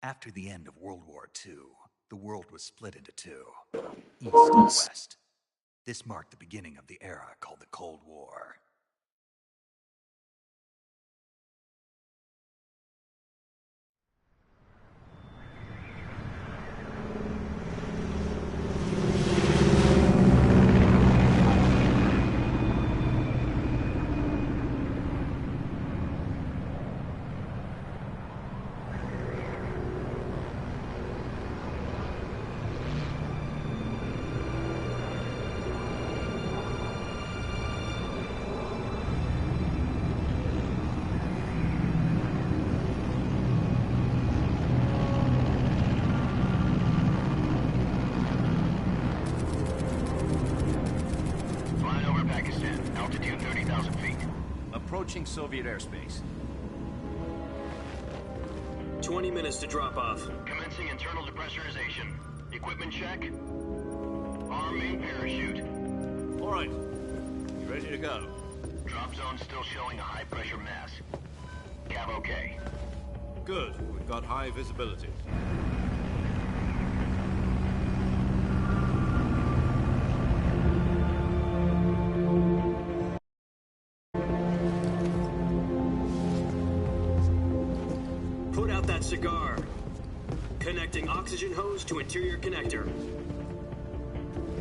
After the end of World War II, the world was split into two, East and West. This marked the beginning of the era called the Cold War. Approaching Soviet airspace. 20 minutes to drop off. Commencing internal depressurization. Equipment check. Arm main parachute. All right. You ready to go? Drop zone still showing a high pressure mass. Cav okay. Good. We've got high visibility. Cigar. Connecting oxygen hose to interior connector.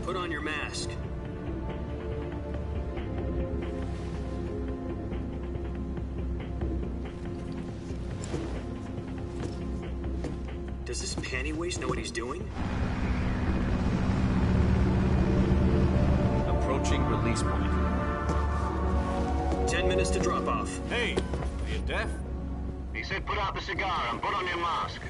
Put on your mask. Does this panty waste know what he's doing? Approaching release point. 10 minutes to drop off. Hey, are you deaf? He said put out the cigar and put on your mask.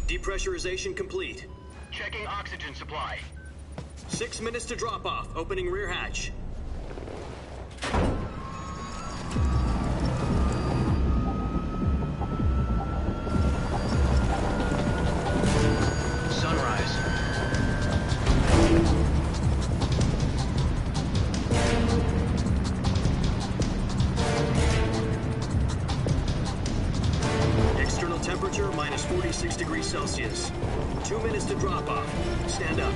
Depressurization complete. Checking oxygen supply. 6 minutes to drop off. Opening rear hatch. Minus 46 degrees Celsius. 2 minutes to drop off. Stand up.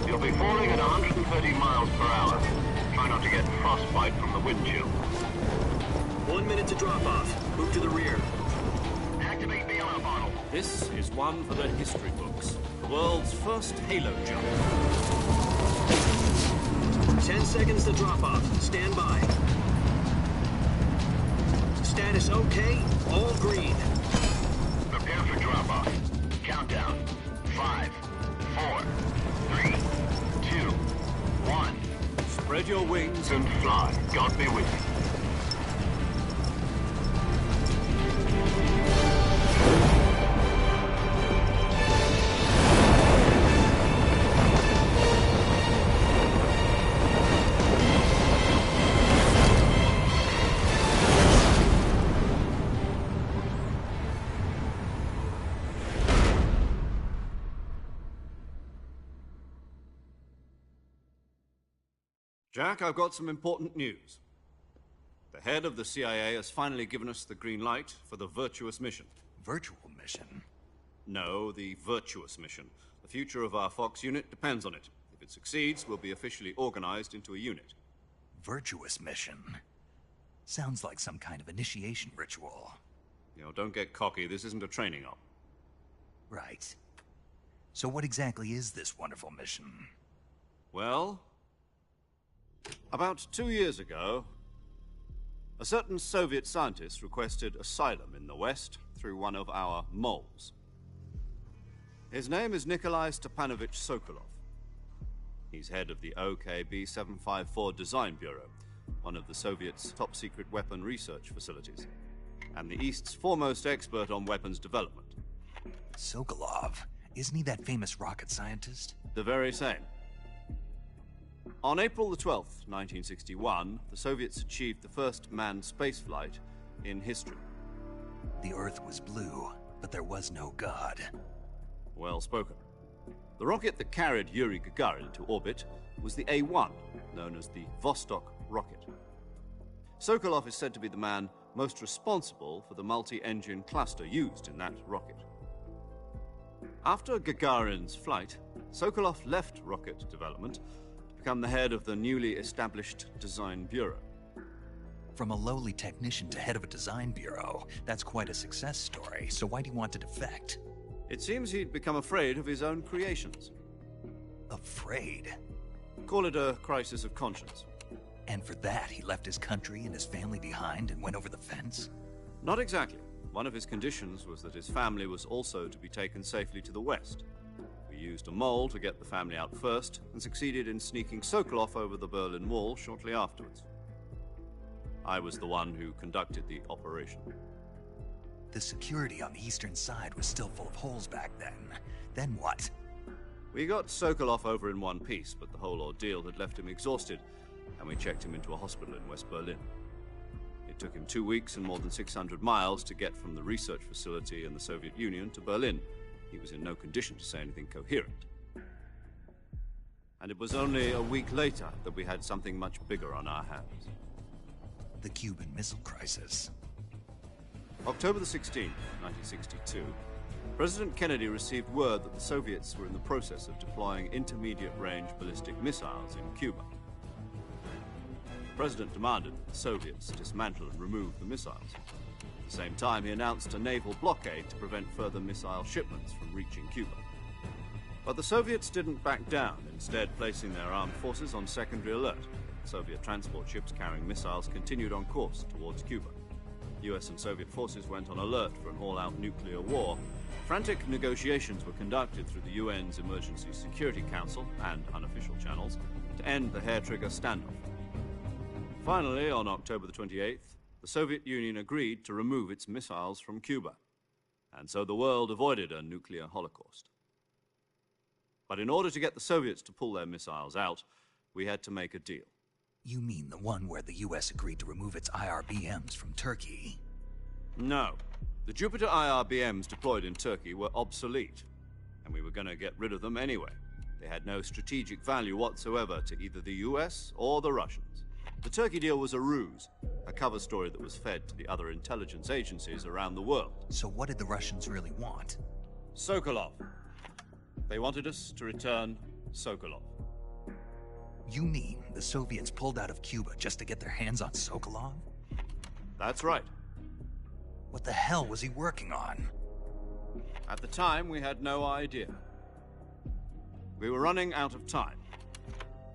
You'll be falling at 130 miles per hour. Try not to get frostbite from the wind chill. 1 minute to drop off. Move to the rear. Activate the alarm bottle. This is one for the history books. The world's first halo jump. 10 seconds to drop off. Stand by. Status okay, all green. Prepare for drop-off. Countdown. 5, 4, 3, 2, 1. Spread your wings And fly. God be with you. Jack, I've got some important news. The head of the CIA has finally given us the green light for the virtuous mission. Virtual mission? No, the virtuous mission. The future of our Fox unit depends on it. If it succeeds, we'll be officially organized into a unit. Virtuous mission. Sounds like some kind of initiation ritual. You know, don't get cocky. This isn't a training op. Right. So what exactly is this wonderful mission? Well, about 2 years ago, a certain Soviet scientist requested asylum in the West through one of our moles. His name is Nikolai Stepanovich Sokolov. He's head of the OKB 754 Design Bureau, one of the Soviets' top-secret weapon research facilities, and the East's foremost expert on weapons development. Sokolov? Isn't he that famous rocket scientist? The very same. On April the 12th, 1961, the Soviets achieved the first manned spaceflight in history. The Earth was blue, but there was no God. Well spoken. The rocket that carried Yuri Gagarin to orbit was the A-1, known as the Vostok rocket. Sokolov is said to be the man most responsible for the multi-engine cluster used in that rocket. After Gagarin's flight, Sokolov left rocket development to become the head of the newly established Design Bureau. From a lowly technician to head of a design bureau, that's quite a success story, so why'd he want to defect? It seems he'd become afraid of his own creations. Afraid? Call it a crisis of conscience. And for that, he left his country and his family behind and went over the fence? Not exactly. One of his conditions was that his family was also to be taken safely to the West. We used a mole to get the family out first, and succeeded in sneaking Sokolov over the Berlin Wall shortly afterwards. I was the one who conducted the operation. The security on the eastern side was still full of holes back then. Then what? We got Sokolov over in one piece, but the whole ordeal had left him exhausted, and we checked him into a hospital in West Berlin. It took him 2 weeks and more than 600 miles to get from the research facility in the Soviet Union to Berlin. He was in no condition to say anything coherent. And it was only a week later that we had something much bigger on our hands. The Cuban Missile Crisis. October the 16th, 1962, President Kennedy received word that the Soviets were in the process of deploying intermediate-range ballistic missiles in Cuba. The President demanded that the Soviets dismantle and remove the missiles. At the same time, he announced a naval blockade to prevent further missile shipments from reaching Cuba. But the Soviets didn't back down, instead placing their armed forces on secondary alert. Soviet transport ships carrying missiles continued on course towards Cuba. US and Soviet forces went on alert for an all-out nuclear war. Frantic negotiations were conducted through the UN's Emergency Security Council and unofficial channels to end the hair-trigger standoff. Finally, on October the 28th, the Soviet Union agreed to remove its missiles from Cuba, and so the world avoided a nuclear holocaust. But in order to get the Soviets to pull their missiles out, we had to make a deal. You mean the one where the US agreed to remove its IRBMs from Turkey? No. The Jupiter IRBMs deployed in Turkey were obsolete, and we were going to get rid of them anyway. They had no strategic value whatsoever to either the US or the Russians. The Turkey deal was a ruse, a cover story that was fed to the other intelligence agencies around the world. So what did the Russians really want? Sokolov. They wanted us to return Sokolov. You mean the Soviets pulled out of Cuba just to get their hands on Sokolov? That's right. What the hell was he working on? At the time, we had no idea. We were running out of time.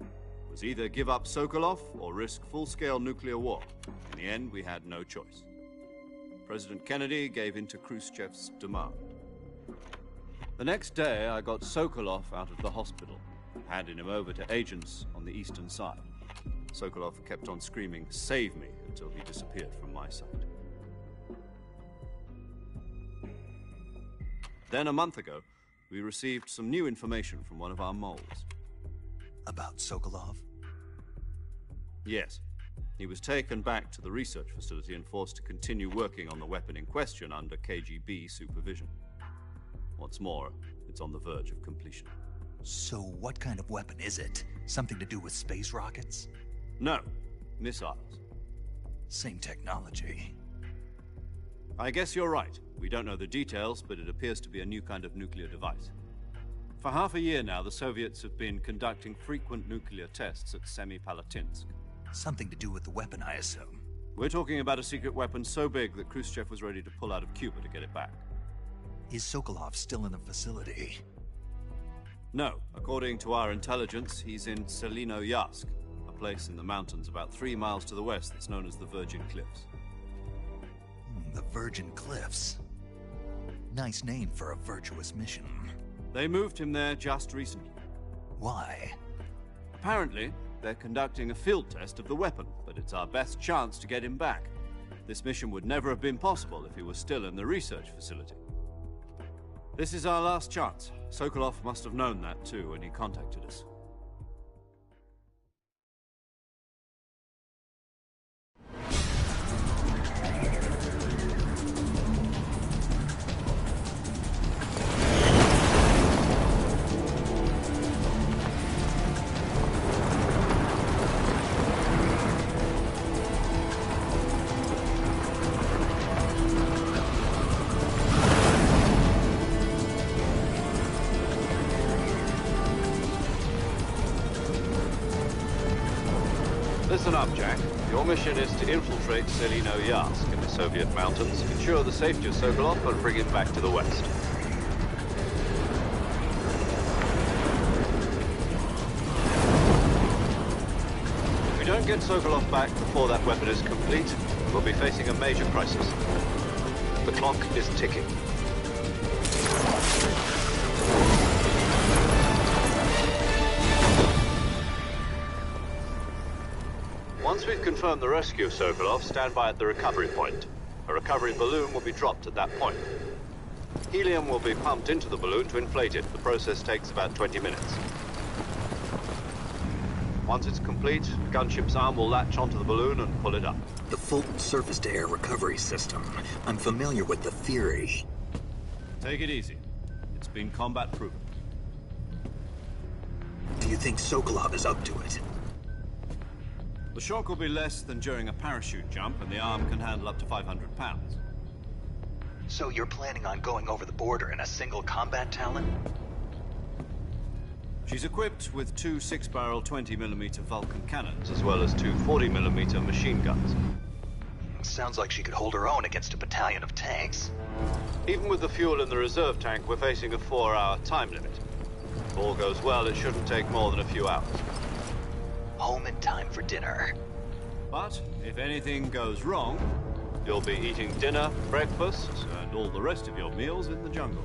It was either give up Sokolov or risk full-scale nuclear war. In the end, we had no choice. President Kennedy gave in to Khrushchev's demand. The next day, I got Sokolov out of the hospital, handing him over to agents on the eastern side. Sokolov kept on screaming, "Save me," until he disappeared from my sight. Then, a month ago, we received some new information from one of our moles. About Sokolov? Yes. He was taken back to the research facility and forced to continue working on the weapon in question under KGB supervision. What's more, it's on the verge of completion. So what kind of weapon is it? Something to do with space rockets? No, missiles. Same technology. I guess you're right. We don't know the details, but it appears to be a new kind of nuclear device. For half a year now, the Soviets have been conducting frequent nuclear tests at Semipalatinsk. Something to do with the weapon, I assume. We're talking about a secret weapon so big that Khrushchev was ready to pull out of Cuba to get it back. Is Sokolov still in the facility? No. According to our intelligence, he's in Selino-Yarsk, a place in the mountains about 3 miles to the west that's known as the Virgin Cliffs. The Virgin Cliffs. Nice name for a virtuous mission. They moved him there just recently. Why? Apparently, they're conducting a field test of the weapon, but it's our best chance to get him back. This mission would never have been possible if he was still in the research facility. This is our last chance. Sokolov must have known that too when he contacted us. Listen up, Jack. Your mission is to infiltrate Selino-Yarsk in the Soviet mountains, ensure the safety of Sokolov, and bring him back to the west. If we don't get Sokolov back before that weapon is complete, we'll be facing a major crisis. The clock is ticking. Once we've confirmed the rescue of Sokolov, stand by at the recovery point. A recovery balloon will be dropped at that point. Helium will be pumped into the balloon to inflate it. The process takes about 20 minutes. Once it's complete, the gunship's arm will latch onto the balloon and pull it up. The Fulton surface-to-air recovery system. I'm familiar with the theory. Take it easy. It's been combat-proven. Do you think Sokolov is up to it? The shock will be less than during a parachute jump, and the arm can handle up to 500 pounds. So you're planning on going over the border in a single combat Talon? She's equipped with 2 6-barrel 20mm Vulcan cannons, as well as 2 40mm machine guns. Sounds like she could hold her own against a battalion of tanks. Even with the fuel in the reserve tank, we're facing a 4-hour time limit. If all goes well, it shouldn't take more than a few hours. Home in time for dinner. But if anything goes wrong, you'll be eating dinner, breakfast, and all the rest of your meals in the jungle.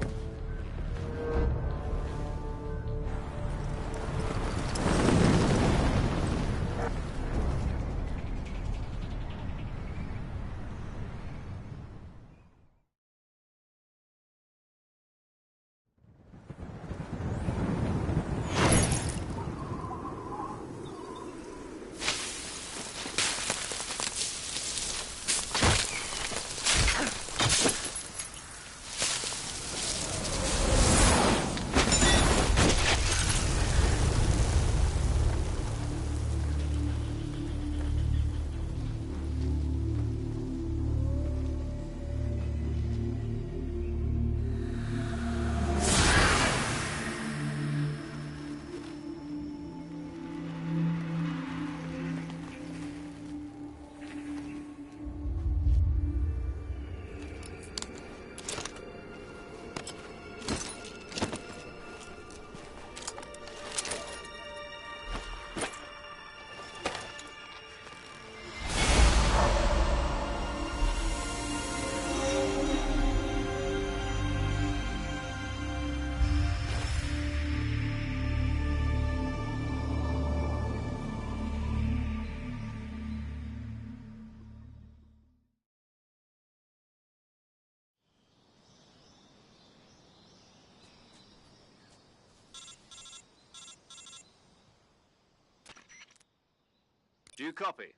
Do you copy?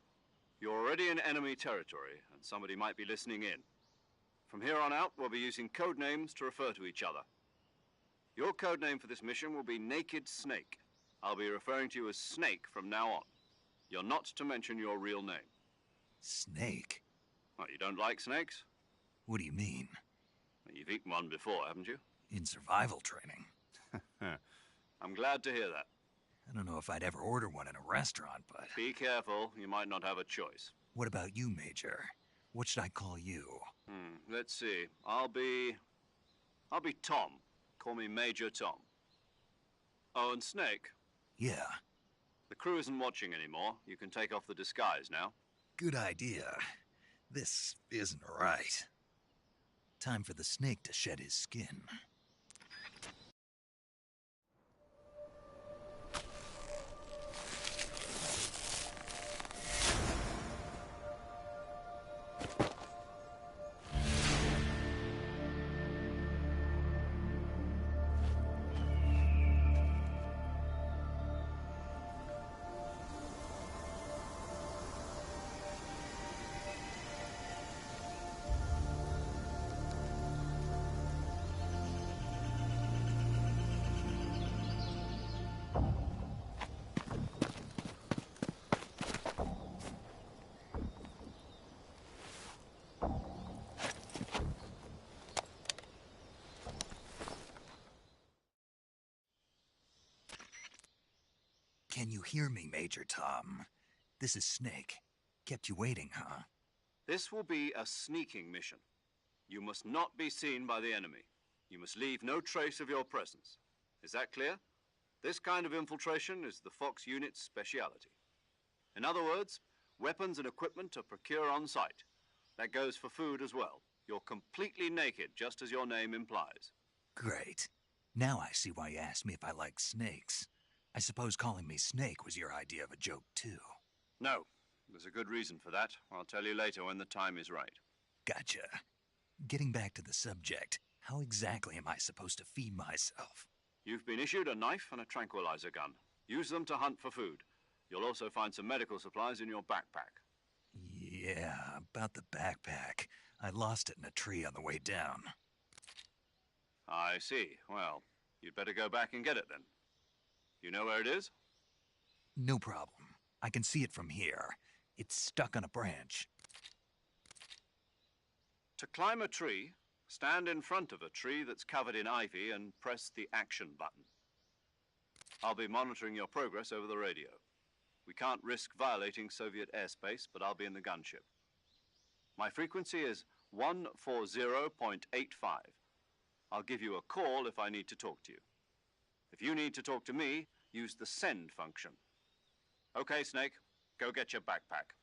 You're already in enemy territory, and somebody might be listening in. From here on out, we'll be using code names to refer to each other. Your code name for this mission will be Naked Snake. I'll be referring to you as Snake from now on. You're not to mention your real name. Snake? What, you don't like snakes? What do you mean? You've eaten one before, haven't you? In survival training. I'm glad to hear that. I don't know if I'd ever order one in a restaurant, but... Be careful, you might not have a choice. What about you, Major? What should I call you? Let's see. I'll be Tom. Call me Major Tom. Oh, and Snake. Yeah, The crew isn't watching anymore. You can take off the disguise now. good idea. This isn't right. Time for the snake to shed his skin. Can you hear me, Major Tom? This is Snake. Kept you waiting, huh? This will be a sneaking mission. You must not be seen by the enemy. You must leave no trace of your presence. Is that clear? This kind of infiltration is the Fox unit's speciality. In other words, weapons and equipment are procured on site. That goes for food as well. You're completely naked, just as your name implies. Great. Now I see why you asked me if I like snakes. I suppose calling me Snake was your idea of a joke, too. No, there's a good reason for that. I'll tell you later when the time is right. Gotcha. Getting back to the subject, how exactly am I supposed to feed myself? You've been issued a knife and a tranquilizer gun. Use them to hunt for food. You'll also find some medical supplies in your backpack. Yeah, about the backpack. I lost it in a tree on the way down. I see. Well, you'd better go back and get it then. You know where it is? No problem. I can see it from here. It's stuck on a branch. To climb a tree, stand in front of a tree that's covered in ivy and press the action button. I'll be monitoring your progress over the radio. We can't risk violating Soviet airspace, but I'll be in the gunship. My frequency is 140.85. I'll give you a call if I need to talk to you. If you need to talk to me, use the send function. Okay, Snake, go get your backpack.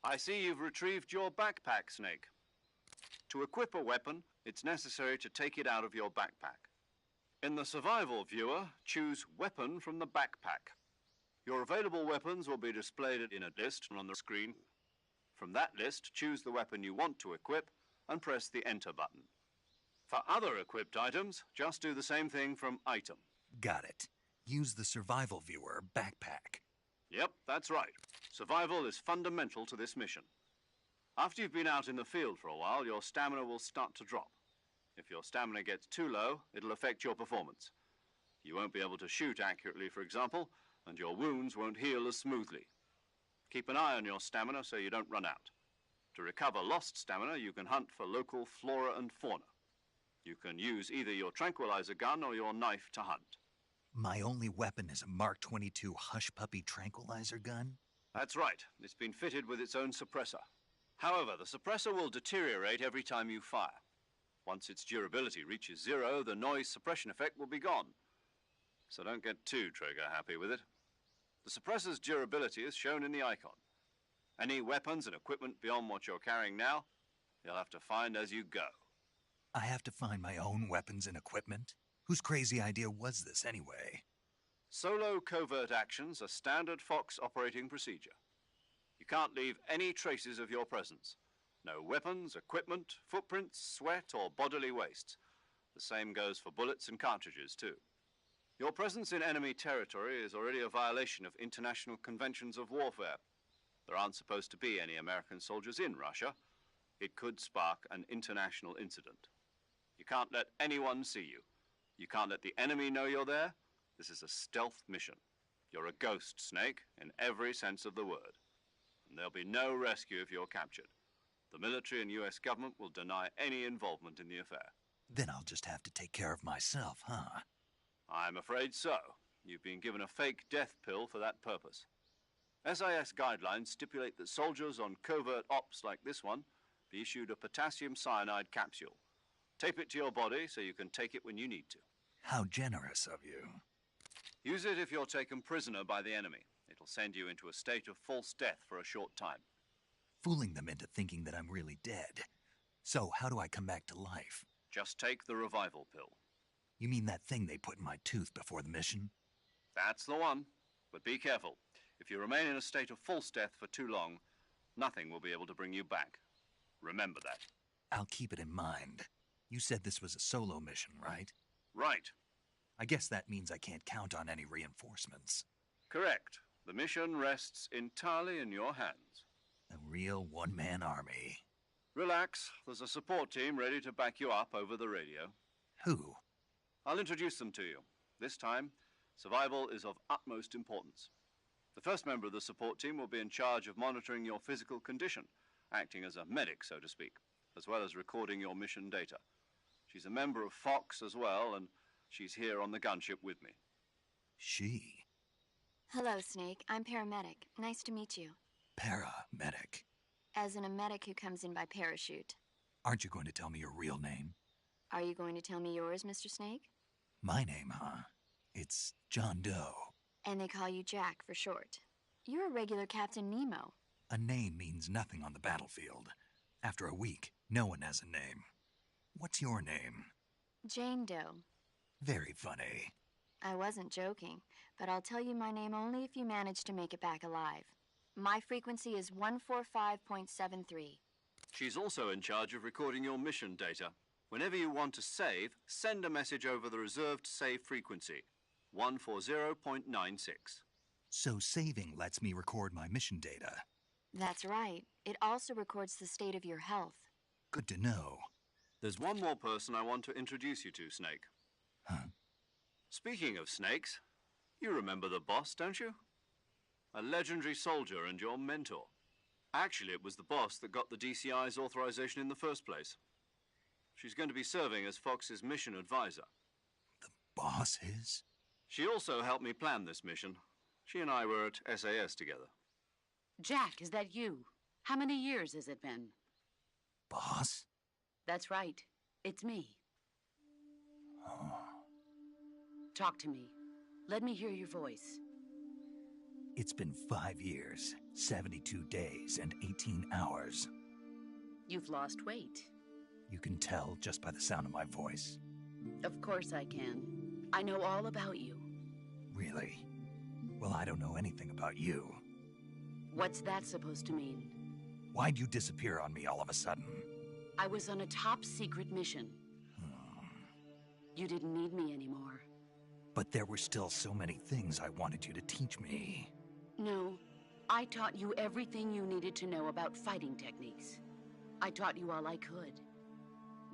I see you've retrieved your backpack, Snake. To equip a weapon, it's necessary to take it out of your backpack. In the survival viewer, choose Weapon from the backpack. Your available weapons will be displayed in a list on the screen. From that list, choose the weapon you want to equip and press the Enter button. For other equipped items, just do the same thing from Item. Got it. Use the survival viewer backpack. Yep, that's right. Survival is fundamental to this mission. After you've been out in the field for a while, your stamina will start to drop. If your stamina gets too low, it'll affect your performance. You won't be able to shoot accurately, for example, and your wounds won't heal as smoothly. Keep an eye on your stamina so you don't run out. To recover lost stamina, you can hunt for local flora and fauna. You can use either your tranquilizer gun or your knife to hunt. My only weapon is a Mark 22 Hush Puppy tranquilizer gun? That's right. It's been fitted with its own suppressor. However, the suppressor will deteriorate every time you fire. Once its durability reaches 0, the noise suppression effect will be gone. So don't get too trigger happy with it. The suppressor's durability is shown in the icon. Any weapons and equipment beyond what you're carrying now, you'll have to find as you go. I have to find my own weapons and equipment? Whose crazy idea was this anyway? Solo covert actions are standard Fox operating procedure. You can't leave any traces of your presence. No weapons, equipment, footprints, sweat, or bodily waste. The same goes for bullets and cartridges, too. Your presence in enemy territory is already a violation of international conventions of warfare. There aren't supposed to be any American soldiers in Russia. It could spark an international incident. You can't let anyone see you. You can't let the enemy know you're there. This is a stealth mission. You're a ghost, Snake, in every sense of the word. And there'll be no rescue if you're captured. The military and US government will deny any involvement in the affair. Then I'll just have to take care of myself, huh? I'm afraid so. You've been given a fake death pill for that purpose. SIS guidelines stipulate that soldiers on covert ops like this one be issued a potassium cyanide capsule. Tape it to your body so you can take it when you need to. How generous of you. Use it if you're taken prisoner by the enemy. It'll send you into a state of false death for a short time. Fooling them into thinking that I'm really dead. So how do I come back to life? Just take the revival pill. You mean that thing they put in my tooth before the mission? That's the one. But be careful. If you remain in a state of false death for too long, nothing will be able to bring you back. Remember that. I'll keep it in mind. You said this was a solo mission, right? Right. I guess that means I can't count on any reinforcements. Correct. The mission rests entirely in your hands. A real one-man army. Relax. There's a support team ready to back you up over the radio. Who? I'll introduce them to you. This time, survival is of utmost importance. The first member of the support team will be in charge of monitoring your physical condition, acting as a medic, so to speak, as well as recording your mission data. She's a member of Fox as well, and she's here on the gunship with me. She? Hello, Snake. I'm paramedic. Nice to meet you. Paramedic. As in a medic who comes in by parachute. Aren't you going to tell me your real name? Are you going to tell me yours, Mr. Snake? My name, huh? It's John Doe. And they call you Jack for short. You're a regular Captain Nemo. A name means nothing on the battlefield. After a week, no one has a name. What's your name? Jane Doe. Very funny. I wasn't joking, but I'll tell you my name only if you manage to make it back alive. My frequency is 145.73. She's also in charge of recording your mission data. Whenever you want to save, send a message over the reserved save frequency, 140.96. So saving lets me record my mission data. That's right. It also records the state of your health. Good to know. There's one more person I want to introduce you to, Snake. Huh? Speaking of snakes, you remember the boss, don't you? A legendary soldier and your mentor. Actually, it was the boss that got the DCI's authorization in the first place. She's going to be serving as Fox's mission advisor. The boss is? She also helped me plan this mission. She and I were at SAS together. Jack, is that you? How many years has it been? Boss? That's right. It's me. Oh. Talk to me. Let me hear your voice. It's been 5 years, 72 days, and 18 hours. You've lost weight. You can tell just by the sound of my voice. Of course I can. I know all about you. Really? Well, I don't know anything about you. What's that supposed to mean? Why'd you disappear on me all of a sudden? I was on a top secret mission. You didn't need me anymore. But there were still so many things I wanted you to teach me. No, I taught you everything you needed to know about fighting techniques. I taught you all I could.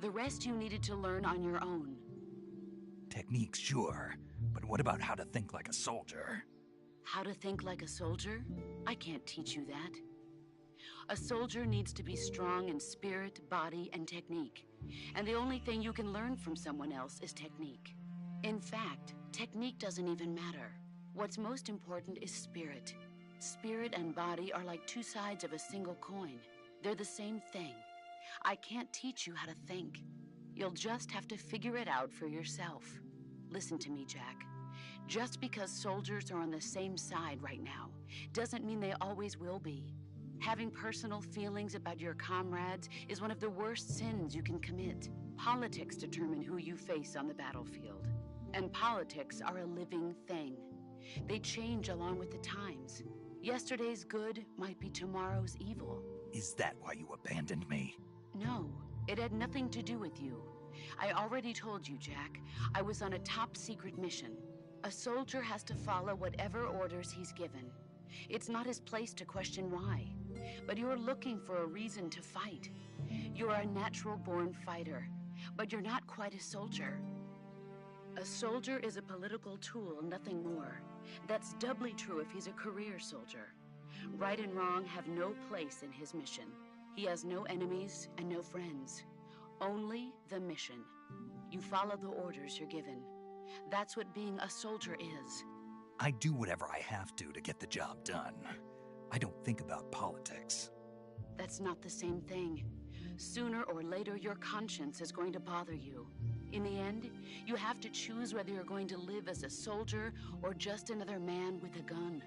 The rest you needed to learn on your own. Techniques, sure. But what about how to think like a soldier? How to think like a soldier? I can't teach you that. A soldier needs to be strong in spirit, body, and technique. And the only thing you can learn from someone else is technique. In fact, technique doesn't even matter. What's most important is spirit. Spirit and body are like two sides of a single coin. They're the same thing. I can't teach you how to think. You'll just have to figure it out for yourself. Listen to me, Jack. Just because soldiers are on the same side right now doesn't mean they always will be. Having personal feelings about your comrades is one of the worst sins you can commit. Politics determine who you face on the battlefield. And politics are a living thing. They change along with the times. Yesterday's good might be tomorrow's evil. Is that why you abandoned me? No, it had nothing to do with you. I already told you, Jack. I was on a top secret mission. A soldier has to follow whatever orders he's given. It's not his place to question why. But you're looking for a reason to fight. You're a natural-born fighter, but you're not quite a soldier. A soldier is a political tool, nothing more. That's doubly true if he's a career soldier. Right and wrong have no place in his mission. He has no enemies and no friends. Only the mission. You follow the orders you're given. That's what being a soldier is. I do whatever I have to get the job done. I don't think about politics. That's not the same thing. Sooner or later, your conscience is going to bother you. In the end, you have to choose whether you're going to live as a soldier or just another man with a gun.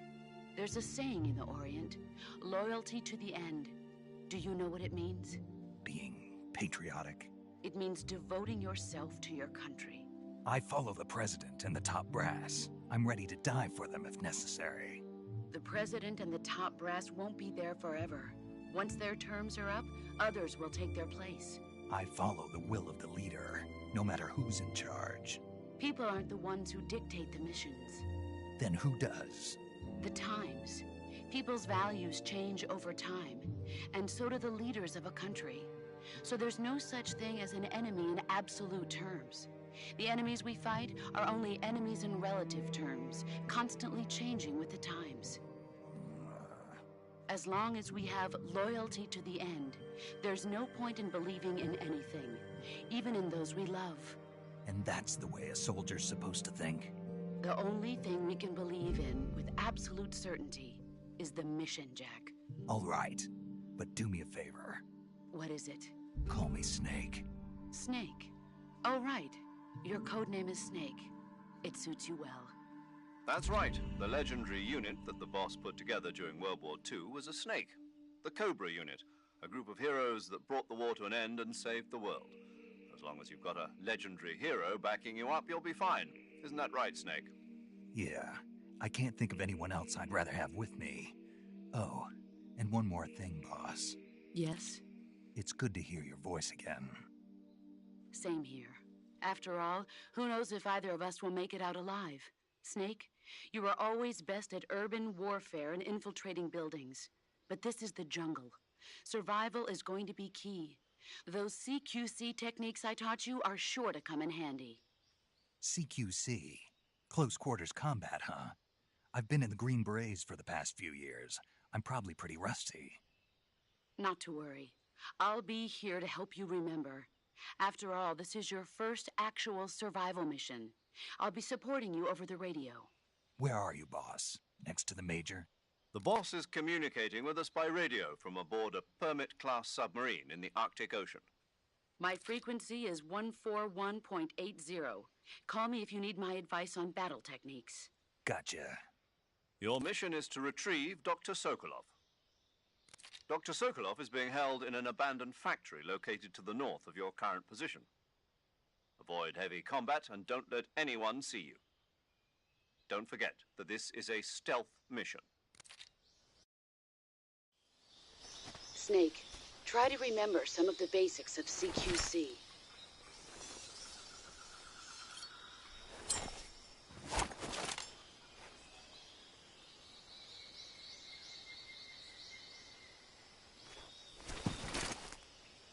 There's a saying in the Orient, loyalty to the end. Do you know what it means? Being patriotic. It means devoting yourself to your country. I follow the president and the top brass. I'm ready to die for them if necessary. The president and the top brass won't be there forever. Once their terms are up, others will take their place. I follow the will of the leader, no matter who's in charge. People aren't the ones who dictate the missions. Then who does? The times. People's values change over time, and so do the leaders of a country. So there's no such thing as an enemy in absolute terms. The enemies we fight are only enemies in relative terms, constantly changing with the times. As long as we have loyalty to the end, there's no point in believing in anything, even in those we love. And that's the way a soldier's supposed to think? The only thing we can believe in with absolute certainty is the mission, Jack. All right, but do me a favor. What is it? Call me Snake. Snake? Oh, right. Your code name is Snake. It suits you well. That's right. The legendary unit that the boss put together during World War II was a snake. The Cobra unit, a group of heroes that brought the war to an end and saved the world. As long as you've got a legendary hero backing you up, you'll be fine. Isn't that right, Snake? Yeah, I can't think of anyone else I'd rather have with me. Oh, and one more thing, boss. Yes? It's good to hear your voice again. Same here. After all, who knows if either of us will make it out alive? Snake, you were always best at urban warfare and infiltrating buildings. But this is the jungle. Survival is going to be key. Those CQC techniques I taught you are sure to come in handy. CQC? Close quarters combat, huh? I've been in the Green Berets for the past few years. I'm probably pretty rusty. Not to worry. I'll be here to help you remember. After all, this is your first actual survival mission. I'll be supporting you over the radio. Where are you, boss? Next to the Major? The boss is communicating with us by radio from aboard a Permit-class submarine in the Arctic Ocean. My frequency is 141.80. Call me if you need my advice on battle techniques. Gotcha. Your mission is to retrieve Dr. Sokolov. Dr. Sokolov is being held in an abandoned factory located to the north of your current position. Avoid heavy combat and don't let anyone see you. Don't forget that this is a stealth mission. Snake, try to remember some of the basics of CQC.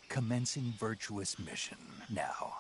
Commencing virtuous mission now.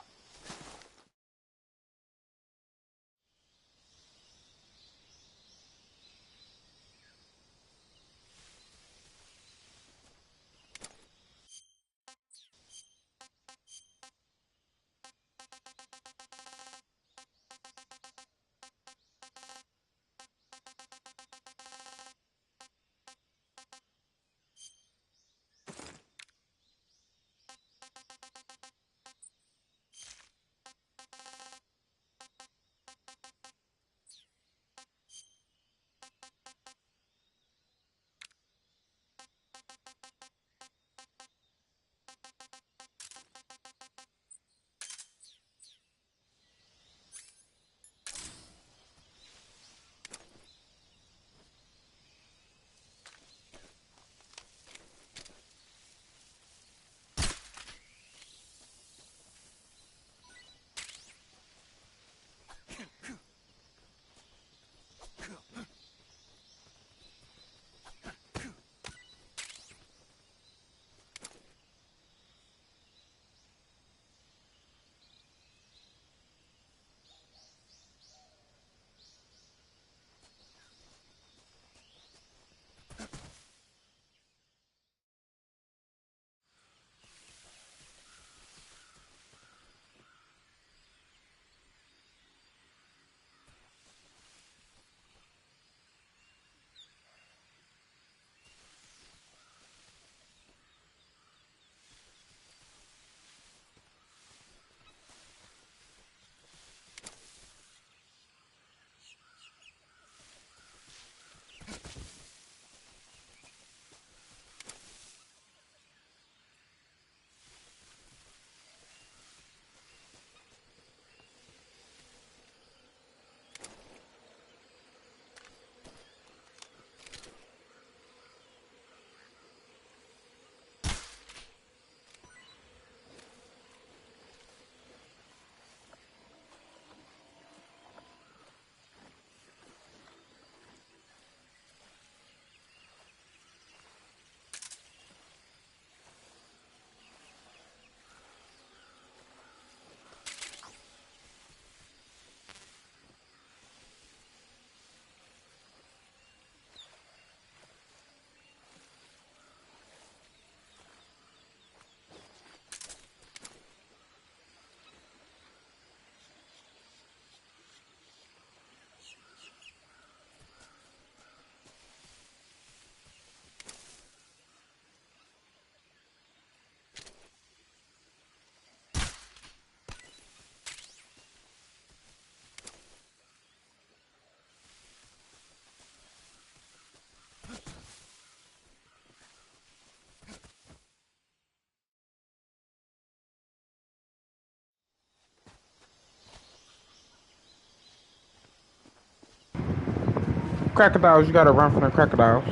Crocodiles, you gotta run from the crocodiles.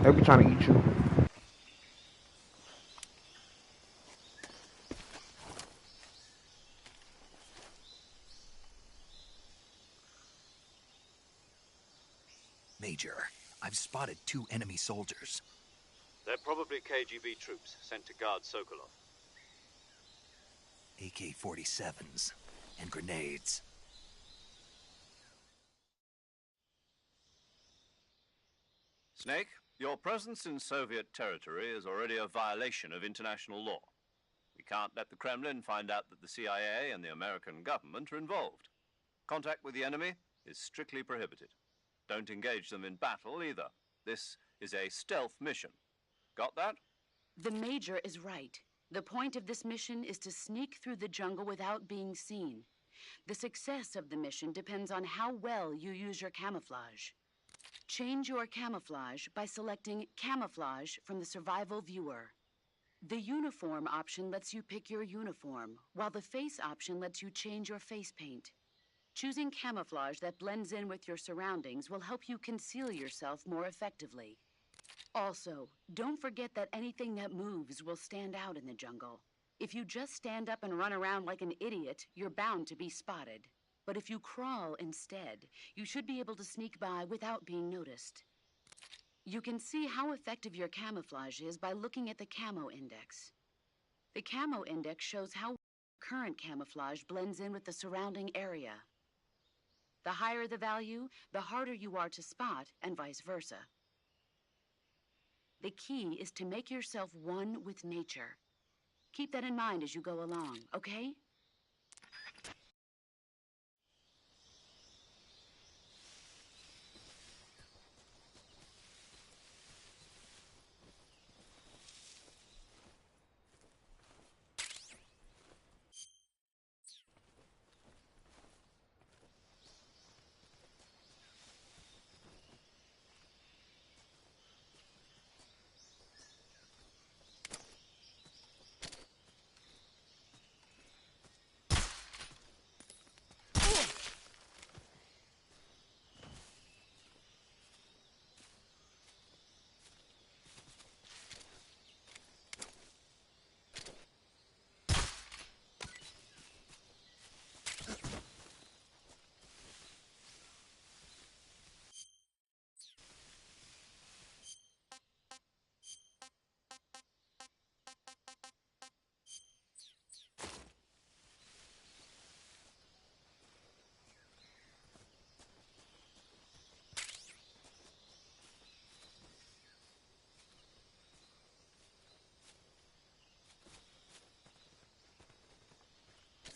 They be trying to eat you. Major, I've spotted 2 enemy soldiers. They're probably KGB troops sent to guard Sokolov. AK-47s and grenades. Snake, your presence in Soviet territory is already a violation of international law. We can't let the Kremlin find out that the CIA and the American government are involved. Contact with the enemy is strictly prohibited. Don't engage them in battle either. This is a stealth mission. Got that? The Major is right. The point of this mission is to sneak through the jungle without being seen. The success of the mission depends on how well you use your camouflage. Change your camouflage by selecting Camouflage from the Survival Viewer. The Uniform option lets you pick your uniform, while the Face option lets you change your face paint. Choosing camouflage that blends in with your surroundings will help you conceal yourself more effectively. Also, don't forget that anything that moves will stand out in the jungle. If you just stand up and run around like an idiot, you're bound to be spotted. But if you crawl instead, you should be able to sneak by without being noticed. You can see how effective your camouflage is by looking at the Camo Index. The Camo Index shows how current camouflage blends in with the surrounding area. The higher the value, the harder you are to spot, and vice versa. The key is to make yourself one with nature. Keep that in mind as you go along, okay?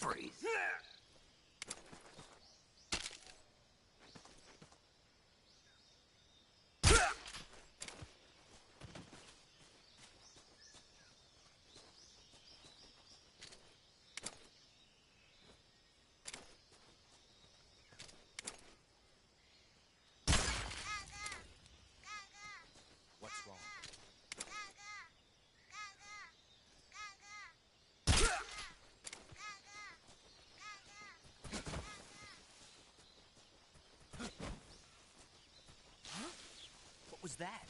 Freeze. What's wrong? What was that?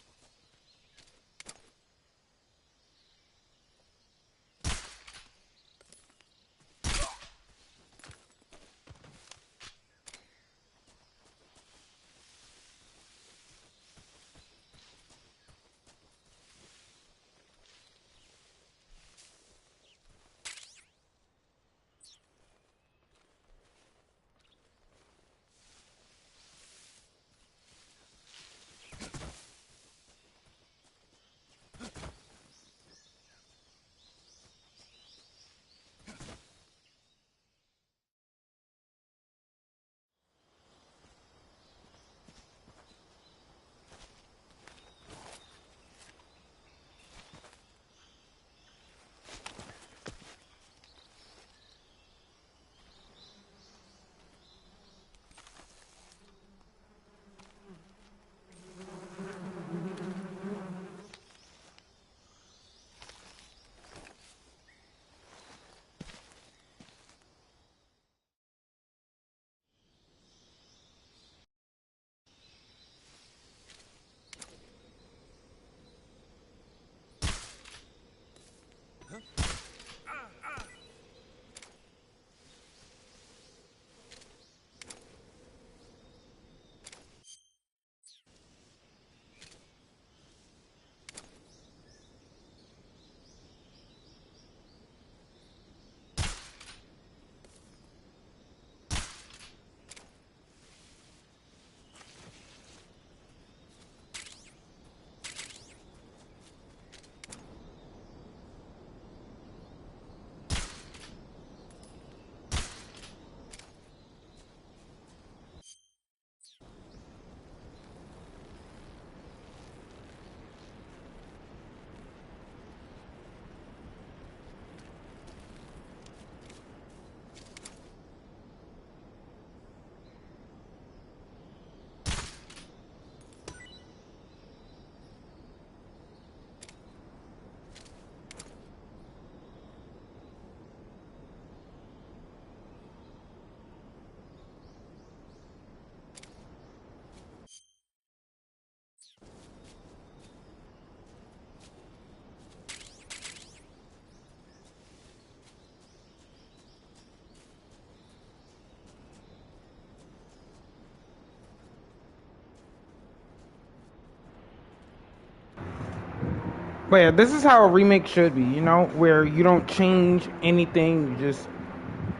But yeah, this is how a remake should be, you know, where you don't change anything, you just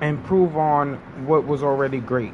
improve on what was already great.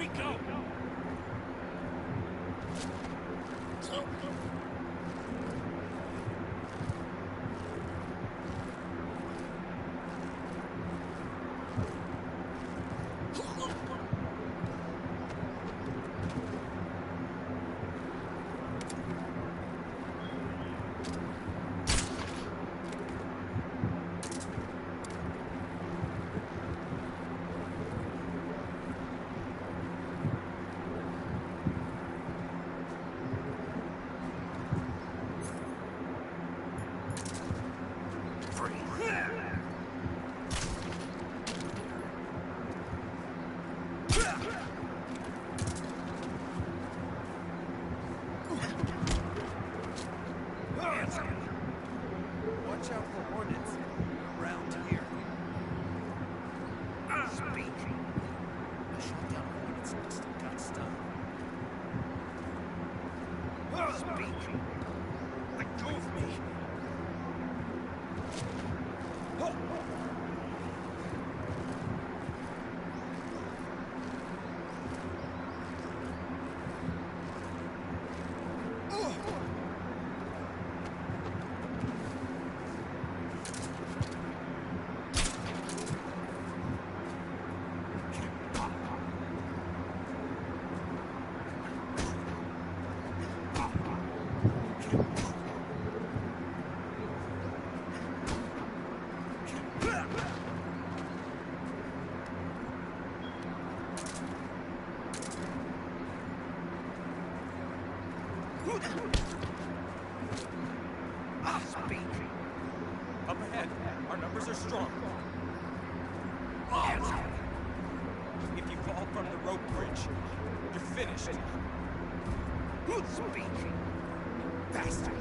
we go! Watch out for hornets around here. Speak. I shot down hornets and still got stung. Speak. Let go of me. Speak. Up ahead, our numbers are strong. If you fall from the rope bridge, you're finished. Speak. Faster.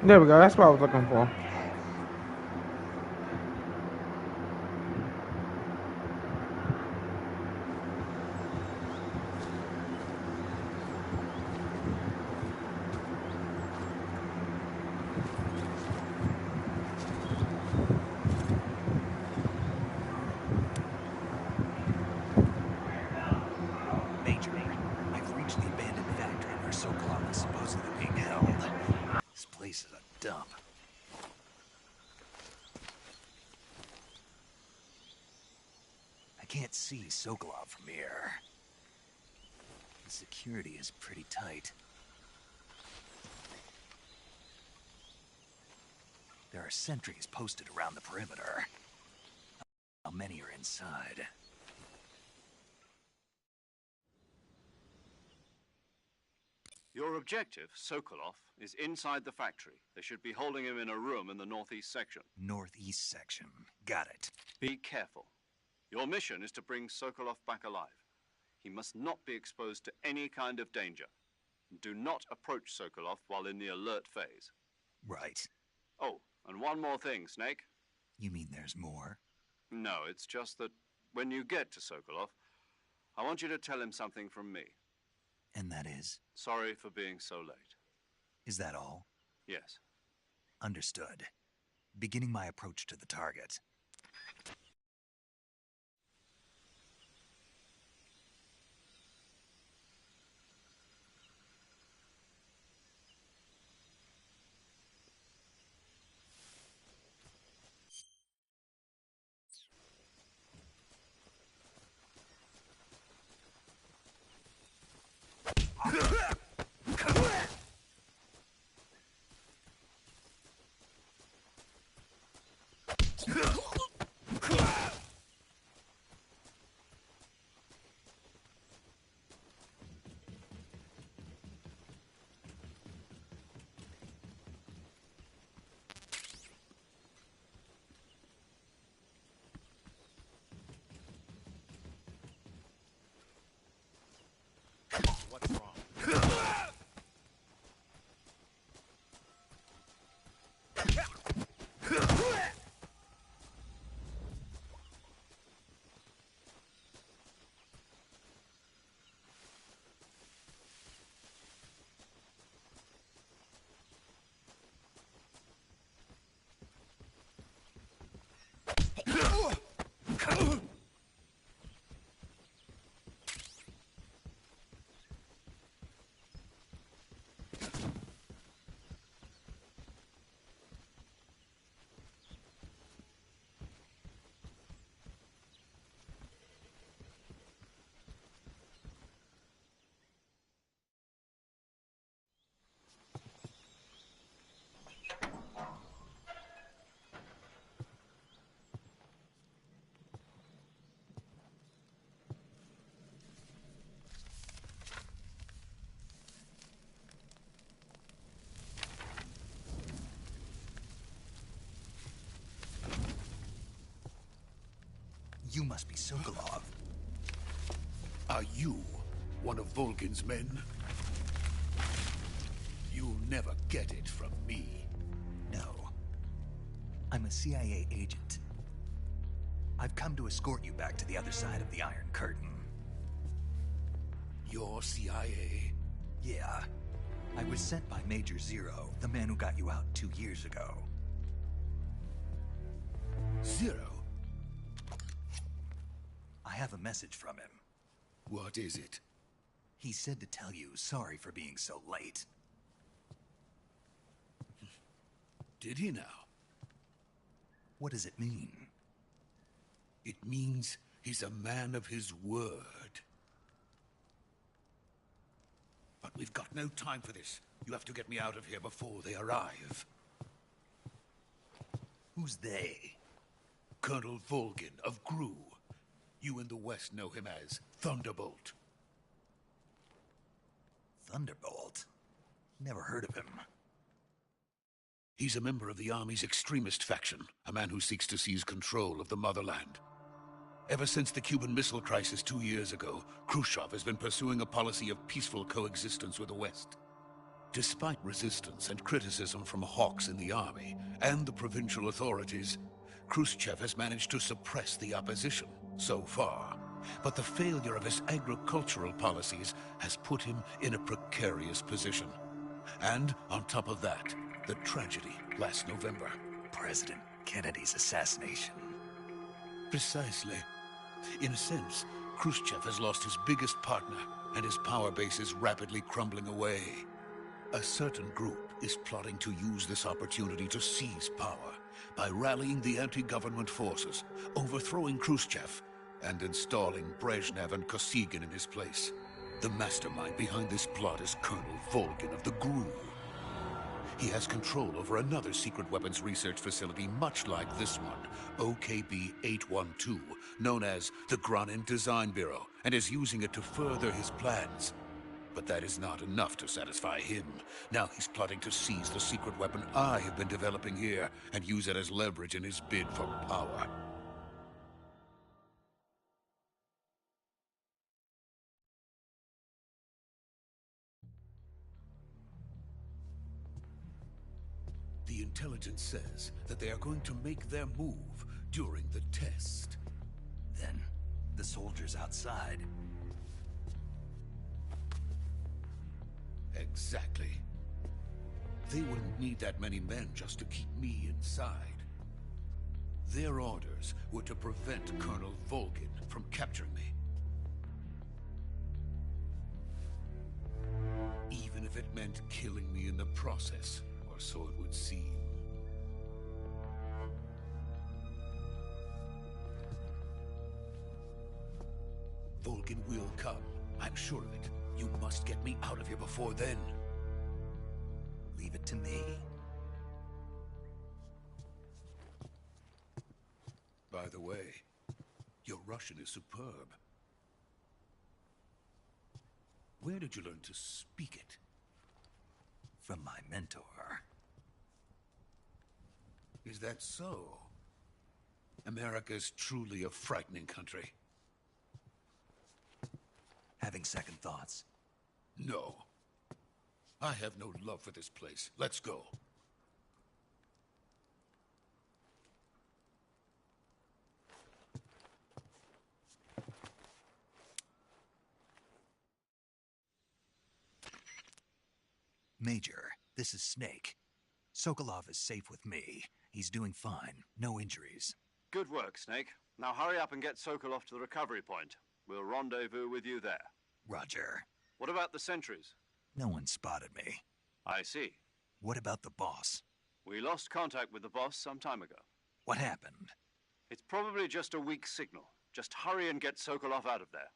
There we go. That's what I was looking for. Major, I've reached the abandoned factory where Sokolov is supposedly being held. This place is a dump. I can't see Sokolov from here. The security is pretty tight. There are sentries posted around the perimeter. How many are inside? Your objective, Sokolov, is inside the factory. They should be holding him in a room in the northeast section. Northeast section. Got it. Be careful. Your mission is to bring Sokolov back alive. He must not be exposed to any kind of danger. Do not approach Sokolov while in the alert phase. Right. Oh, and one more thing, Snake. You mean there's more? No, it's just that when you get to Sokolov, I want you to tell him something from me. And that is? Sorry for being so late. Is that all? Yes. Understood. Beginning my approach to the target. What's wrong? You must be Sokolov. Are you one of Volgin's men? You'll never get it from me. No. I'm a CIA agent. I've come to escort you back to the other side of the Iron Curtain. You're CIA? Yeah. I was sent by Major Zero, the man who got you out 2 years ago. Zero? I have a message from him. What is it? He said to tell you sorry for being so late. Did he now? What does it mean? It means he's a man of his word. But we've got no time for this. You have to get me out of here before they arrive. Who's they? Colonel Volgin of GRU. You in the West know him as Thunderbolt. Thunderbolt? Never heard of him. He's a member of the Army's extremist faction, a man who seeks to seize control of the motherland. Ever since the Cuban Missile Crisis 2 years ago, Khrushchev has been pursuing a policy of peaceful coexistence with the West. Despite resistance and criticism from hawks in the army and the provincial authorities, Khrushchev has managed to suppress the opposition so far. But the failure of his agricultural policies has put him in a precarious position. And on top of that, the tragedy last November. President Kennedy's assassination. Precisely. In a sense, Khrushchev has lost his biggest partner, and his power base is rapidly crumbling away. A certain group is plotting to use this opportunity to seize power by rallying the anti-government forces, overthrowing Khrushchev, and installing Brezhnev and Kosygin in his place. The mastermind behind this plot is Colonel Volgin of the GRU. He has control over another secret weapons research facility much like this one, OKB-812, known as the Granin Design Bureau, and is using it to further his plans. But that is not enough to satisfy him. Now he's plotting to seize the secret weapon I have been developing here and use it as leverage in his bid for power. The intelligence says that they are going to make their move during the test. Then, the soldiers outside. Exactly. They wouldn't need that many men just to keep me inside. Their orders were to prevent Colonel Volgin from capturing me. Even if it meant killing me in the process, or so it would seem. Volgin will come. I'm sure of it. You must get me out of here before then. Leave it to me. By the way, your Russian is superb. Where did you learn to speak it? From my mentor. Is that so? America's truly a frightening country. Having second thoughts? No. I have no love for this place. Let's go. Major, this is Snake. Sokolov is safe with me. He's doing fine. No injuries. Good work, Snake. Now hurry up and get Sokolov to the recovery point. We'll rendezvous with you there. Roger. What about the sentries? No one spotted me. I see. What about the boss? We lost contact with the boss some time ago. What happened? It's probably just a weak signal. Just hurry and get Sokolov out of there.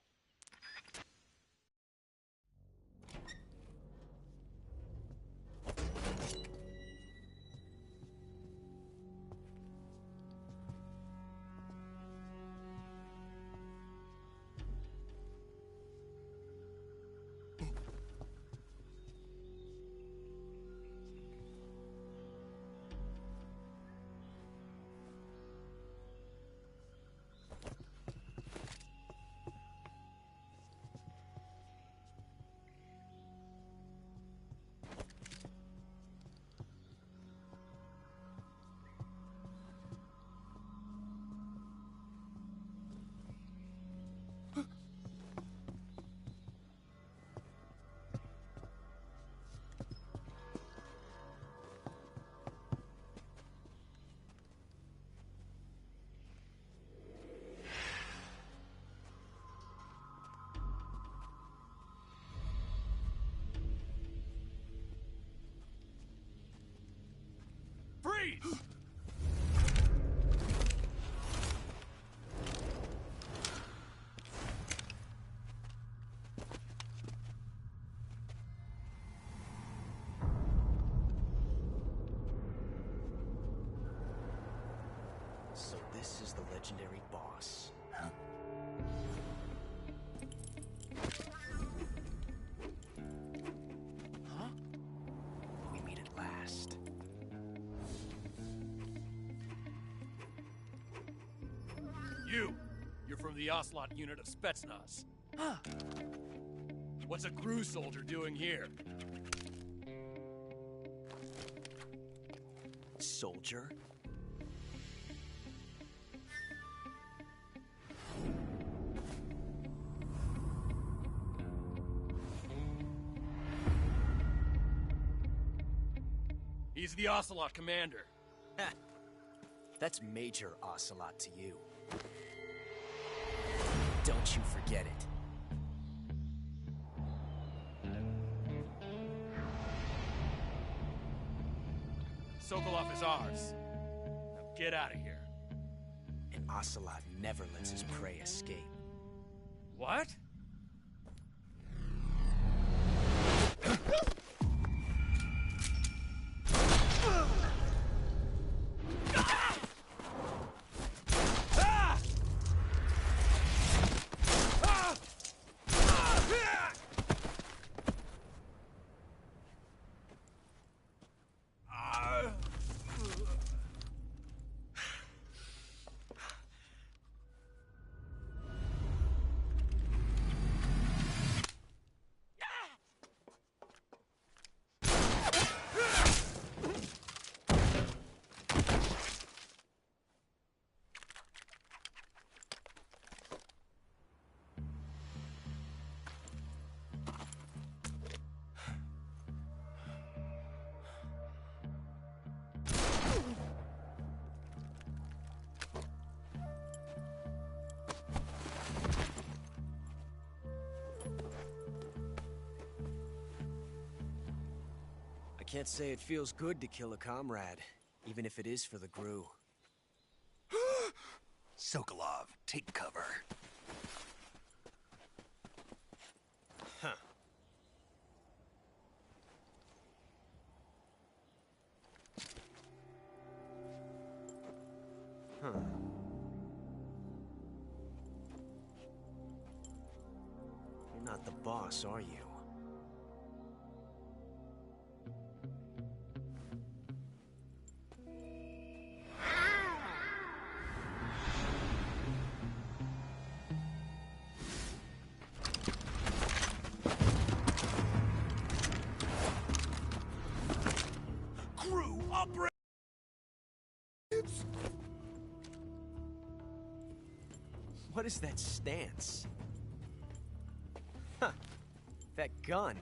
Freeze! So this is the legendary boss. Huh? Huh? We meet at last. You're from the Ocelot unit of Spetsnaz. Huh. What's a crew soldier doing here? Soldier? He's the Ocelot commander. Ha! That's Major Ocelot to you. Don't you forget it. Sokolov is ours. Now get out of here. And Ocelot never lets his prey escape. What? Can't say it feels good to kill a comrade, even if it is for the GRU. Sokolov, take cover. Huh. Huh. You're not the boss, are you? GRU operate. What is that stance? Huh. That gun.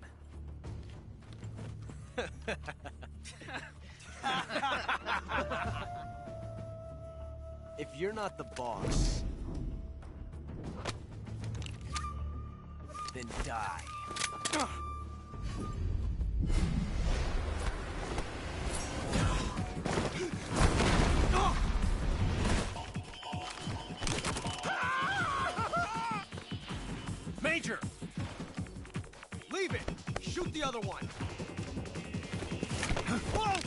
If you're not the boss, then die. Major! Leave it! Shoot the other one! Whoa!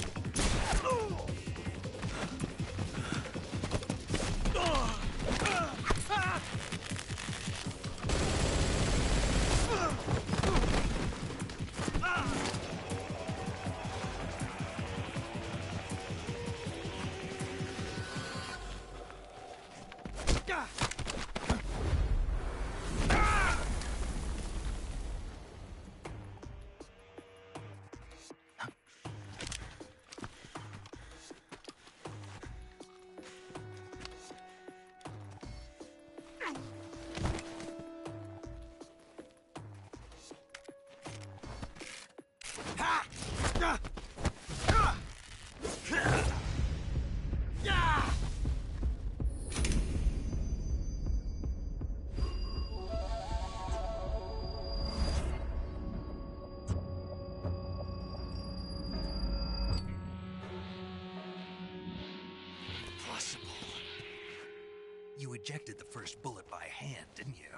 You ejected the first bullet by hand, didn't you?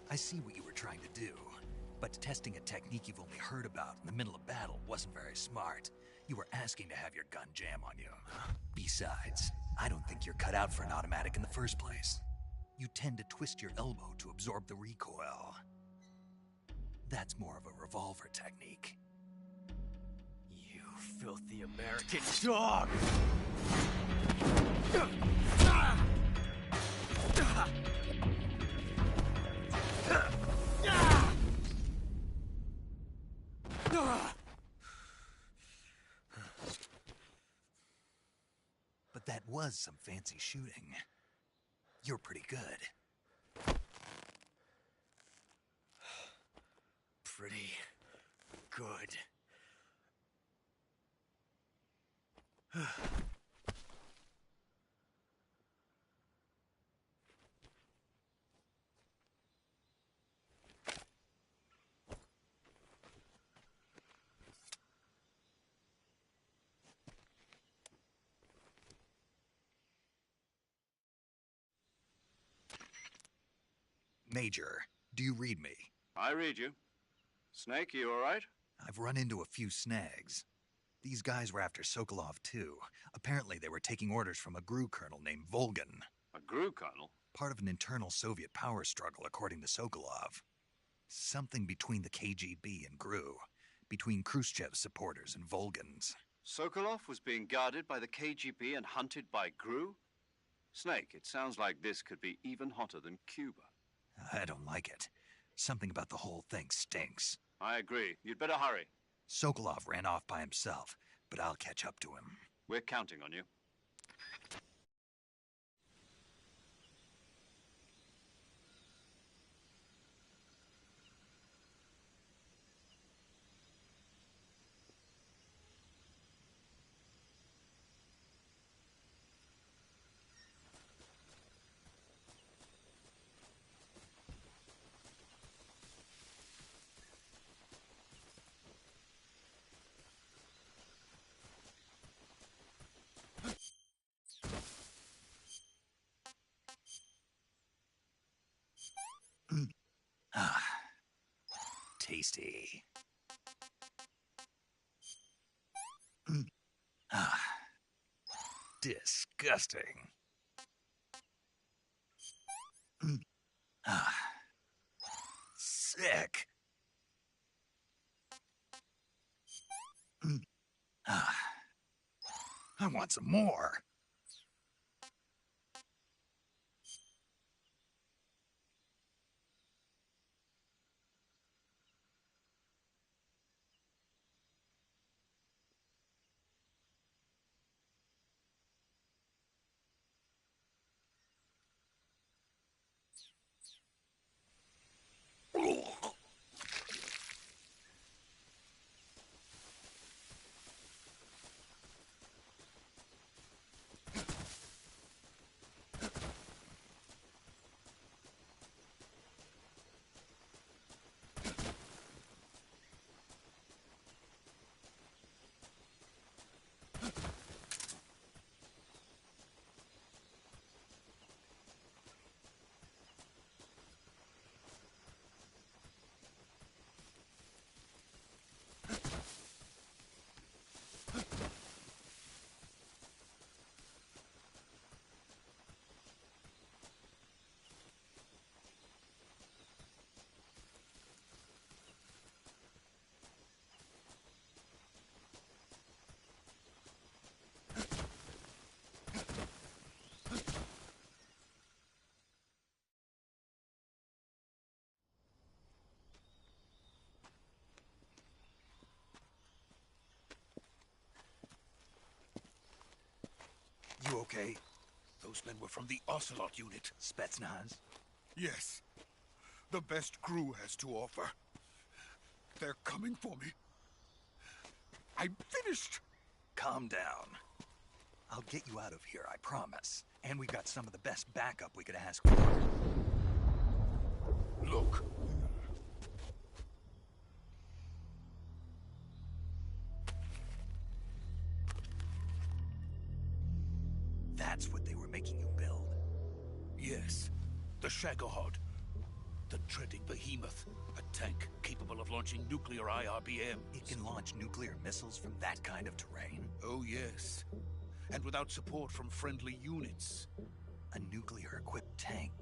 I see what you were trying to do. But testing a technique you've only heard about in the middle of battle wasn't very smart. You were asking to have your gun jam on you. Besides, I don't think you're cut out for an automatic in the first place. You tend to twist your elbow to absorb the recoil. That's more of a revolver technique. You filthy American dog! But that was some fancy shooting. You're pretty good. Pretty good. Major, do you read me? I read you. Snake, you all right? I've run into a few snags. These guys were after Sokolov too. Apparently they were taking orders from a GRU colonel named Volgan. A GRU colonel? Part of an internal Soviet power struggle, according to Sokolov. Something between the KGB and GRU. Between Khrushchev's supporters and Volgan's. Sokolov was being guarded by the KGB and hunted by GRU? Snake, it sounds like this could be even hotter than Cuba. I don't like it. Something about the whole thing stinks. I agree. You'd better hurry. Sokolov ran off by himself, but I'll catch up to him. We're counting on you. tasty. Ah, disgusting. Ah, sick. Ah, I want some more. You okay? Those men were from the Ocelot unit. Spetsnaz? Yes. The best crew has to offer. They're coming for me. I'm finished. Calm down. I'll get you out of here, I promise. And we got some of the best backup we could ask for. Look. That's what they were making you build? Yes. The Shagohod. The treading behemoth. A tank capable of launching nuclear IRBM. It can launch nuclear missiles from that kind of terrain? Oh, yes. And without support from friendly units. A nuclear-equipped tank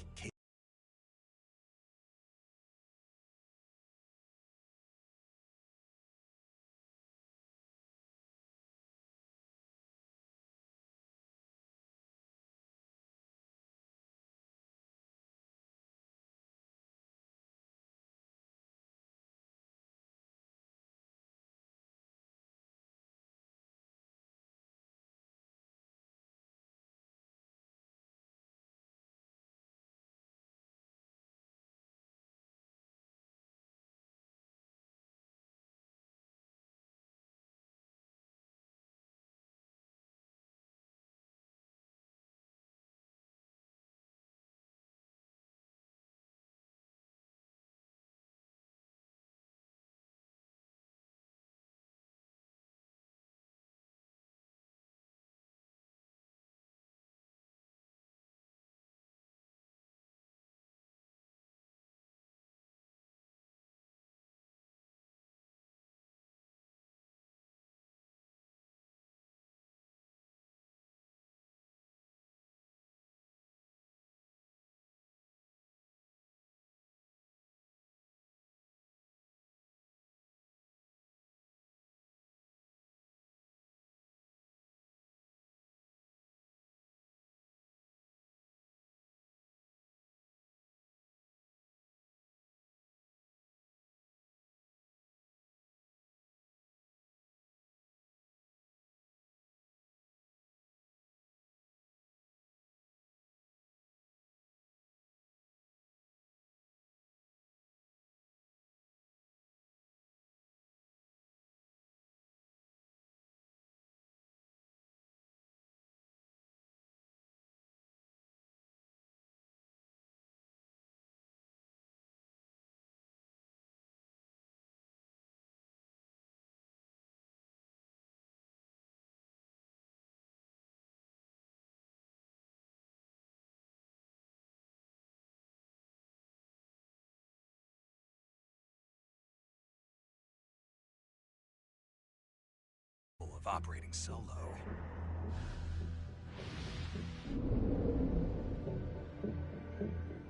of operating solo.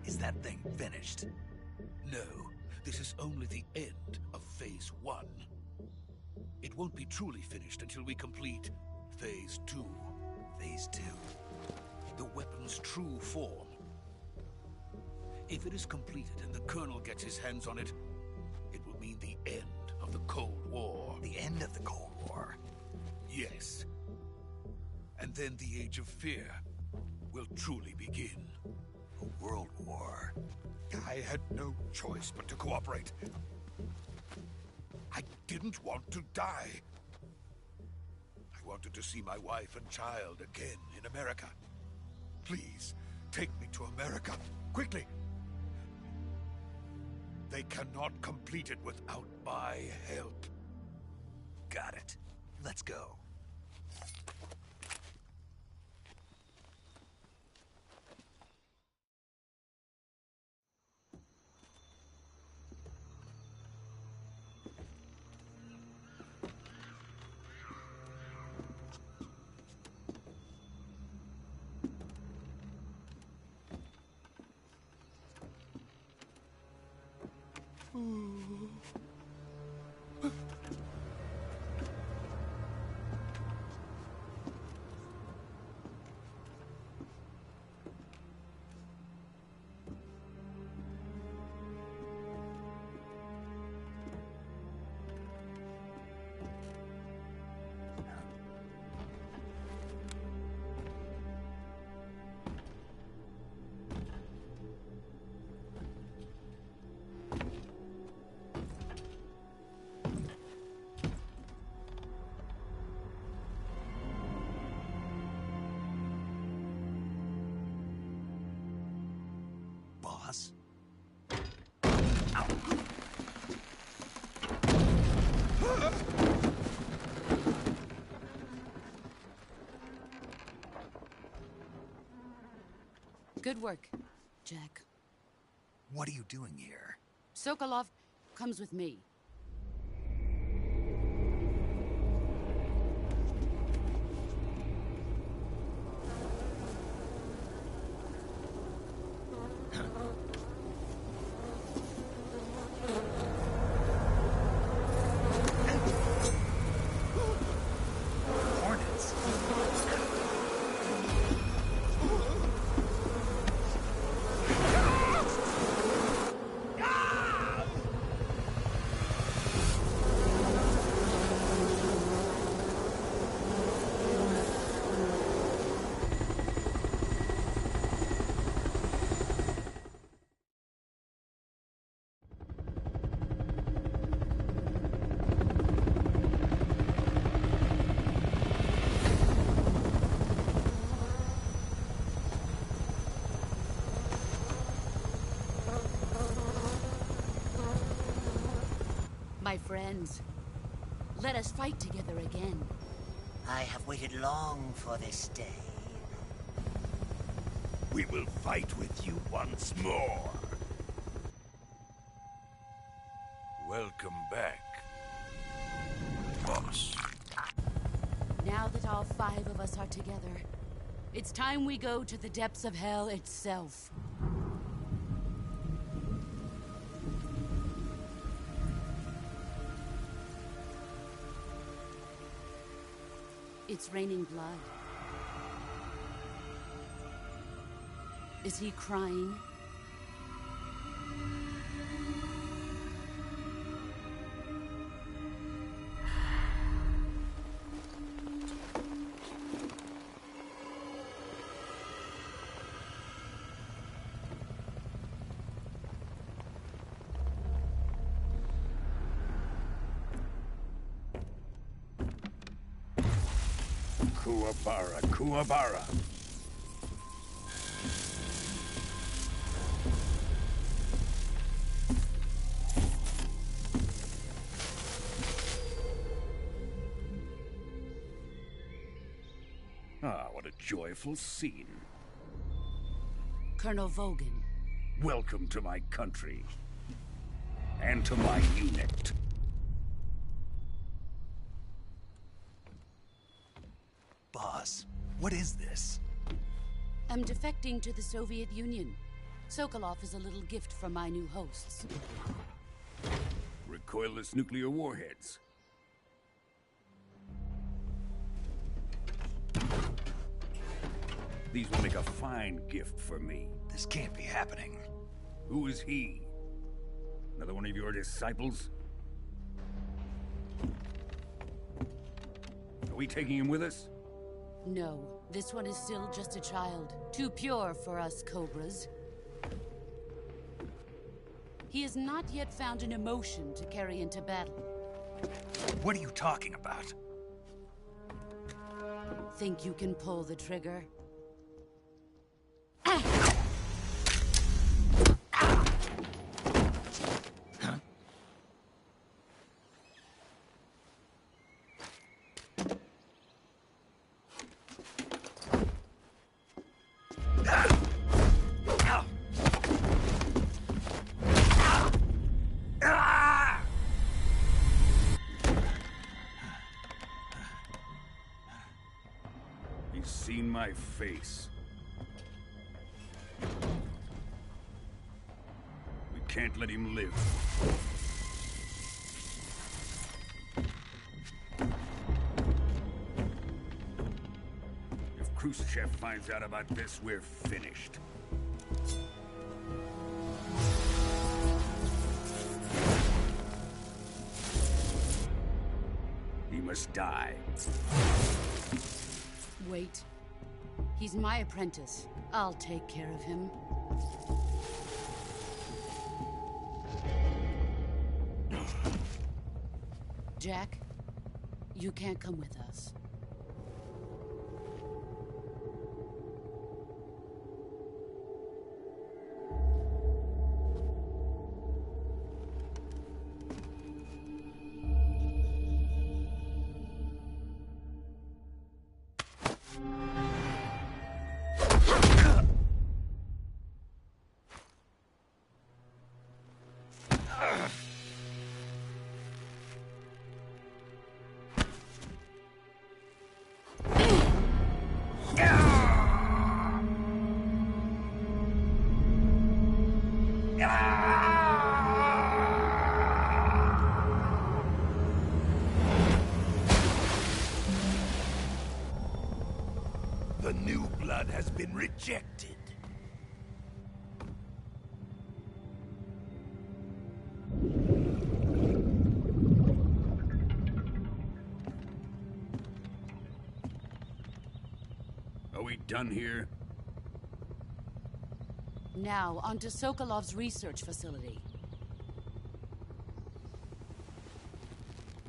Is that thing finished? No, this is only the end of Phase 1. It won't be truly finished until we complete Phase 2. Phase 2? The weapon's true form. If it is completed and the Colonel gets his hands on it, it will mean the end of the Cold War. The end of the Cold War? Yes. And then the Age of Fear will truly begin. A world war? I had no choice but to cooperate. I didn't want to die. I wanted to see my wife and child again in America. Please, take me to America, quickly. They cannot complete it without my help. Got it. Let's go. Boss? Ow. Good work, Jack. What are you doing here? Sokolov comes with me. Hornets? My friends, let us fight together again. I have waited long for this day. We will fight with you once more. Welcome back, boss. Now that all 5 of us are together, it's time we go to the depths of hell itself. It's raining blood. Is he crying? Kuwabara, Kuwabara. Ah, what a joyful scene. Colonel Vogan. Welcome to my country. And to my unit. boss. What is this? I'm defecting to the Soviet Union. Sokolov is a little gift from my new hosts. Recoilless nuclear warheads. These will make a fine gift for me. This can't be happening. Who is he? Another one of your disciples? Are we taking him with us? No, this one is still just a child. Too pure for us Cobras. He has not yet found an emotion to carry into battle. What are you talking about? Think you can pull the trigger? He's seen my face. We can't let him live. If Khrushchev finds out about this, we're finished. He must die. Wait. He's my apprentice. I'll take care of him. Jack, you can't come with us. The new blood has been rejected. Are we done here? Now, onto Sokolov's research facility.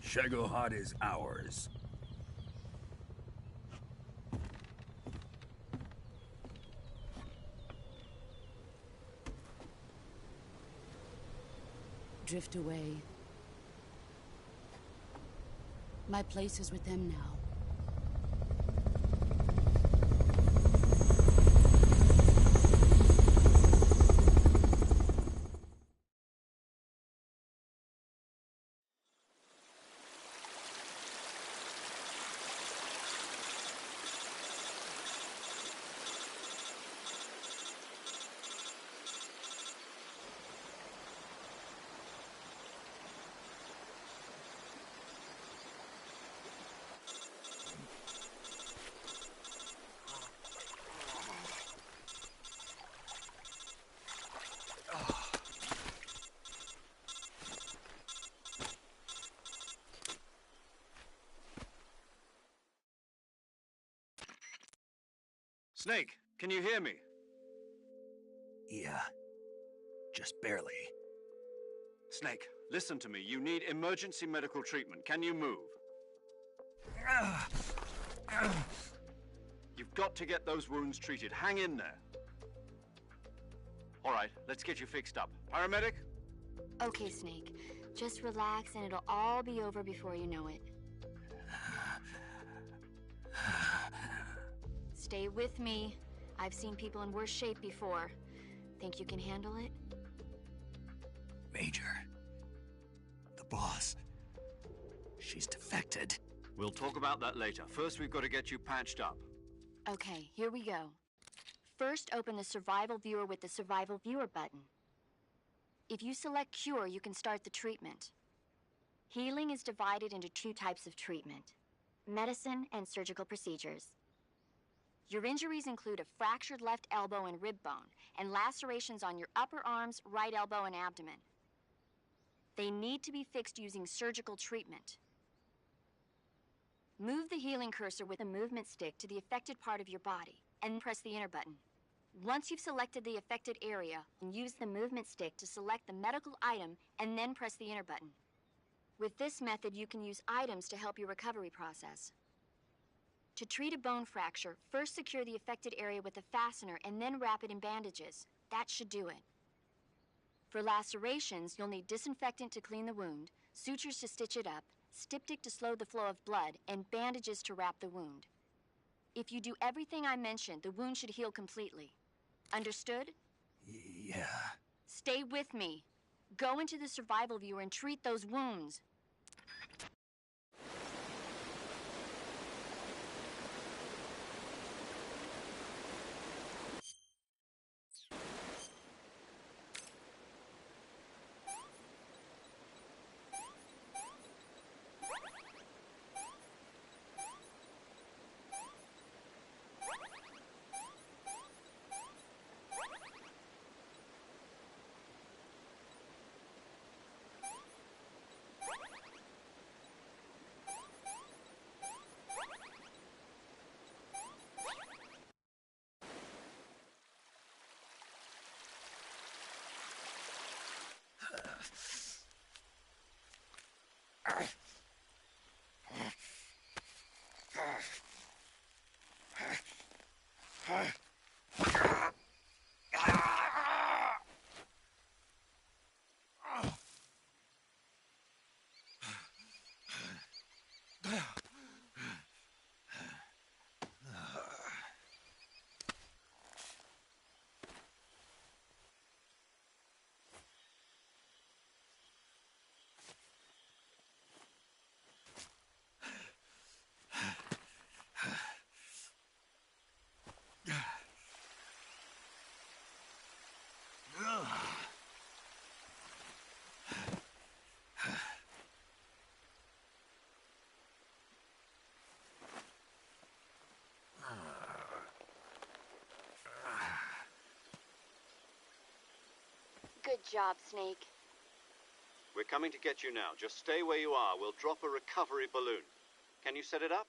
Shagohod is ours. Drift away. My place is with them now. Snake, can you hear me? Yeah. Just barely. Snake, listen to me. You need emergency medical treatment. Can you move? You've got to get those wounds treated. Hang in there. All right, let's get you fixed up. Paramedic? Okay, Snake. Just relax and it'll all be over before you know it. Stay with me. I've seen people in worse shape before. Think you can handle it? Major. The boss. She's defected. We'll talk about that later. First, we've got to get you patched up. Okay, here we go. First, open the Survival Viewer with the Survival Viewer button. If you select Cure, you can start the treatment. Healing is divided into two types of treatment: medicine and surgical procedures. Your injuries include a fractured left elbow and rib bone, and lacerations on your upper arms, right elbow, and abdomen. They need to be fixed using surgical treatment. Move the healing cursor with a movement stick to the affected part of your body, and press the enter button. Once you've selected the affected area, use the movement stick to select the medical item, and then press the enter button. With this method, you can use items to help your recovery process. To treat a bone fracture, first secure the affected area with a fastener and then wrap it in bandages. That should do it. For lacerations, you'll need disinfectant to clean the wound, sutures to stitch it up, styptic to slow the flow of blood, and bandages to wrap the wound. If you do everything I mentioned, the wound should heal completely. Understood? Yeah. Stay with me. Go into the Survival Viewer and treat those wounds. Good job, Snake. We're coming to get you now. Just stay where you are. We'll drop a recovery balloon. Can you set it up?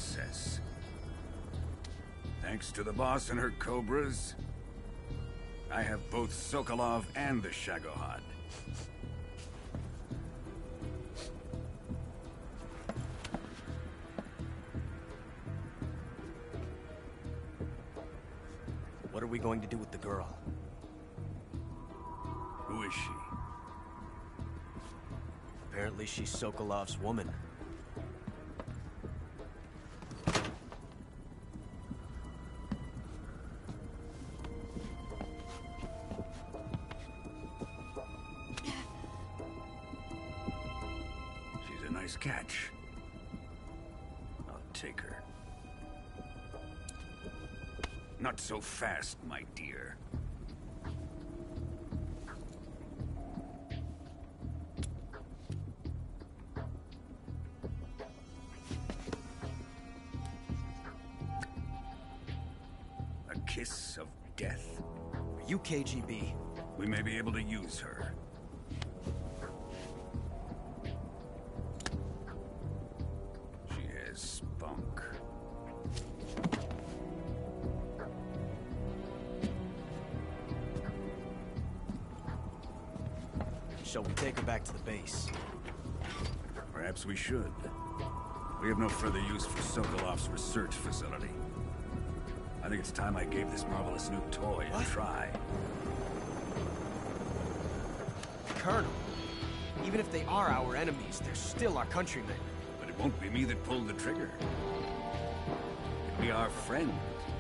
process. Thanks to the boss and her cobras, I have both Sokolov and the Shagohod. What are we going to do with the girl? Who is she? Apparently she's Sokolov's woman. She's a nice catch. I'll take her. Not so fast, my dear. A kiss of death? Are you KGB? We may be able to use her. She has spunk. Shall we take her back to the base? Perhaps we should. We have no further use for Sokolov's research facility. I think it's time I gave this marvelous new toy a try. Colonel, even if they are our enemies, they're still our countrymen. But it won't be me that pulled the trigger. It'll be our friend,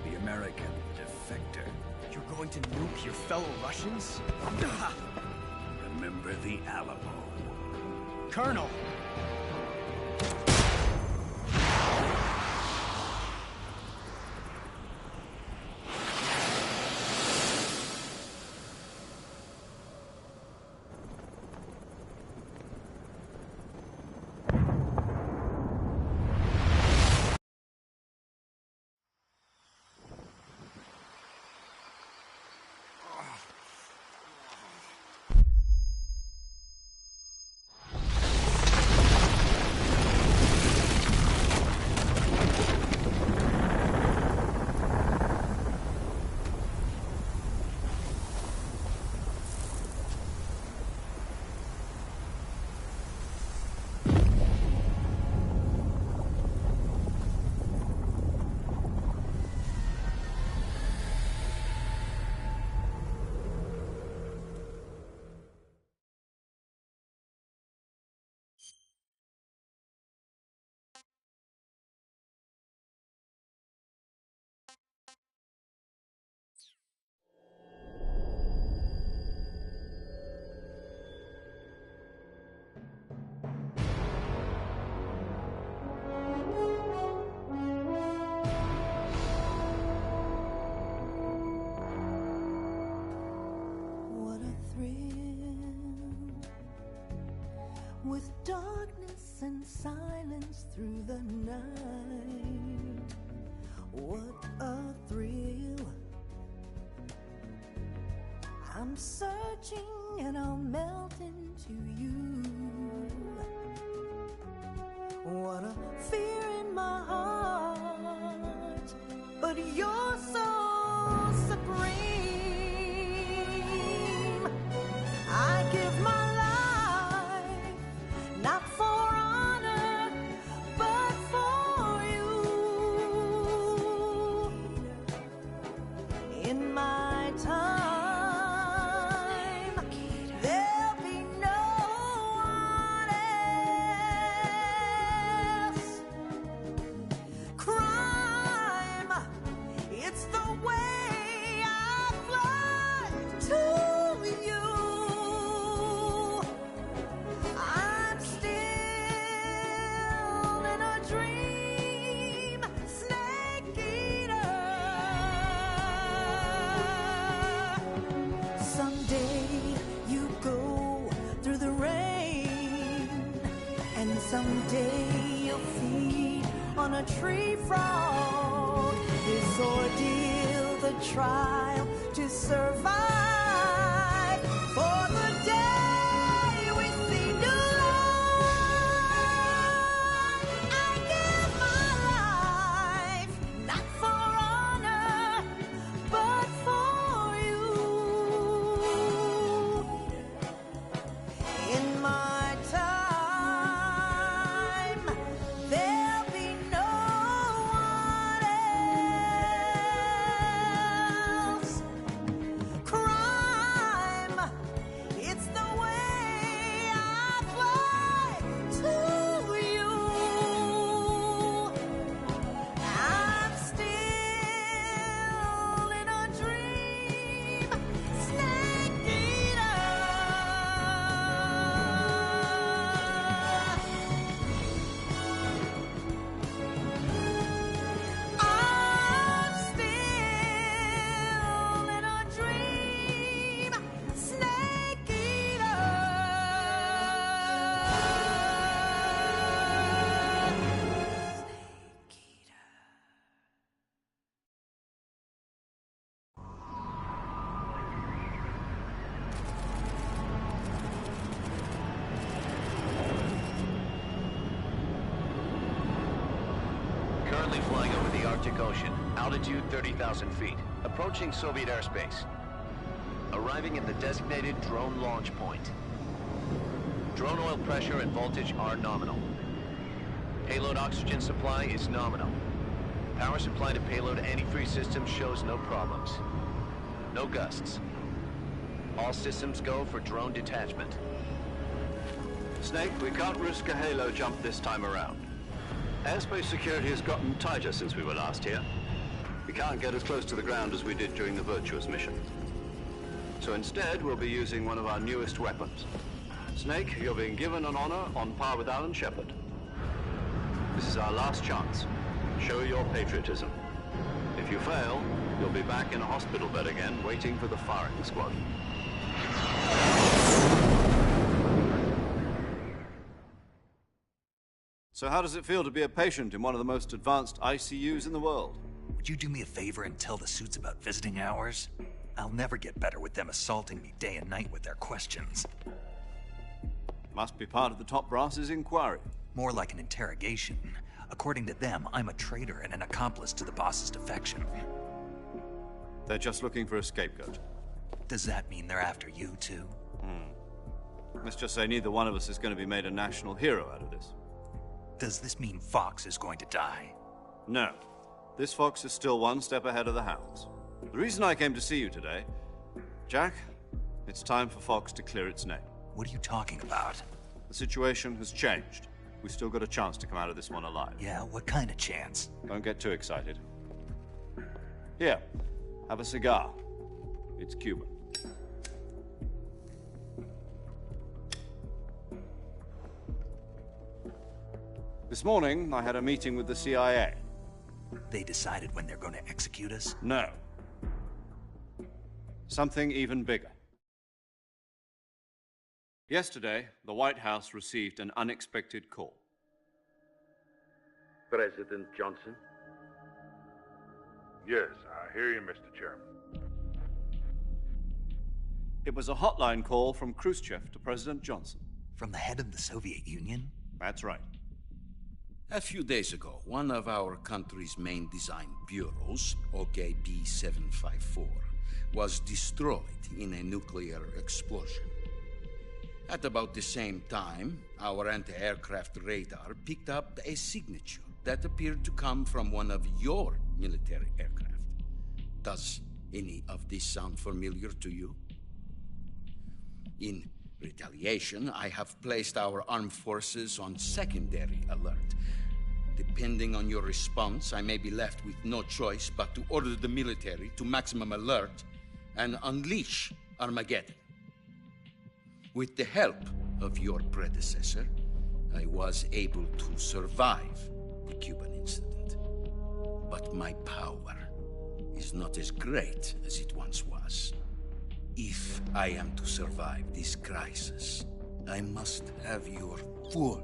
the American defector. You're going to nuke your fellow Russians? Remember the Alamo. Colonel! With darkness and silence through the night, what a thrill. I'm searching and I'll melt into you. What a fear in my heart, but you're so supreme. I give my not for honor, but for you. In my time, there'll be no one else. Crime, it's the way I fly to you. I'm still in a dream, snake eater. Someday you go through the rain, and someday you'll feed on a tree frog. This ordeal, the trial to survive for the day we see new life. I give my Currently flying over the Arctic Ocean. Altitude 30,000 feet. Approaching Soviet airspace. Arriving at the designated drone launch point. Drone oil pressure and voltage are nominal. Payload oxygen supply is nominal. Power supply to payload antifreeze system shows no problems. No gusts. All systems go for drone detachment. Snake, we can't risk a halo jump this time around. Airspace security has gotten tighter since we were last here. We can't get as close to the ground as we did during the Virtuous mission. So instead, we'll be using one of our newest weapons. Snake, you're being given an honor on par with Alan Shepard. This is our last chance. Show your patriotism. If you fail, you'll be back in a hospital bed again, waiting for the firing squad. So how does it feel to be a patient in one of the most advanced ICUs in the world? Would you do me a favor and tell the suits about visiting hours? I'll never get better with them assaulting me day and night with their questions. Must be part of the top brass's inquiry. More like an interrogation. According to them, I'm a traitor and an accomplice to the boss's defection. They're just looking for a scapegoat. Does that mean they're after you, too? Let's just say neither one of us is going to be made a national hero out of this. Does this mean Fox is going to die? No. This fox is still one step ahead of the hounds. The reason I came to see you today... Jack, it's time for Fox to clear its name. What are you talking about? The situation has changed. We've still got a chance to come out of this one alive. Yeah, what kind of chance? Don't get too excited. Here, have a cigar. It's Cuban. This morning, I had a meeting with the CIA. They decided when they're going to execute us? No. Something even bigger. Yesterday, the White House received an unexpected call. President Johnson? Yes, I hear you, Mr. Chairman. It was a hotline call from Khrushchev to President Johnson. From the head of the Soviet Union? That's right. A few days ago, one of our country's main design bureaus, OKB 754, was destroyed in a nuclear explosion. At about the same time, our anti-aircraft radar picked up a signature that appeared to come from one of your military aircraft. Does any of this sound familiar to you? In retaliation, I have placed our armed forces on secondary alert. Depending on your response, I may be left with no choice but to order the military to maximum alert and unleash Armageddon. With the help of your predecessor, I was able to survive the Cuban incident. But my power is not as great as it once was. If I am to survive this crisis, I must have your full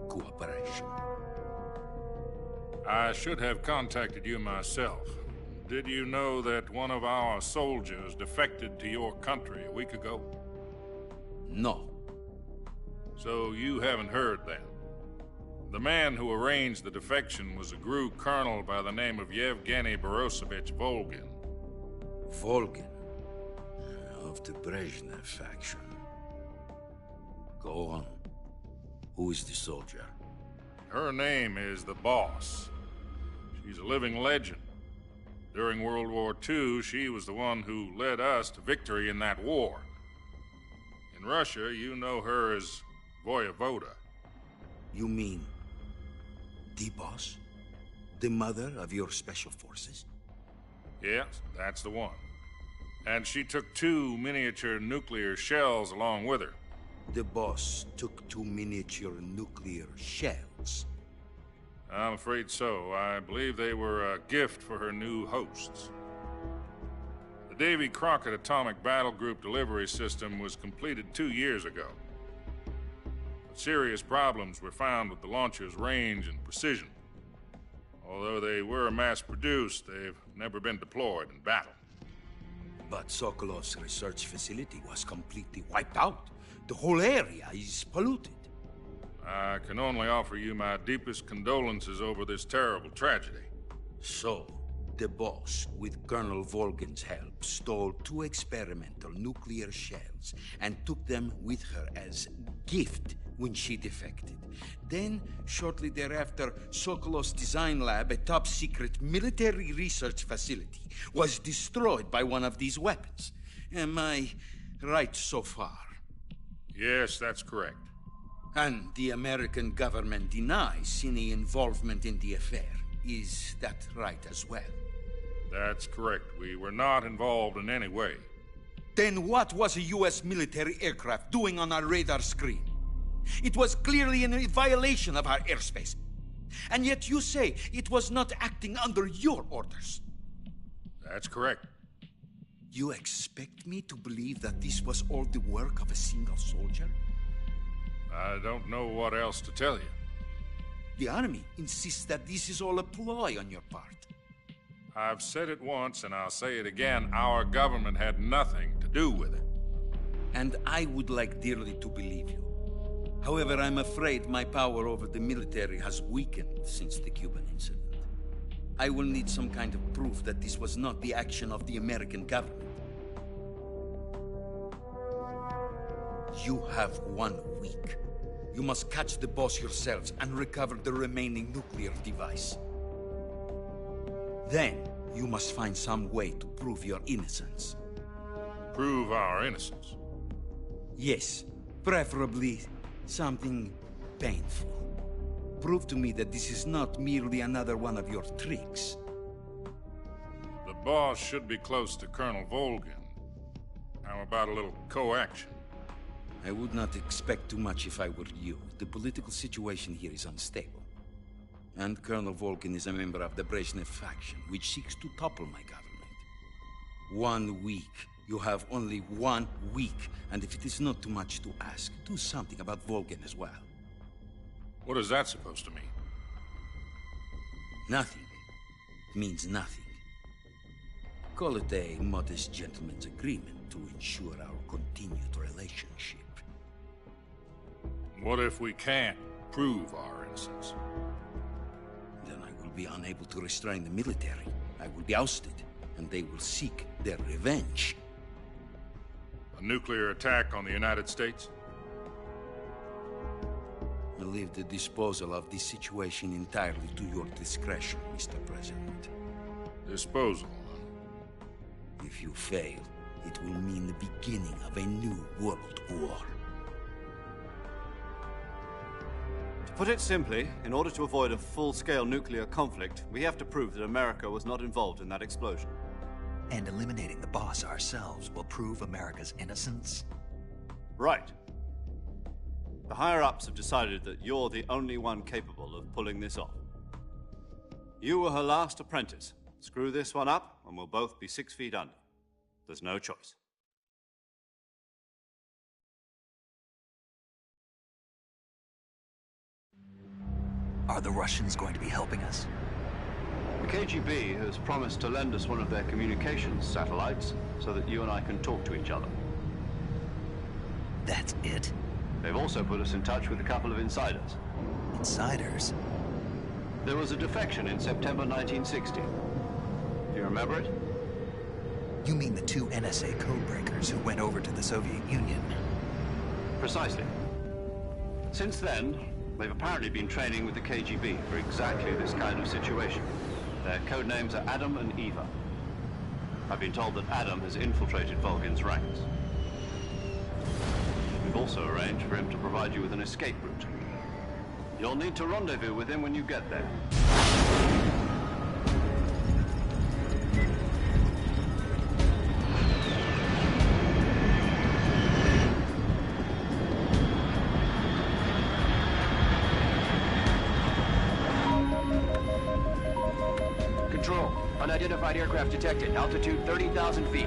cooperation. I should have contacted you myself. Did you know that one of our soldiers defected to your country a week ago? No. So you haven't heard then? The man who arranged the defection was a GRU colonel by the name of Yevgeny Borosovich Volgin. Volgin? Of the Brezhnev faction. Go on. Who is the soldier? Her name is the Boss. She's a living legend. During World War II, she was the one who led us to victory in that war. In Russia, you know her as Voyevoda. You mean the Boss? The mother of your special forces? Yes, that's the one. And she took 2 miniature nuclear shells along with her. The Boss took 2 miniature nuclear shells? I'm afraid so. I believe they were a gift for her new hosts. The Davy Crockett Atomic Battle Group delivery system was completed 2 years ago. But serious problems were found with the launcher's range and precision. Although they were mass-produced, they've never been deployed in battle. But Sokolov's research facility was completely wiped out. The whole area is polluted. I can only offer you my deepest condolences over this terrible tragedy. So, the boss, with Colonel Volgin's help, stole 2 experimental nuclear shells and took them with her as gift when she defected. Then, shortly thereafter, Sokolov's design lab, a top-secret military research facility, was destroyed by one of these weapons. Am I right so far? Yes, that's correct. And the American government denies any involvement in the affair. Is that right as well? That's correct. We were not involved in any way. Then what was a U.S. military aircraft doing on our radar screen? It was clearly in violation of our airspace. And yet you say it was not acting under your orders. That's correct. You expect me to believe that this was all the work of a single soldier? I don't know what else to tell you. The Army insists that this is all a ploy on your part. I've said it once, and I'll say it again. Our government had nothing to do with it. And I would like dearly to believe you. However, I'm afraid my power over the military has weakened since the Cuban incident. I will need some kind of proof that this was not the action of the American government. You have 1 week. You must catch the boss yourselves and recover the remaining nuclear device. Then, you must find some way to prove your innocence. Prove our innocence? Yes, preferably something painful. Prove to me that this is not merely another one of your tricks. The boss should be close to Colonel Volgin. How about a little co-action? I would not expect too much if I were you. The political situation here is unstable. And Colonel Volgin is a member of the Brezhnev faction, which seeks to topple my government. 1 week. You have only 1 week. And if it is not too much to ask, do something about Volgin as well. What is that supposed to mean? Nothing. It means nothing. Call it a modest gentleman's agreement to ensure our continued relationship. What if we can't prove our innocence? Then I will be unable to restrain the military. I will be ousted, and they will seek their revenge. A nuclear attack on the United States? I leave the disposal of this situation entirely to your discretion, Mr. President. Disposal? If you fail, it will mean the beginning of a new world war. To put it simply, in order to avoid a full-scale nuclear conflict, we have to prove that America was not involved in that explosion. And eliminating the boss ourselves will prove America's innocence? Right. The higher-ups have decided that you're the only one capable of pulling this off. You were her last apprentice. Screw this one up, and we'll both be 6 feet under. There's no choice. Are the Russians going to be helping us? The KGB has promised to lend us one of their communications satellites so that you and I can talk to each other. That's it? They've also put us in touch with a couple of insiders. Insiders? There was a defection in September 1960. Do you remember it? You mean the 2 NSA codebreakers who went over to the Soviet Union? Precisely. Since then, they've apparently been training with the KGB for exactly this kind of situation. Their code names are Adam and Eva. I've been told that Adam has infiltrated Volgin's ranks. We've also arranged for him to provide you with an escape route. You'll need to rendezvous with him when you get there. Control. Unidentified aircraft detected. Altitude 30,000 feet.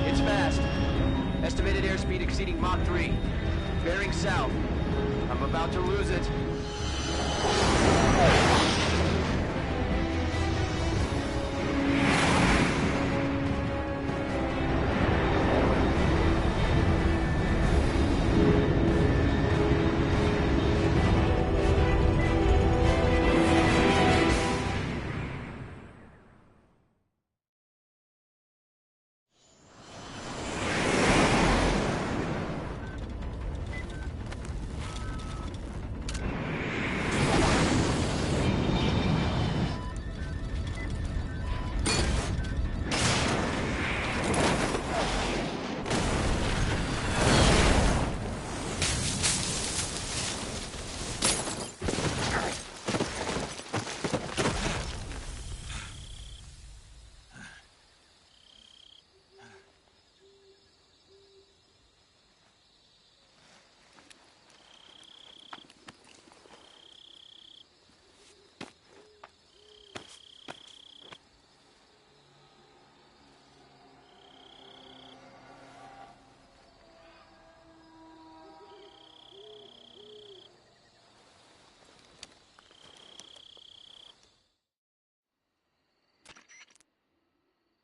It's fast. Estimated airspeed exceeding Mach 3. Bearing south. I'm about to lose it.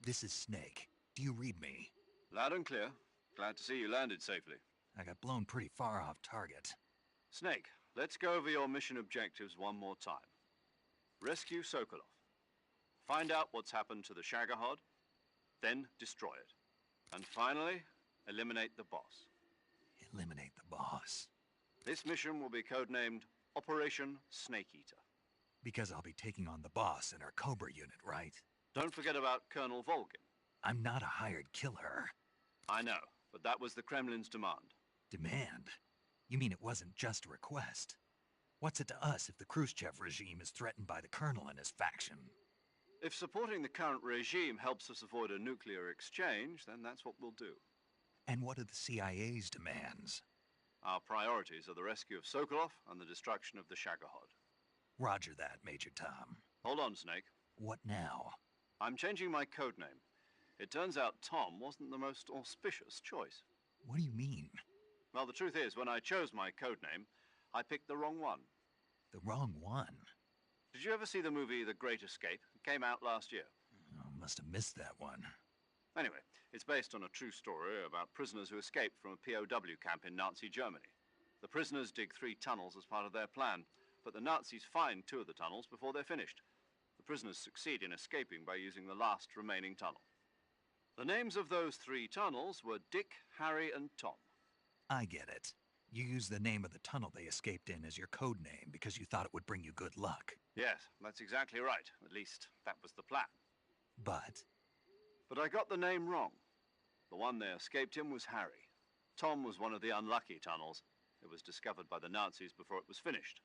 This is Snake. Do you read me? Loud and clear. Glad to see you landed safely. I got blown pretty far off target. Snake, let's go over your mission objectives one more time. Rescue Sokolov. Find out what's happened to the Shagohod, then destroy it. And finally, eliminate the boss. Eliminate the boss. This mission will be codenamed Operation Snake Eater. Because I'll be taking on the boss in our Cobra unit, right? Don't forget about Colonel Volgin. I'm not a hired killer. I know, but that was the Kremlin's demand. Demand? You mean it wasn't just a request? What's it to us if the Khrushchev regime is threatened by the Colonel and his faction? If supporting the current regime helps us avoid a nuclear exchange, then that's what we'll do. And what are the CIA's demands? Our priorities are the rescue of Sokolov and the destruction of the Shagohod. Roger that, Major Tom. Hold on, Snake. What now? I'm changing my codename. It turns out Tom wasn't the most auspicious choice. What do you mean? Well, the truth is, when I chose my codename, I picked the wrong one. The wrong one? Did you ever see the movie The Great Escape? It came out last year. Oh, must have missed that one. Anyway, it's based on a true story about prisoners who escaped from a POW camp in Nazi Germany. The prisoners dig 3 tunnels as part of their plan, but the Nazis find 2 of the tunnels before they're finished. The prisoners succeed in escaping by using the last remaining tunnel. The names of those 3 tunnels were Dick, Harry, and Tom. I get it. You used the name of the tunnel they escaped in as your code name because you thought it would bring you good luck. Yes, that's exactly right. At least, that was the plan. But I got the name wrong. The one they escaped in was Harry. Tom was one of the unlucky tunnels. It was discovered by the Nazis before it was finished.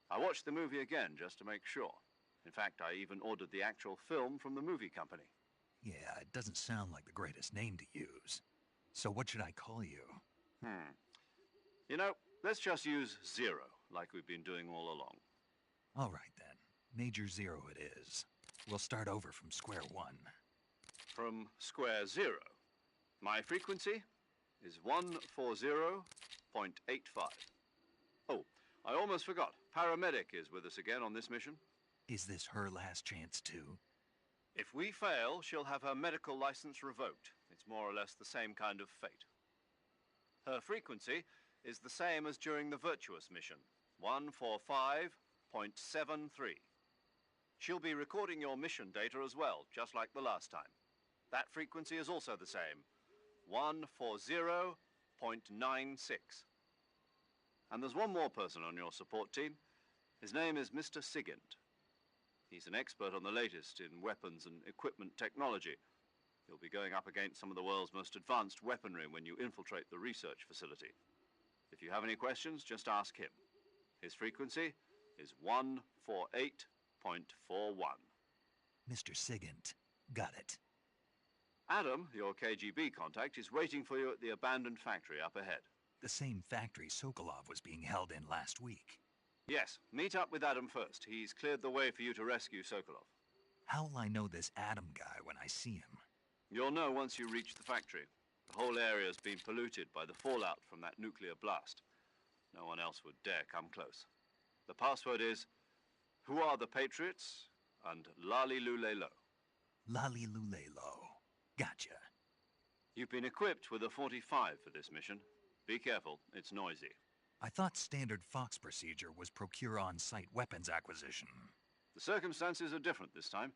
I watched the movie again just to make sure. In fact, I even ordered the actual film from the movie company. yeah, it doesn't sound like the greatest name to use. So what should I call you? You know, let's just use Zero, like we've been doing all along. All right, then. Major Zero it is. We'll start over from square one. From square 0. My frequency is 140.85. Oh, I almost forgot. Paramedic is with us again on this mission. Is this her last chance, too? If we fail, she'll have her medical license revoked. It's more or less the same kind of fate. Her frequency is the same as during the Virtuous mission, 145.73. She'll be recording your mission data as well, just like the last time. That frequency is also the same, 140.96. And there's one more person on your support team. His name is Mr. Sigint. He's an expert on the latest in weapons and equipment technology. You'll be going up against some of the world's most advanced weaponry when you infiltrate the research facility. If you have any questions, just ask him. His frequency is 148.41. Mr. Sigint. Got it. Adam, your KGB contact, is waiting for you at the abandoned factory up ahead. The same factory Sokolov was being held in last week. Yes, meet up with Adam first. He's cleared the way for you to rescue Sokolov. How will I know this Adam guy when I see him? You'll know once you reach the factory. The whole area's been polluted by the fallout from that nuclear blast. No one else would dare come close. The password is, "Who are the Patriots?" and Lali Lule Lo. Lali Lule Lo. Gotcha. You've been equipped with a 45 for this mission. Be careful, it's noisy. I thought standard Fox procedure was procure on-site weapons acquisition. The circumstances are different this time.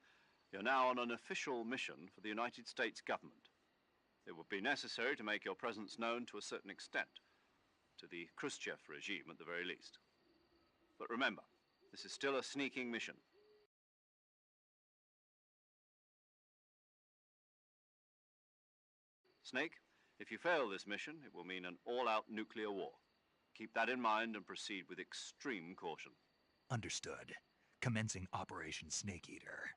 You're now on an official mission for the United States government. It would be necessary to make your presence known to a certain extent, to the Khrushchev regime at the very least. But remember, this is still a sneaking mission. Snake, if you fail this mission, it will mean an all-out nuclear war. Keep that in mind and proceed with extreme caution. Understood. Commencing Operation Snake Eater.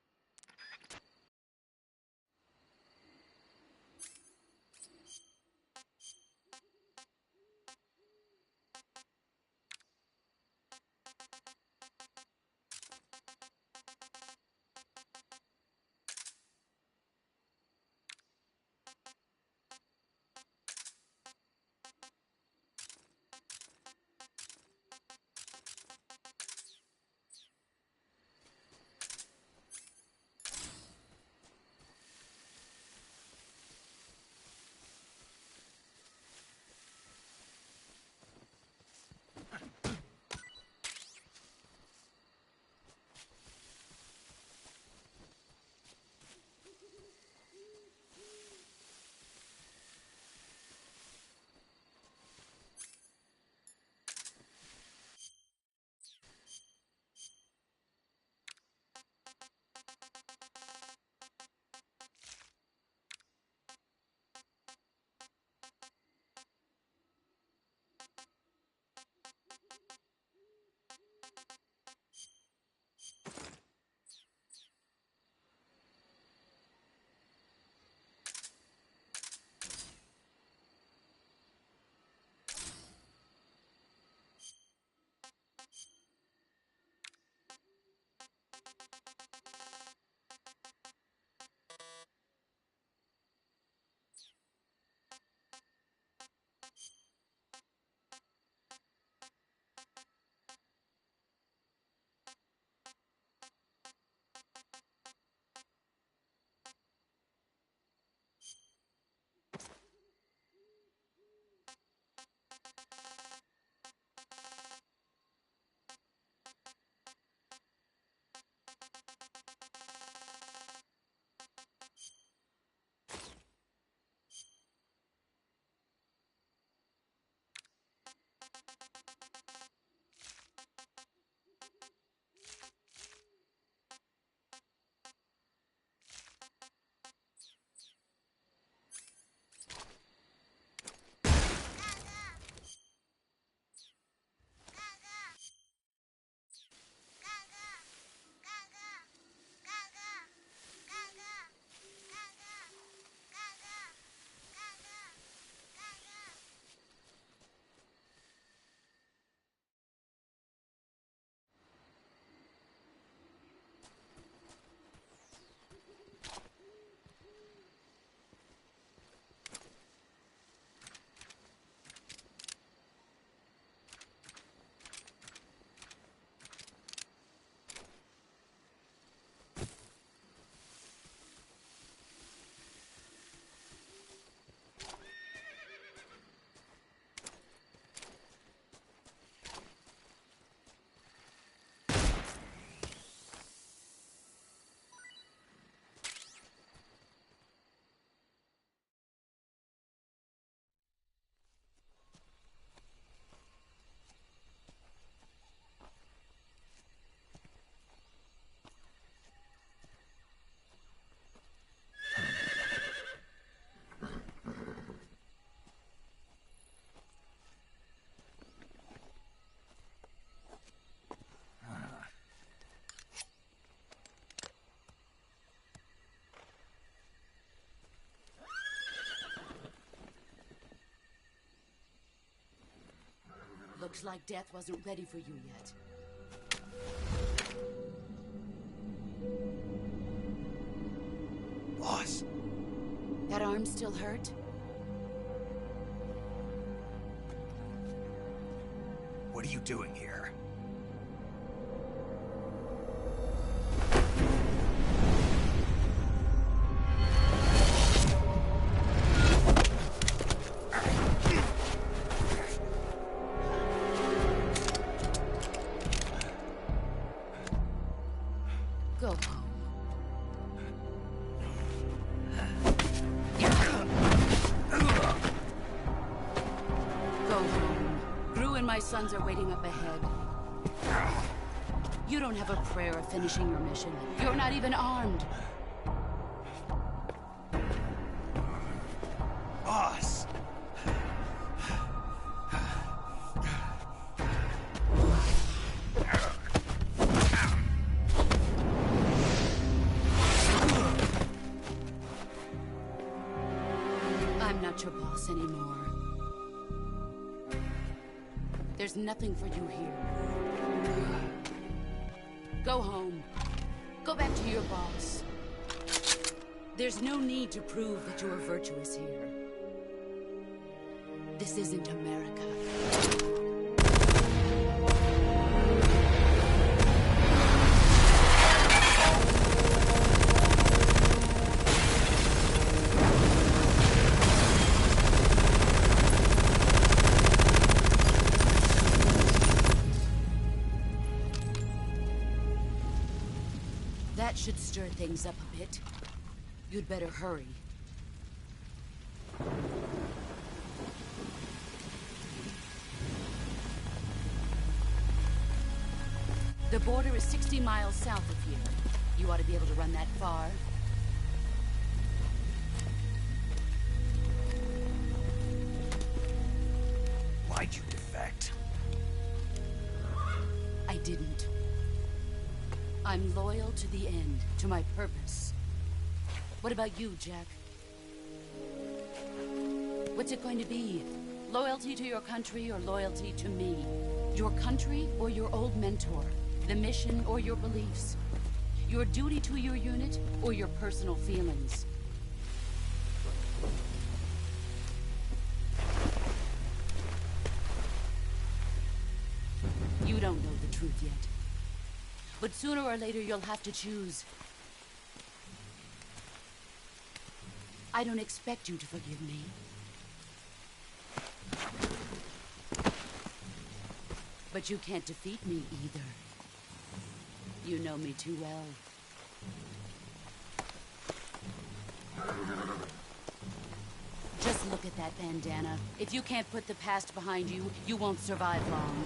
Looks like death wasn't ready for you yet. Boss. That arm still hurt? What are you doing here? Go home. Go home. Gru and my sons are waiting up ahead. You don't have a prayer of finishing your mission. You're not even armed. Boss! I'm not your boss anymore. There's nothing for you here. Go home. Go back to your boss. There's no need to prove that you are virtuous here. This isn't America. That should stir things up a bit. You'd better hurry. The border is 60 miles south of here. You ought to be able to run that far. Why'd you defect? I didn't. I'm loyal to the end, to my purpose. What about you, Jack? What's it going to be? Loyalty to your country or loyalty to me? Your country or your old mentor? The mission or your beliefs? Your duty to your unit or your personal feelings? You don't know the truth yet. But sooner or later, you'll have to choose. I don't expect you to forgive me. But you can't defeat me either. You know me too well. Just look at that bandana. If you can't put the past behind you, you won't survive long.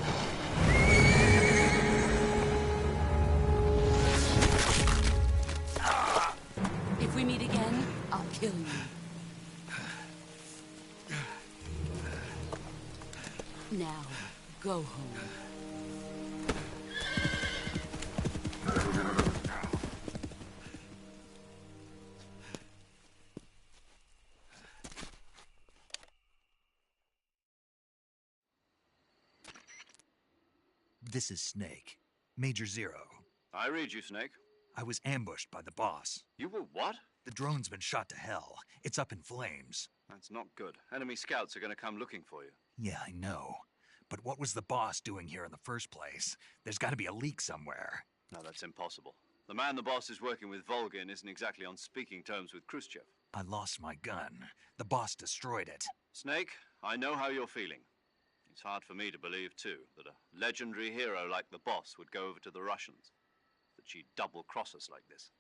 If we meet again, I'll kill you. Now, go home. This is Snake. Major Zero. I read you, Snake. I was ambushed by the boss. You were what? The drone's been shot to hell. It's up in flames. That's not good. Enemy scouts are going to come looking for you. Yeah, I know. But what was the boss doing here in the first place? There's got to be a leak somewhere. No, that's impossible. The man the boss is working with, Volgin, isn't exactly on speaking terms with Khrushchev. I lost my gun. The boss destroyed it. Snake, I know how you're feeling. It's hard for me to believe, too, that a legendary hero like the boss would go over to the Russians. That she'd double-cross us like this.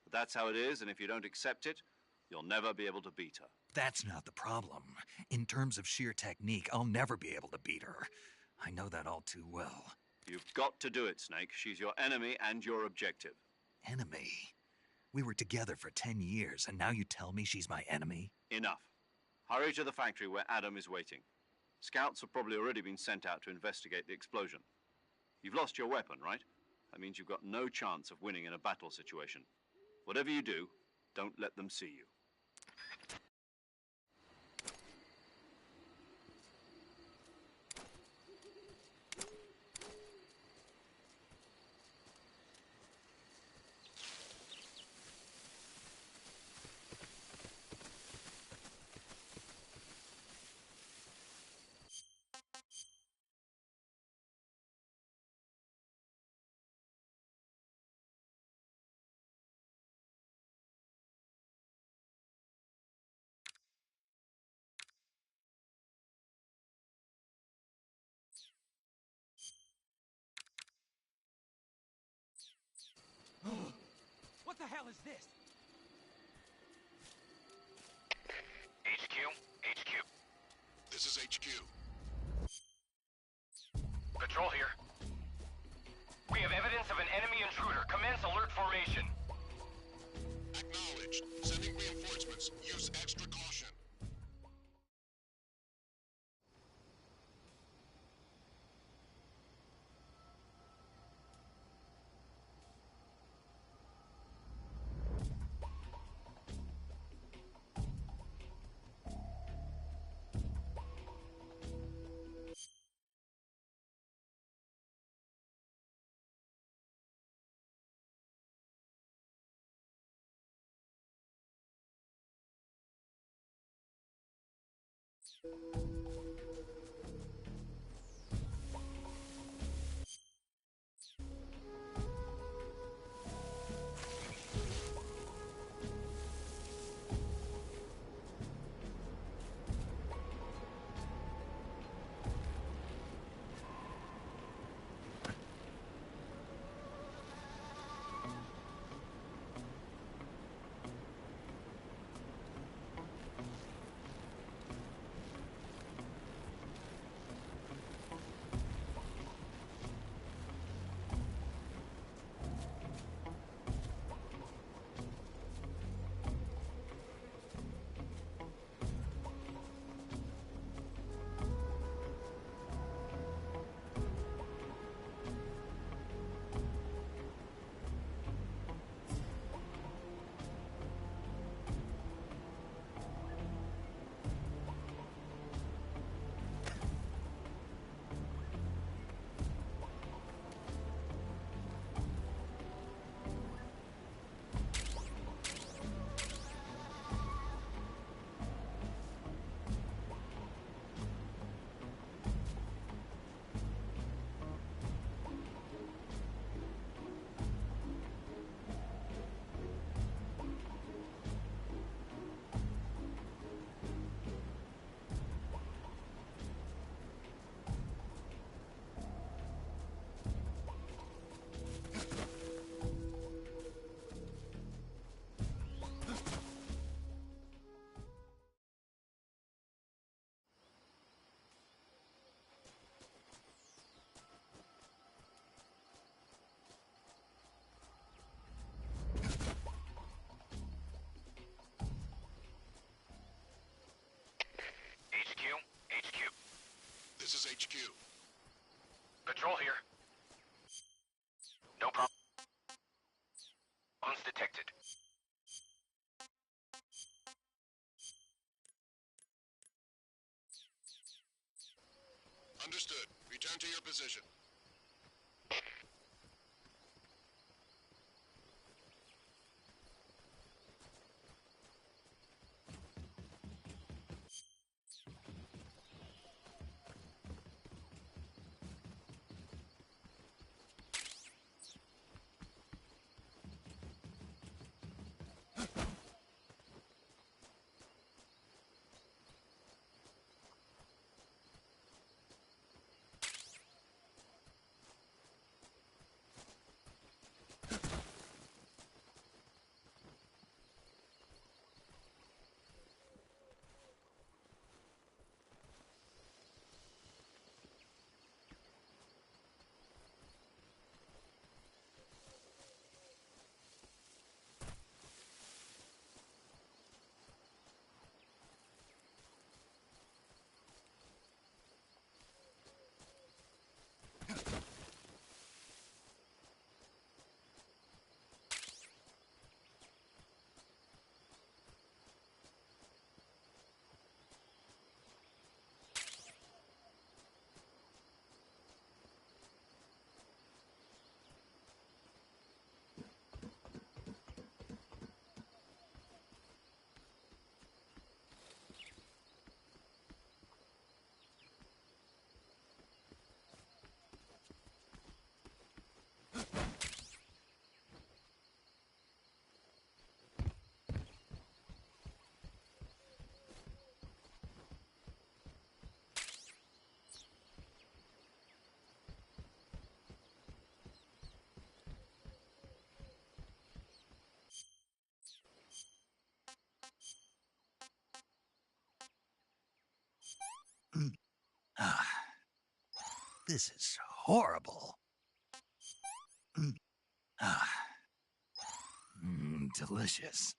But that's how it is, and if you don't accept it, you'll never be able to beat her. That's not the problem. In terms of sheer technique, I'll never be able to beat her. I know that all too well. You've got to do it, Snake. She's your enemy and your objective. Enemy? We were together for 10 years, and now you tell me she's my enemy? Enough. Hurry to the factory where Adam is waiting. Scouts have probably already been sent out to investigate the explosion. You've lost your weapon, right? That means you've got no chance of winning in a battle situation. Whatever you do, don't let them see you. the hell is this? HQ? HQ. This is HQ. Patrol here. We have evidence of an enemy intruder. Commence alert formation. Acknowledged. Sending reinforcements. Use extra caution. This is HQ. Patrol here. No problem. Problems detected. Understood. Return to your position. Ah, this is horrible. Ah, delicious.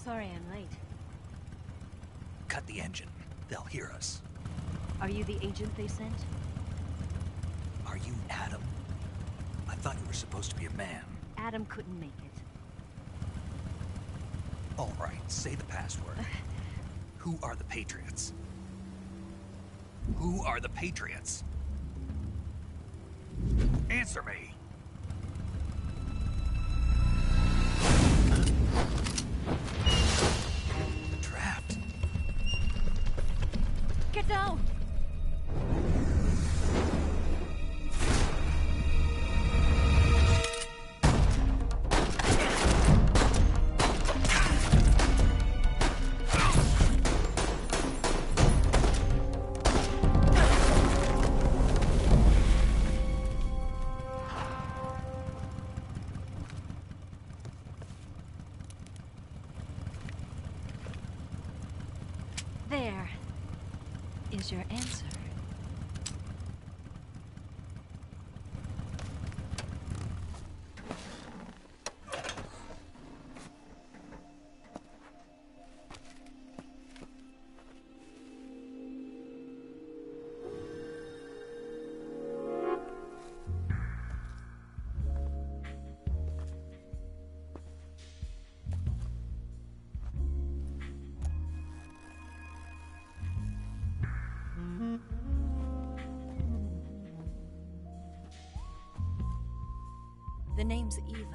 Sorry I'm late. Cut the engine. They'll hear us. Are you the agent they sent? Are you Adam? I thought you were supposed to be a man. Adam couldn't make it. All right, say the password. Who are the Patriots? Who are the Patriots? Answer me! Trapped. Get down! There is your answer. The name's Eva.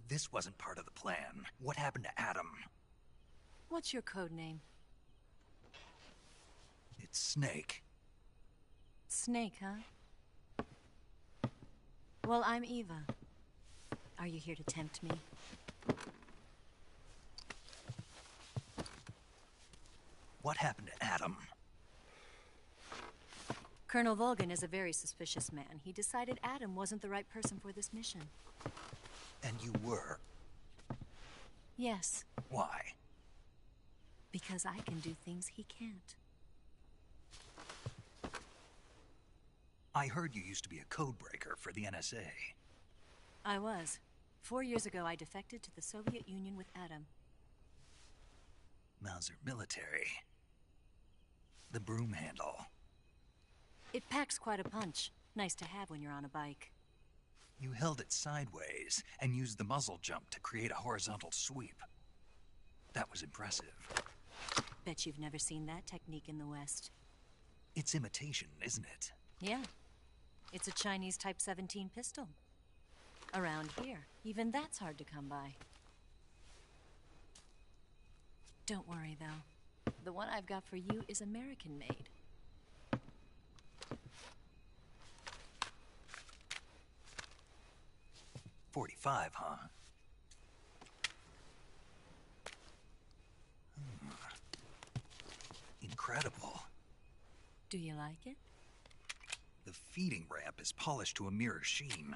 This wasn't part of the plan. What happened to Adam? What's your code name? It's Snake. Snake, huh? Well, I'm Eva. Are you here to tempt me? What happened to Adam? Colonel Volgan is a very suspicious man. He decided Adam wasn't the right person for this mission. And you were? Yes. Why? Because I can do things he can't. I heard you used to be a codebreaker for the NSA. I was. 4 years ago, I defected to the Soviet Union with Adam. Mauser military. The broom handle. It packs quite a punch. Nice to have when you're on a bike. You held it sideways and used the muzzle jump to create a horizontal sweep. That was impressive. Bet you've never seen that technique in the West. It's imitation, isn't it? Yeah. It's a Chinese Type 17 pistol. Around here, even that's hard to come by. Don't worry, though. The one I've got for you is American-made. .45, huh? Incredible. Do you like it? The feeding ramp is polished to a mirror sheen.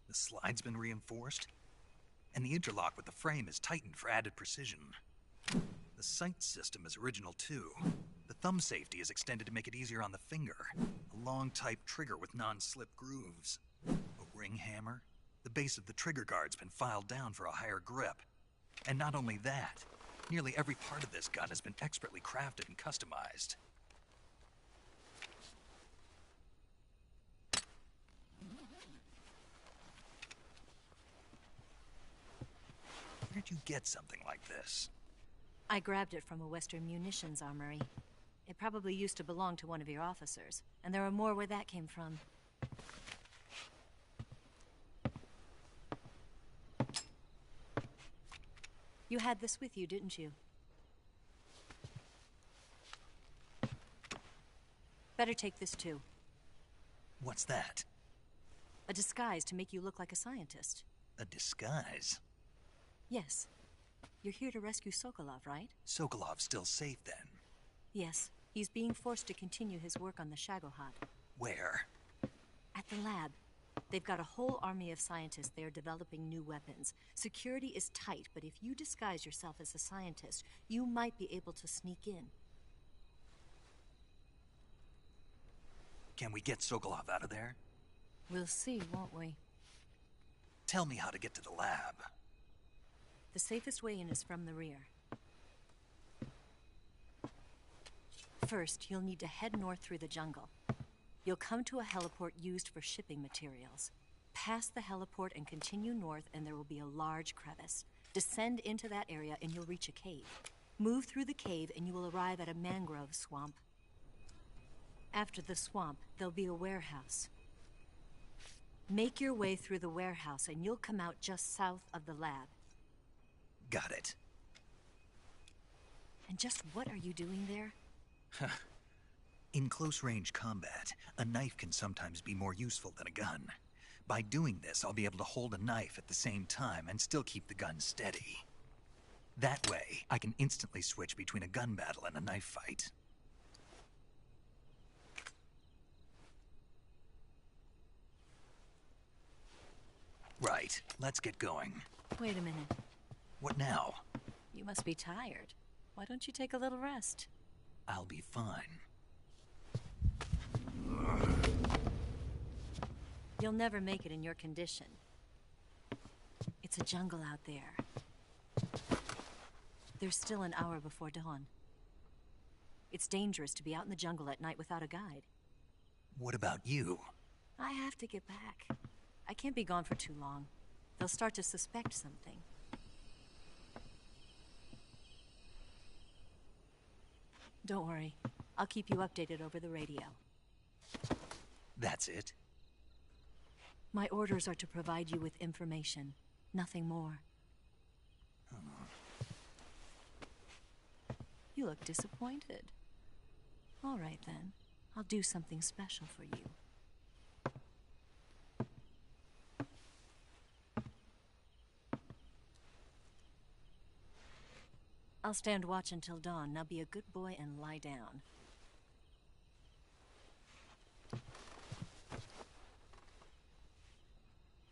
The slide's been reinforced, and the interlock with the frame is tightened for added precision. The sight system is original too. The thumb safety is extended to make it easier on the finger. A long type trigger with non-slip grooves. A ring hammer. The base of the trigger guard's been filed down for a higher grip. And not only that, nearly every part of this gun has been expertly crafted and customized. Where'd you get something like this? I grabbed it from a Western munitions armory. It probably used to belong to one of your officers, and there are more where that came from. You had this with you, didn't you? Better take this too. What's that? A disguise to make you look like a scientist. A disguise? Yes. You're here to rescue Sokolov, right? Sokolov's still safe then? Yes. He's being forced to continue his work on the Shagohod. Where? At the lab. They've got a whole army of scientists there developing new weapons. Security is tight, but if you disguise yourself as a scientist, you might be able to sneak in. Can we get Sokolov out of there? We'll see, won't we? Tell me how to get to the lab. The safest way in is from the rear. First, you'll need to head north through the jungle. You'll come to a heliport used for shipping materials. Pass the heliport and continue north, and there will be a large crevice. Descend into that area and you'll reach a cave. Move through the cave and you will arrive at a mangrove swamp. After the swamp, there'll be a warehouse. Make your way through the warehouse and you'll come out just south of the lab. Got it. And just what are you doing there? In close-range combat, a knife can sometimes be more useful than a gun. By doing this, I'll be able to hold a knife at the same time and still keep the gun steady. That way, I can instantly switch between a gun battle and a knife fight. Right, let's get going. Wait a minute. What now? You must be tired. Why don't you take a little rest? I'll be fine. You'll never make it in your condition. It's a jungle out there. There's still an hour before dawn. It's dangerous to be out in the jungle at night without a guide. What about you? I have to get back. I can't be gone for too long. They'll start to suspect something. Don't worry. I'll keep you updated over the radio. That's it? My orders are to provide you with information. Nothing more. You look disappointed. All right, then. I'll do something special for you. I'll stand watch until dawn. Now be a good boy and lie down.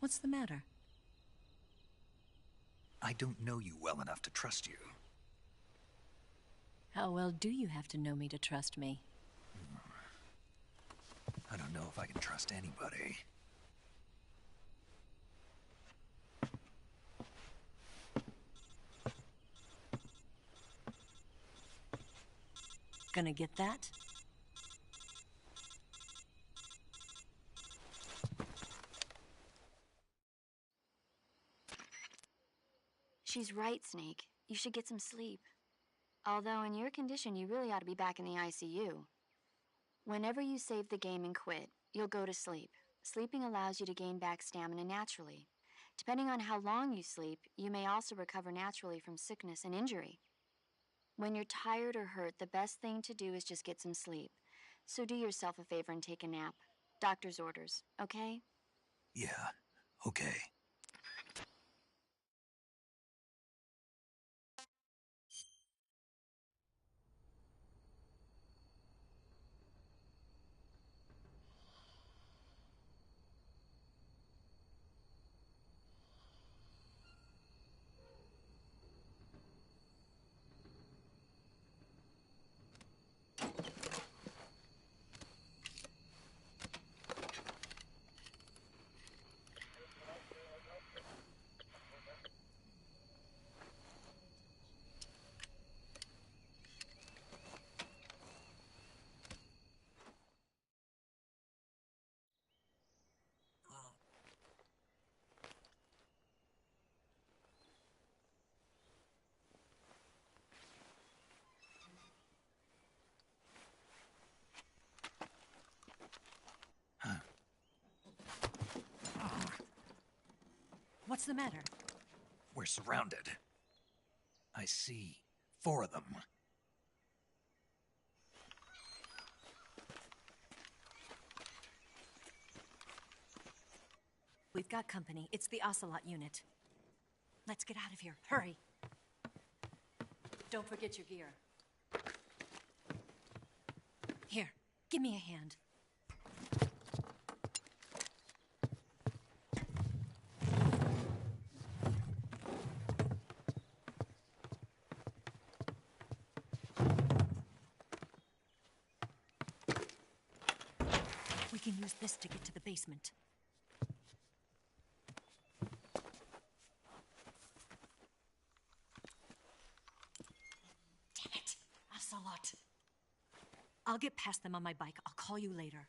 What's the matter? I don't know you well enough to trust you. How well do you have to know me to trust me? I don't know if I can trust anybody. Gonna get that? She's right, Snake. You should get some sleep. Although in your condition, you really ought to be back in the ICU. Whenever you save the game and quit, you'll go to sleep. Sleeping allows you to gain back stamina naturally. Depending on how long you sleep, you may also recover naturally from sickness and injury. When you're tired or hurt, the best thing to do is just get some sleep. So do yourself a favor and take a nap. Doctor's orders, okay? Yeah, okay. What's the matter? We're surrounded. I see 4 of them. We've got company. It's the Ocelot unit. Let's get out of here. Hurry. Don't forget your gear. Here, give me a hand. We can use this to get to the basement. Damn it, Ocelot. I'll get past them on my bike. I'll call you later.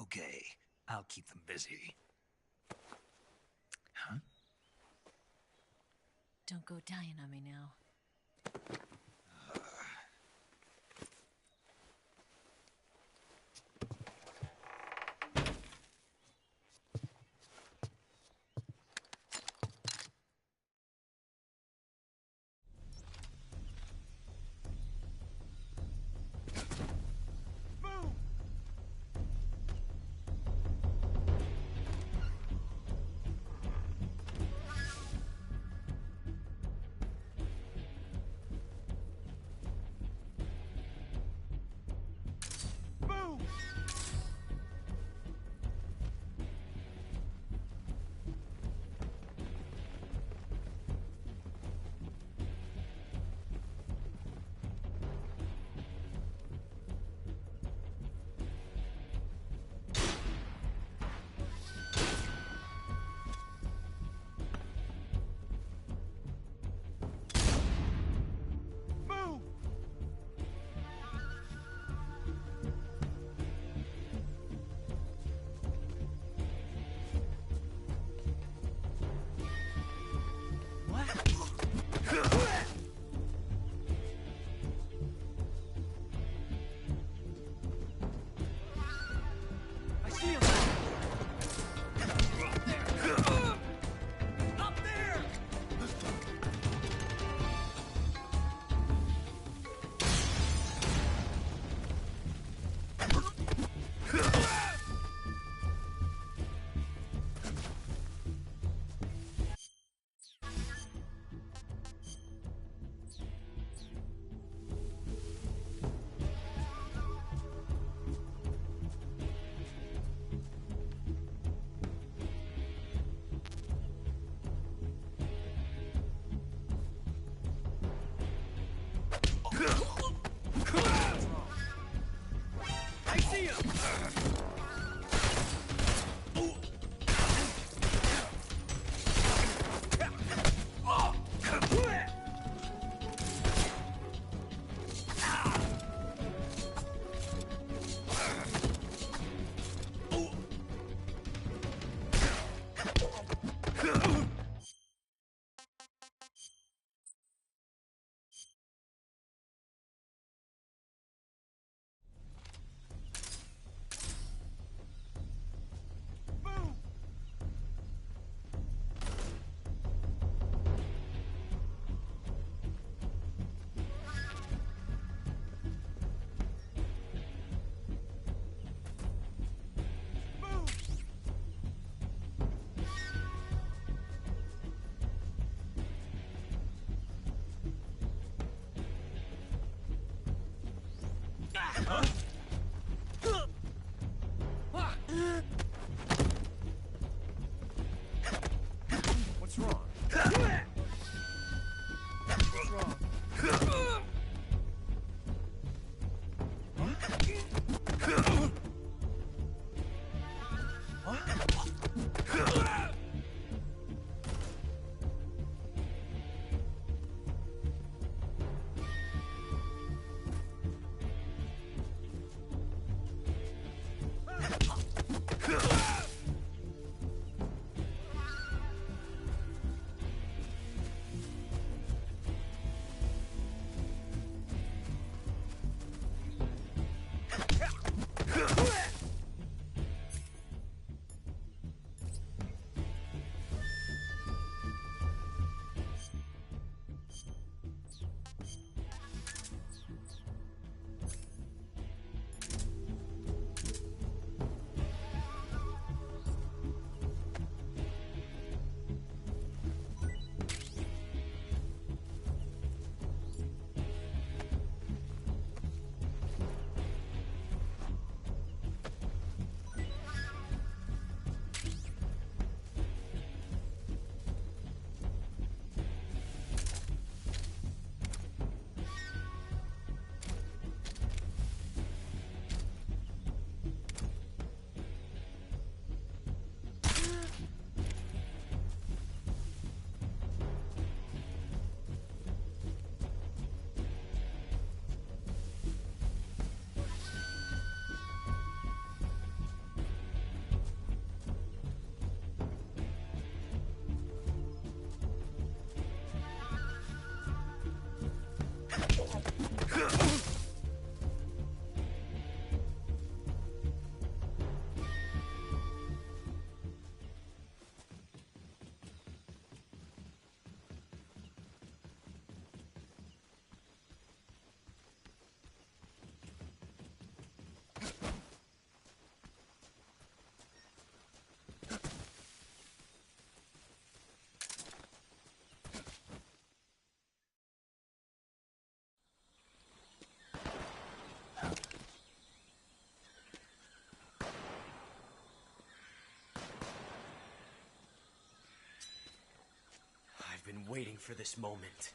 Okay, I'll keep them busy. Huh? Don't go dying on me now. waiting for this moment.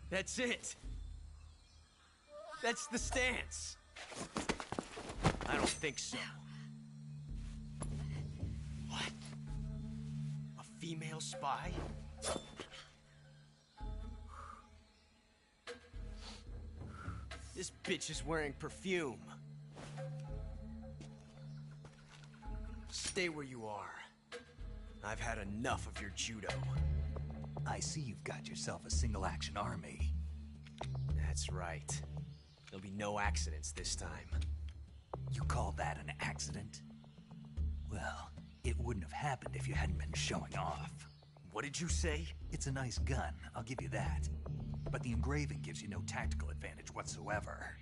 That's it. That's the stance. I don't think so. What? A female spy? This bitch is wearing perfume. Stay where you are. I've had enough of your judo. I see you've got yourself a single-action army. That's right. There'll be no accidents this time. You call that an accident? Well, it wouldn't have happened if you hadn't been showing off. What did you say? It's a nice gun, I'll give you that. But the engraving gives you no tactical advantage whatsoever.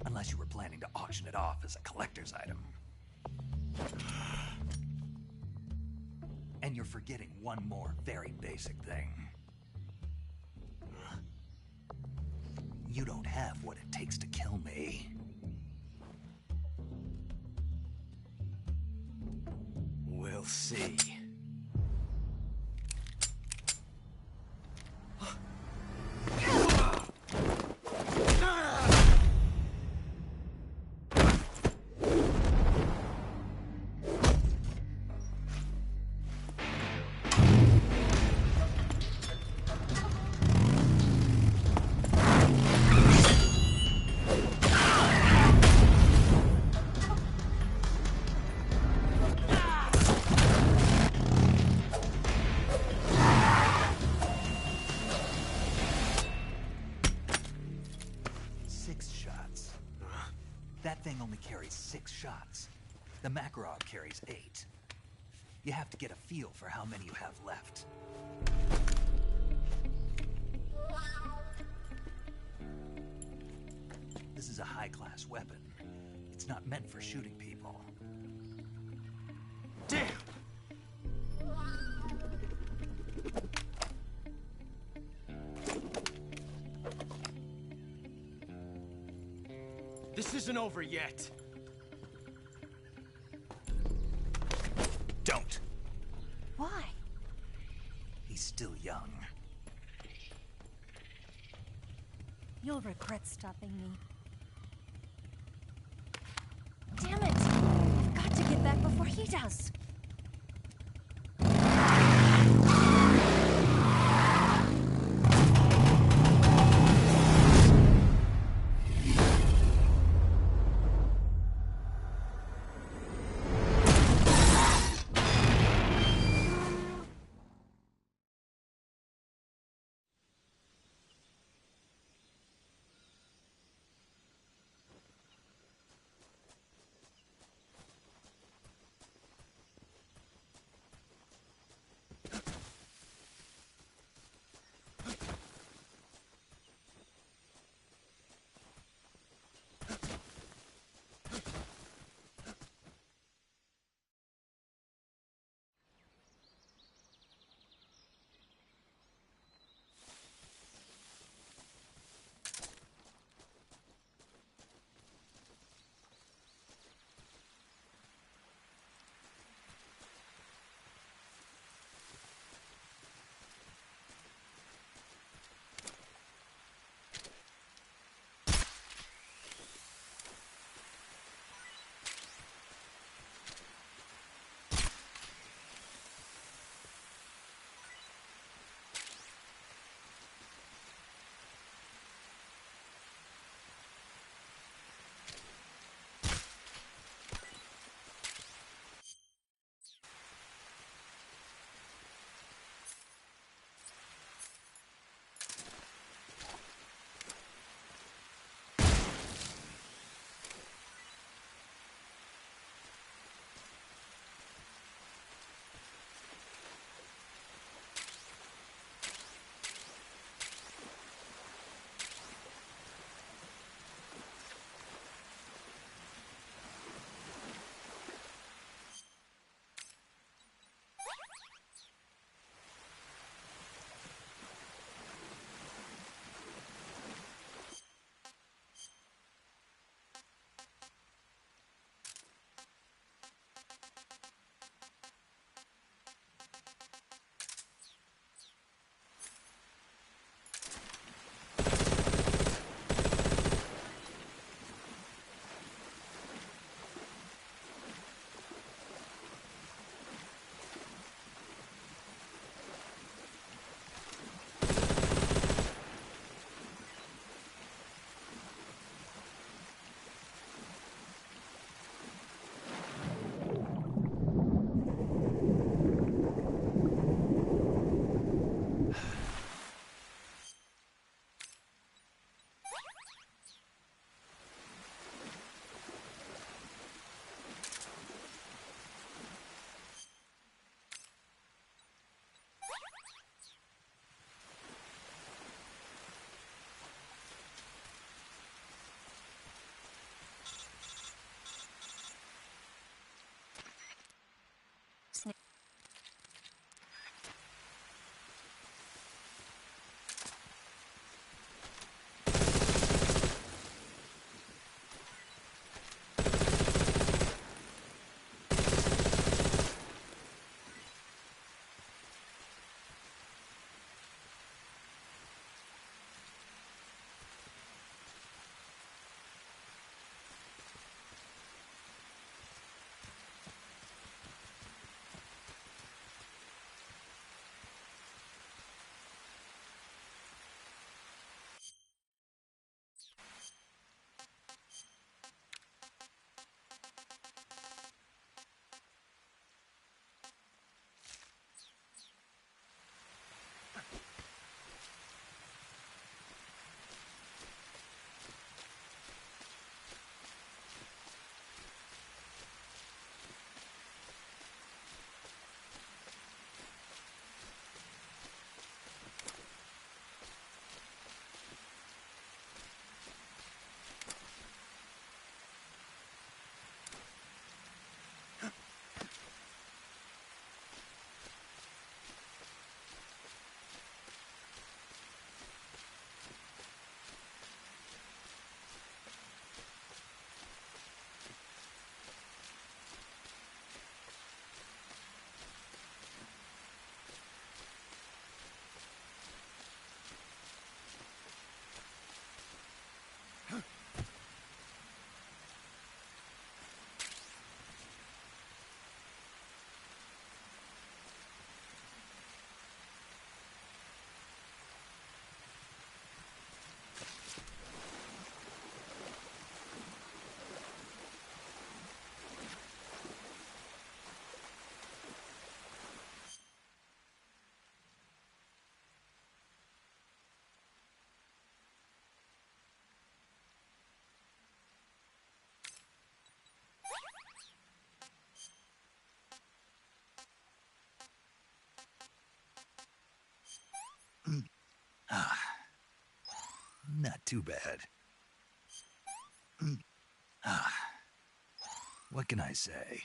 Unless you were planning to auction it off as a collector's item. And you're forgetting one more very basic thing. You don't have what it takes to kill me. We'll see. That thing only carries 6 shots. The Makarov carries 8. You have to get a feel for how many you have left. This is a high-class weapon. It's not meant for shooting people. Damn! This isn't over yet. Don't. Why? He's still young. You'll regret stopping me. Damn it! I've got to get back before he does. Ah, not too bad. Ah, what can I say?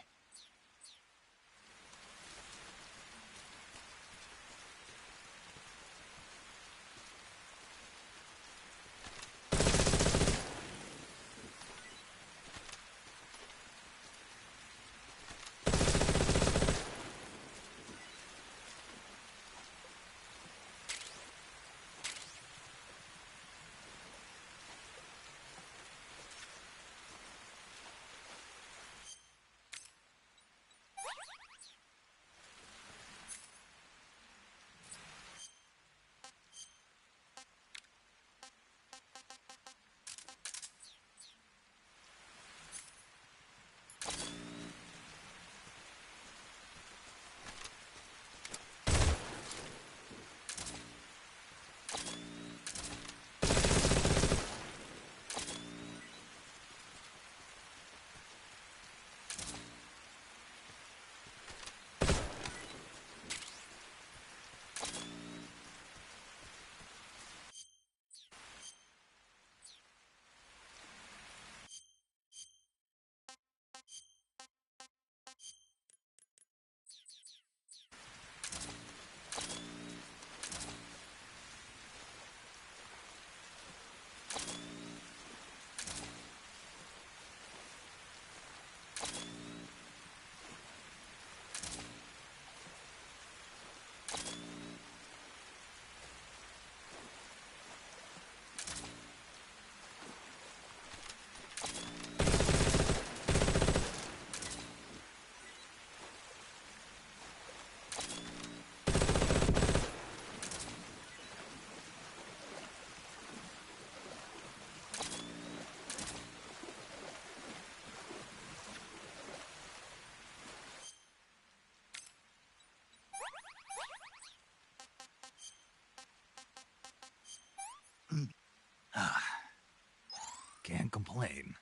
Ah, can't complain.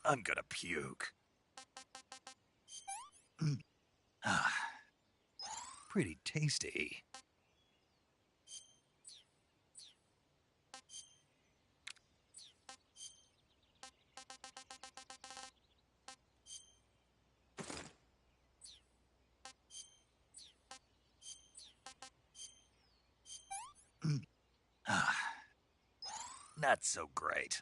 I'm gonna puke. Pretty tasty. Not so great.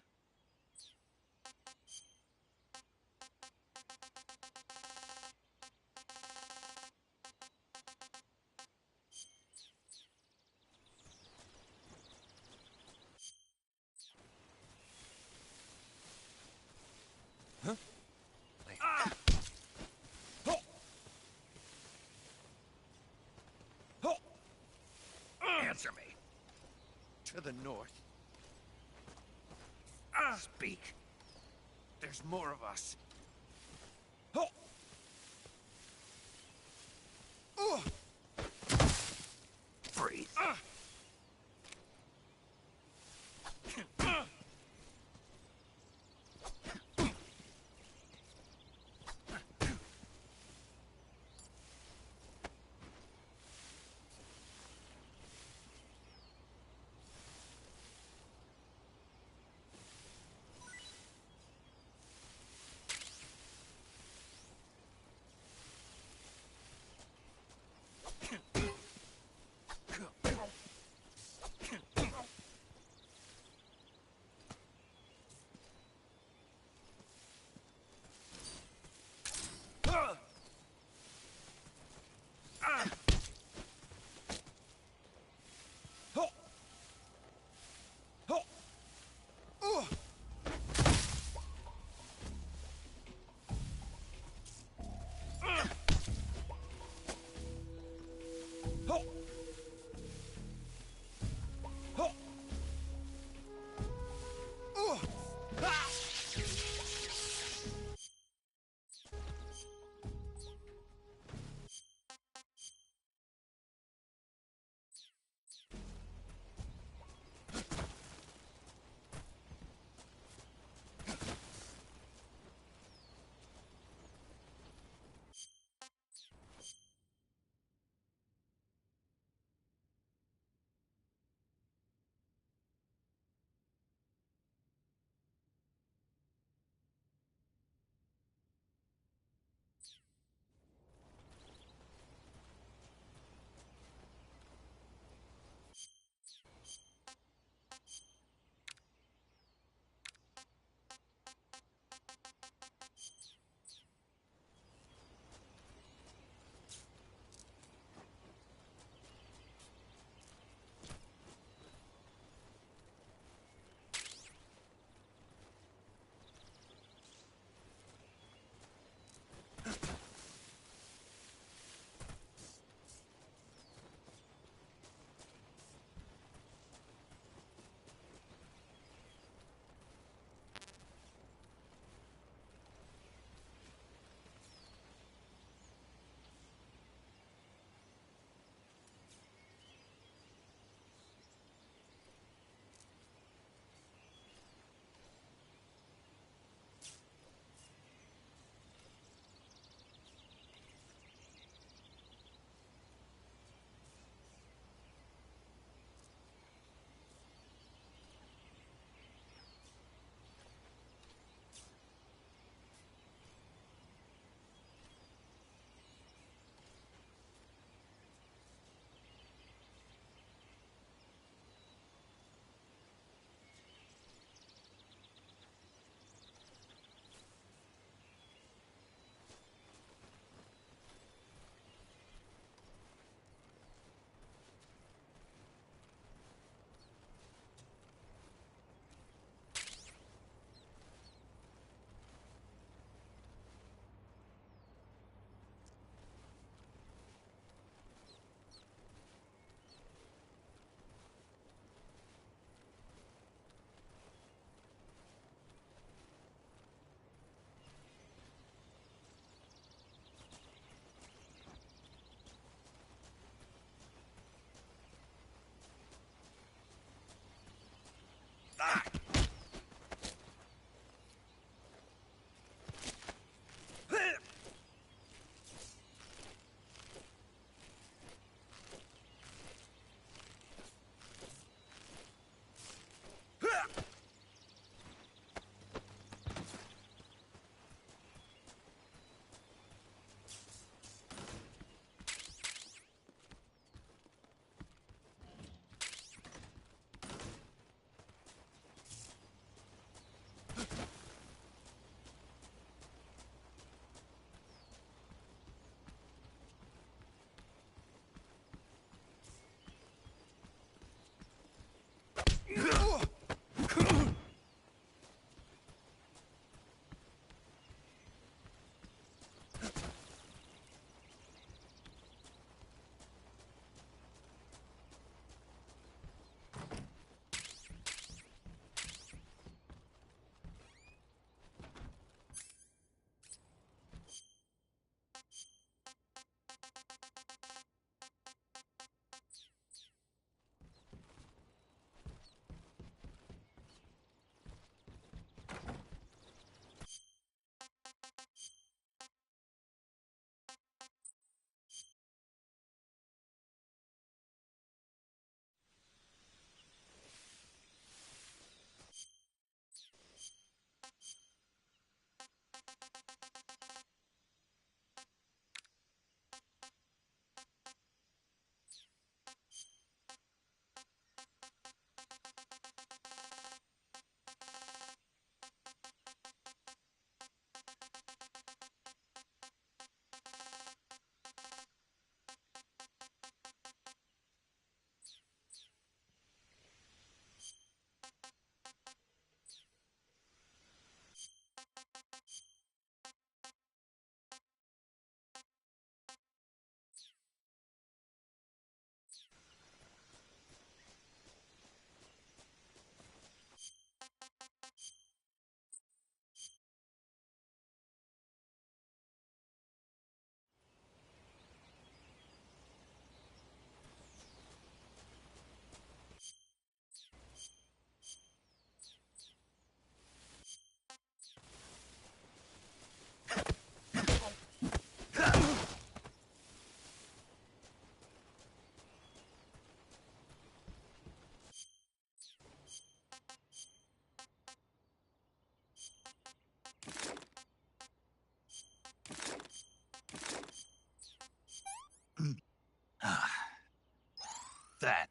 Huh? Answer me. To the north. Speak. There's more of us. Breathe.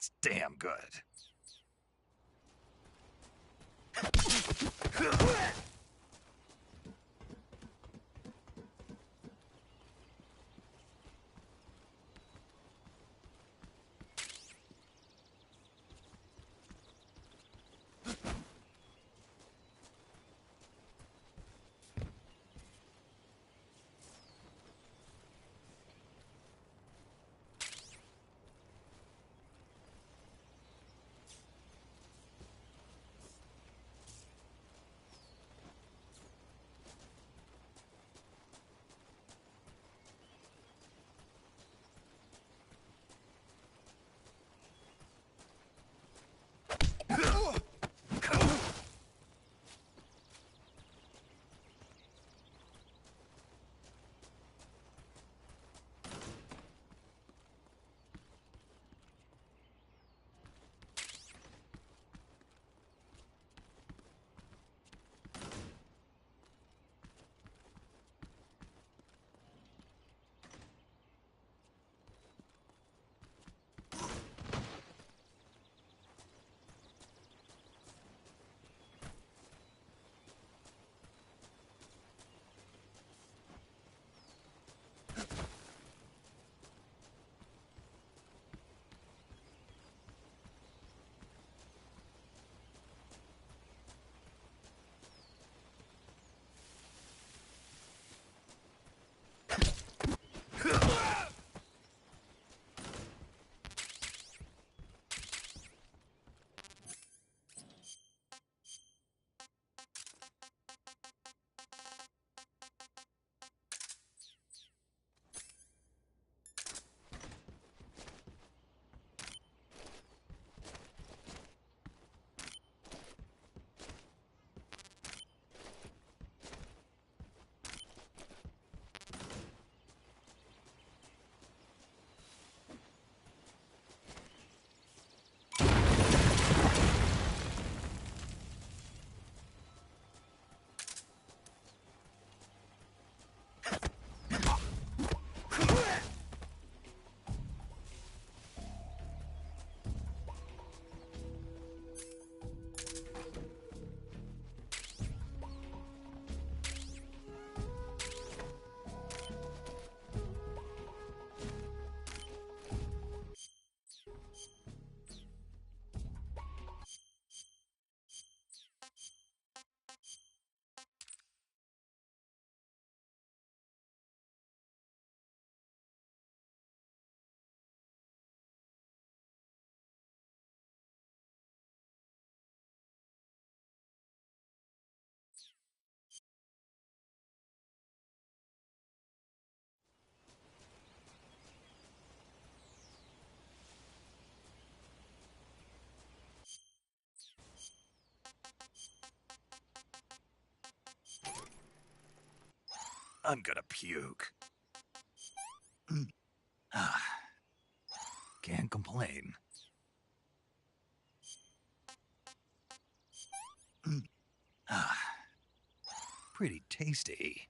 That's damn good. I'm gonna puke. Can't complain. Pretty tasty.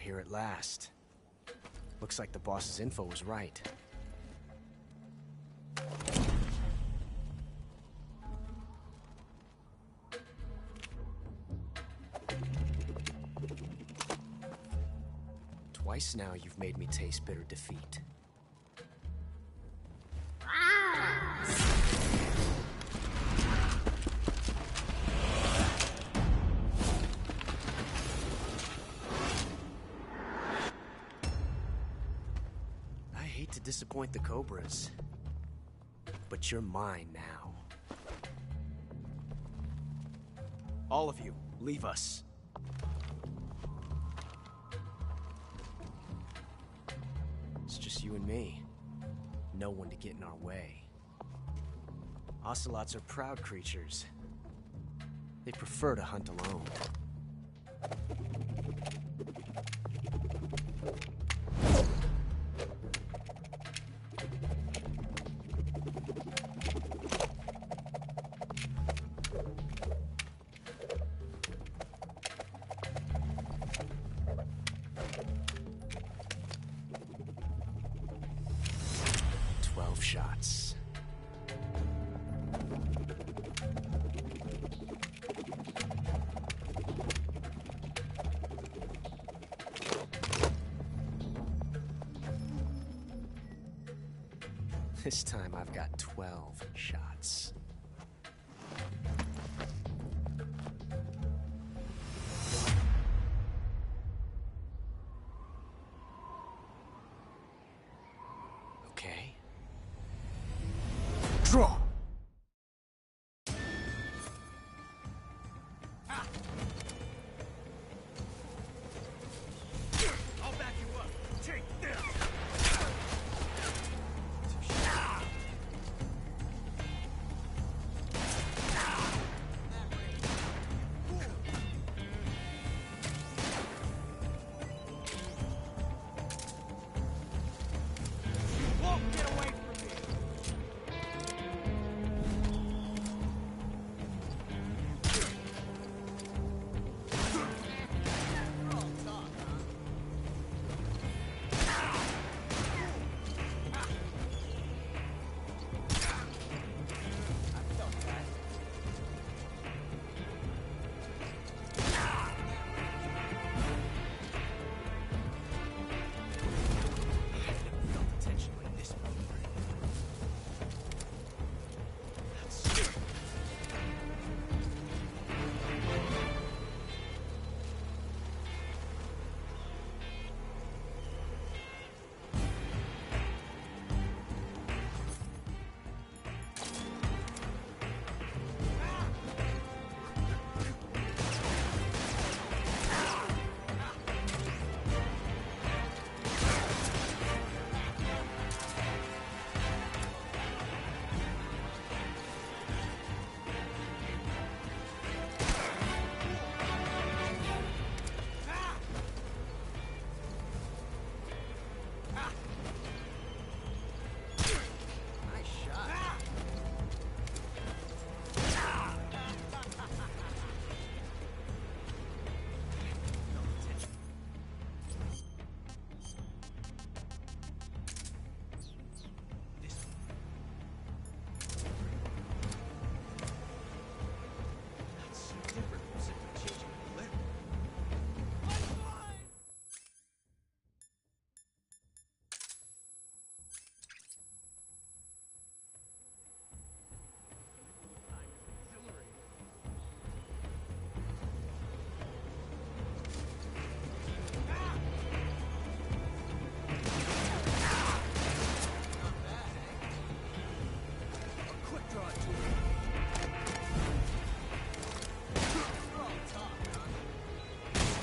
here at last. Looks like the boss's info was right. Twice now you've made me taste bitter defeat. I hate to disappoint the Cobras, but you're mine now. All of you, leave us. It's just you and me. No one to get in our way. Ocelots are proud creatures. They prefer to hunt alone. Shots. This time I've got 12 shots. Okay. Draw! I'll back you up. Take this! Won't get away from me!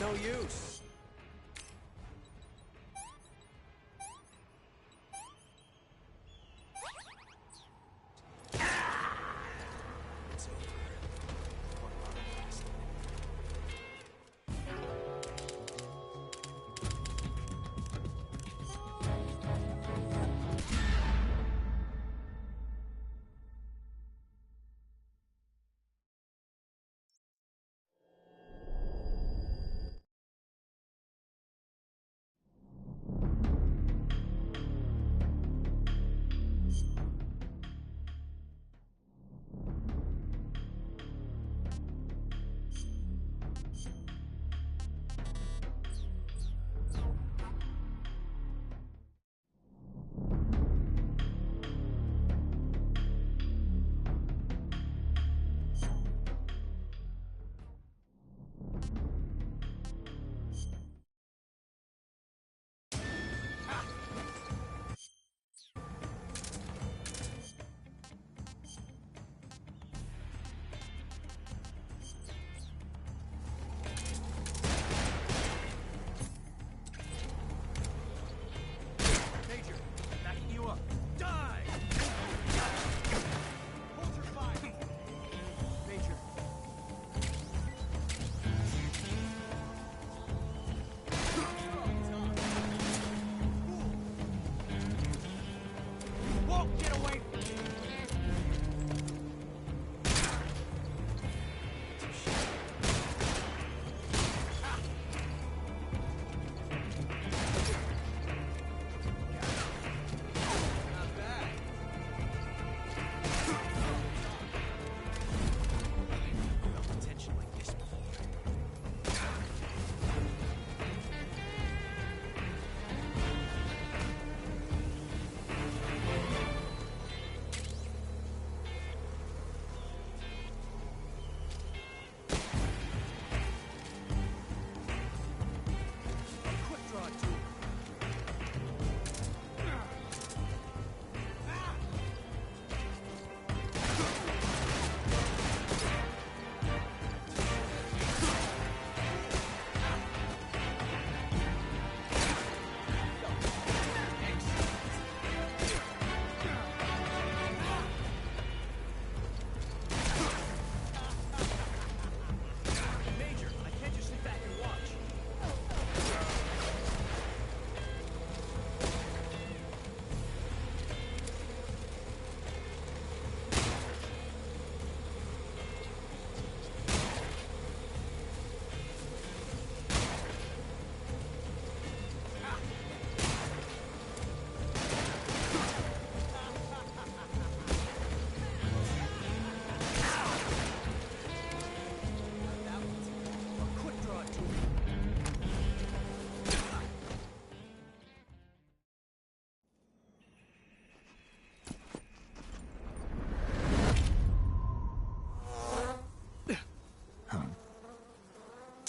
No use.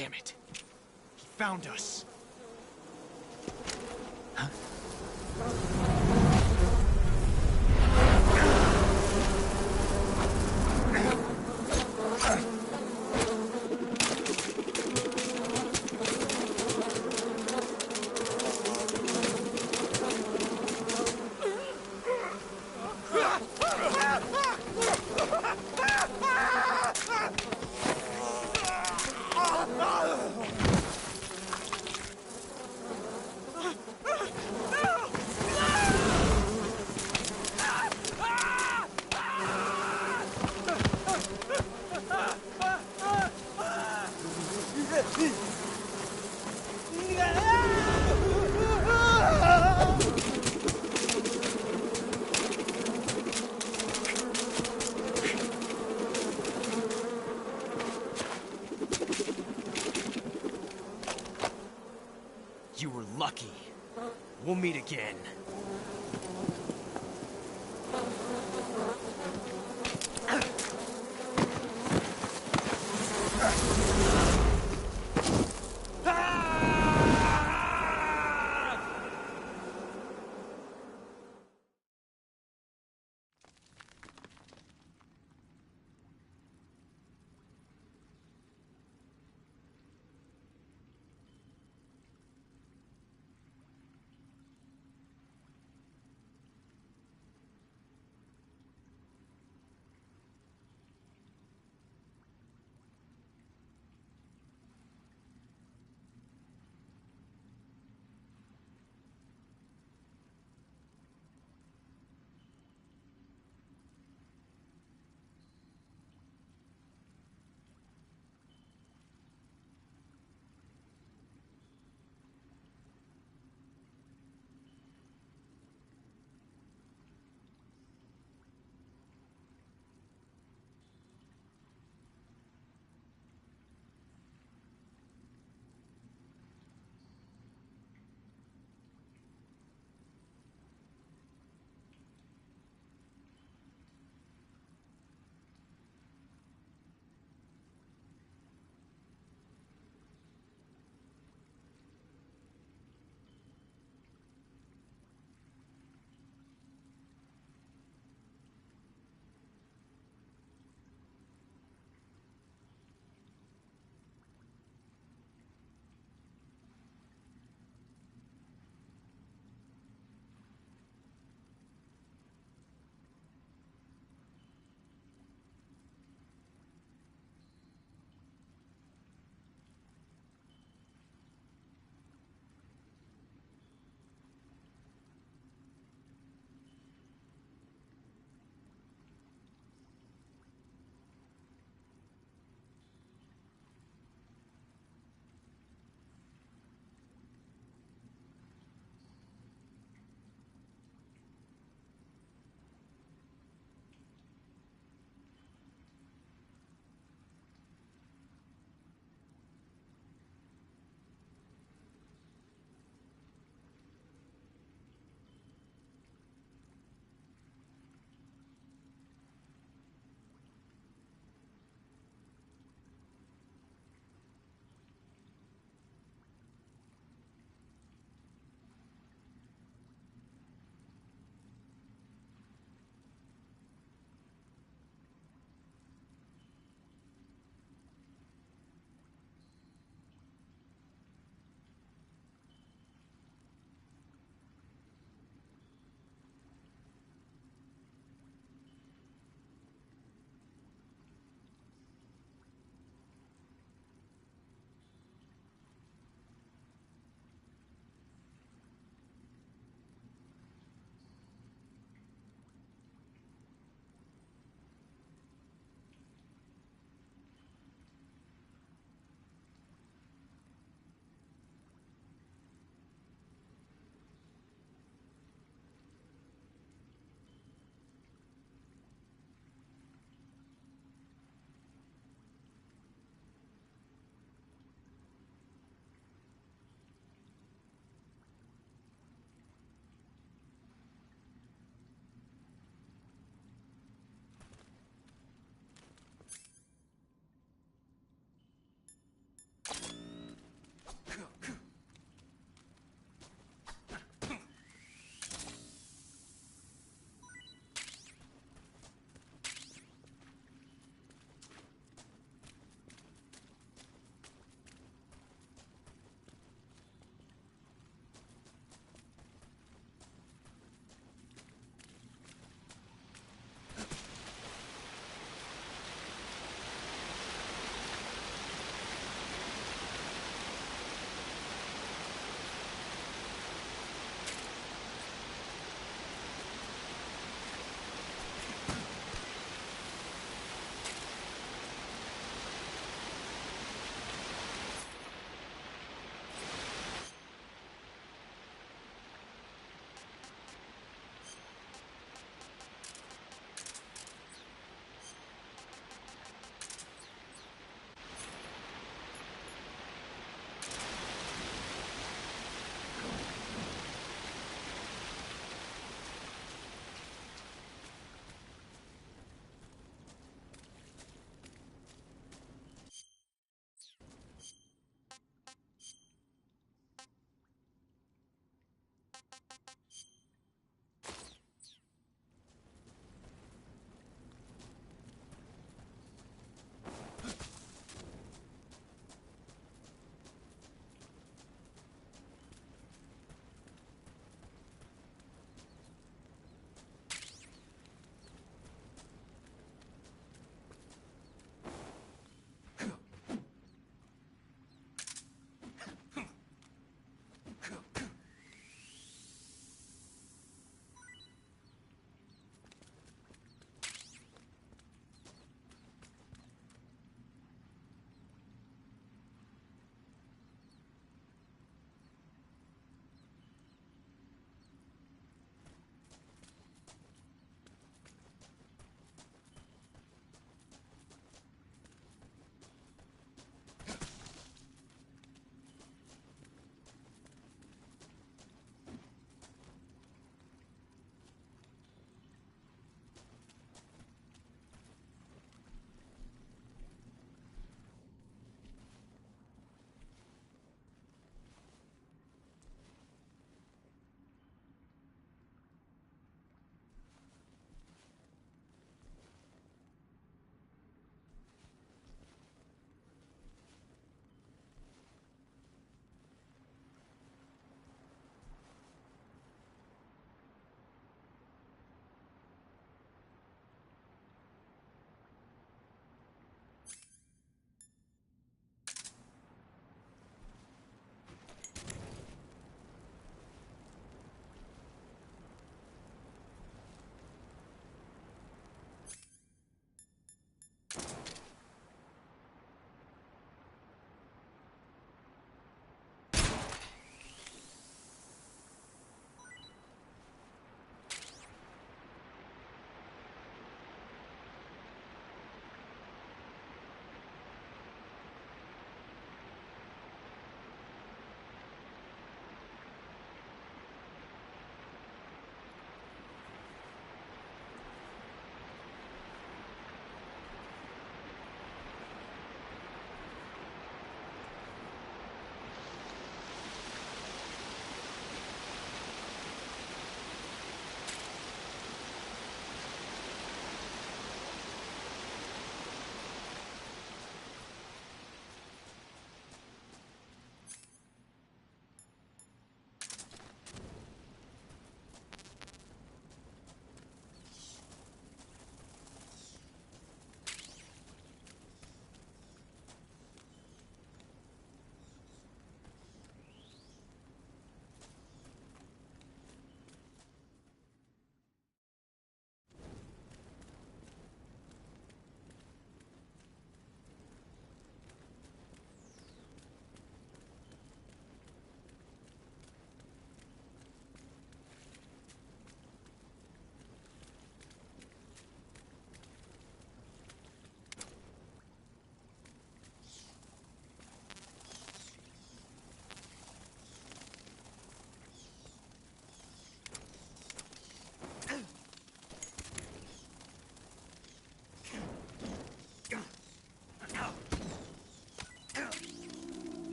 Damn it. He found us. You were lucky. We'll meet again.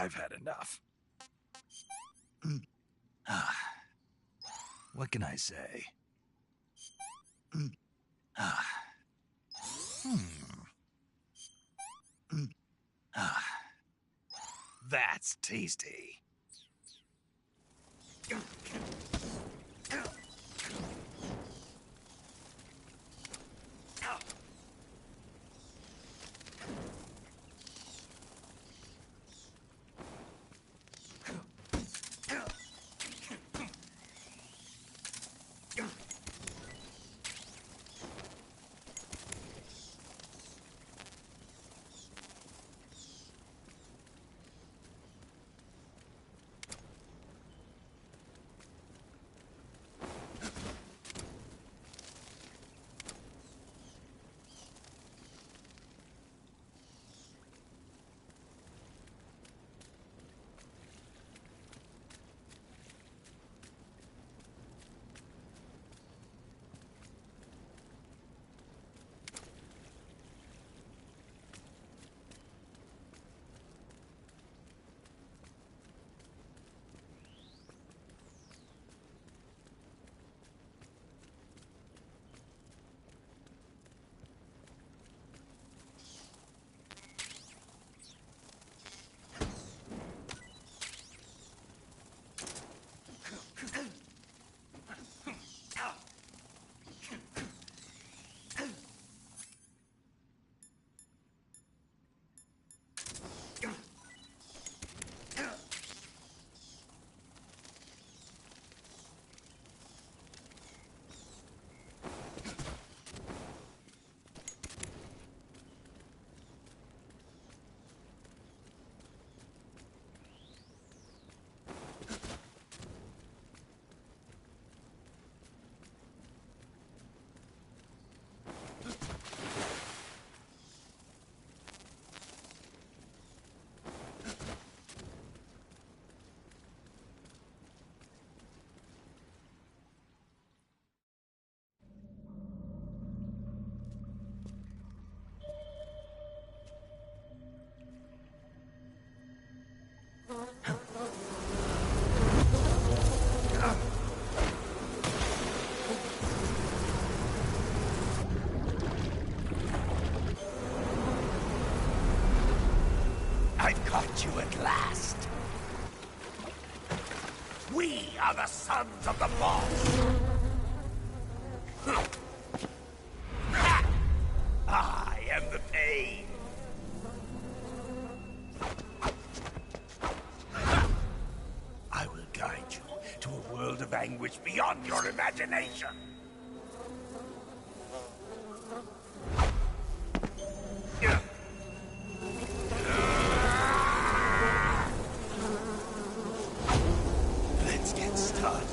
I've had enough. What can I say? That's tasty. I've caught you at last. We are the sons of the boss. I am the pain. I will guide you to a world of anguish beyond your imagination. Let's get started.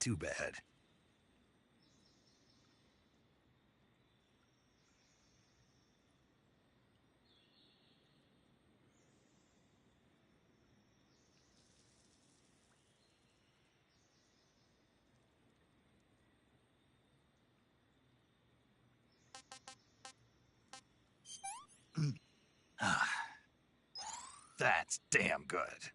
too bad. That's damn good.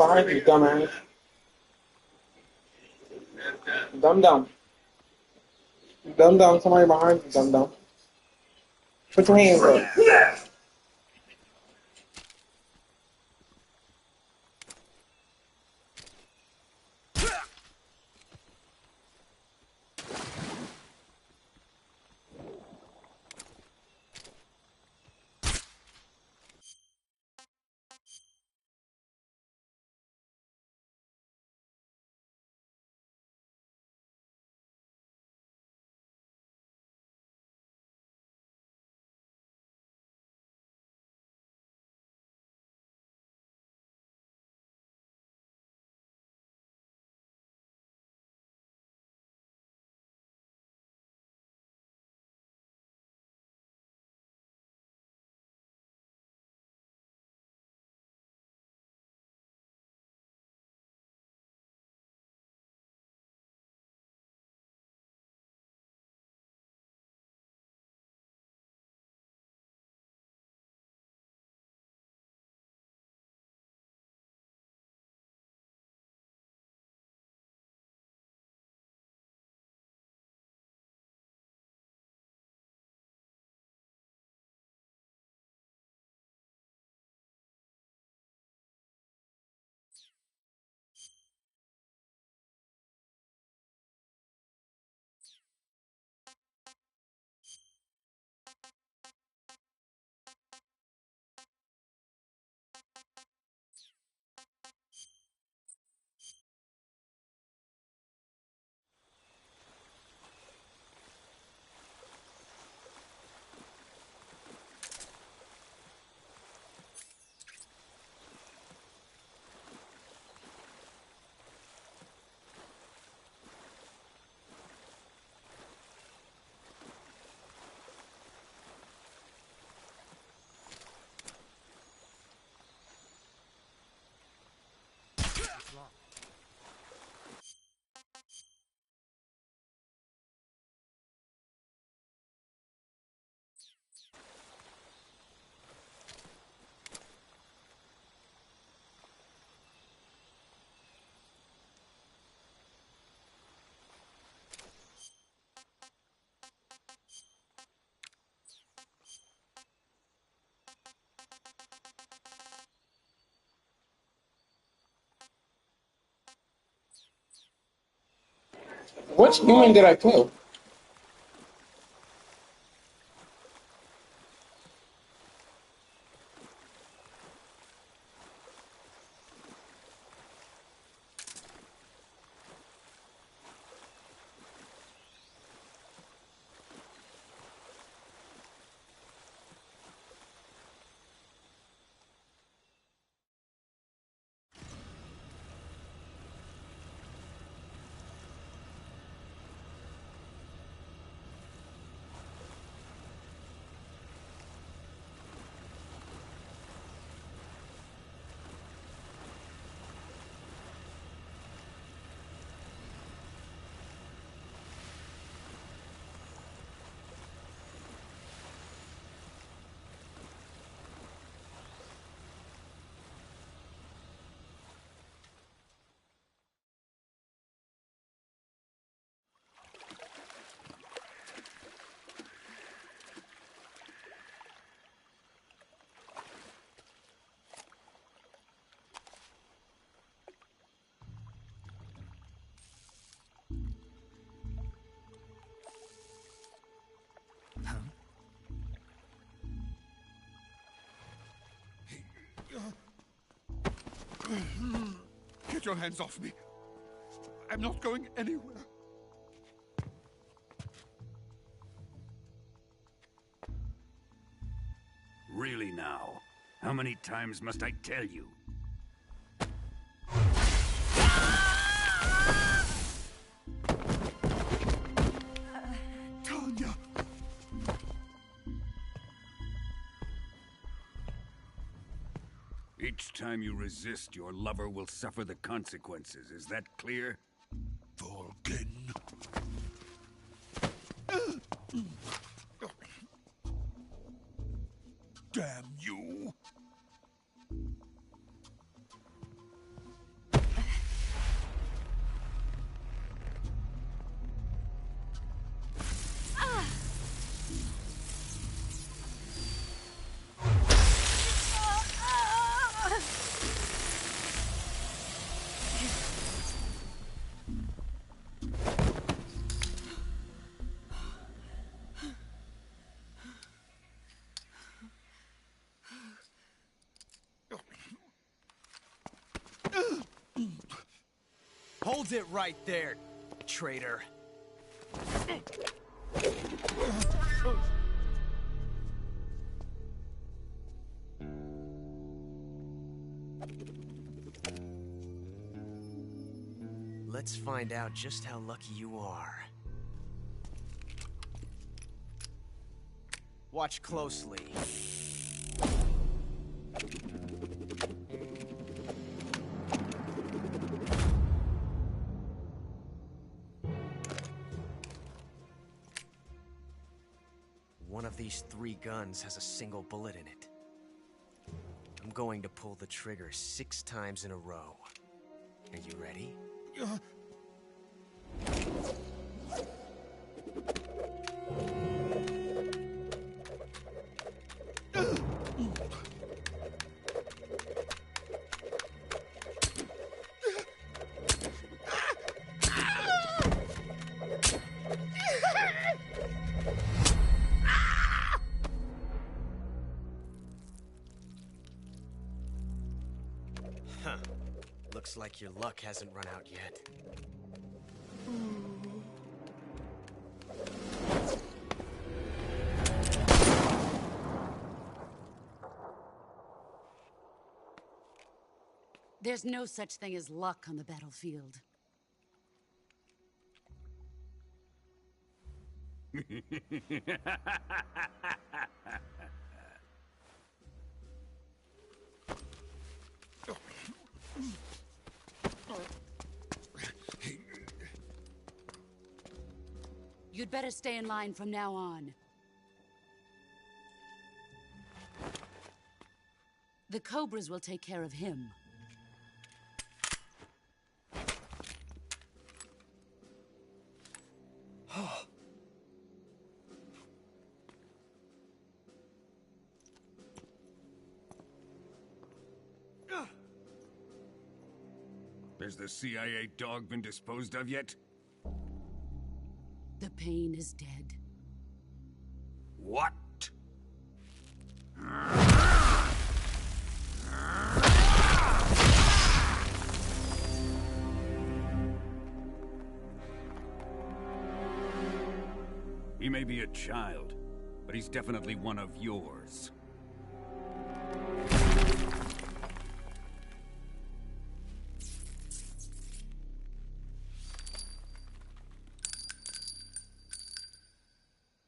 Behind you, dumbass. Dumb. Dumb. Somebody behind you, dumb. Put your hands up. Which human did I kill? Get your hands off me. I'm not going anywhere. Really now? How many times must I tell you? Tanya! Each time you resist, your lover will suffer the consequences. Is that clear? Volgin. Damn you! Hold it right there, traitor. Let's find out just how lucky you are. Watch closely. One of these 3 guns has a single bullet in it. I'm going to pull the trigger 6 times in a row. Are you ready? Huh. Looks like your luck hasn't run out yet. There's no such thing as luck on the battlefield. You'd better stay in line from now on. The Cobras will take care of him. Has the CIA dog been disposed of yet? The pain is dead. What? He may be a child, but he's definitely one of yours.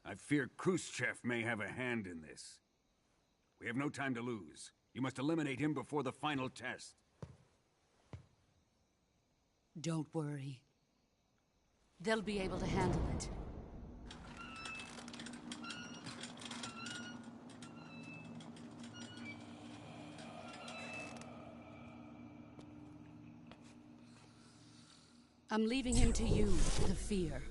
I fear Khrushchev may have a hand in this. We have no time to lose. You must eliminate him before the final test. Don't worry. They'll be able to handle it. I'm leaving him to you, the fear.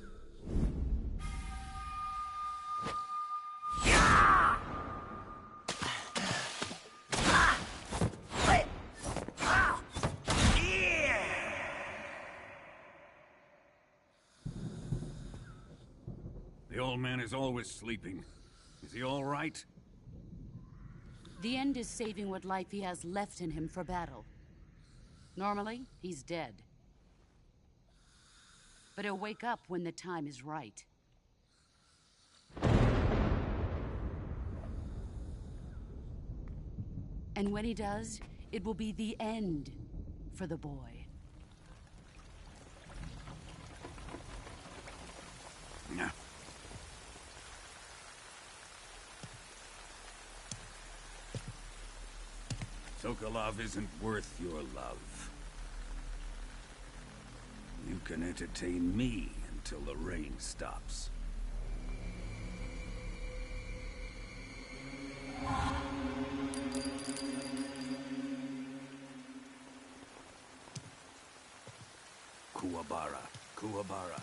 The old man is always sleeping. Is he all right? The end is saving what life he has left in him for battle. Normally, he's dead. But he'll wake up when the time is right. And when he does, it will be the end for the boy. No. Sokolov isn't worth your love. You can entertain me until the rain stops. Kuwabara, Kuwabara.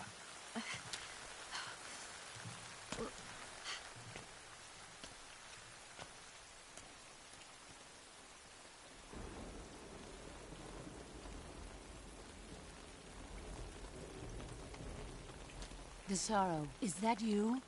The Sorrow, is that you?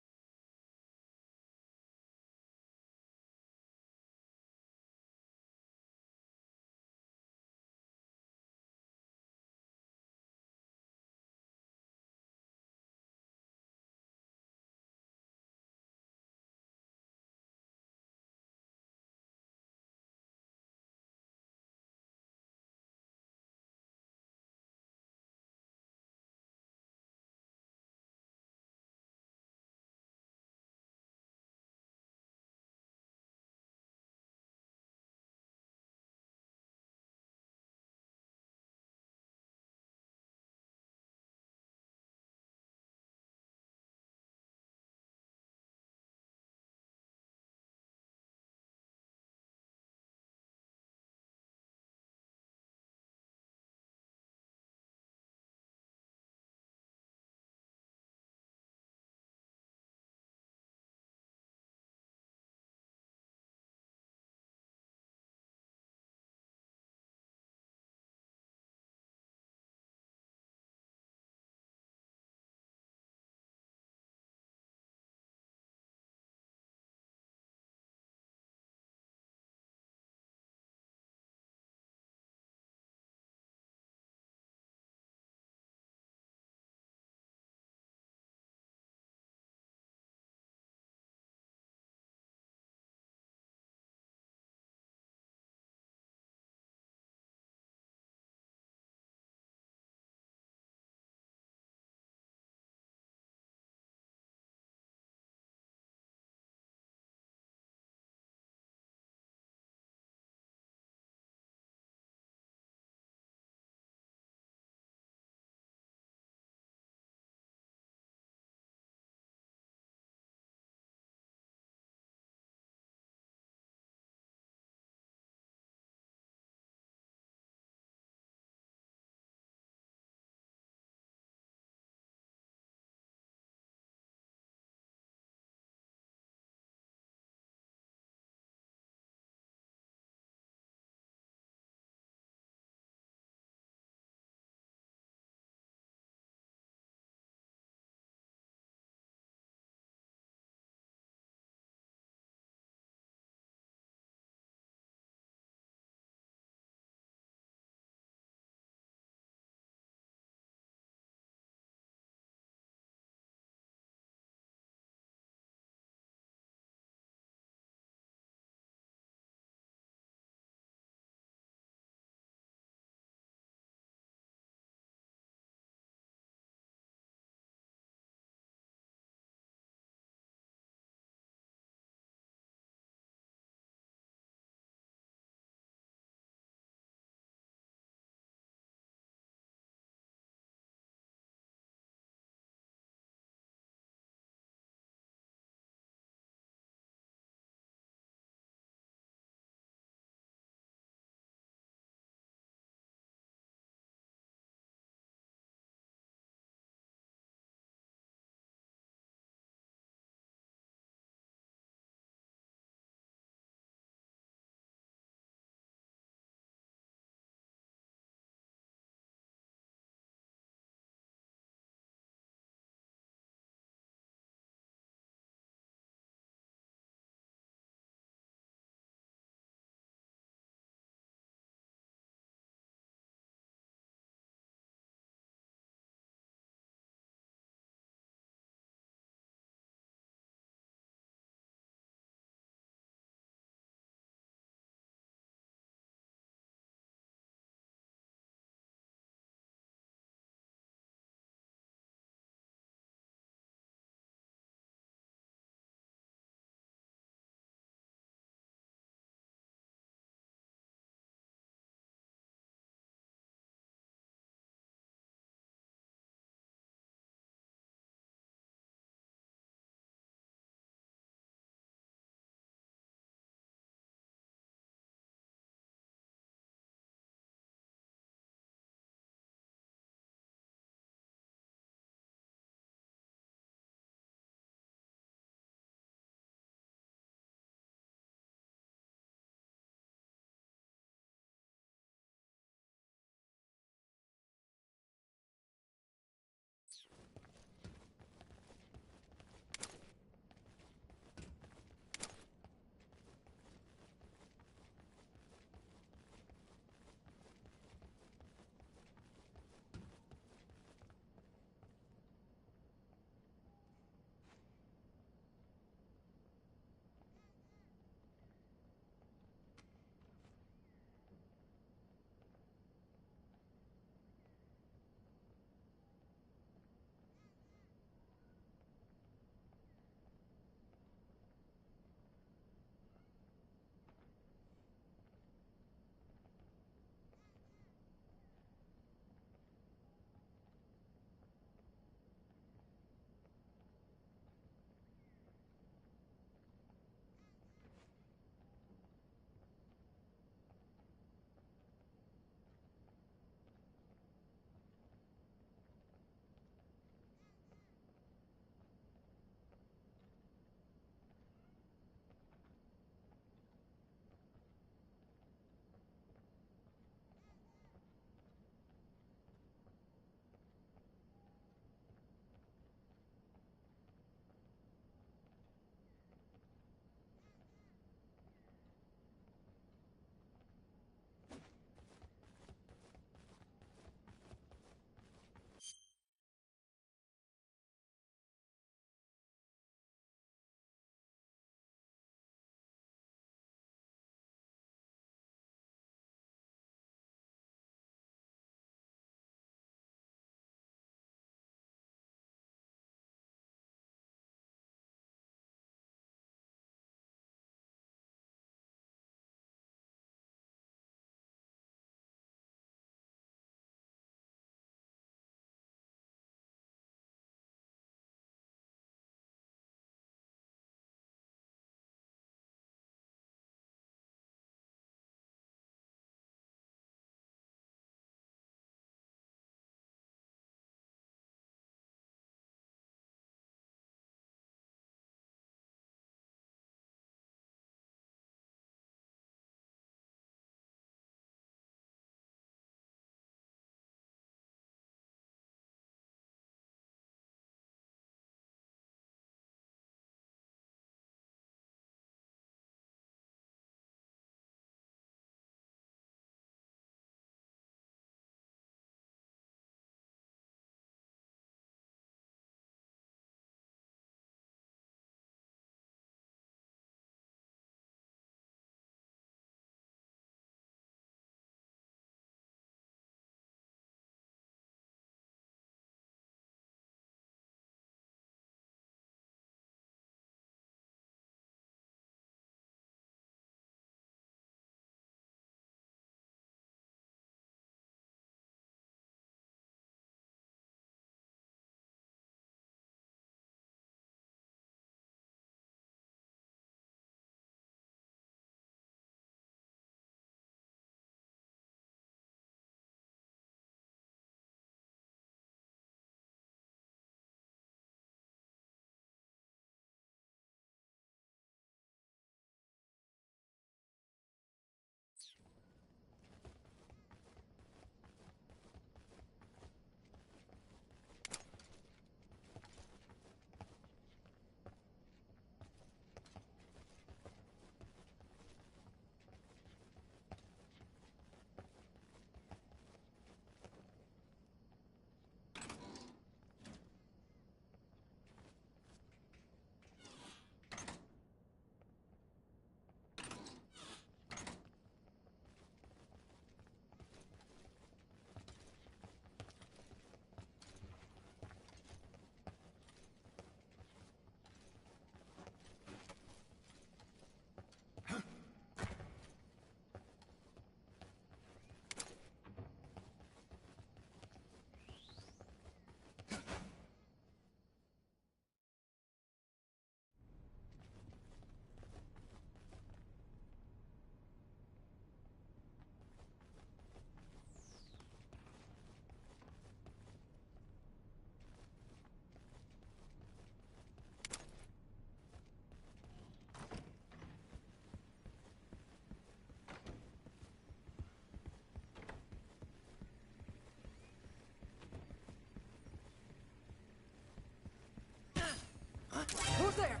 Who's there?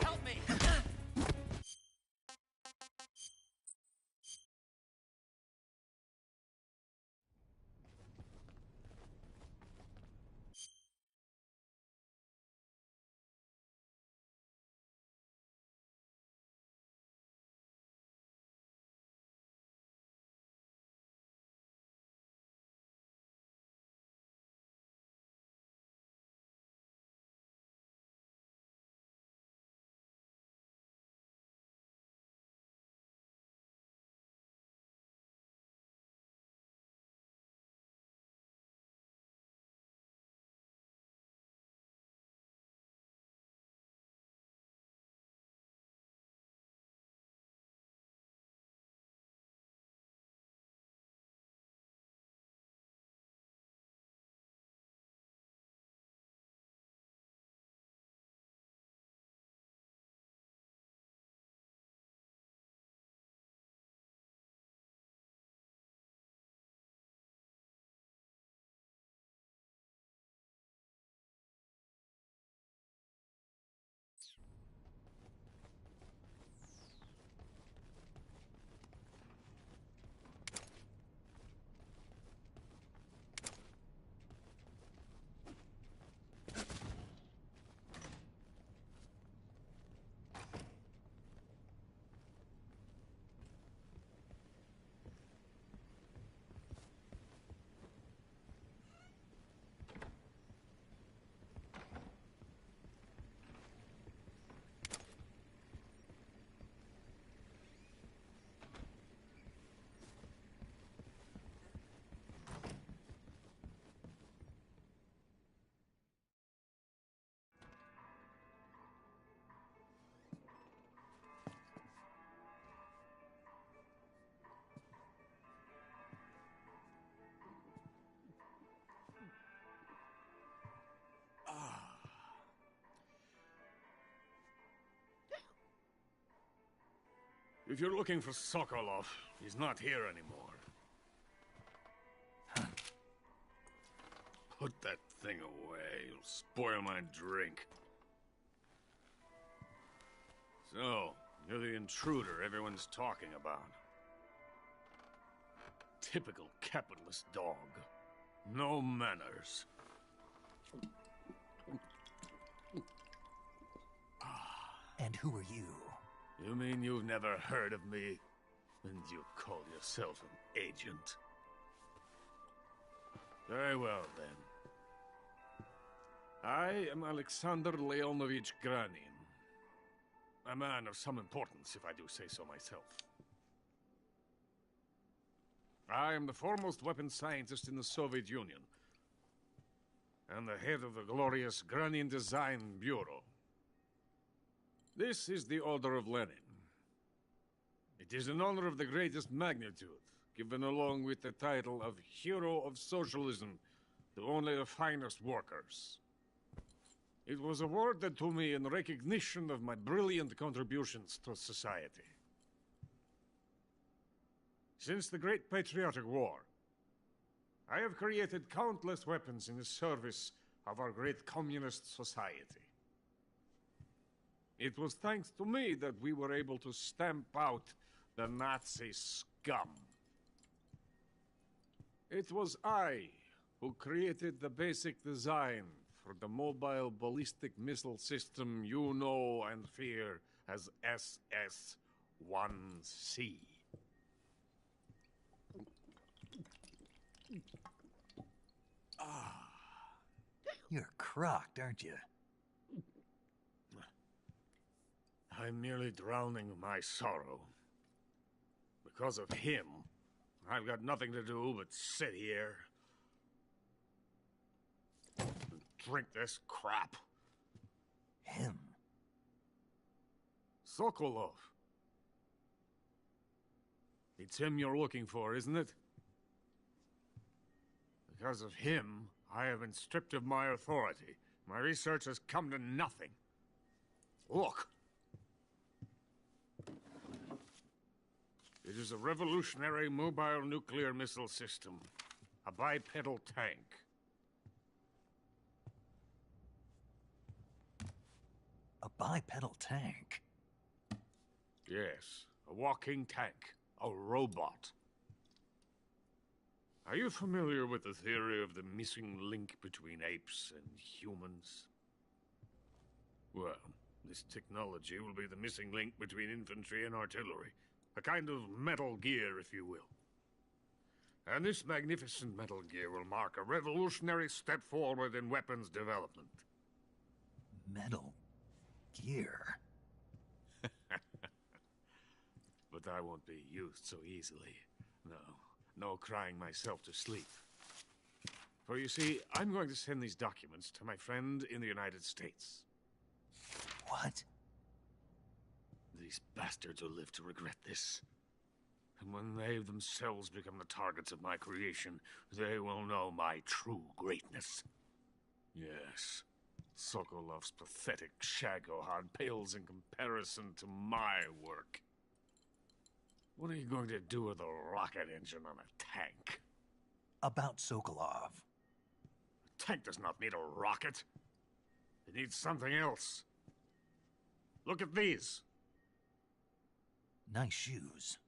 Help me! If you're looking for Sokolov, he's not here anymore. Put that thing away. It'll spoil my drink. So, you're the intruder everyone's talking about. Typical capitalist dog. No manners. And who are you? You mean you've never heard of me? And you call yourself an agent? Very well, then. I am Alexander Leonovich Granin. A man of some importance, if I do say so myself. I am the foremost weapons scientist in the Soviet Union, and the head of the glorious Granin Design Bureau. This is the Order of Lenin. It is an honor of the greatest magnitude, given along with the title of Hero of Socialism to only the finest workers. It was awarded to me in recognition of my brilliant contributions to society. Since the Great Patriotic War, I have created countless weapons in the service of our great communist society. It was thanks to me that we were able to stamp out the Nazi scum. It was I who created the basic design for the mobile ballistic missile system you know and fear as SS-1C. You're crocked, aren't you? I'm merely drowning my sorrow. Because of him, I've got nothing to do but sit here and drink this crap. Him? Sokolov. It's him you're looking for, isn't it? Because of him, I have been stripped of my authority. My research has come to nothing. Look. It is a revolutionary mobile nuclear missile system. A bipedal tank. bipedal tank? Yes, a walking tank. A robot. Are you familiar with the theory of the missing link between apes and humans? Well, this technology will be the missing link between infantry and artillery. A kind of Metal Gear, if you will. And this magnificent Metal Gear will mark a revolutionary step forward in weapons development. Metal Gear? But I won't be used so easily. No crying myself to sleep. For you see, I'm going to send these documents to my friend in the United States. What? These bastards will live to regret this. And when they themselves become the targets of my creation, they will know my true greatness. Yes, Sokolov's pathetic Shagohod pales in comparison to my work. What are you going to do with a rocket engine on a tank? About Sokolov. A tank does not need a rocket. It needs something else. Look at these. Nice shoes.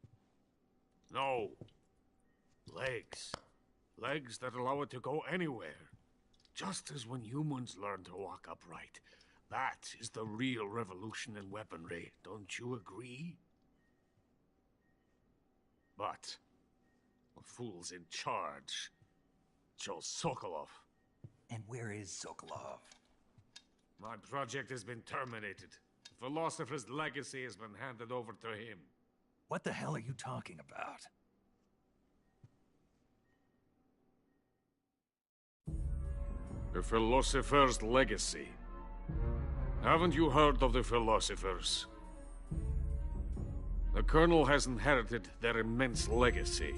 No. Legs. Legs that allow it to go anywhere. Just as when humans learn to walk upright. That is the real revolution in weaponry. Don't you agree? But the fool's in charge. Joe Sokolov. And where is Sokolov? My project has been terminated. The philosopher's legacy has been handed over to him. What the hell are you talking about? The philosopher's legacy. Haven't you heard of the philosophers? The Colonel has inherited their immense legacy.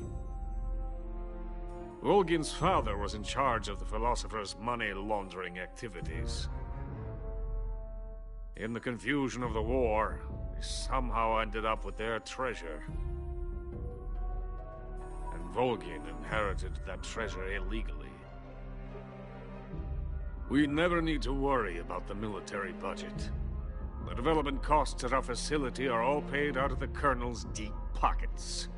Volgin's father was in charge of the philosophers' money laundering activities. In the confusion of the war, they somehow ended up with their treasure. And Volgin inherited that treasure illegally. We never need to worry about the military budget. The development costs at our facility are all paid out of the Colonel's deep pockets.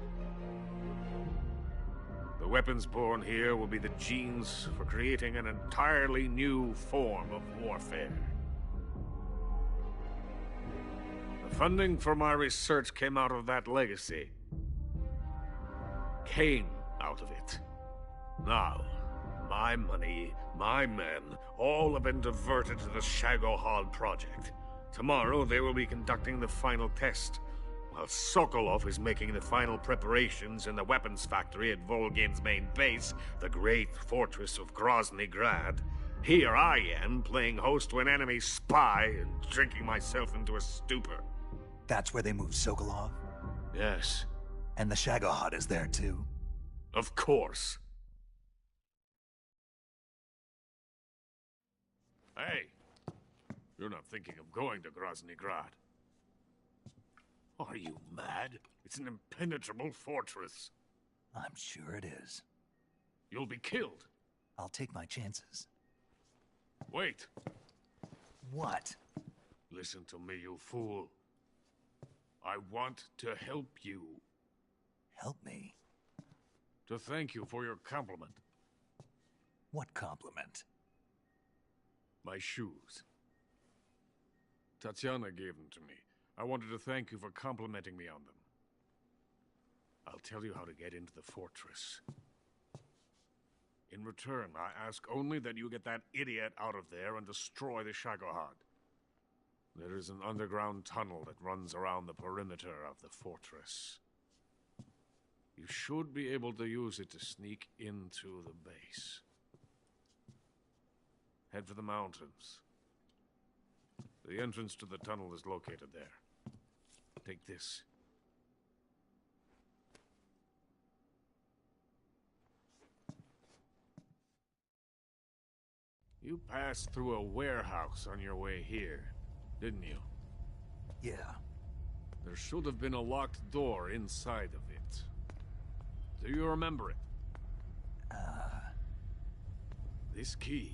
The weapons born here will be the genes for creating an entirely new form of warfare. The funding for my research came out of that legacy. Came out of it. Now, my money, my men, all have been diverted to the Shagohod project. Tomorrow, they will be conducting the final test, while Sokolov is making the final preparations in the weapons factory at Volgin's main base, the great fortress of Grozny Grad. Here I am, playing host to an enemy spy and drinking myself into a stupor. That's where they moved Sokolov? Yes. And the Shagohod is there, too? Of course. Hey! You're not thinking of going to Grozny Grad. Are you mad? It's an impenetrable fortress. I'm sure it is. You'll be killed. I'll take my chances. Wait. What? Listen to me, you fool. I want to help you. Help me? To thank you for your compliment. What compliment? My shoes. Tatiana gave them to me. I wanted to thank you for complimenting me on them. I'll tell you how to get into the fortress. In return, I ask only that you get that idiot out of there and destroy the Shagohod. There is an underground tunnel that runs around the perimeter of the fortress. You should be able to use it to sneak into the base. Head for the mountains. The entrance to the tunnel is located there. Take this. You passed through a warehouse on your way here, didn't you? Yeah. There should have been a locked door inside of it. Do you remember it? This key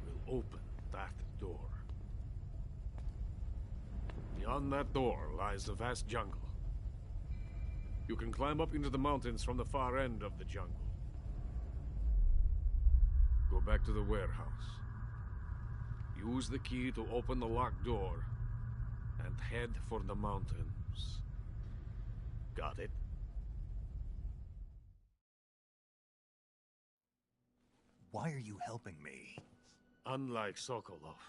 will open that door. Beyond that door lies a vast jungle. You can climb up into the mountains from the far end of the jungle. Go back to the warehouse. Use the key to open the locked door and head for the mountains. Got it? Why are you helping me? Unlike Sokolov,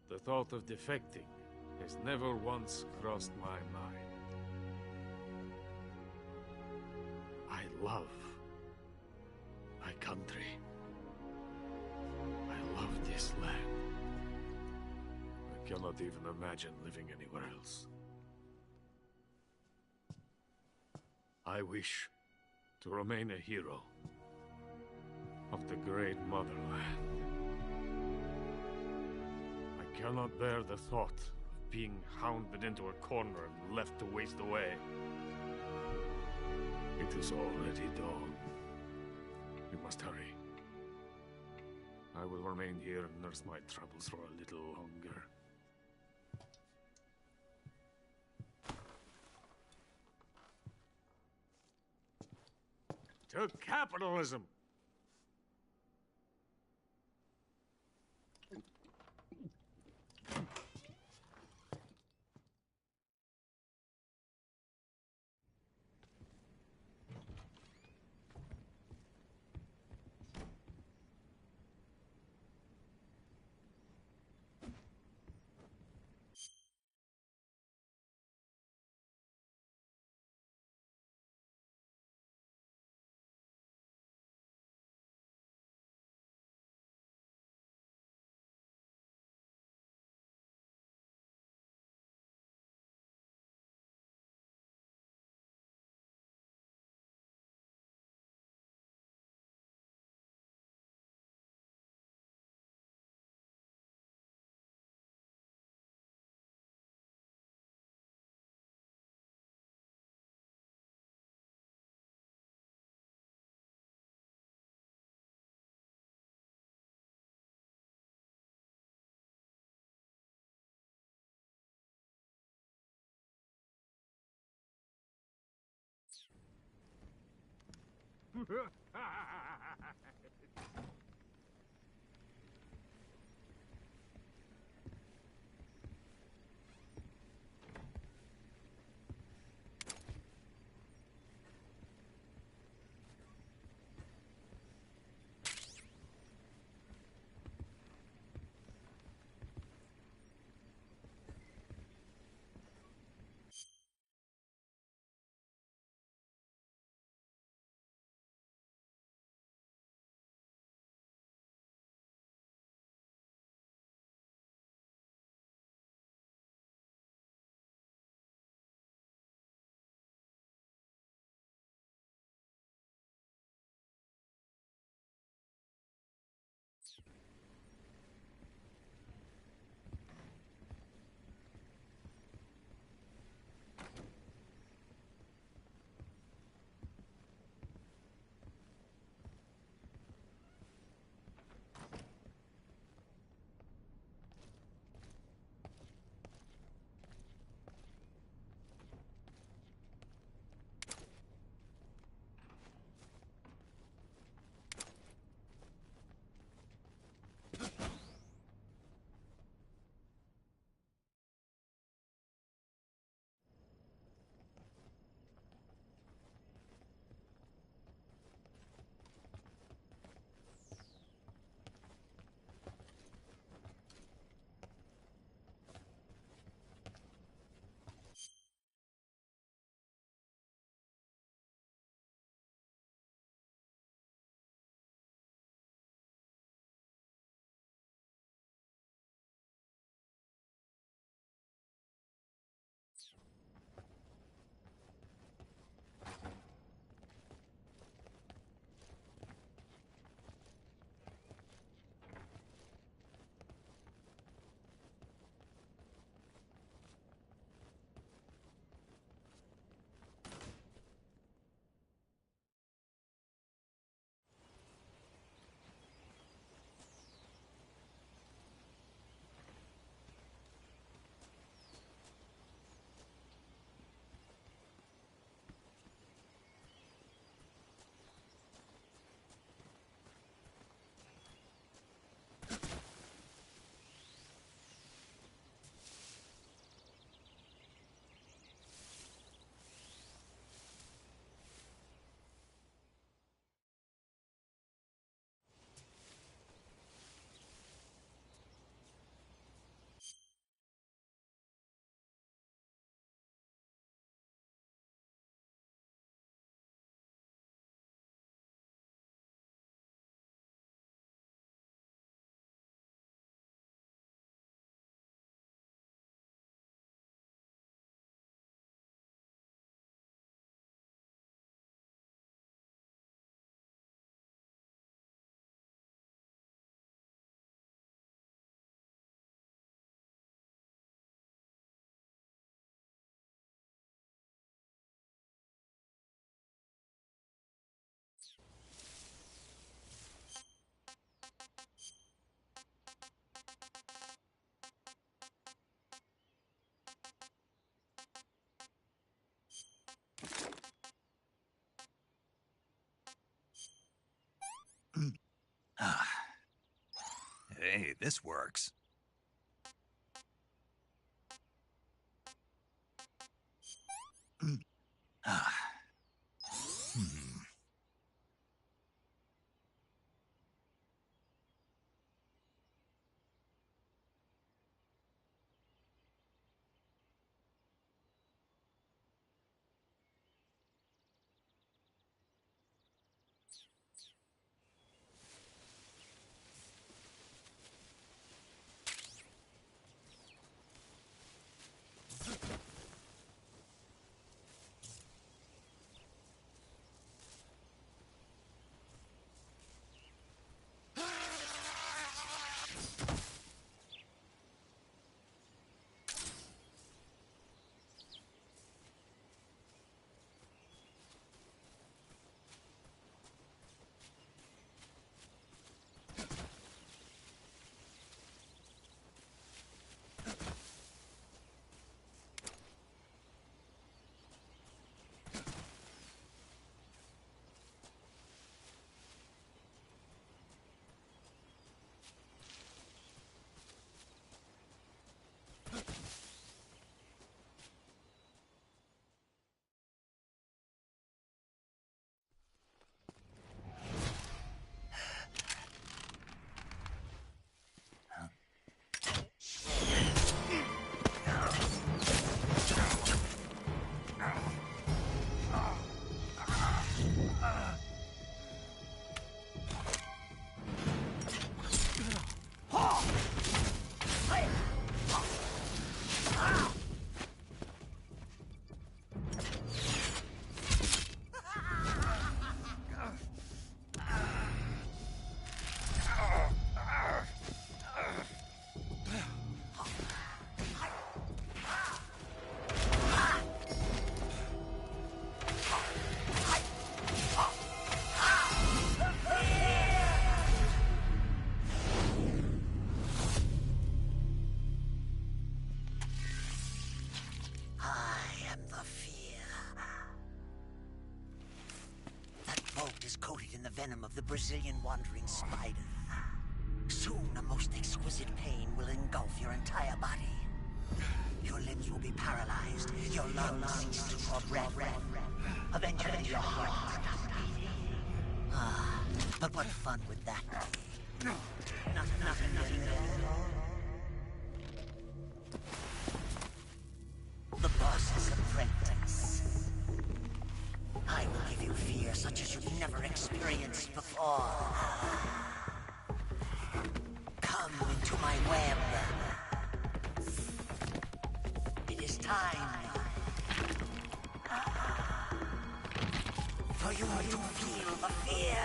the thought of defecting has never once crossed my mind. I love my country. I love this land. I cannot even imagine living anywhere else. I wish to remain a hero of the great motherland. I cannot bear the thought of being hounded into a corner and left to waste away. It is already dawn. We must hurry. I will remain here and nurse my troubles for a little longer. To capitalism! this works. Coated in the venom of the Brazilian wandering spider. Soon, a most exquisite pain will engulf your entire body. Your limbs will be paralyzed, your lungs cease to draw breath. Eventually, your heart will stop beating. Ah, but what fun would that be? Nothing really The boss's apprentice. I will give you fear such as you've never experienced before. Come into my web. It is time for you to feel the fear.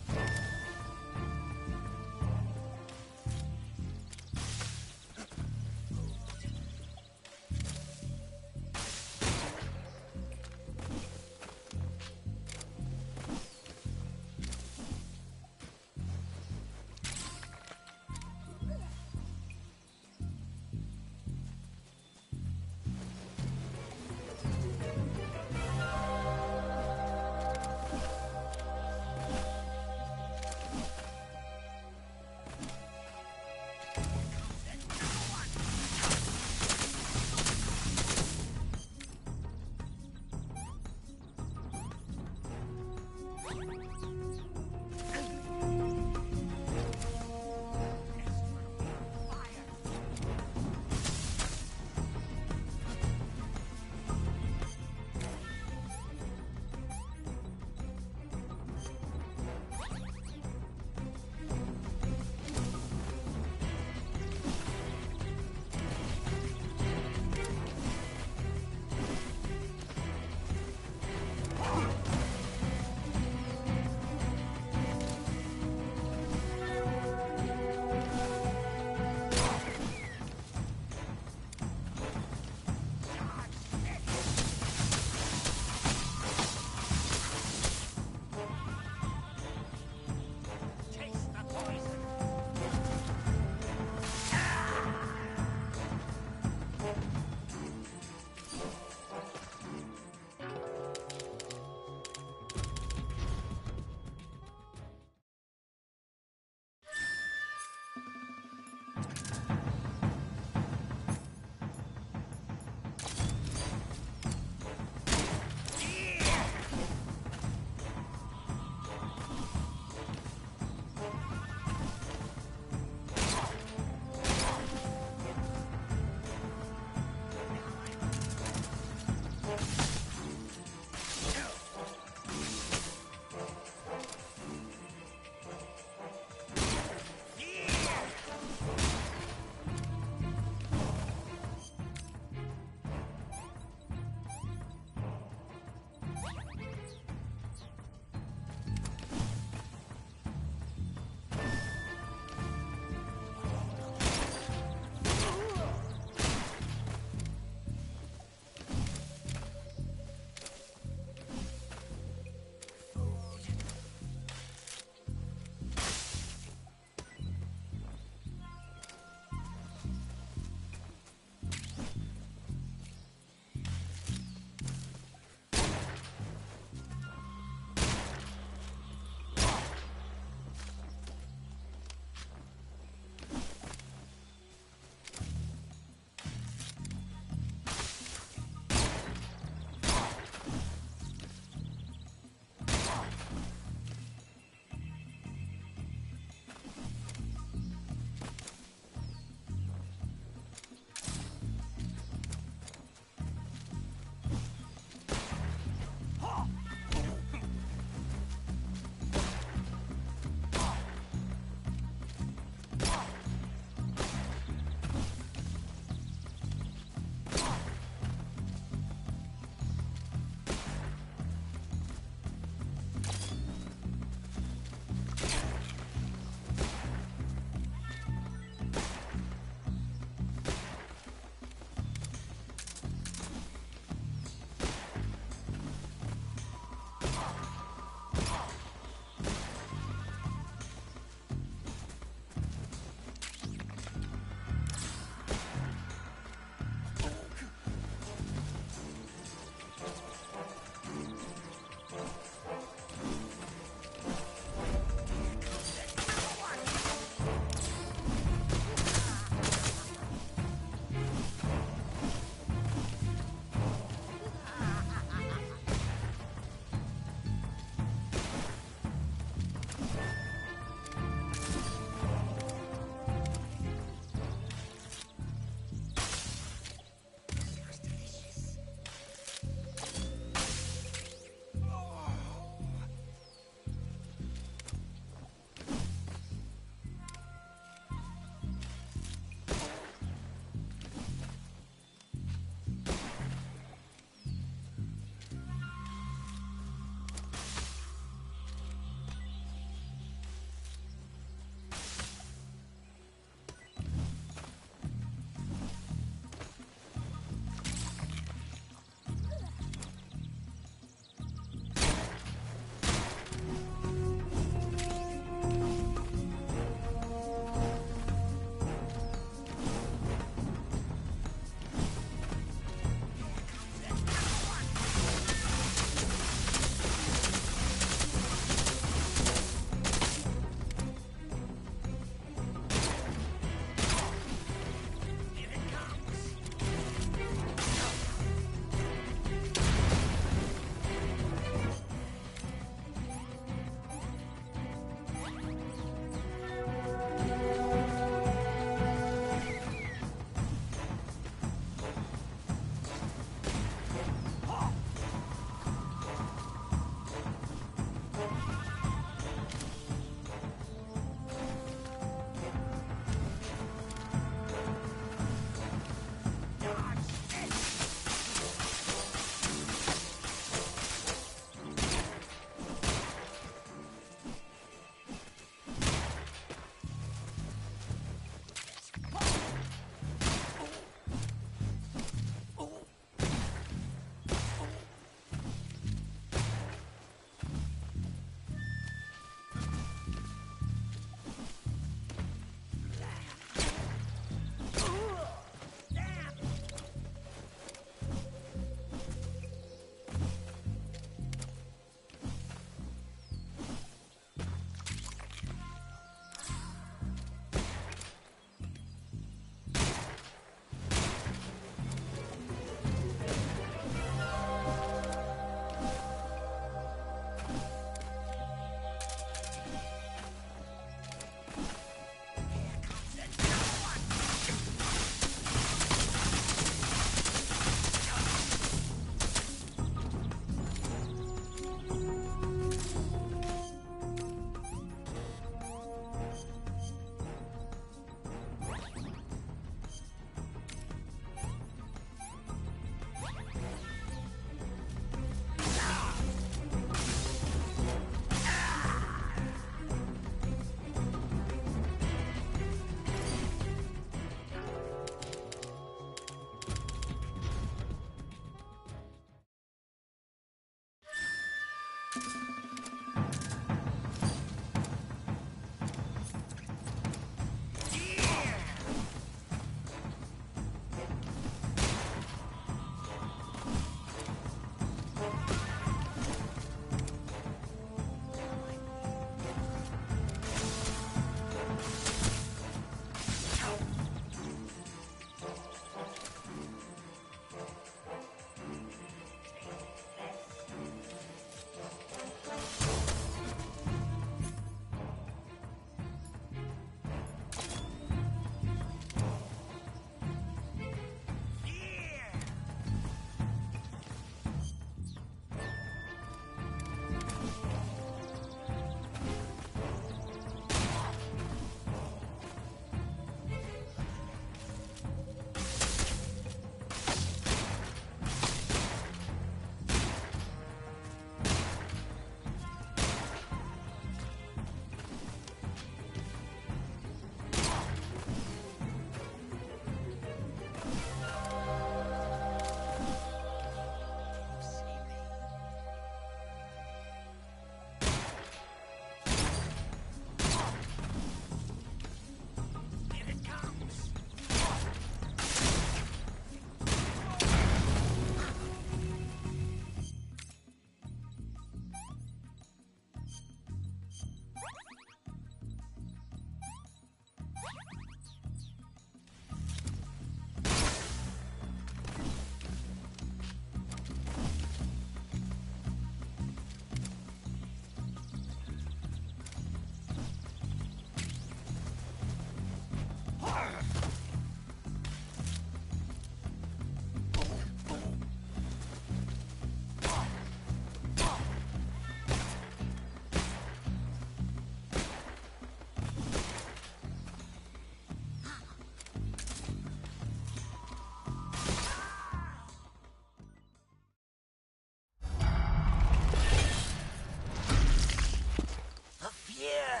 fear!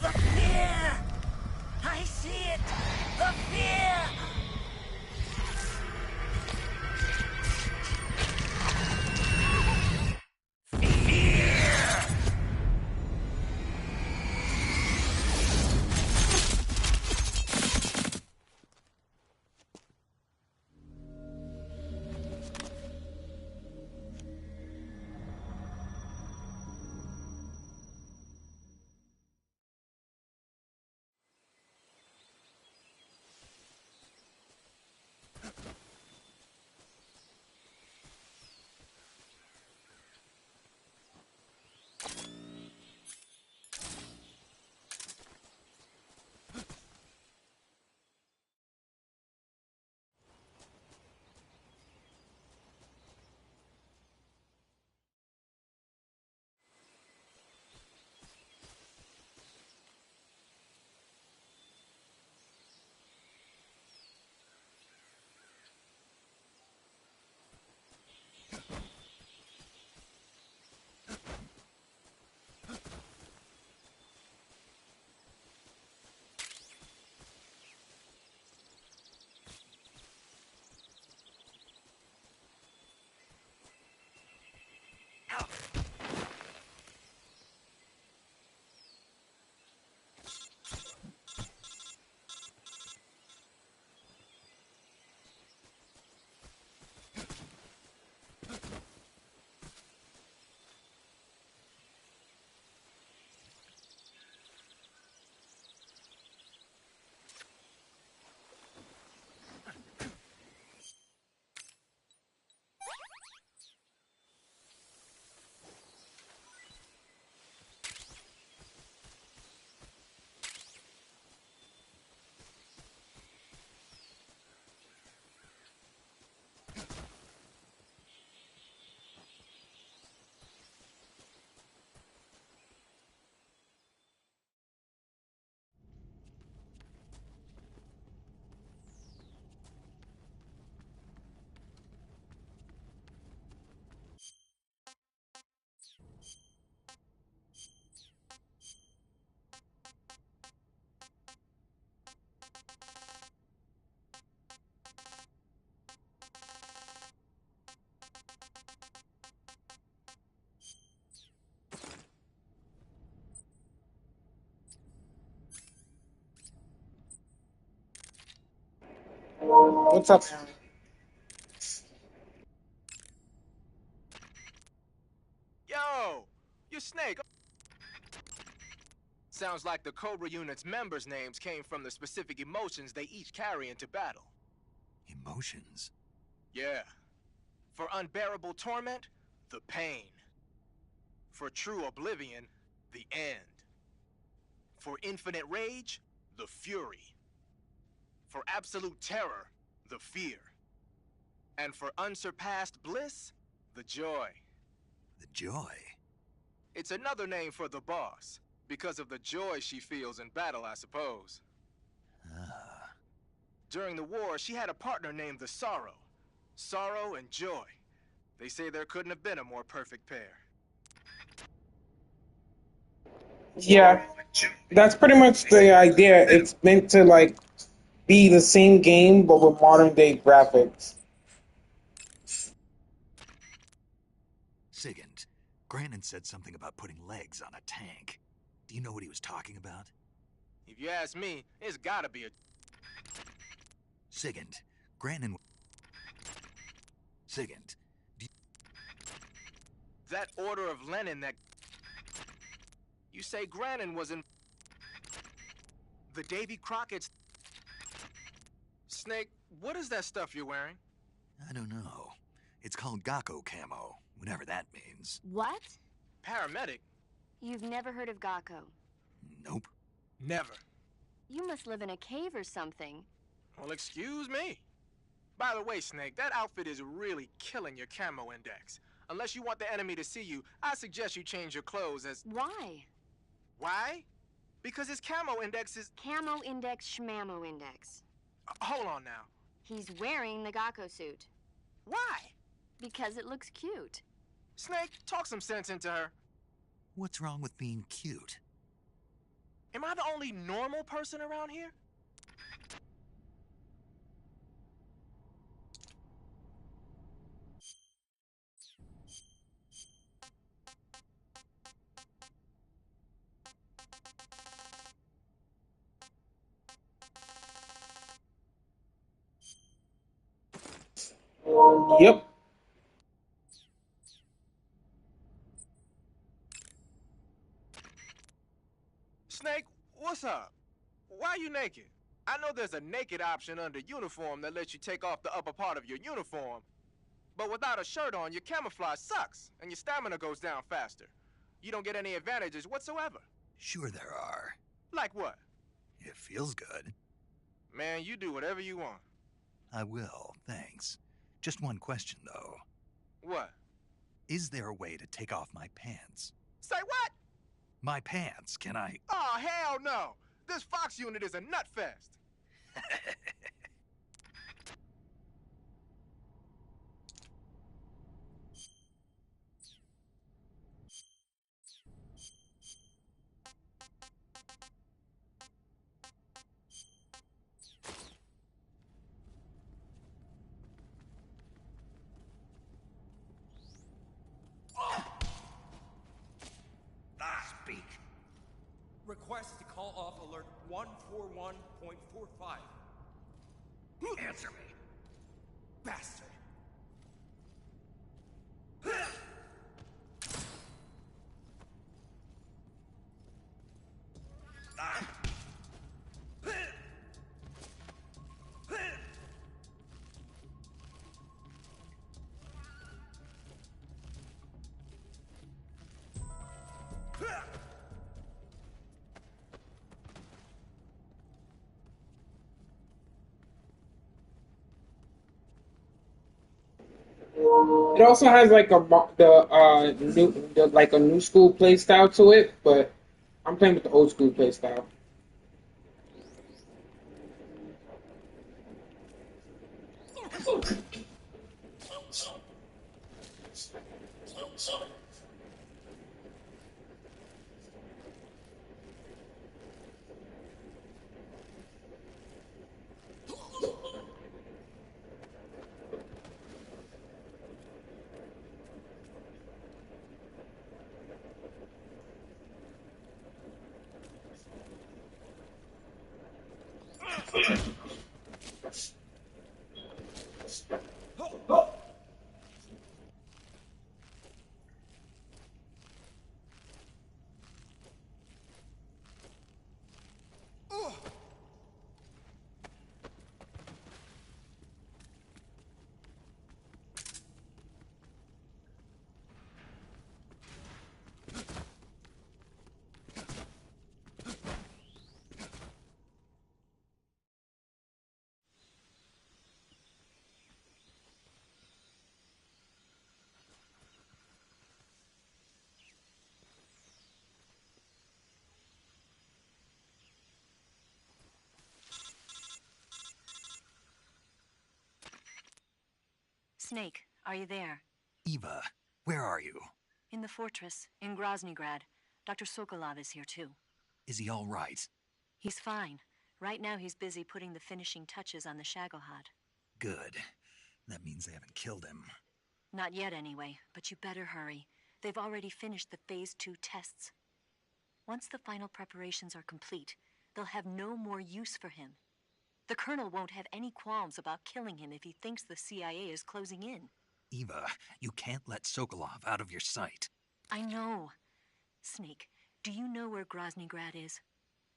The fear! I see it! The fear! What's up? Yo, you Snake. Sounds like the Cobra Unit's members' names came from the specific emotions they each carry into battle. Emotions? Yeah. For unbearable torment, the pain. For true oblivion, the end. For infinite rage, the fury. For absolute terror, the fear. And for unsurpassed bliss, the joy. The joy? It's another name for the boss, because of the joy she feels in battle, I suppose. Ah. During the war, she had a partner named the Sorrow. Sorrow and joy. They say there couldn't have been a more perfect pair. Yeah, that's pretty much the idea. It's meant to like be the same game but with modern day graphics. Sigint, Grannon said something about putting legs on a tank. Do you know what he was talking about? If you ask me, it's gotta be a... Sigint, Grannon... Sigint, do you... That Order of Lenin that... You say Grannon was in... The Davy Crockett's... Snake, what is that stuff you're wearing? I don't know. It's called Gakko camo, whatever that means. What? Paramedic? You've never heard of Gakko? Nope. Never. You must live in a cave or something. Well, excuse me. By the way, Snake, that outfit is really killing your camo index. Unless you want the enemy to see you, I suggest you change your clothes as... Why? Why? Because his camo index is... Camo index, schmamo index. Hold on now. He's wearing the Gakko suit. Why? Because it looks cute. Snake, talk some sense into her. What's wrong with being cute? Am I the only normal person around here? Yep. Snake, what's up? Why are you naked? I know there's a naked option under uniform that lets you take off the upper part of your uniform, but without a shirt on, your camouflage sucks, and your stamina goes down faster. You don't get any advantages whatsoever. Sure there are. Like what? It feels good. Man, you do whatever you want. I will, thanks. Just one question, though. What? Is there a way to take off my pants? Say what? My pants, can I? Oh, hell no! This Fox unit is a nut fest! Speak. Request to call off alert 141.45. Answer me. Bastard. It also has like like a new school play style to it, but I'm playing with the old school play style. Snake, are you there? Eva, where are you? In the fortress, in Groznygrad. Dr. Sokolov is here too. Is he all right? He's fine. Right now he's busy putting the finishing touches on the Shagohod. Good. That means they haven't killed him. Not yet anyway, but you better hurry. They've already finished the Phase 2 tests. Once the final preparations are complete, they'll have no more use for him. The Colonel won't have any qualms about killing him if he thinks the CIA is closing in. Eva, you can't let Sokolov out of your sight. I know. Snake, do you know where Groznygrad is?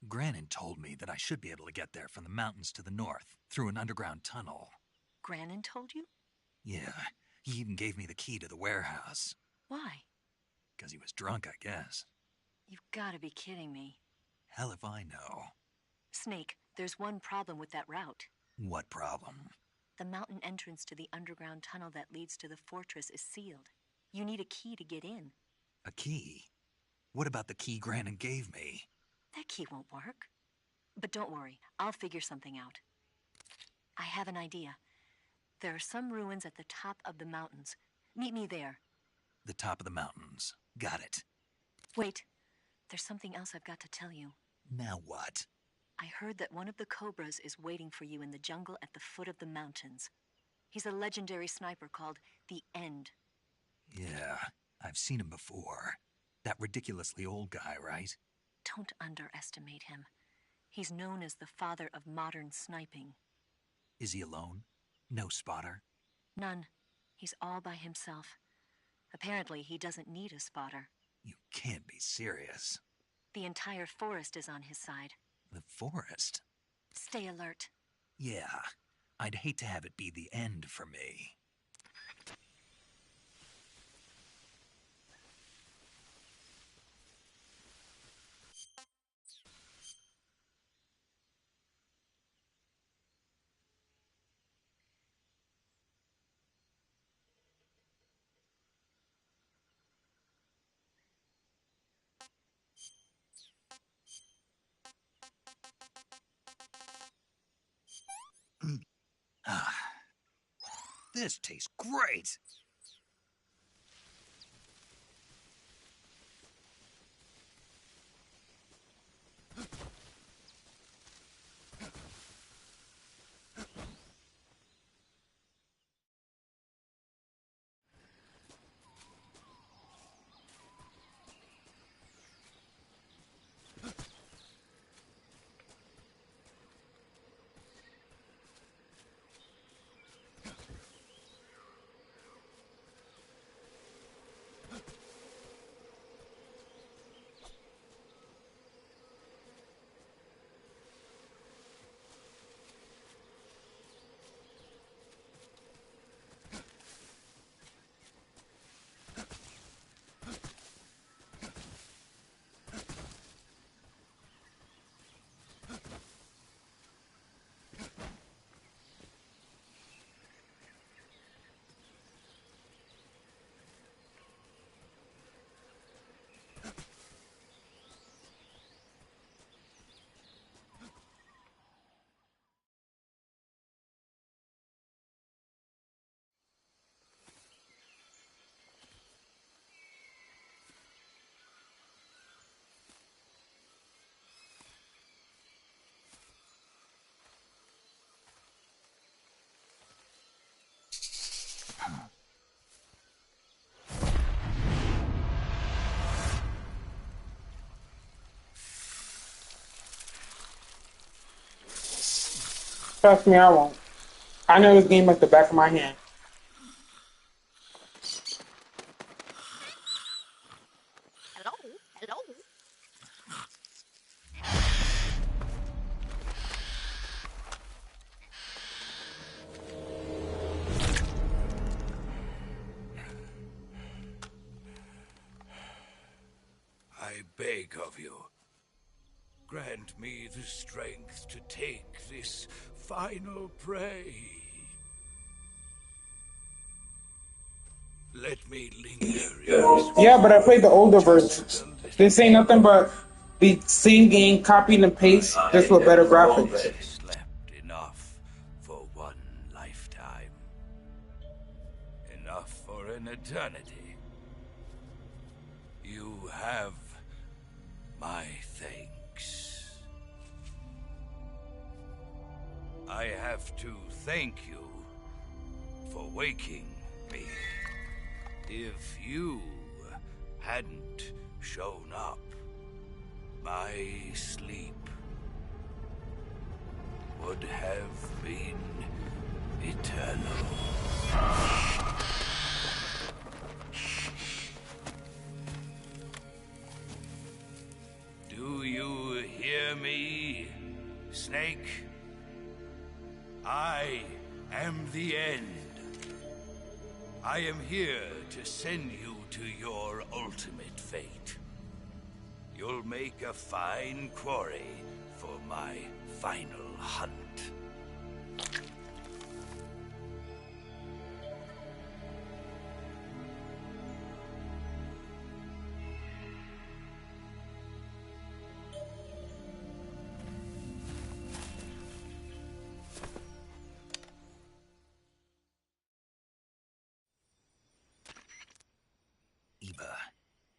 Granin told me that I should be able to get there from the mountains to the north, through an underground tunnel. Granin told you? Yeah, he even gave me the key to the warehouse. Why? Because he was drunk, I guess. You've got to be kidding me. Hell if I know. Snake, there's one problem with that route. What problem? The mountain entrance to the underground tunnel that leads to the fortress is sealed. You need a key to get in. A key? What about the key Granin gave me? That key won't work. But don't worry, I'll figure something out. I have an idea. There are some ruins at the top of the mountains. Meet me there. The top of the mountains. Got it. Wait. There's something else I've got to tell you. Now what? I heard that one of the Cobras is waiting for you in the jungle at the foot of the mountains. He's a legendary sniper called the End. Yeah, I've seen him before. That ridiculously old guy, right? Don't underestimate him. He's known as the father of modern sniping. Is he alone? No spotter? None. He's all by himself. Apparently, he doesn't need a spotter. You can't be serious. The entire forest is on his side. The forest? Stay alert. Yeah, I'd hate to have it be the end for me. This tastes great! Trust me, I won't. I know this game like the back of my hand. Hello? I beg of you, grant me the strength to take this final prey. Let me linger. Yeah, but I played the older version. This ain't nothing but the same game, copied and paste, just with better graphics. Slept enough for one lifetime. Enough for an eternity. You have my thanks. I have to thank you for waking me. If you hadn't shown up, my sleep would have been eternal. Do you hear me, Snake? I am the End. I am here to send you to your ultimate fate. You'll make a fine quarry for my final hunt. Eva,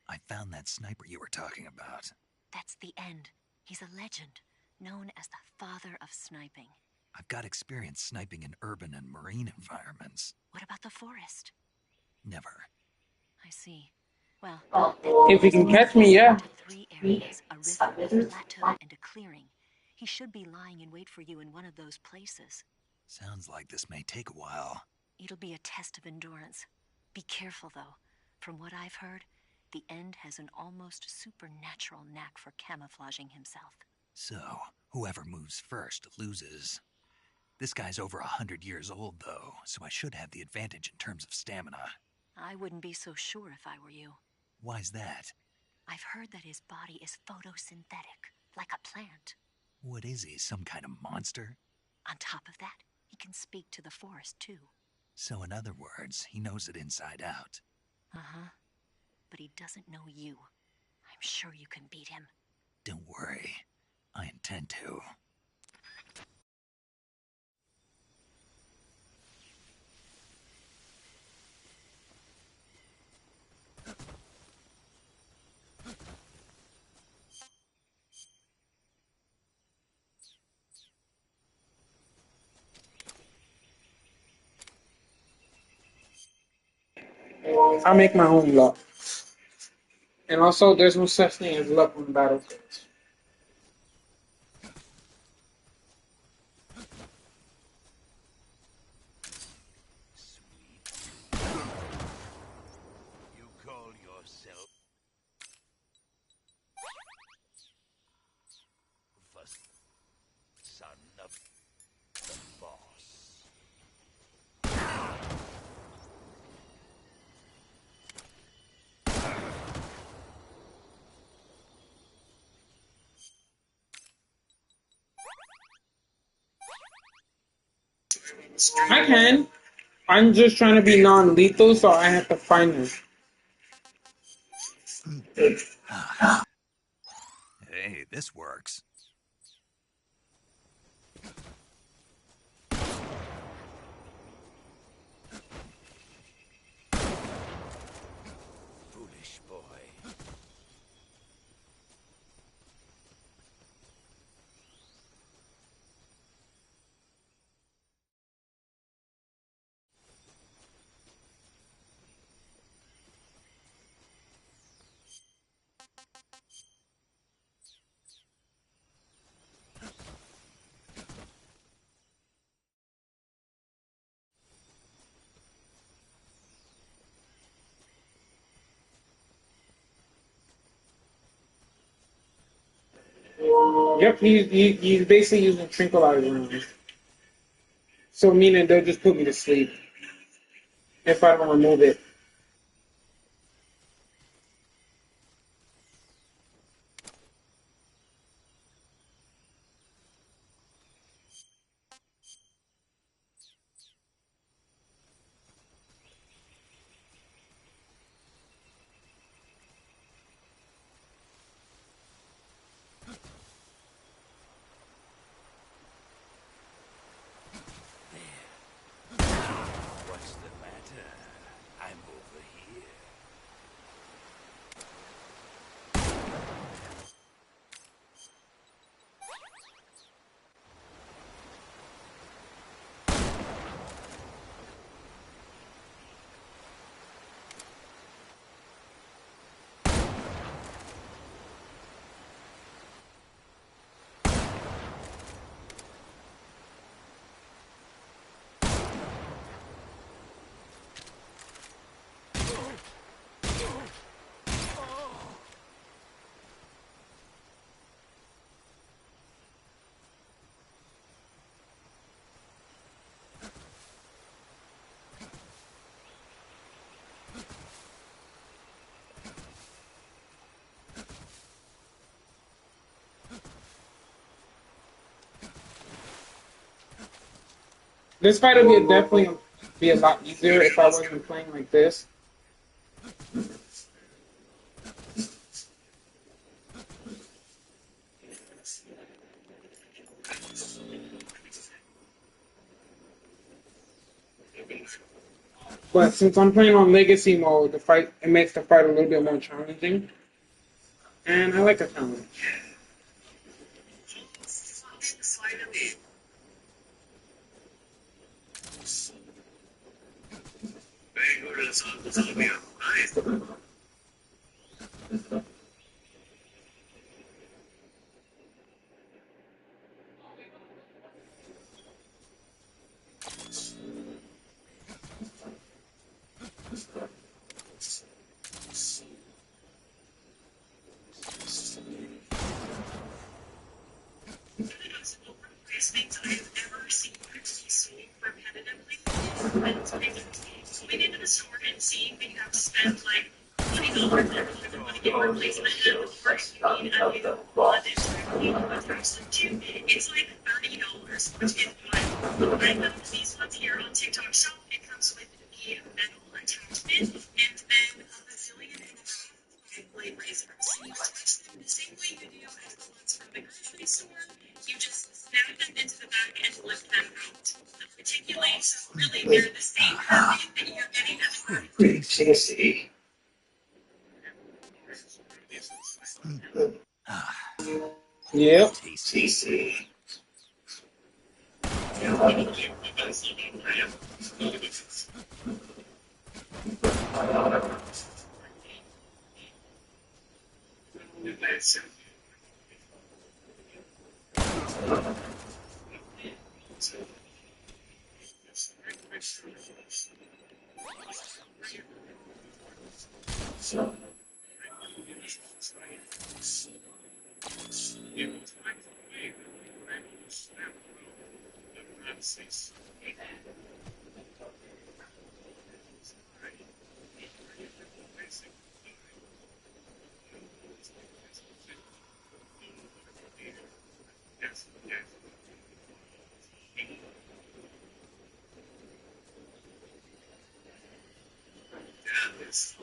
I found that that sniper you were talking about? That's the end. He's a legend, known as the father of sniping. I've got experience sniping in urban and marine environments. What about the forest? Never. I see. Well, If you can catch me, yeah. 3 areas, a river, a plateau, and a clearing. He should be lying in wait for you in one of those places. Sounds like this may take a while. It'll be a test of endurance. Be careful, though. From what I've heard, the End has an almost supernatural knack for camouflaging himself. So, whoever moves first loses. This guy's over 100 years old, though, so I should have the advantage in terms of stamina. I wouldn't be so sure if I were you. Why's that? I've heard that his body is photosynthetic, like a plant. What is he, some kind of monster? On top of that, he can speak to the forest, too. So in other words, he knows it inside out. Uh-huh. But he doesn't know you. I'm sure you can beat him. Don't worry. I intend to. I make my own luck. And also, there's no such thing as luck on battlefields. You call yourself first son of the boss. I can. I'm just trying to be non-lethal, so I have to find him. Hey, this works. Foolish boy. Yep, he's basically using tranquilizer rounds. So meaning they'll just put me to sleep if I don't remove it. What's the matter? I'm over here. This fight would be definitely be a lot easier if I wasn't playing like this. But since I'm playing on legacy mode, it makes the fight a little bit more challenging. And I like a comic. Things I've ever seen Christy sold repetitively. And going into the store and seeing that you have to spend like $20 every time you want to get a replacement head before you need a new one and attach them to. It's like $30, which is wild. I know these ones here on TikTok shop, it comes with the metal attachment and then a bazillion and a half blade razors. You attach them the same way you do as the ones from the grocery store. You just snap them into the back and lift them out. The articulates, really, they're the same curving that you're getting at the Pretty tasty. Yep. Tasty.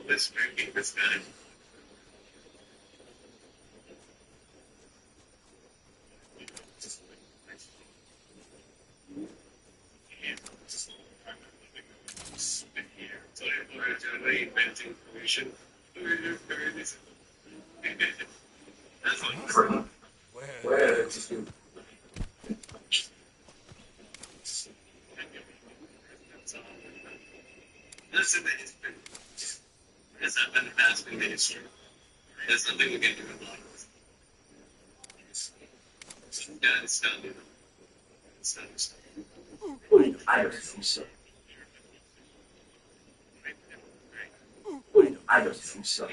This movie was good. Where? Listen, because I've been past in ministry. There's nothing we can do about it. Yeah, it's done. It's done. I don't think so. I don't think so.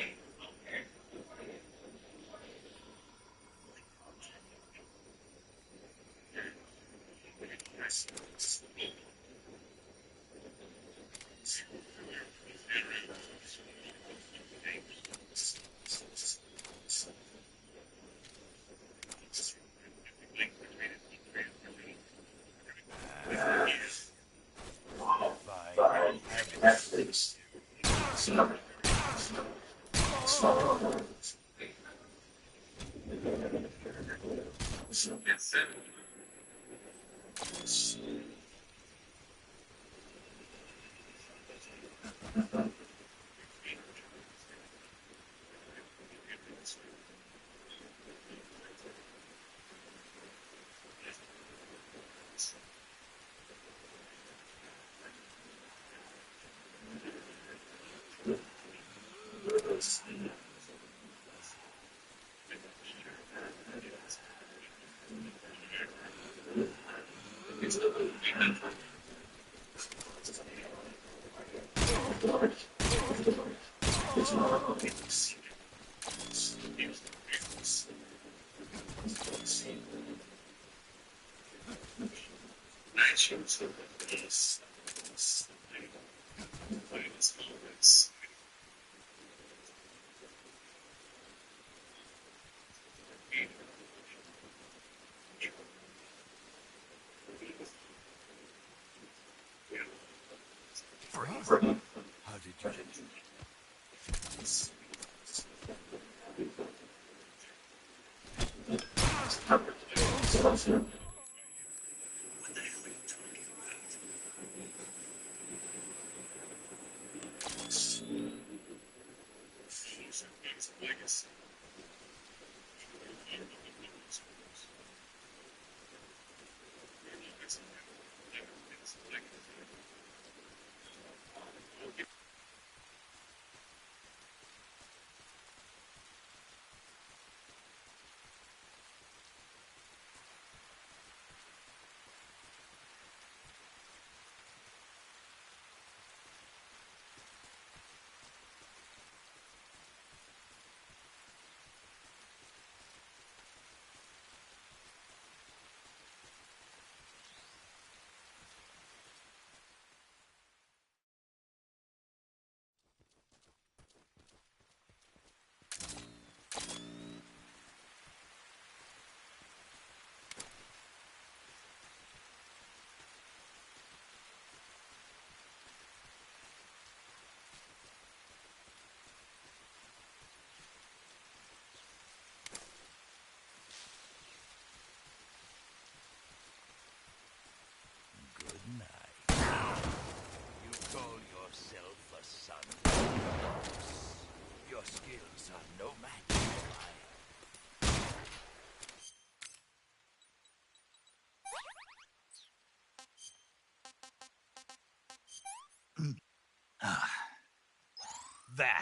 How did you do?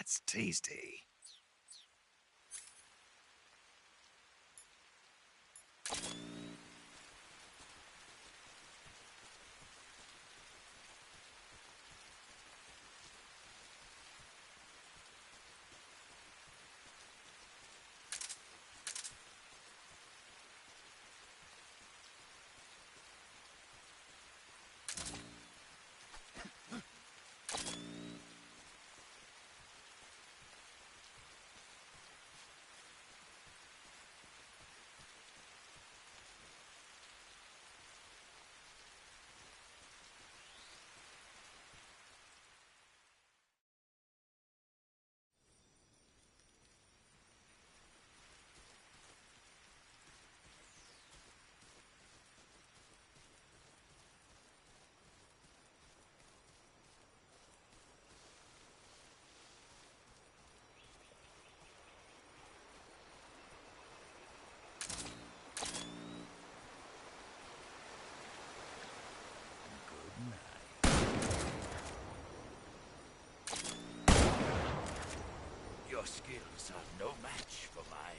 That's tasty. Your skills are no match for mine.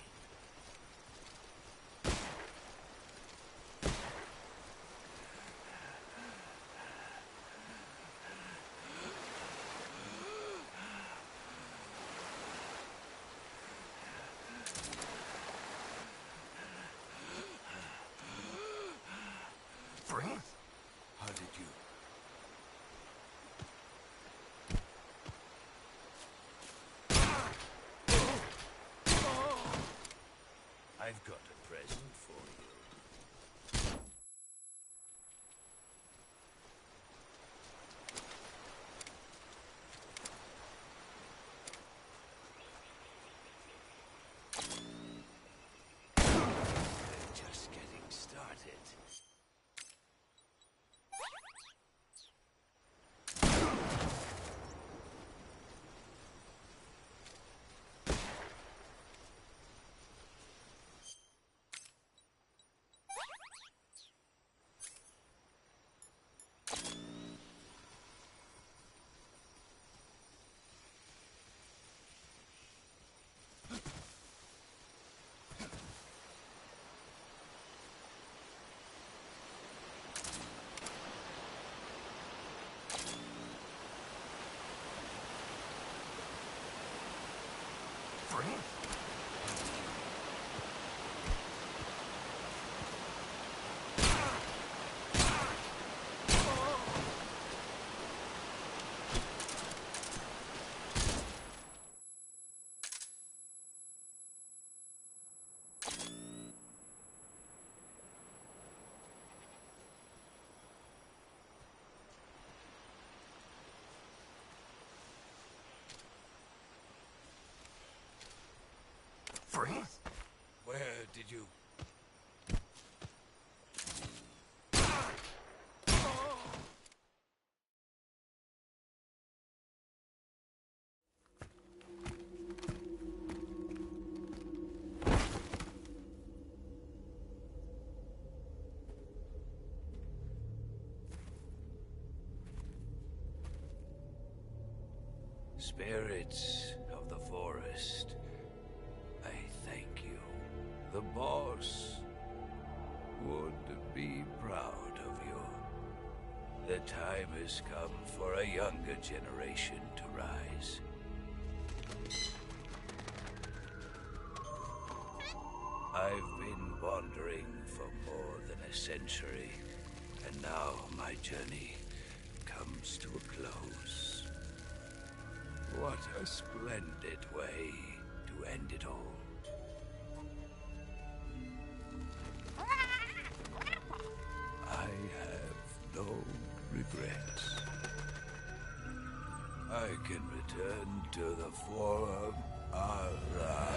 How did you? I've got a present for you. We're just getting started. Where did you... Spirits of the forest, I thank you. The boss would be proud of you. The time has come for a younger generation to rise. I've been wandering for more than a century, and now my journey comes to a close. What a splendid way to end it all. I have no regrets. I can return to the Forum Ara.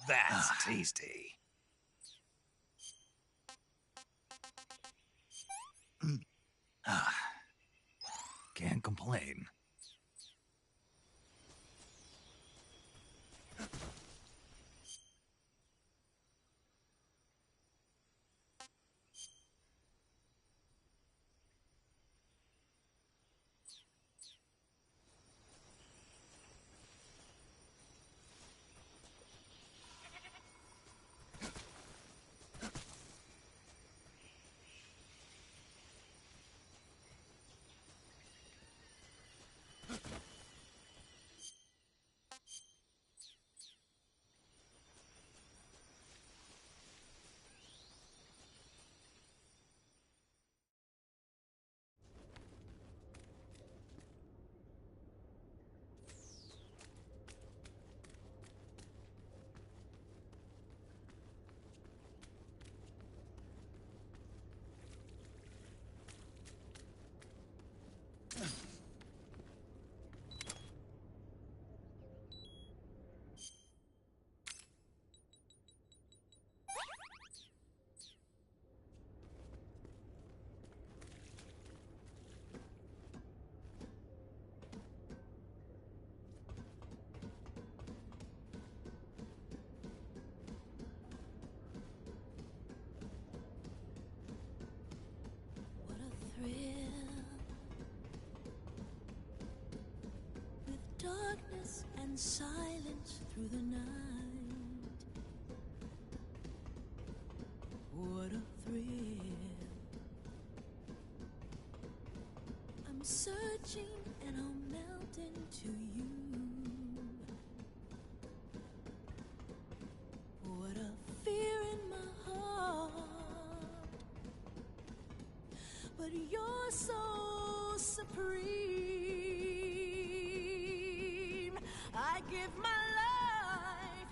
That's tasty. Can't complain. What a thrill, with darkness and silence through the night. What a thrill. I'm searching and I'll melt into you. What a fear in my heart, but you're so supreme. I give my life,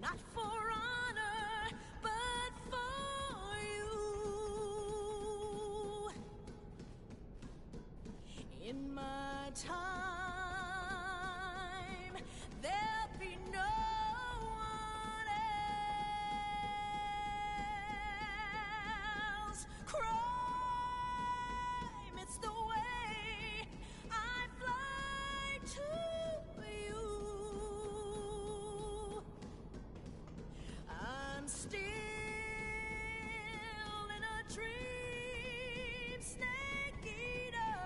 not for honor, but for you. In my time, there'll be no one else. Crime, it's the way I fly to you. I'm still in a dream, snake eater.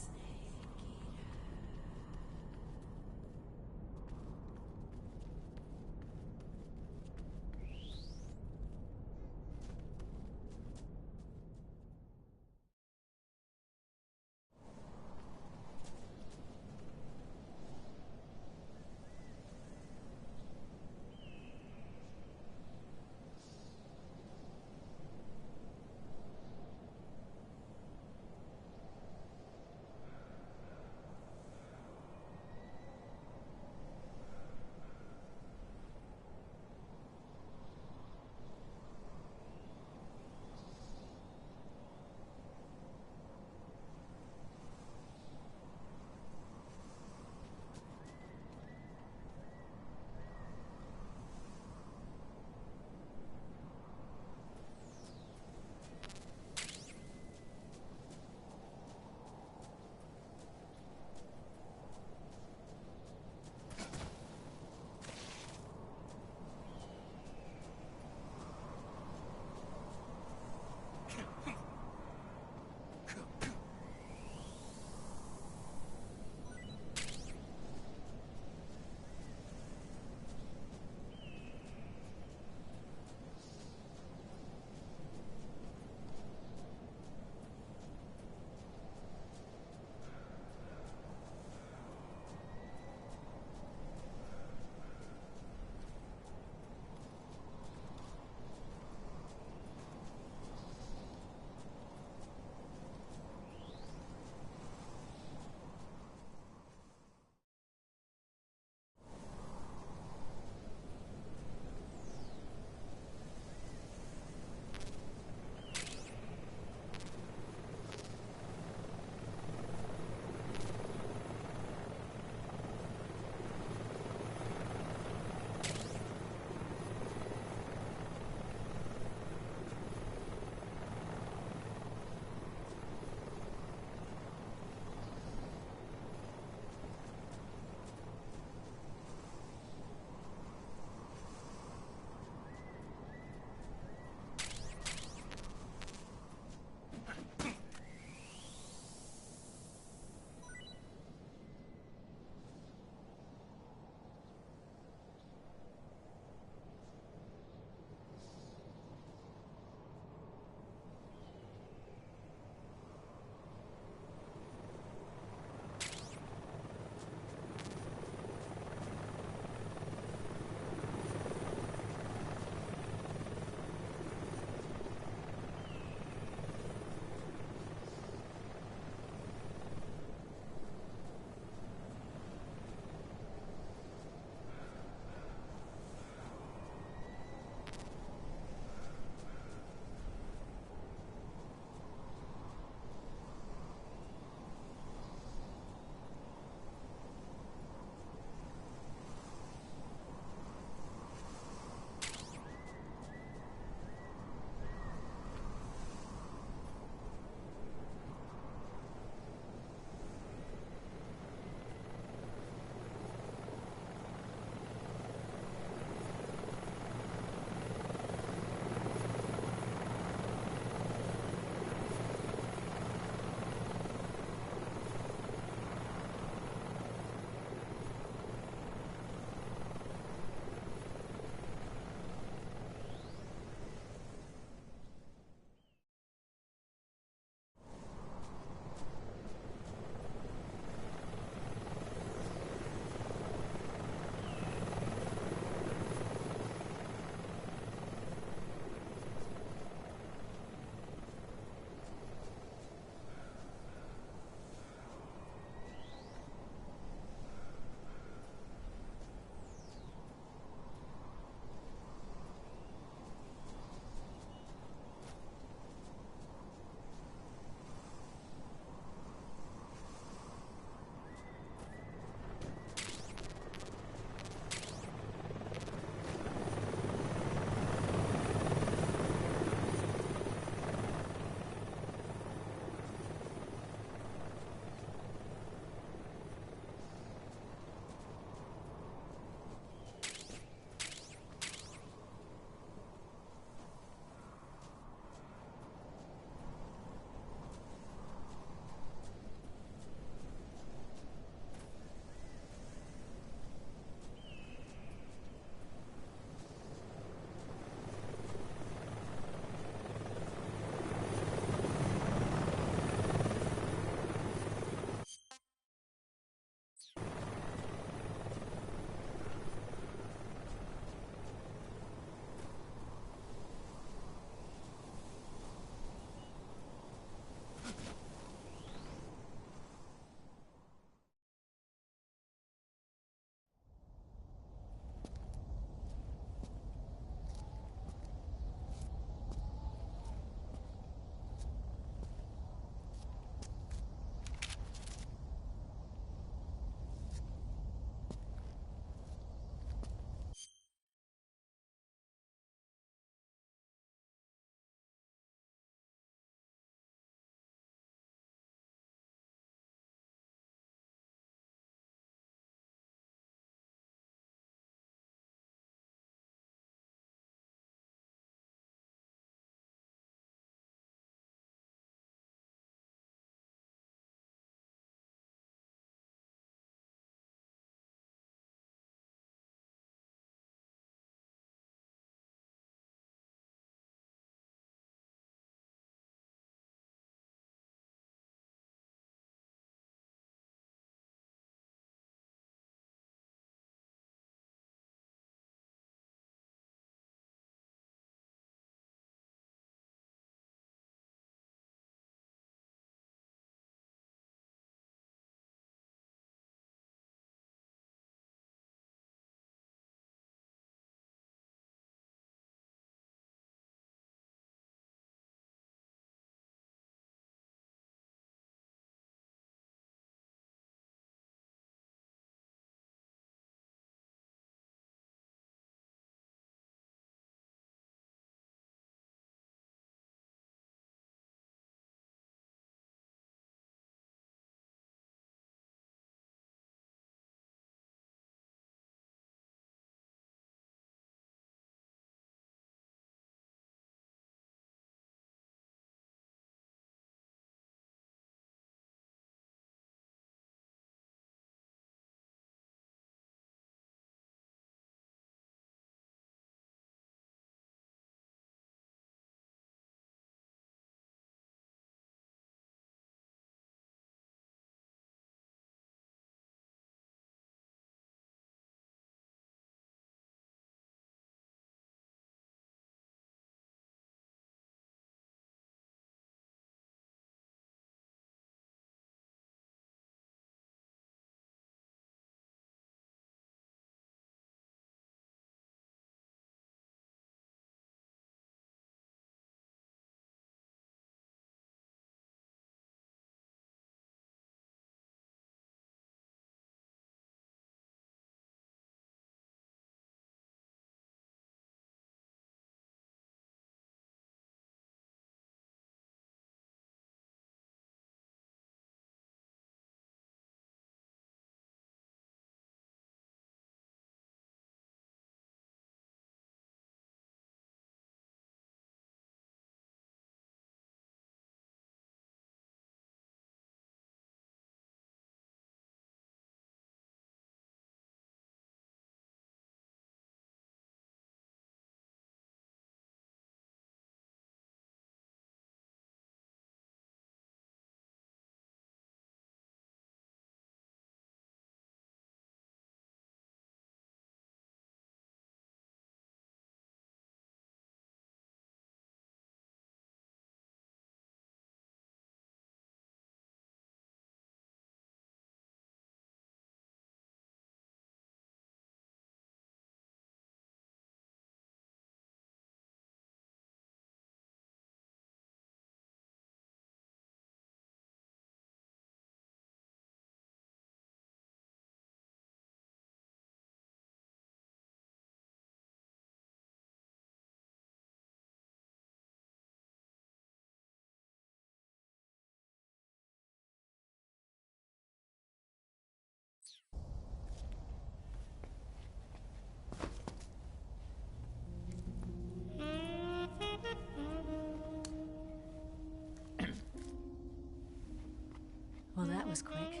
Well, that was quick.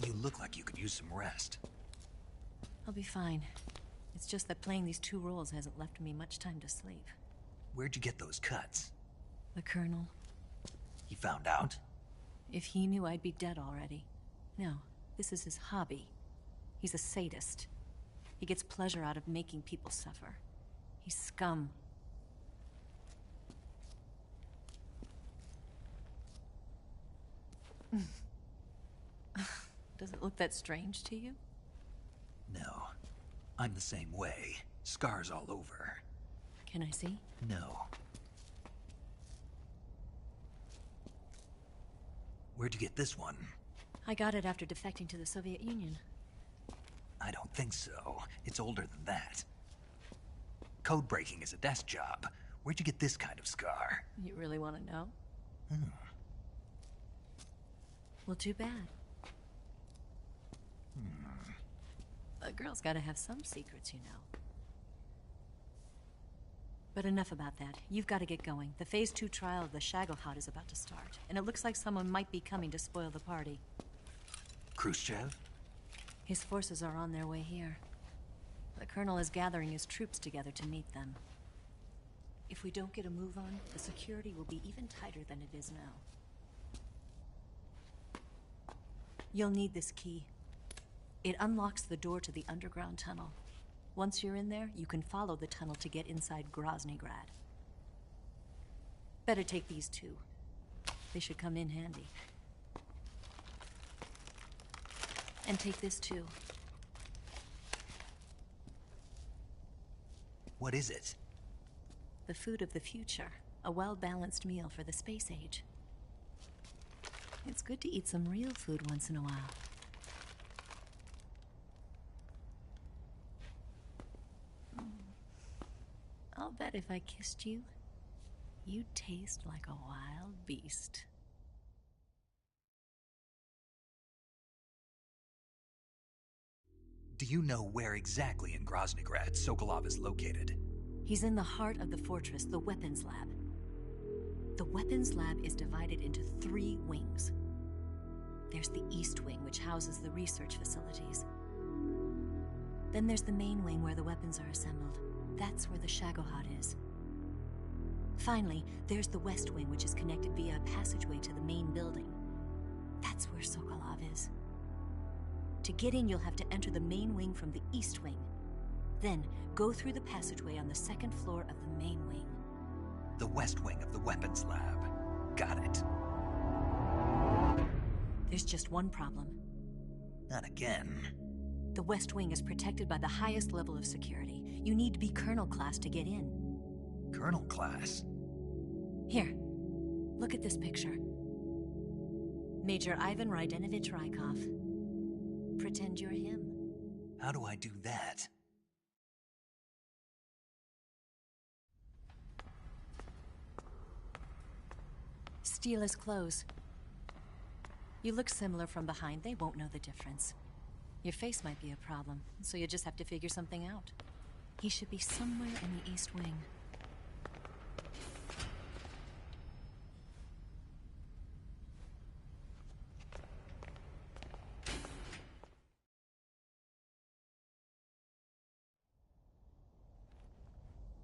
You look like you could use some rest. I'll be fine. It's just that playing these 2 roles hasn't left me much time to sleep. Where'd you get those cuts? The Colonel. He found out? If he knew, I'd be dead already. No, this is his hobby. He's a sadist. He gets pleasure out of making people suffer. He's scum. Does it look that strange to you? No. I'm the same way. Scars all over. Can I see? No. Where'd you get this one? I got it after defecting to the Soviet Union. I don't think so. It's older than that. Code breaking is a desk job. Where'd you get this kind of scar? You really want to know? Hmm. Well, too bad. A girl's gotta have some secrets, you know. But enough about that. You've got to get going. The Phase 2 trial of the Shagohod is about to start, and it looks like someone might be coming to spoil the party. Khrushchev? His forces are on their way here. The Colonel is gathering his troops together to meet them. If we don't get a move on, the security will be even tighter than it is now. You'll need this key. It unlocks the door to the underground tunnel. Once you're in there, you can follow the tunnel to get inside Groznygrad. Better take these 2. They should come in handy. And take this too. What is it? The food of the future. A well-balanced meal for the space age. It's good to eat some real food once in a while. I'll bet if I kissed you, you'd taste like a wild beast. Do you know where exactly in Groznygrad Sokolov is located? He's in the heart of the fortress, the weapons lab. The weapons lab is divided into 3 wings. There's the East Wing, which houses the research facilities. Then there's the main wing where the weapons are assembled. That's where the Shagohod is. Finally, there's the West Wing, which is connected via a passageway to the main building. That's where Sokolov is. To get in, you'll have to enter the main wing from the East Wing. Then, go through the passageway on the 2nd floor of the main wing. The West Wing of the weapons lab. Got it. There's just one problem. Not again. The West Wing is protected by the highest level of security. You need to be Colonel class to get in. Colonel class? Here, look at this picture. Major Ivan Rydenovich Rykov. Pretend you're him. How do I do that? Steal his clothes. You look similar from behind. They won't know the difference. Your face might be a problem, so you just have to figure something out. He should be somewhere in the East Wing.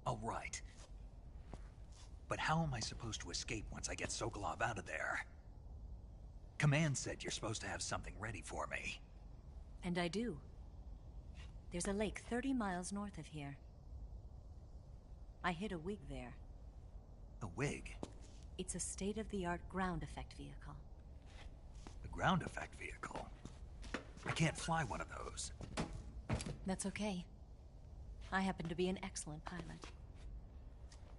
All right. But how am I supposed to escape once I get Sokolov out of there? Command said you're supposed to have something ready for me. And I do. There's a lake 30 miles north of here. I hid a wig there. A wig? It's a state-of-the-art ground effect vehicle. A ground effect vehicle? I can't fly one of those. That's okay. I happen to be an excellent pilot.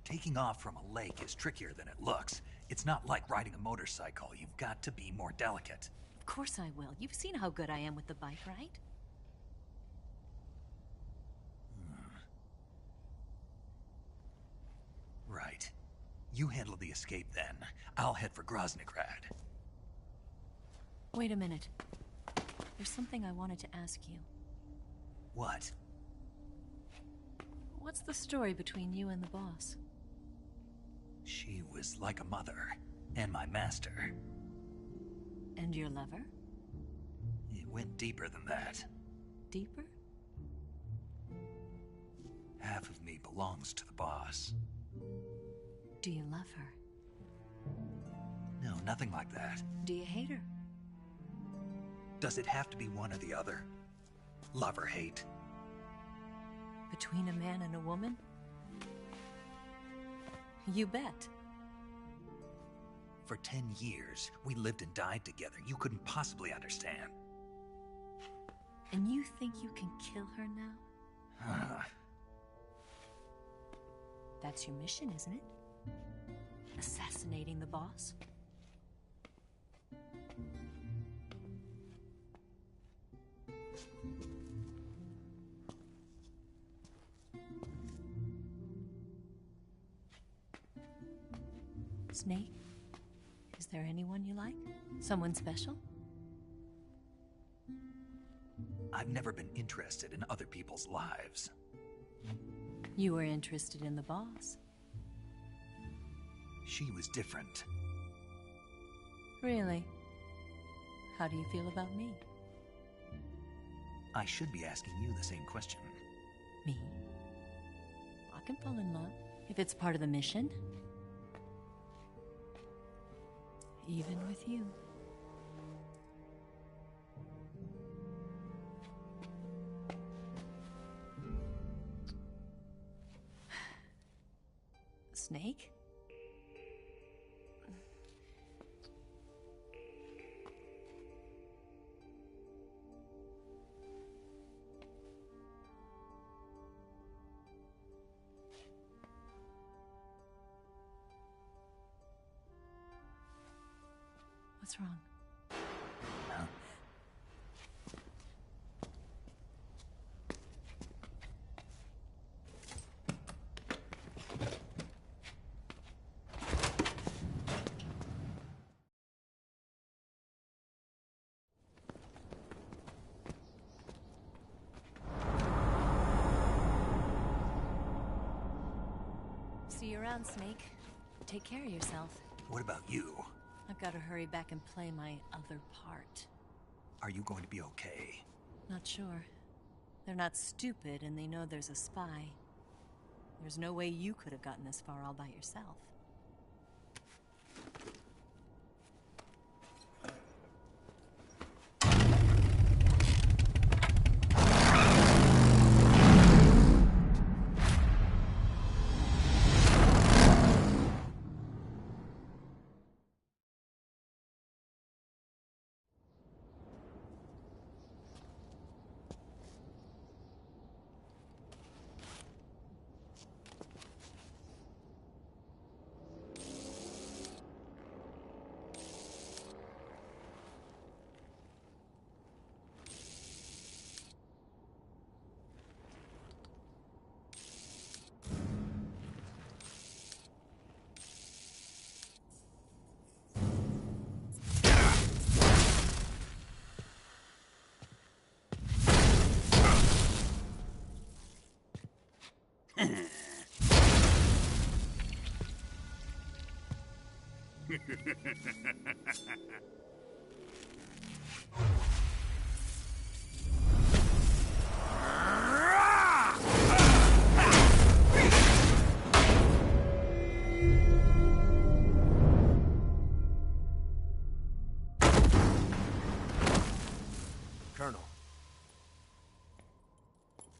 Taking off from a lake is trickier than it looks. It's not like riding a motorcycle. You've got to be more delicate. Of course I will. You've seen how good I am with the bike, right? Right. You handle the escape then. I'll head for Groznygrad. Wait a minute. There's something I wanted to ask you. What? What's the story between you and the boss? She was like a mother. And my master. And your lover? It went deeper than that. Deeper? Half of me belongs to the boss. Do you love her? No, nothing like that. Do you hate her? Does it have to be one or the other? Love or hate? Between a man and a woman? You bet. For 10 years, we lived and died together. You couldn't possibly understand. And you think you can kill her now? That's your mission, isn't it? Assassinating the boss? Snake, is there anyone you like? Someone special? I've never been interested in other people's lives. You were interested in the boss. She was different. Really? How do you feel about me? I should be asking you the same question. Me? I can fall in love if it's part of the mission. Even with you. Snake? What's wrong? Huh? See you around, Snake. Take care of yourself. What about you? I've got to hurry back and play my other part. Are you going to be okay? Not sure. They're not stupid, and they know there's a spy. There's no way you could have gotten this far all by yourself. Colonel.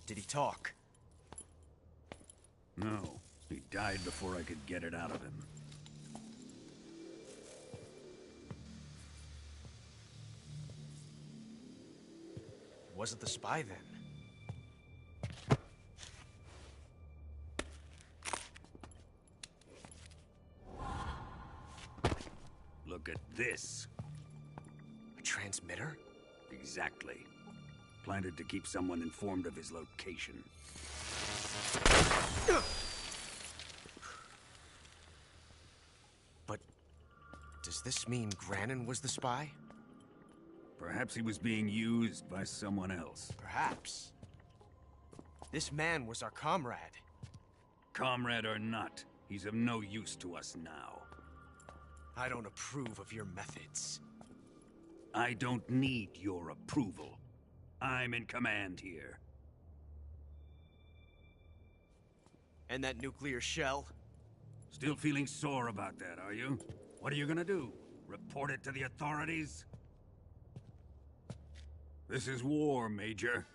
Did he talk? No. He died before I could get it out of him. Wasn't the spy then? Look at this. A transmitter? Exactly. Planted to keep someone informed of his location. But does this mean Granin was the spy? Perhaps he was being used by someone else. Perhaps. This man was our comrade. Comrade or not, he's of no use to us now. I don't approve of your methods. I don't need your approval. I'm in command here. And that nuclear shell? Still feeling sore about that, are you? What are you gonna do? Report it to the authorities? This is war, Major.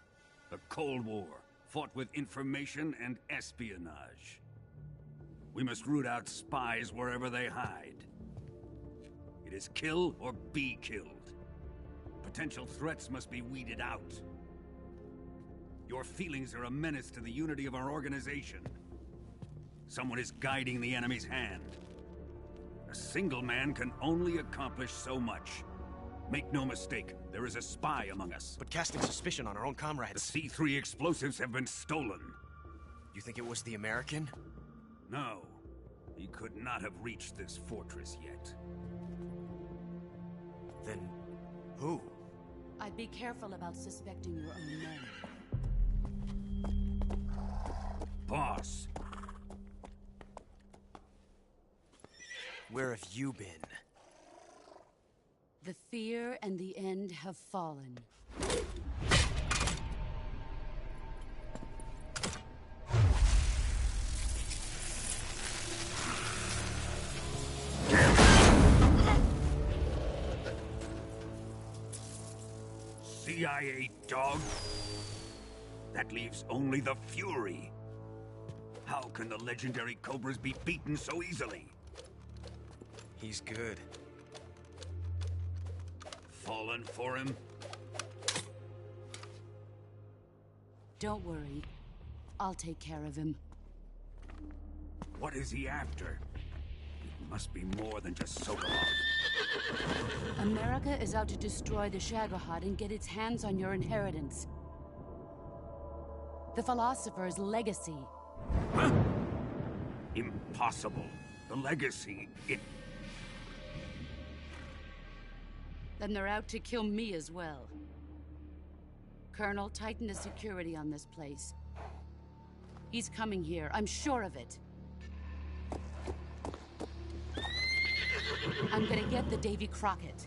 The Cold War, fought with information and espionage. We must root out spies wherever they hide. It is kill or be killed. Potential threats must be weeded out. Your feelings are a menace to the unity of our organization. Someone is guiding the enemy's hand. A single man can only accomplish so much. Make no mistake, there is a spy among us. But casting suspicion on our own comrades... The C3 explosives have been stolen. You think it was the American? No. He could not have reached this fortress yet. Then... who? I'd be careful about suspecting your own men. Boss! Where have you been? The fear and the end have fallen. CIA dog? That leaves only the Fury. How can the legendary Cobras be beaten so easily? He's good. Fallen for him? Don't worry. I'll take care of him. What is he after? It must be more than just Sokolov. America is out to destroy the Shagohod and get its hands on your inheritance. The Philosopher's legacy. Huh? Impossible. The legacy, it... Then they're out to kill me as well. Colonel, tighten the security on this place. He's coming here, I'm sure of it. I'm gonna get the Davy Crockett.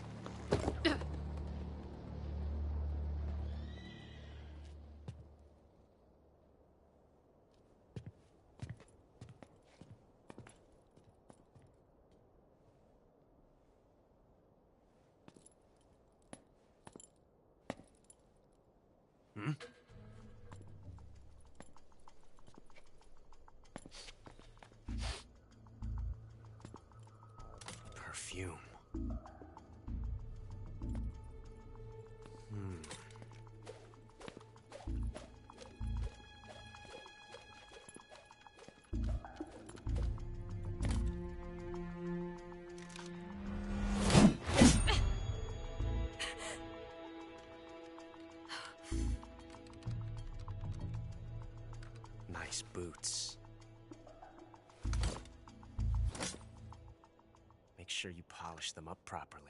Perfume. Nice boots. Make sure you polish them up properly.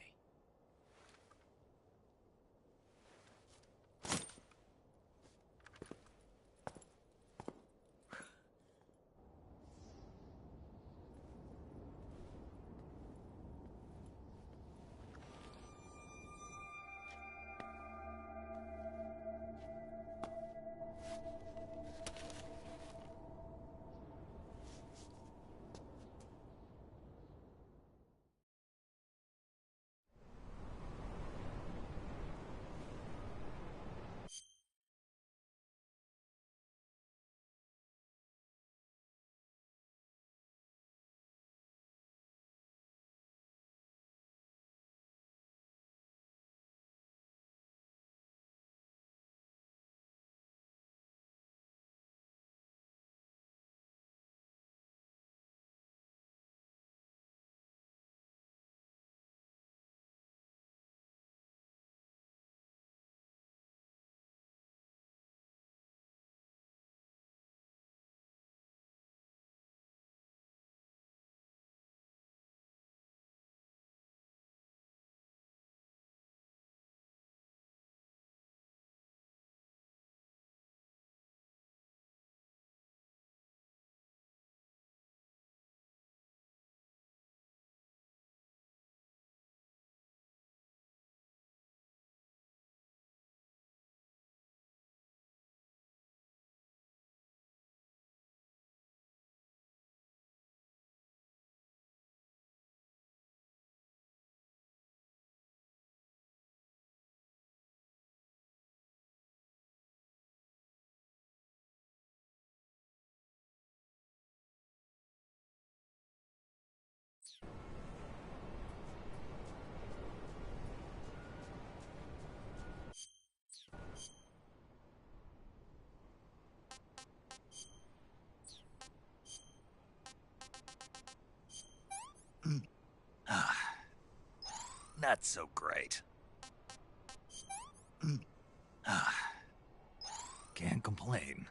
Not so great. Can't complain.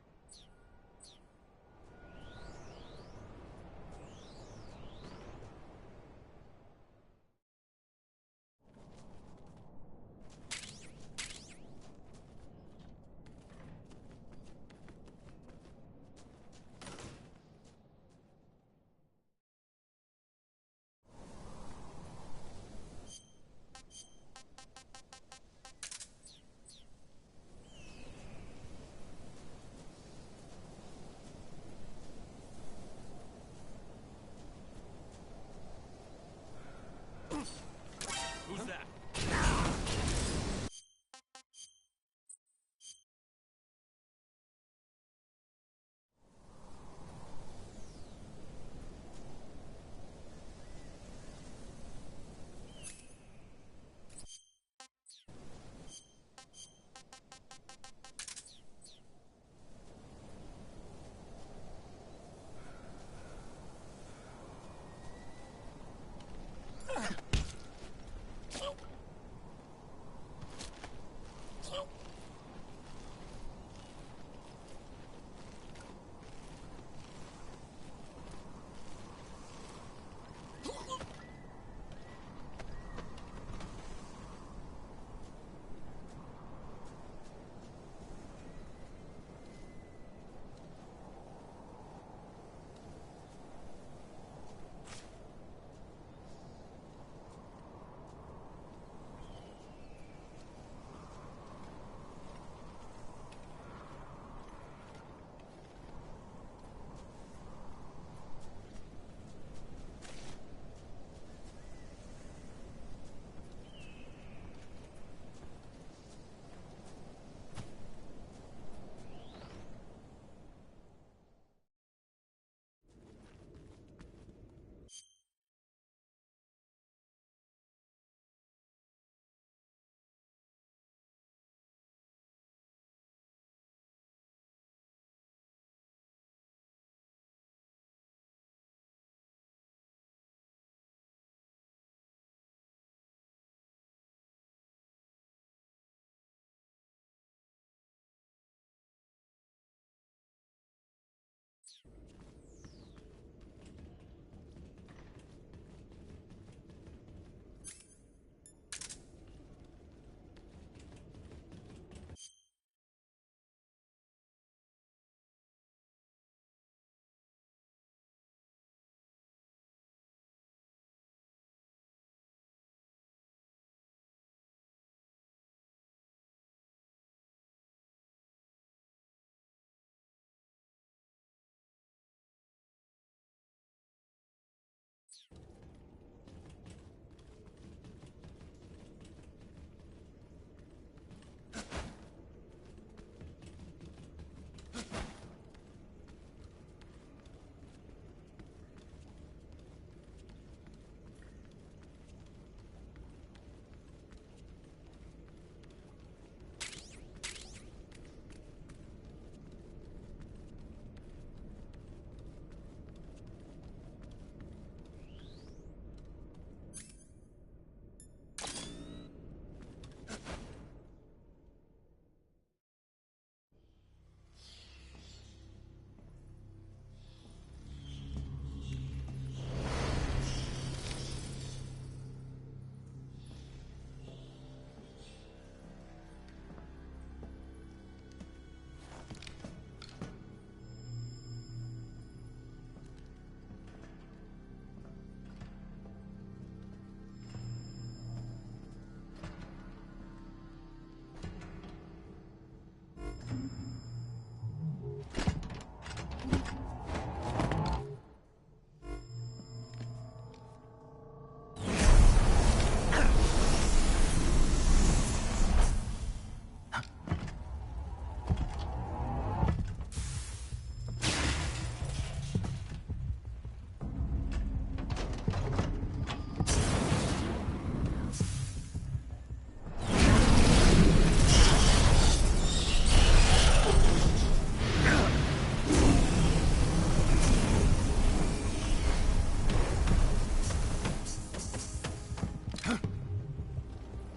Who's that?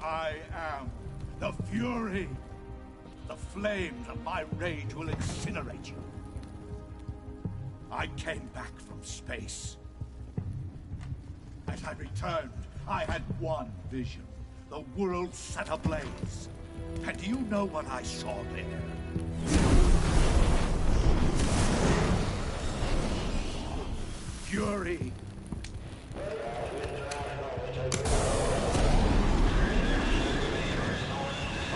I am the Fury. The flames of my rage will incinerate you. I came back from space. As I returned, I had one vision. The world set ablaze. And do you know what I saw there? Fury.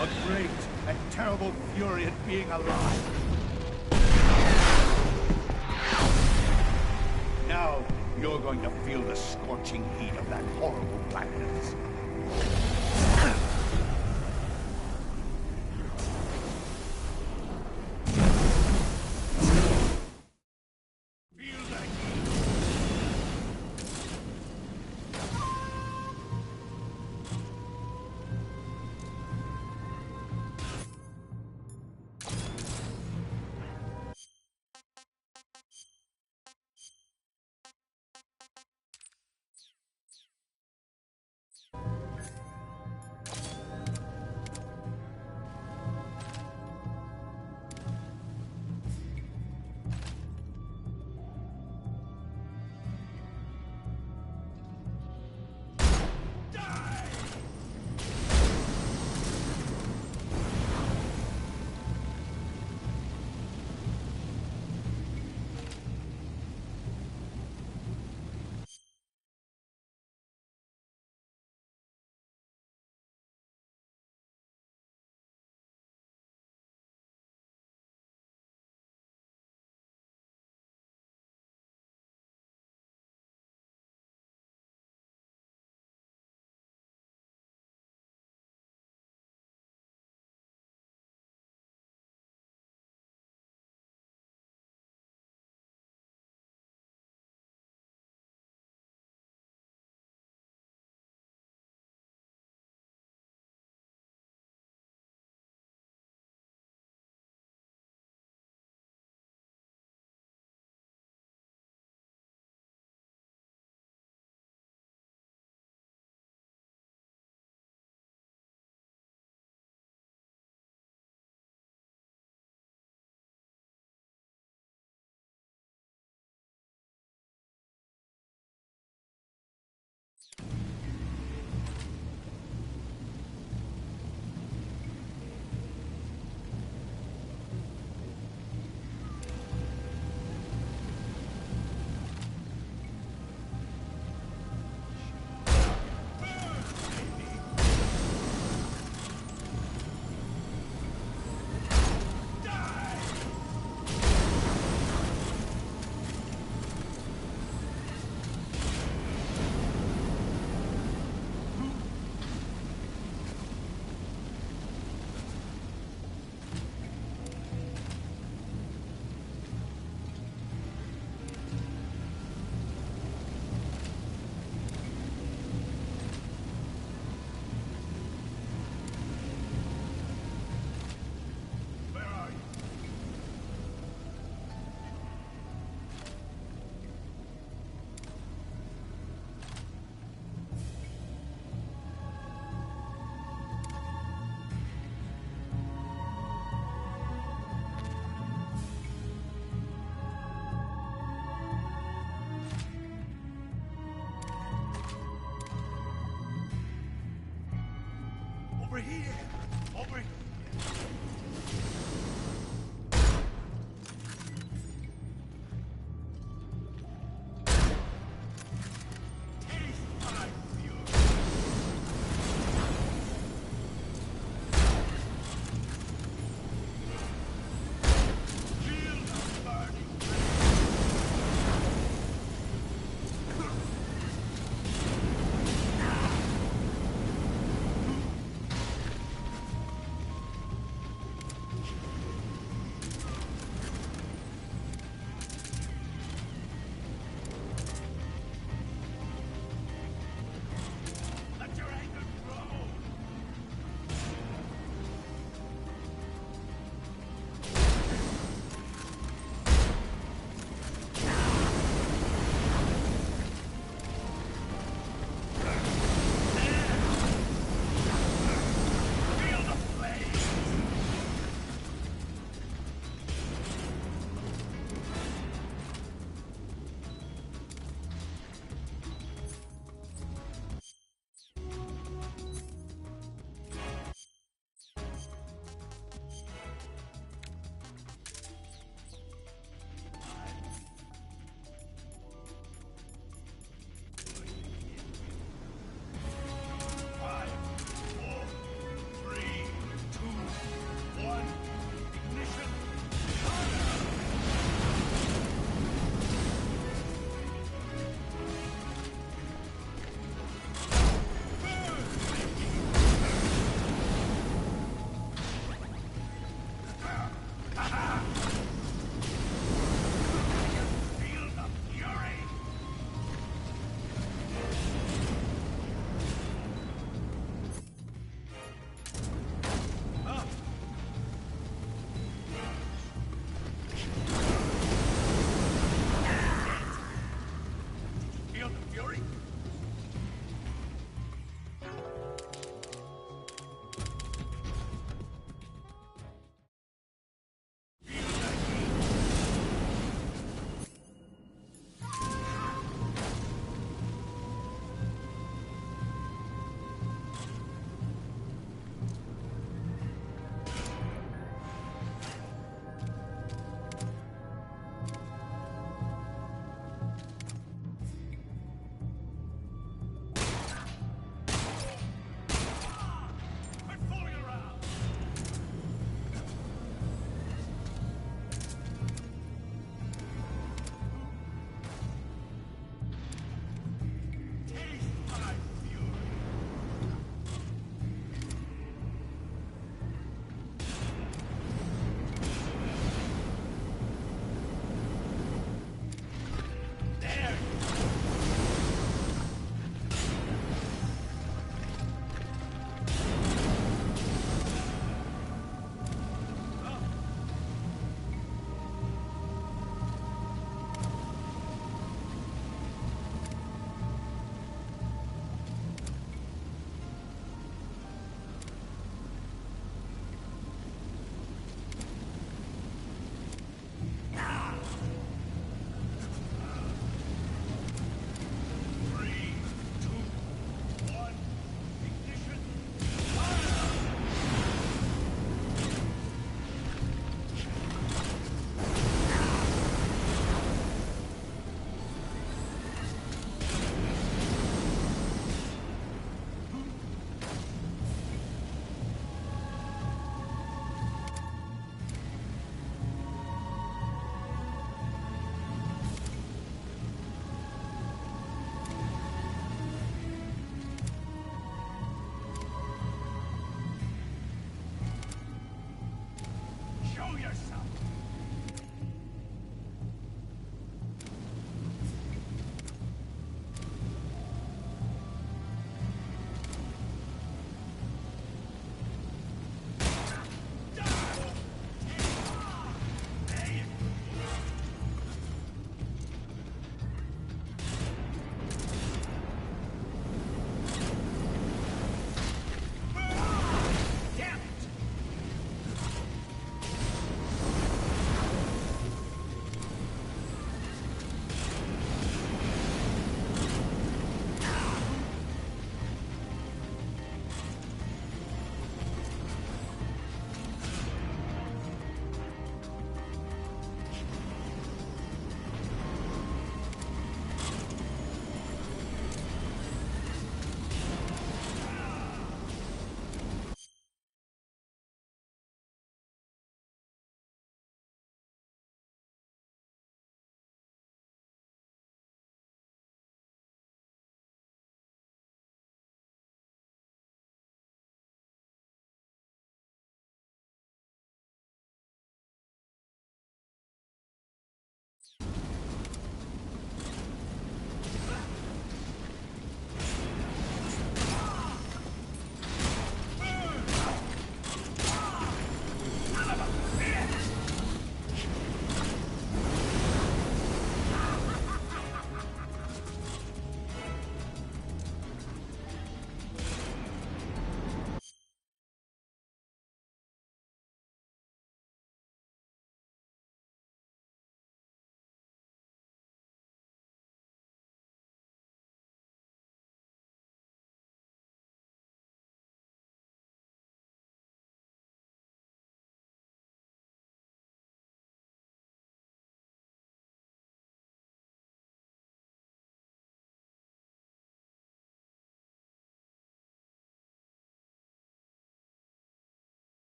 A great and terrible fury at being alive. Now, you're going to feel the scorching heat of that horrible blackness. Over here! Over here!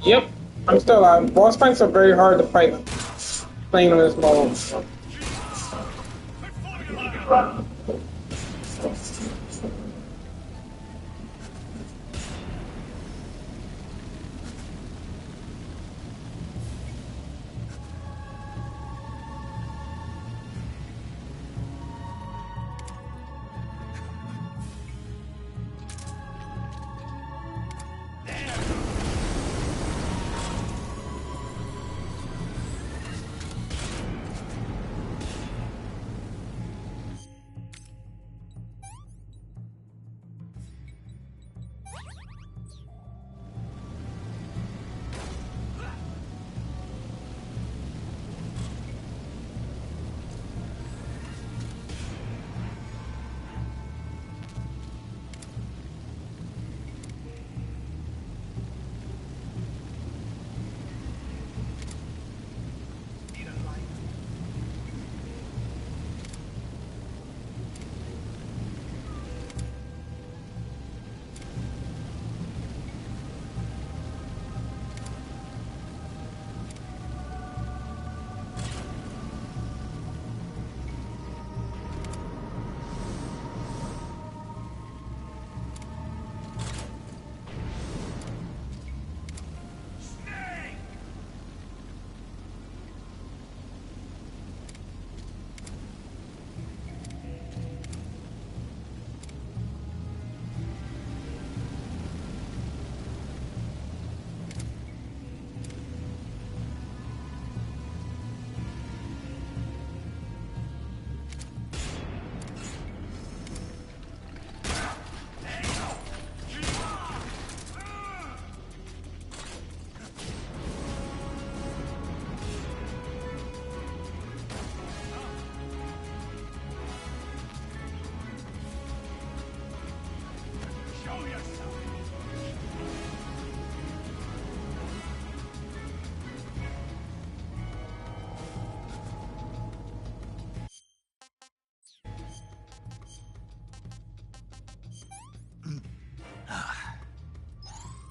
Yep, I'm still alive. Boss fights are very hard to fight playing on this mode.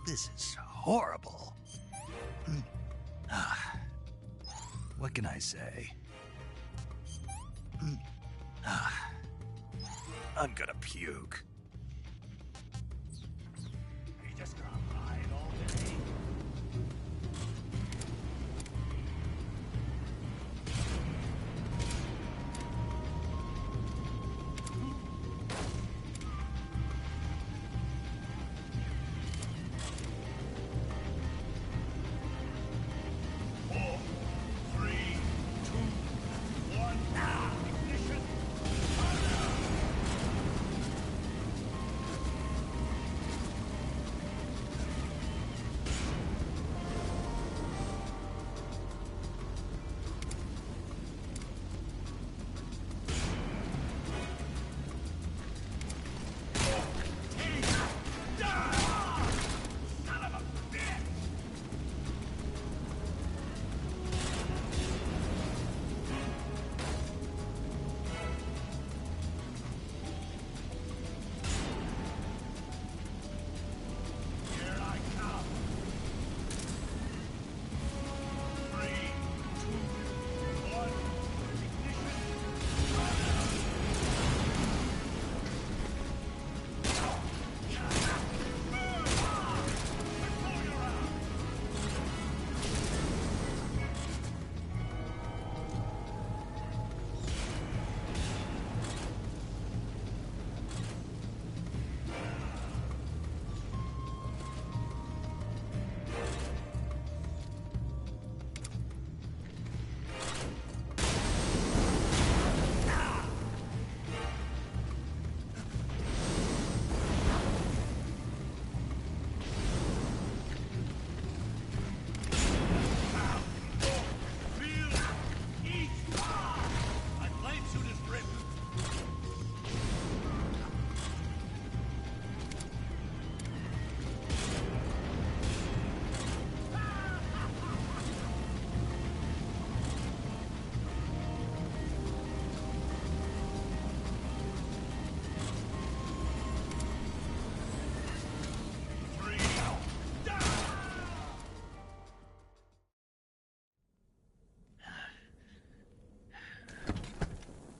This is horrible. What can I say? I'm gonna puke. You just gonna hide all day?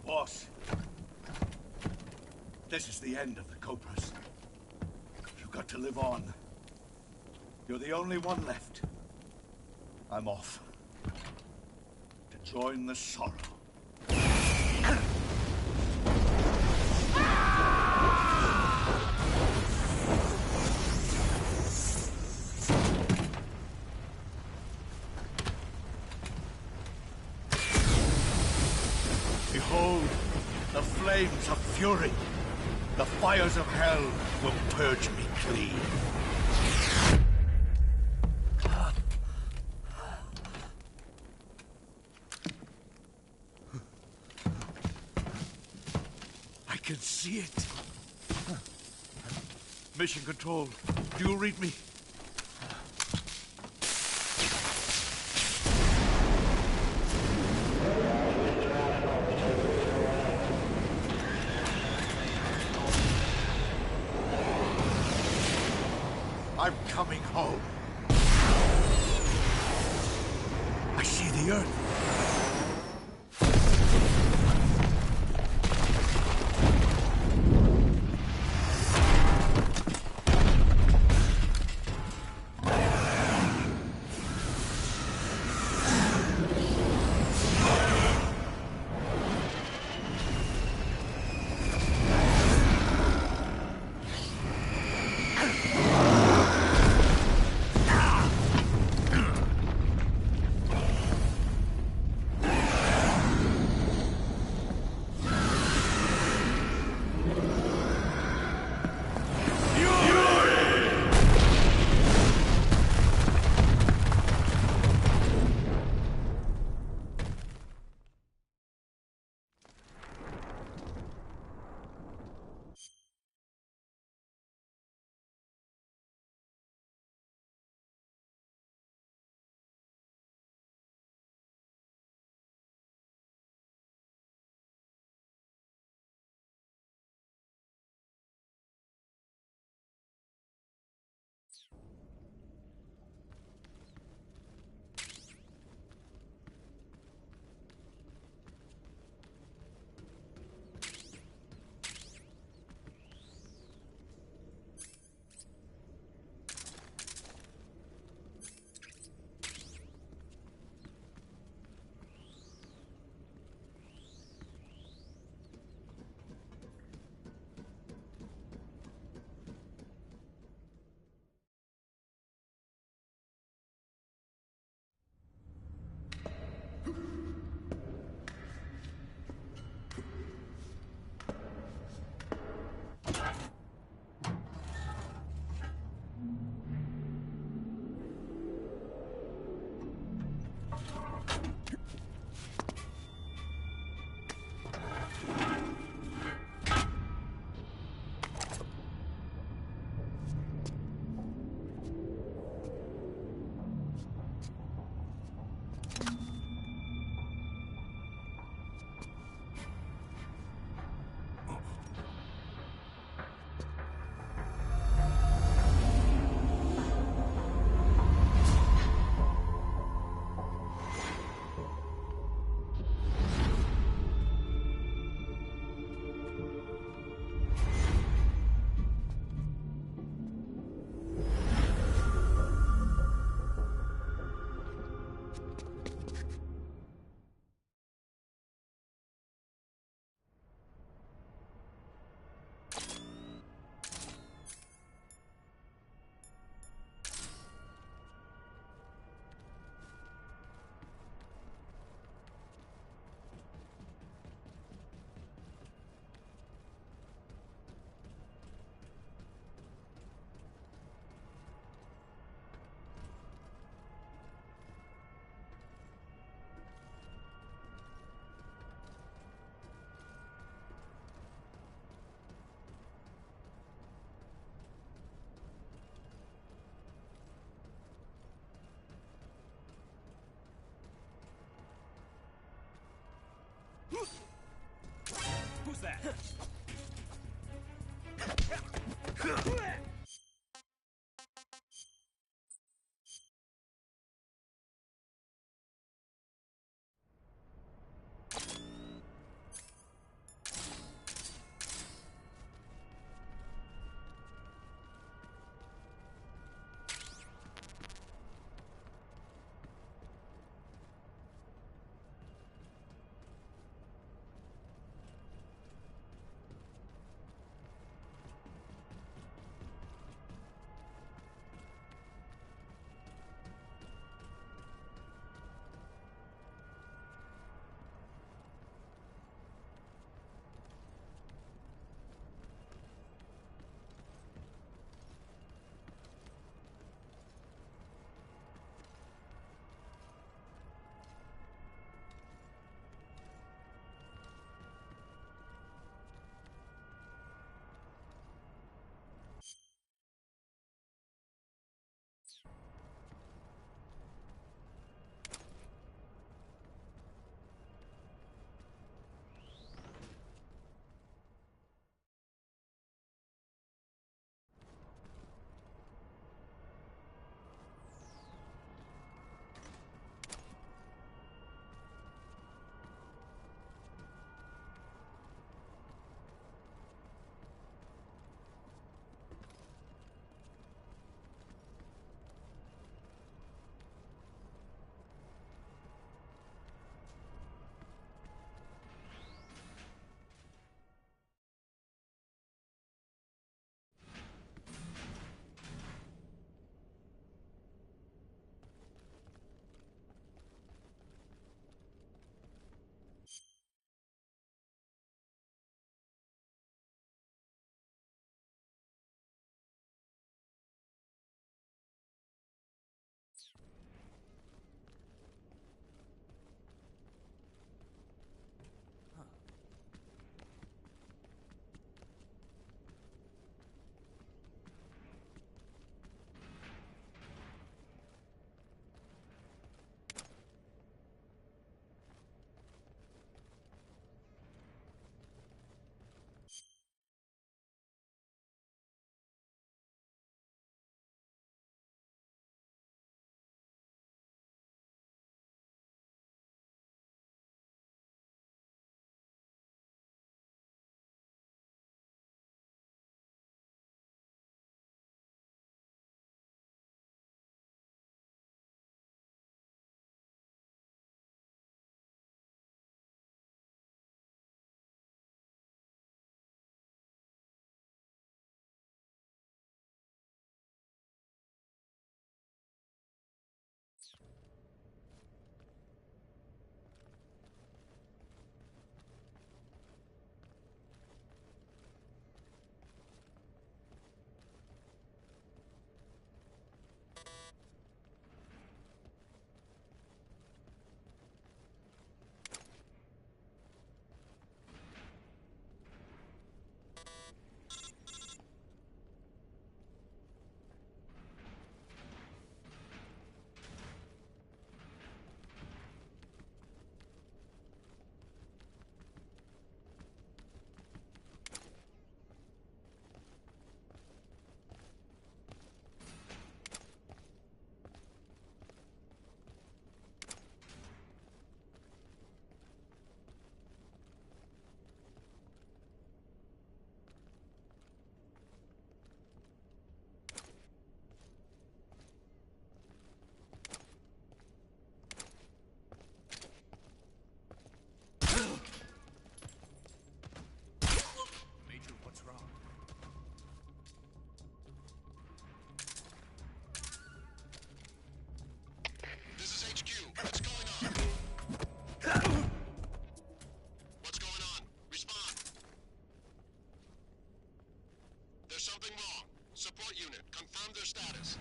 Boss, this is the end of the Cobras. You've got to live on. You're the only one left. I'm off. To join the sorrow. Behold, the flames of fury. The fires of hell will purge me clean. I can see it. Mission Control, do you read me? I'm coming home. I see the Earth. Support unit, confirm their status.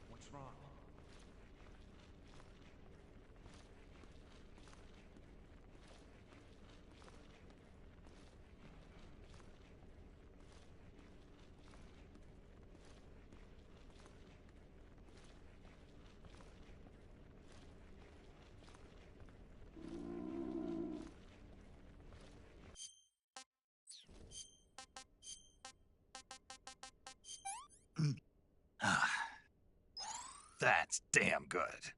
What's wrong? That's damn good.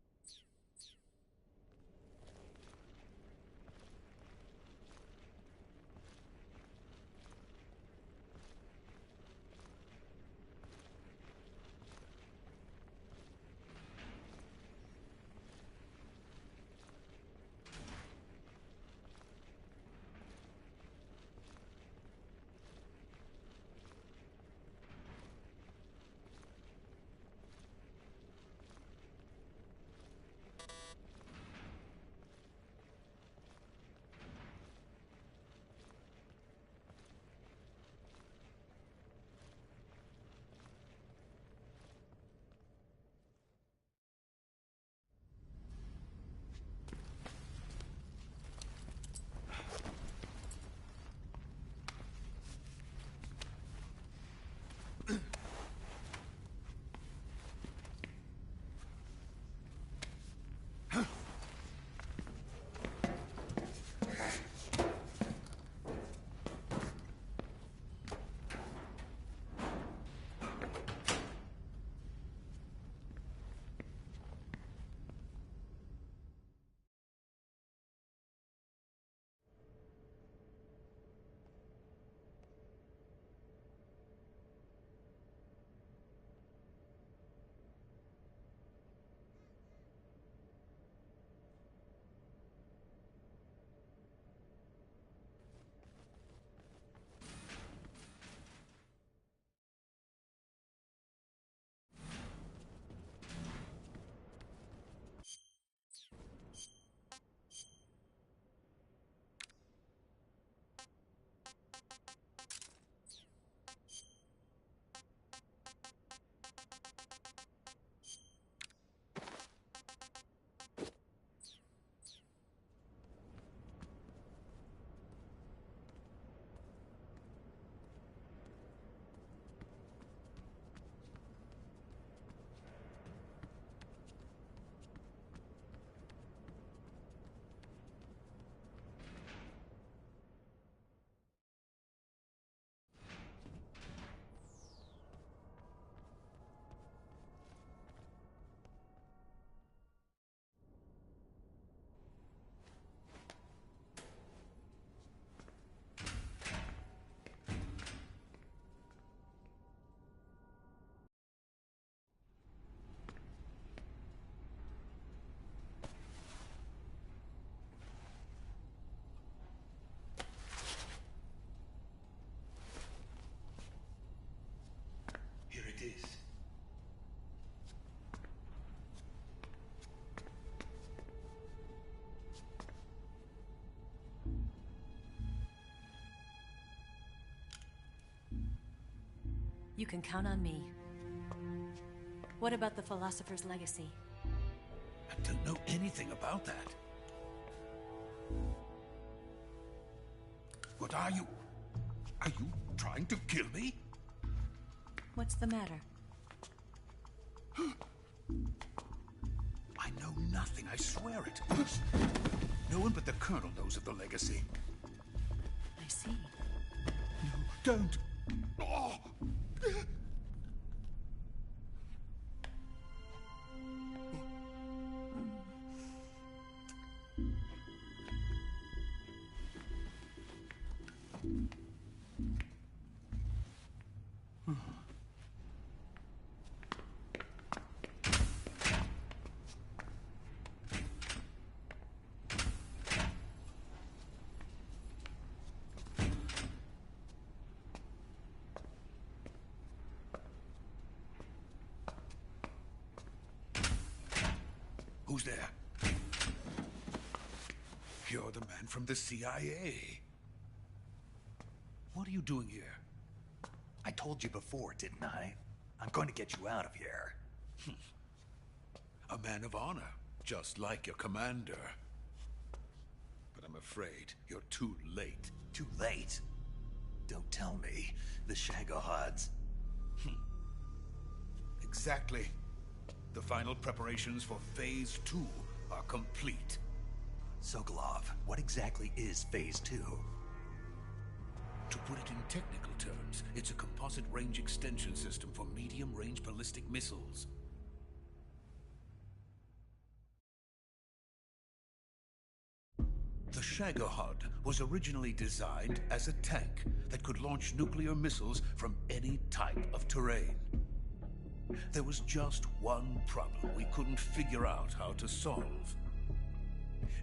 Here it is. You can count on me. What about the philosopher's legacy? I don't know anything about that. What are you? Are you trying to kill me? What's the matter? I know nothing, I swear it. No one but the Colonel knows of the legacy. I see. No, don't. Oh. Who's there? You're the man from the CIA. What are you doing here? I told you before, didn't I? I'm going to get you out of here. A man of honor, just like your commander. But I'm afraid you're too late. Too late? Don't tell me. The Shagohods. Exactly. The final preparations for Phase 2 are complete. Sokolov, what exactly is Phase 2? To put it in technical terms, it's a composite range extension system for medium-range ballistic missiles. The Shagohod was originally designed as a tank that could launch nuclear missiles from any type of terrain. There was just one problem we couldn't figure out how to solve.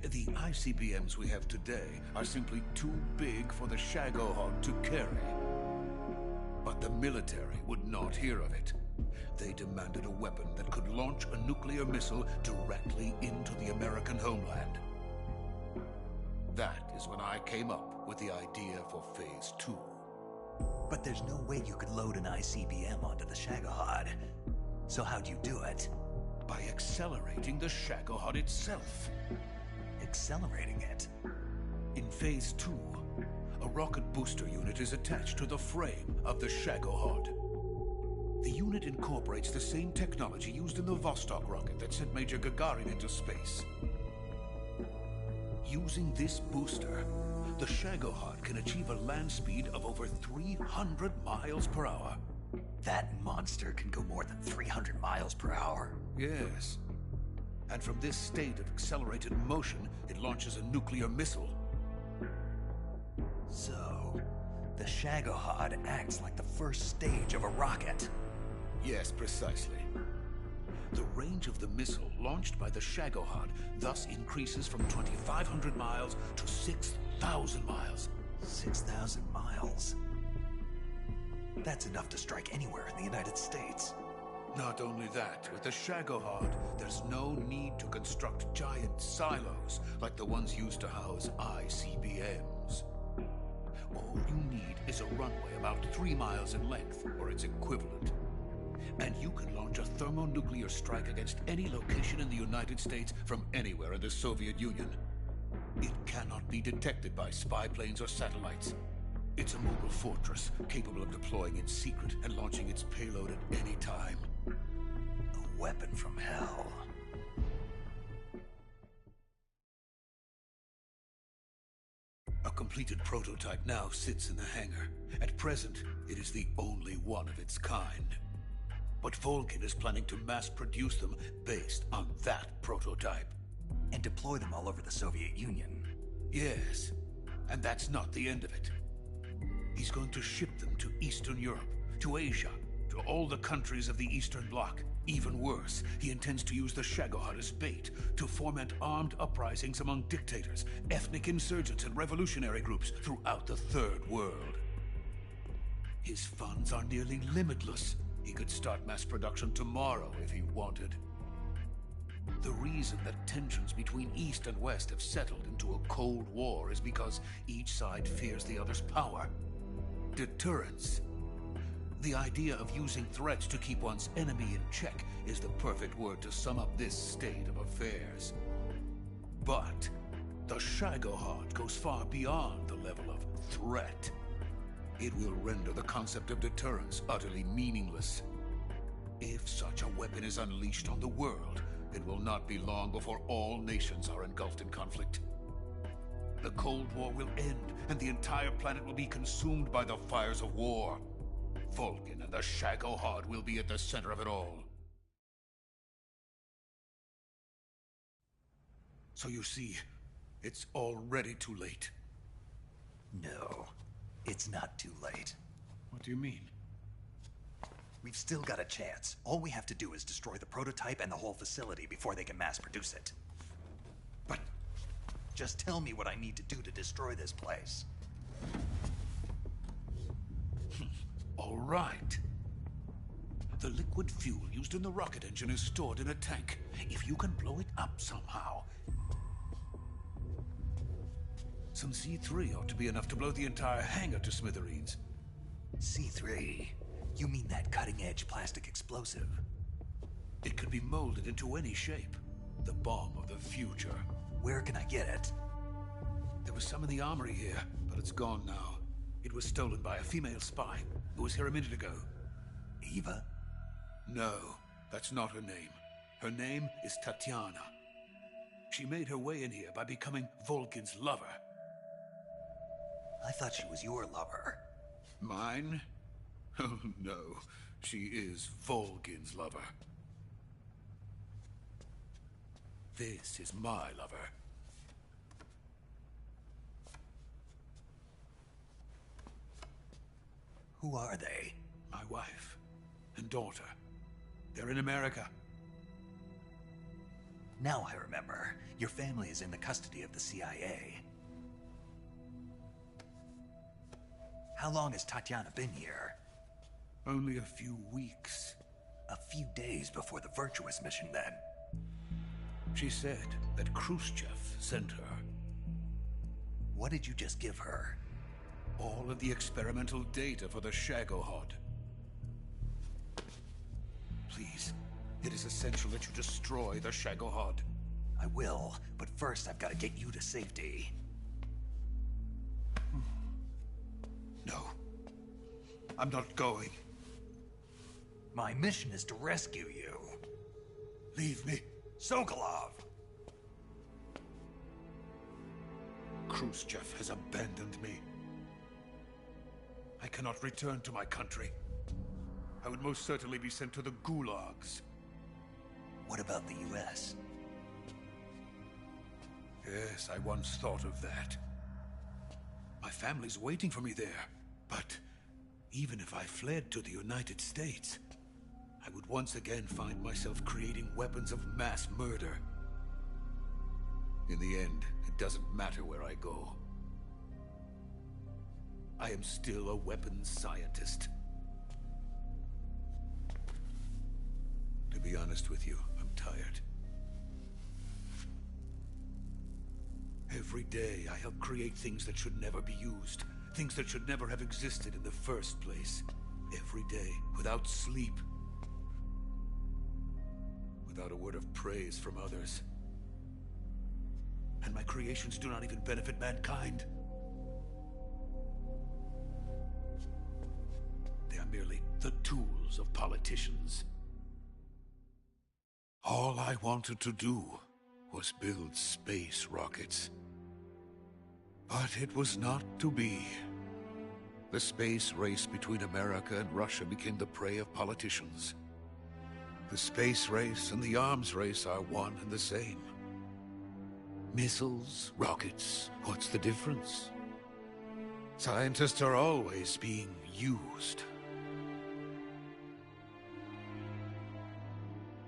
The ICBMs we have today are simply too big for the Shagohod to carry. But the military would not hear of it. They demanded a weapon that could launch a nuclear missile directly into the American homeland. That is when I came up with the idea for Phase 2. But there's no way you could load an ICBM onto the Shagohod. So how'd you do it? By accelerating the Shagohod itself. Accelerating it? In Phase 2, a rocket booster unit is attached to the frame of the Shagohod. The unit incorporates the same technology used in the Vostok rocket that sent Major Gagarin into space. Using this booster, the Shagohod can achieve a land speed of over 300 miles per hour. That monster can go more than 300 miles per hour? Yes. And from this state of accelerated motion, it launches a nuclear missile. So, the Shagohod acts like the first stage of a rocket. Yes, precisely. The range of the missile launched by the Shagohod thus increases from 2,500 miles to 6,000 miles. 6,000 miles? That's enough to strike anywhere in the United States. Not only that, with the Shagohod, there's no need to construct giant silos like the ones used to house ICBMs. All you need is a runway about 3 miles in length, or its equivalent. And you can launch a thermonuclear strike against any location in the United States from anywhere in the Soviet Union. It cannot be detected by spy planes or satellites. It's a mobile fortress, capable of deploying in secret and launching its payload at any time. A weapon from hell. A completed prototype now sits in the hangar. At present, it is the only one of its kind. But Volgin is planning to mass-produce them based on that prototype. And deploy them all over the Soviet Union. Yes, and that's not the end of it. He's going to ship them to Eastern Europe, to Asia, to all the countries of the Eastern Bloc. Even worse, he intends to use the Shagohod as bait to foment armed uprisings among dictators, ethnic insurgents, and revolutionary groups throughout the Third World. His funds are nearly limitless. He could start mass production tomorrow if he wanted. The reason that tensions between East and West have settled into a Cold War is because each side fears the other's power. Deterrence. The idea of using threats to keep one's enemy in check is the perfect word to sum up this state of affairs. But the Shagohod goes far beyond the level of threat. It will render the concept of deterrence utterly meaningless. If such a weapon is unleashed on the world, it will not be long before all nations are engulfed in conflict. The Cold War will end, and the entire planet will be consumed by the fires of war. Volgin and the Shagohod will be at the center of it all. So you see, it's already too late. No, it's not too late. What do you mean? We've still got a chance. All we have to do is destroy the prototype and the whole facility before they can mass produce it. But just tell me what I need to do to destroy this place. All right. The liquid fuel used in the rocket engine is stored in a tank. If you can blow it up somehow... Some C3 ought to be enough to blow the entire hangar to smithereens. C3? You mean that cutting-edge plastic explosive? It could be molded into any shape. The bomb of the future. Where can I get it? There was some in the armory here, but it's gone now. It was stolen by a female spy who was here a minute ago. Eva? No, that's not her name. Her name is Tatiana. She made her way in here by becoming Volgin's lover. I thought she was your lover. Mine? Oh, no. She is Volgin's lover. This is my lover. Who are they? My wife and daughter. They're in America. Now I remember. Your family is in the custody of the CIA. How long has Tatiana been here? Only a few weeks. A few days before the Virtuous mission, then. She said that Khrushchev sent her. What did you just give her? All of the experimental data for the Shagohod. Please, it is essential that you destroy the Shagohod. I will, but first I've got to get you to safety. No. I'm not going. My mission is to rescue you. Leave me. Sokolov! Khrushchev has abandoned me. I cannot return to my country. I would most certainly be sent to the gulags. What about the US? Yes, I once thought of that. My family's waiting for me there. But even if I fled to the United States, I would once again find myself creating weapons of mass murder. In the end, it doesn't matter where I go. I am still a weapons scientist. To be honest with you, I'm tired. Every day, I help create things that should never be used. Things that should never have existed in the first place. Every day, without sleep. Without a word of praise from others. And my creations do not even benefit mankind. They are merely the tools of politicians. All I wanted to do was build space rockets. But it was not to be. The space race between America and Russia became the prey of politicians. The space race and the arms race are one and the same. Missiles, rockets, what's the difference? Scientists are always being used.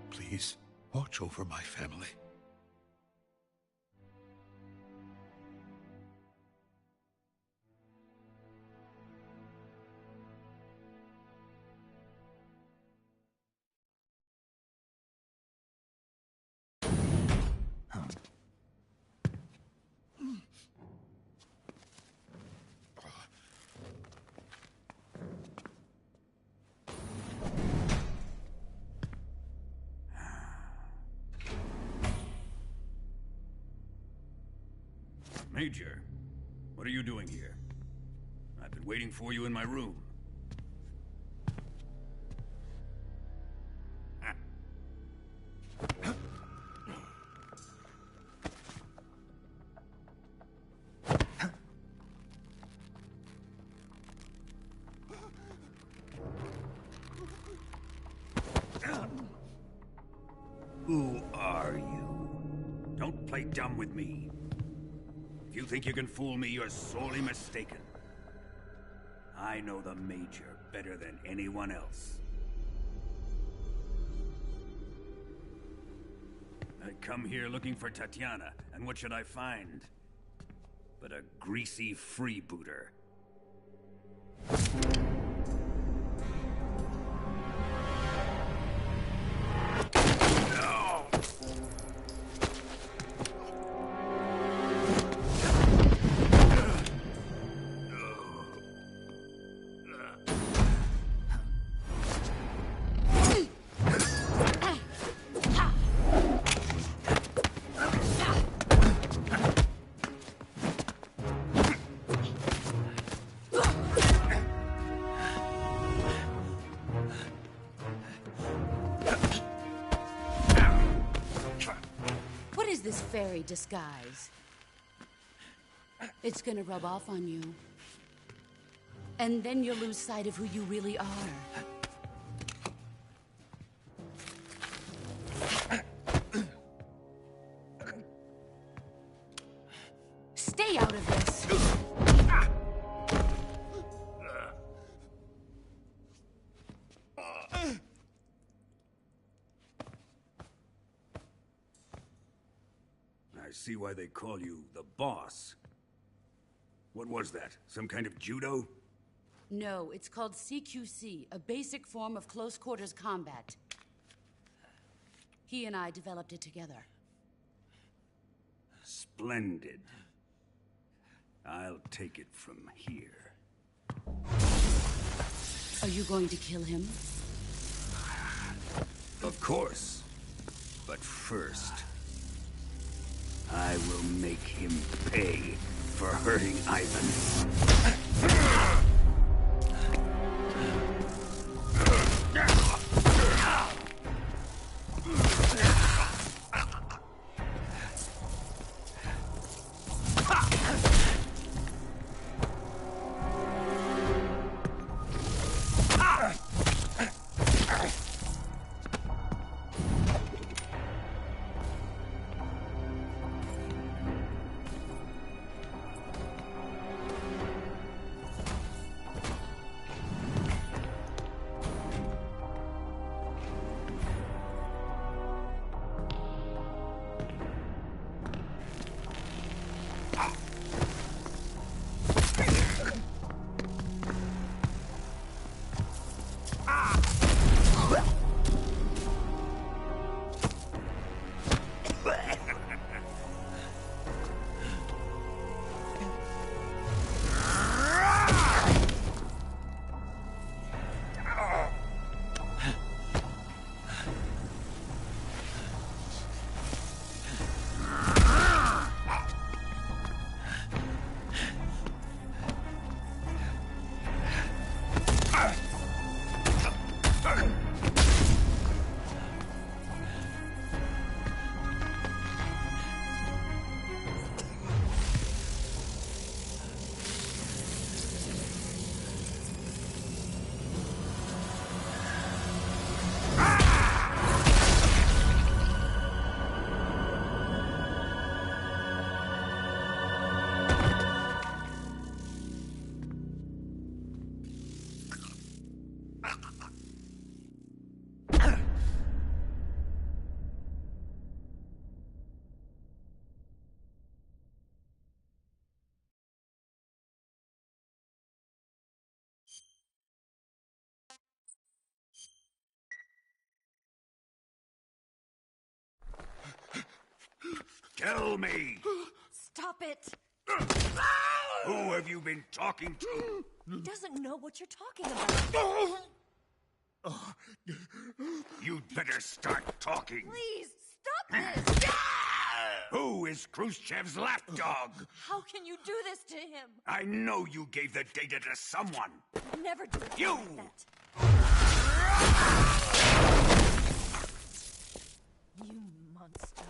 Please, watch over my family. Major, what are you doing here? I've been waiting for you in my room. Who are you? Don't play dumb with me. If you think you can fool me, you're sorely mistaken. I know the Major better than anyone else. I come here looking for Tatiana, and what should I find? But a greasy freebooter. a disguise. It's gonna rub off on you. And then you'll lose sight of who you really are. Stay out of this! I see why they call you the boss. What was that? Some kind of judo? No, it's called CQC, a basic form of close quarters combat. He and I developed it together. Splendid. I'll take it from here. Are you going to kill him? Of course. But first, I will make him pay for hurting Ivan. Tell me! Stop it! Who have you been talking to? He doesn't know what you're talking about. You'd better start talking. Please, stop this! Who is Khrushchev's lapdog? How can you do this to him? I know you gave the data to someone. Never do You! that. You monster.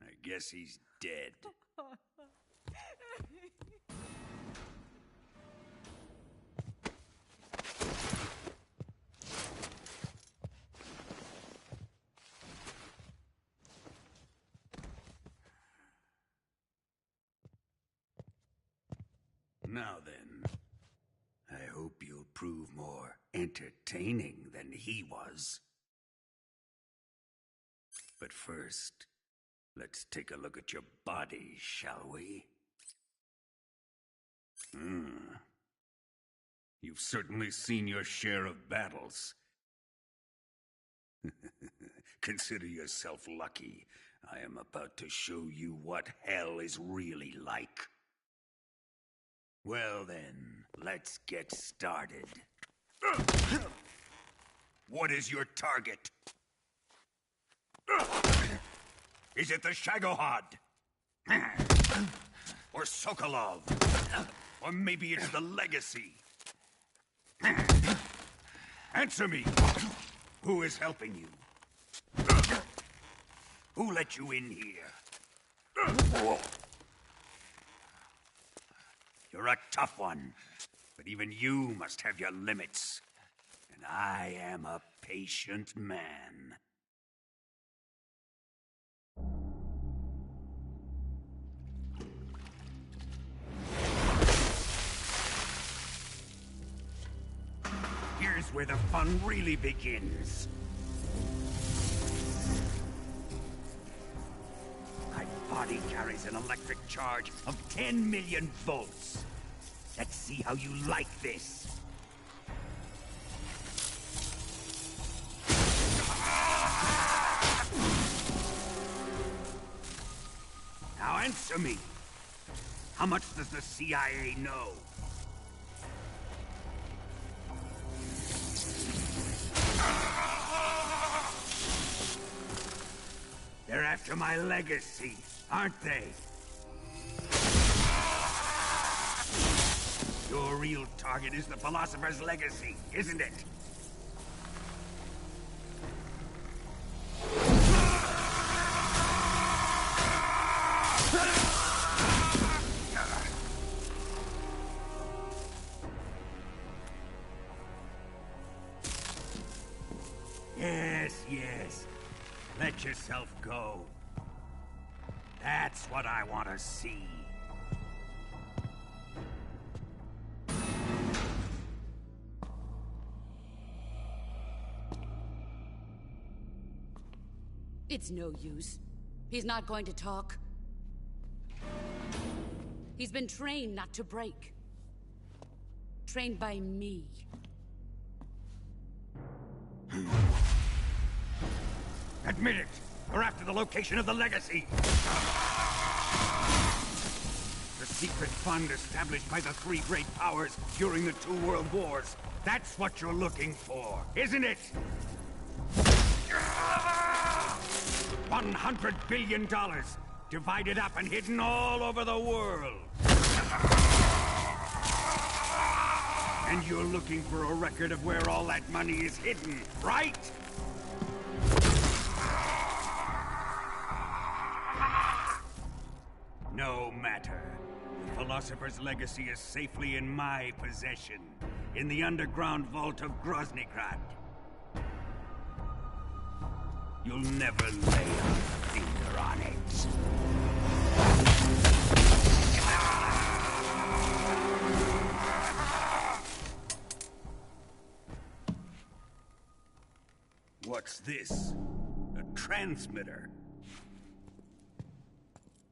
I guess he's dead. Now then, I hope you'll prove more entertaining than he was. But first, let's take a look at your body, shall we? You've certainly seen your share of battles. Consider yourself lucky. I am about to show you what hell is really like. Well then, let's get started. What is your target? Is it the Shagohod? Or Sokolov? Or maybe it's the Legacy? Answer me! Who is helping you? Who let you in here? You're a tough one, but even you must have your limits. And I am a patient man. Here's where the fun really begins. My body carries an electric charge of 10 million volts. Let's see how you like this. Now answer me. How much does the CIA know? They're after my legacy, aren't they? Your real target is the Philosopher's Legacy, isn't it? Yes. Let yourself go. That's what I want to see. It's no use. He's not going to talk. He's been trained not to break. Trained by me. Admit it! You're after the location of the Legacy! The secret fund established by the three great powers during the 2 world wars. That's what you're looking for, isn't it? $100 billion, divided up and hidden all over the world. And you're looking for a record of where all that money is hidden, right? No matter. The Philosopher's Legacy is safely in my possession, in the underground vault of Groznygrad. You'll never lay a finger on it. What's this? A transmitter?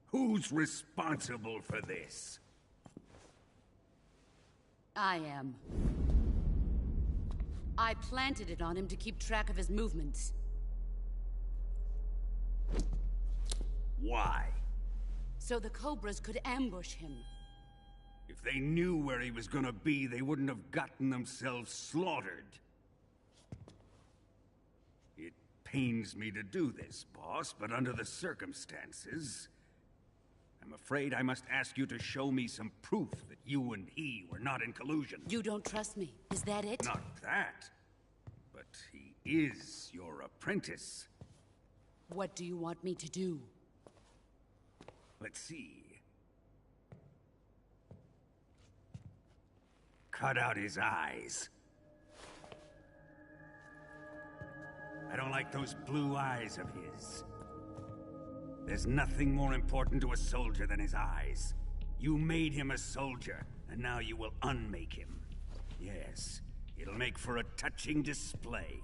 Who's responsible for this? I am. I planted it on him to keep track of his movements. Why? So the Cobras could ambush him. If they knew where he was gonna be, they wouldn't have gotten themselves slaughtered. It pains me to do this, boss, but under the circumstances, I'm afraid I must ask you to show me some proof that you and he were not in collusion. You don't trust me, is that it? Not that. But he is your apprentice. What do you want me to do? Let's see. Cut out his eyes. I don't like those blue eyes of his. There's nothing more important to a soldier than his eyes. You made him a soldier, and now you will unmake him. Yes, it'll make for a touching display.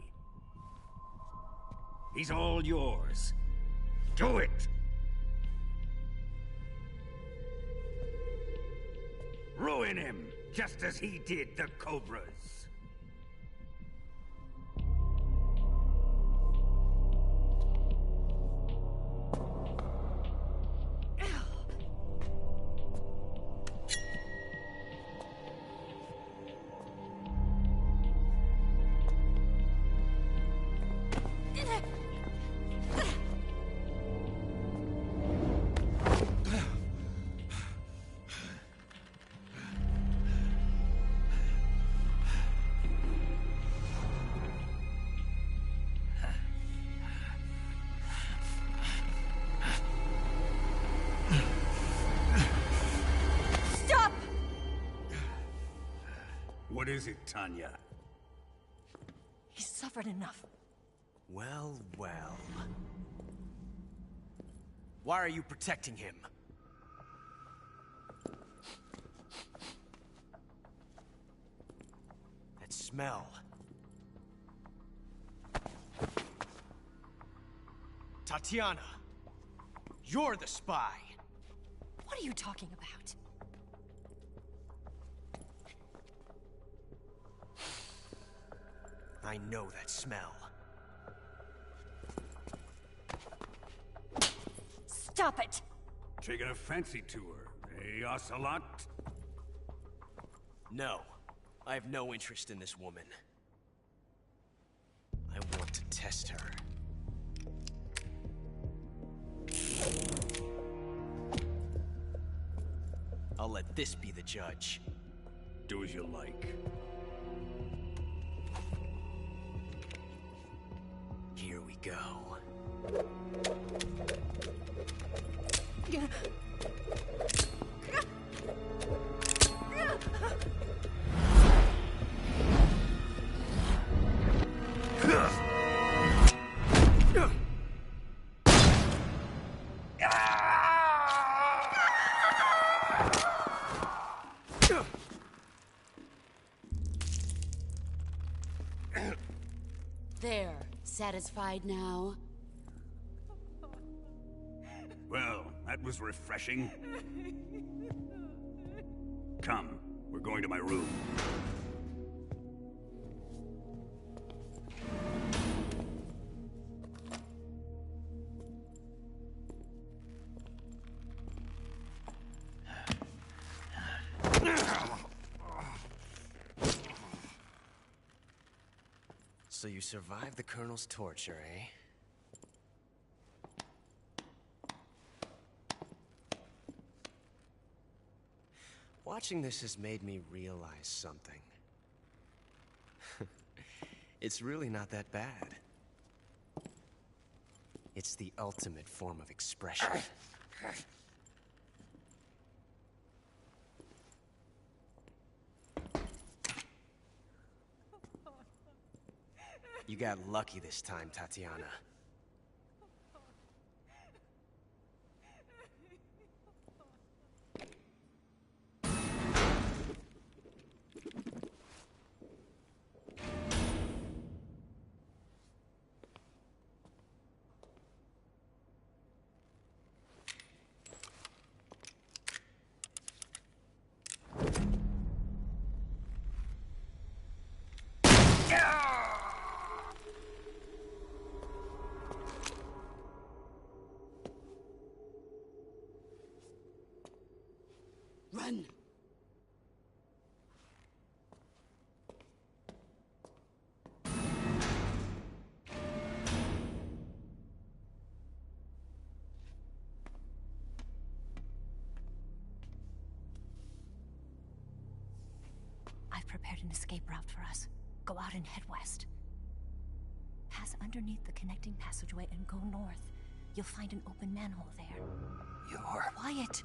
He's all yours. Do it! Ruin him, just as he did the Cobras. What is it, Tanya? He's suffered enough. Well, well. Why are you protecting him? That smell. Tatiana, you're the spy. What are you talking about? I know that smell. Stop it! Taking a fancy to her, eh, Ocelot? No. I have no interest in this woman. I want to test her. I'll let this be the judge. Do as you like. Here we go. There. Satisfied now? Well, that was refreshing. Come, we're going to my room. So you survived the Colonel's torture, eh? Watching this has made me realize something. It's really not that bad. It's the ultimate form of expression. You got lucky this time, Tatiana. Run! I've prepared an escape route for us. Go out and head west. Pass underneath the connecting passageway and go north. You'll find an open manhole there. You're... Quiet!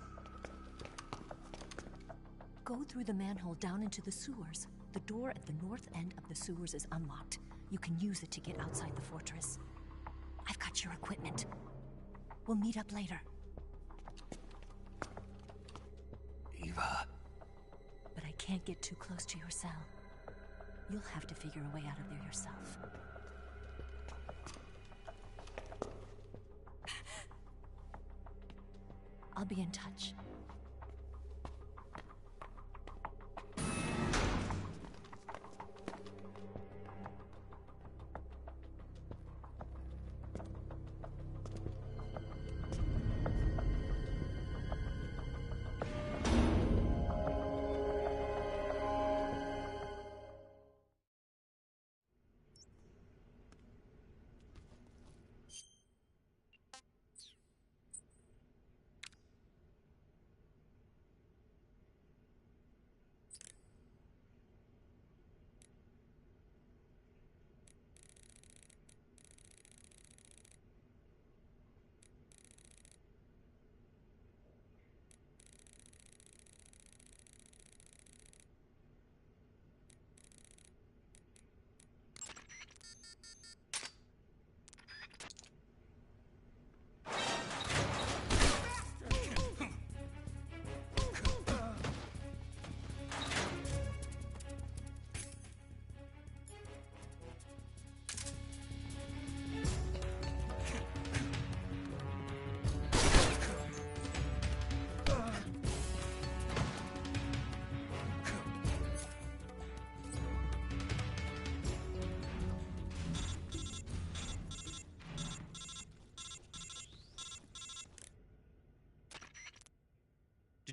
Go through the manhole down into the sewers. The door at the north end of the sewers is unlocked. You can use it to get outside the fortress. I've got your equipment. We'll meet up later. Eva. But I can't get too close to your cell. You'll have to figure a way out of there yourself. I'll be in touch.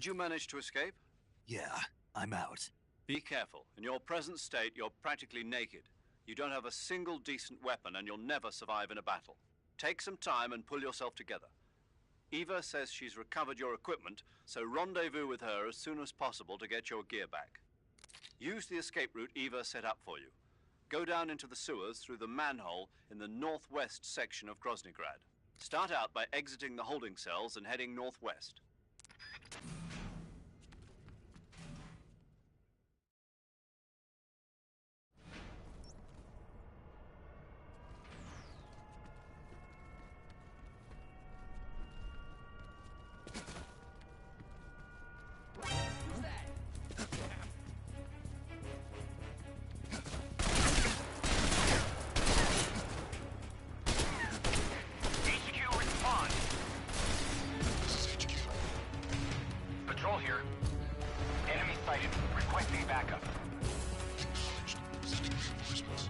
Did you manage to escape? Yeah, I'm out. Be careful. In your present state, you're practically naked. You don't have a single decent weapon, and you'll never survive in a battle. Take some time and pull yourself together. Eva says she's recovered your equipment, so rendezvous with her as soon as possible to get your gear back. Use the escape route Eva set up for you. Go down into the sewers through the manhole in the northwest section of Groznygrad. Start out by exiting the holding cells and heading northwest. Patrol here. Enemy sighted. Requesting backup. Acknowledged. Sending reinforcements.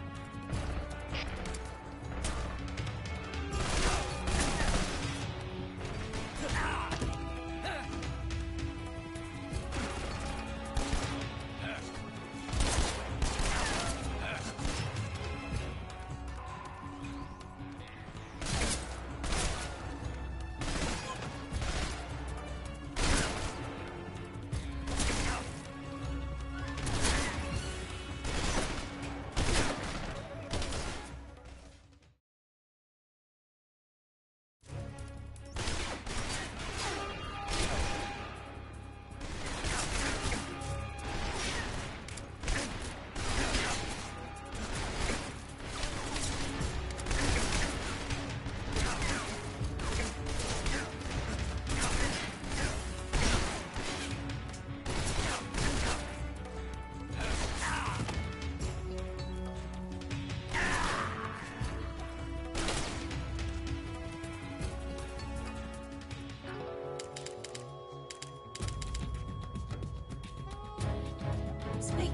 Snake,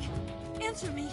answer me.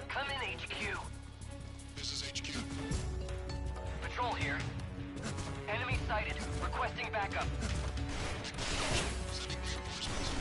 Come in, HQ. This is HQ. Patrol here. Enemy sighted. Requesting backup. Sending reinforcements.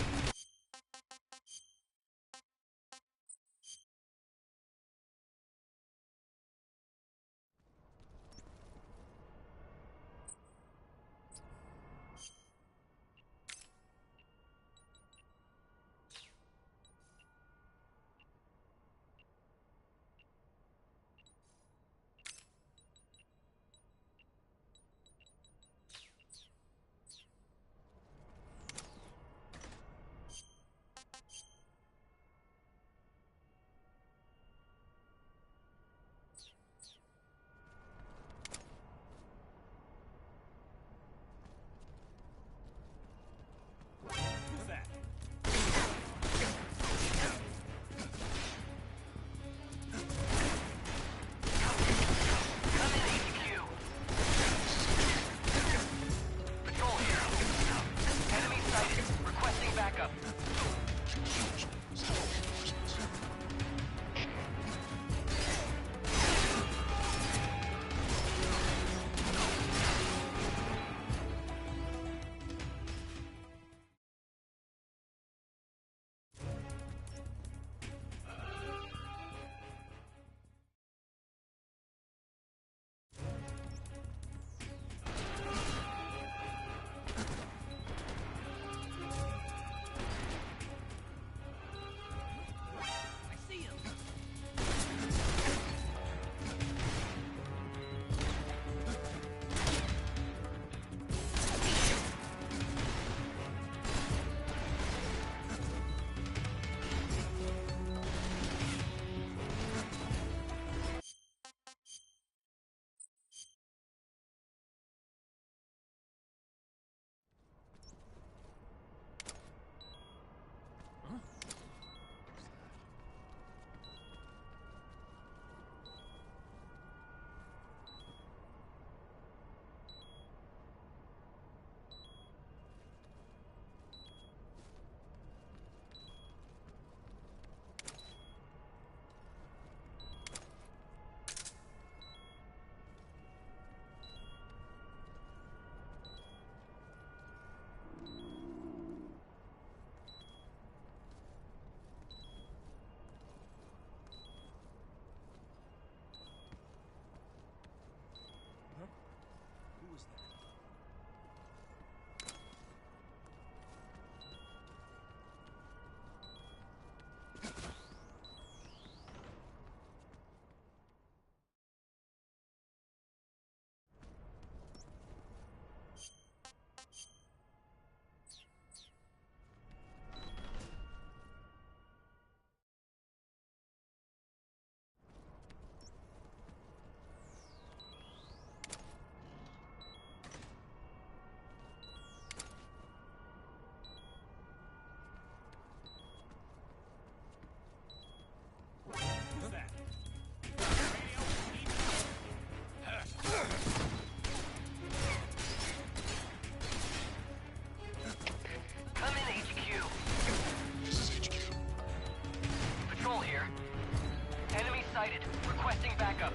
sighted. Requesting backup.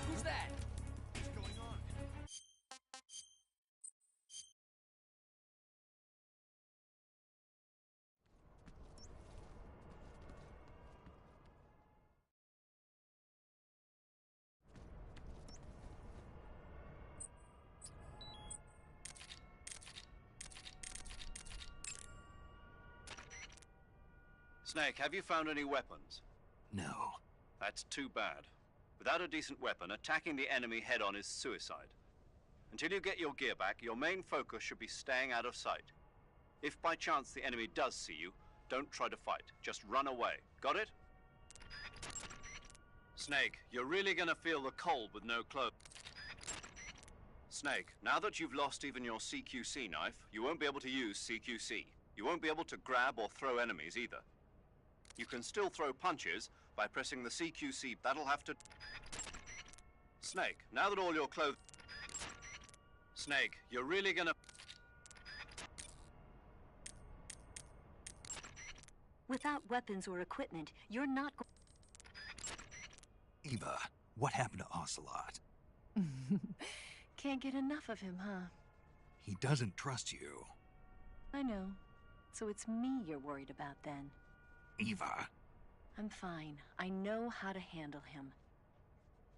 Who's that? What's going on? Snake, have you found any weapons? No. That's too bad. Without a decent weapon, attacking the enemy head-on is suicide. Until you get your gear back, your main focus should be staying out of sight. If by chance the enemy does see you, don't try to fight. Just run away. Got it? Snake, you're really gonna feel the cold with no clothes. Snake, now that you've lost even your CQC knife, you won't be able to use CQC. You won't be able to grab or throw enemies either. You can still throw punches by pressing the CQC. That'll have to... Snake, now that all your clothes... Snake, you're really gonna... Without weapons or equipment, you're not Eva, what happened to Ocelot? Can't get enough of him, huh? He doesn't trust you. I know. So it's me you're worried about then. Eva. I'm fine. I know how to handle him.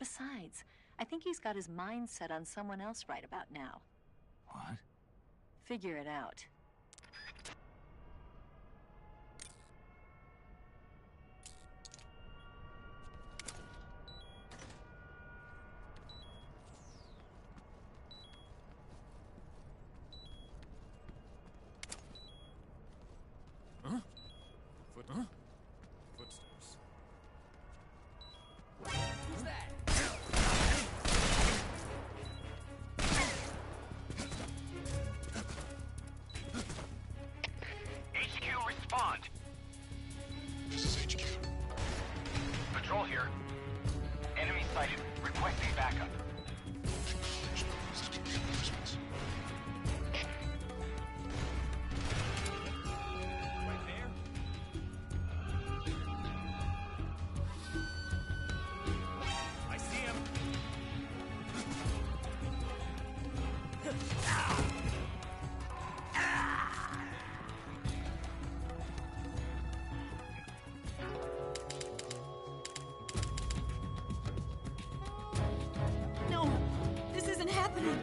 Besides, I think he's got his mind set on someone else right about now. What? Figure it out. Huh? Footsteps. Who's that? HQ, respond. This is HQ. Patrol here. Enemy sighted. Requesting backup. Acknowledged. Sending reinforcements. Right there? I see him. No! This isn't happening!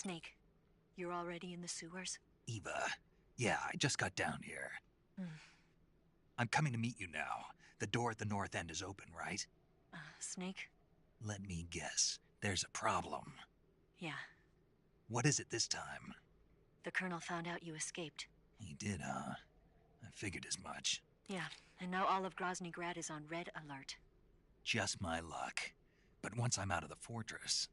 Snake, you're already in the sewers? Eva, yeah, I just got down here. I'm coming to meet you now. The door at the north end is open, right? Snake? Let me guess. There's a problem. Yeah. What is it this time? The Colonel found out you escaped. He did, huh? I figured as much. Yeah, and now all of Grozny Grad is on red alert. Just my luck. But once I'm out of the fortress...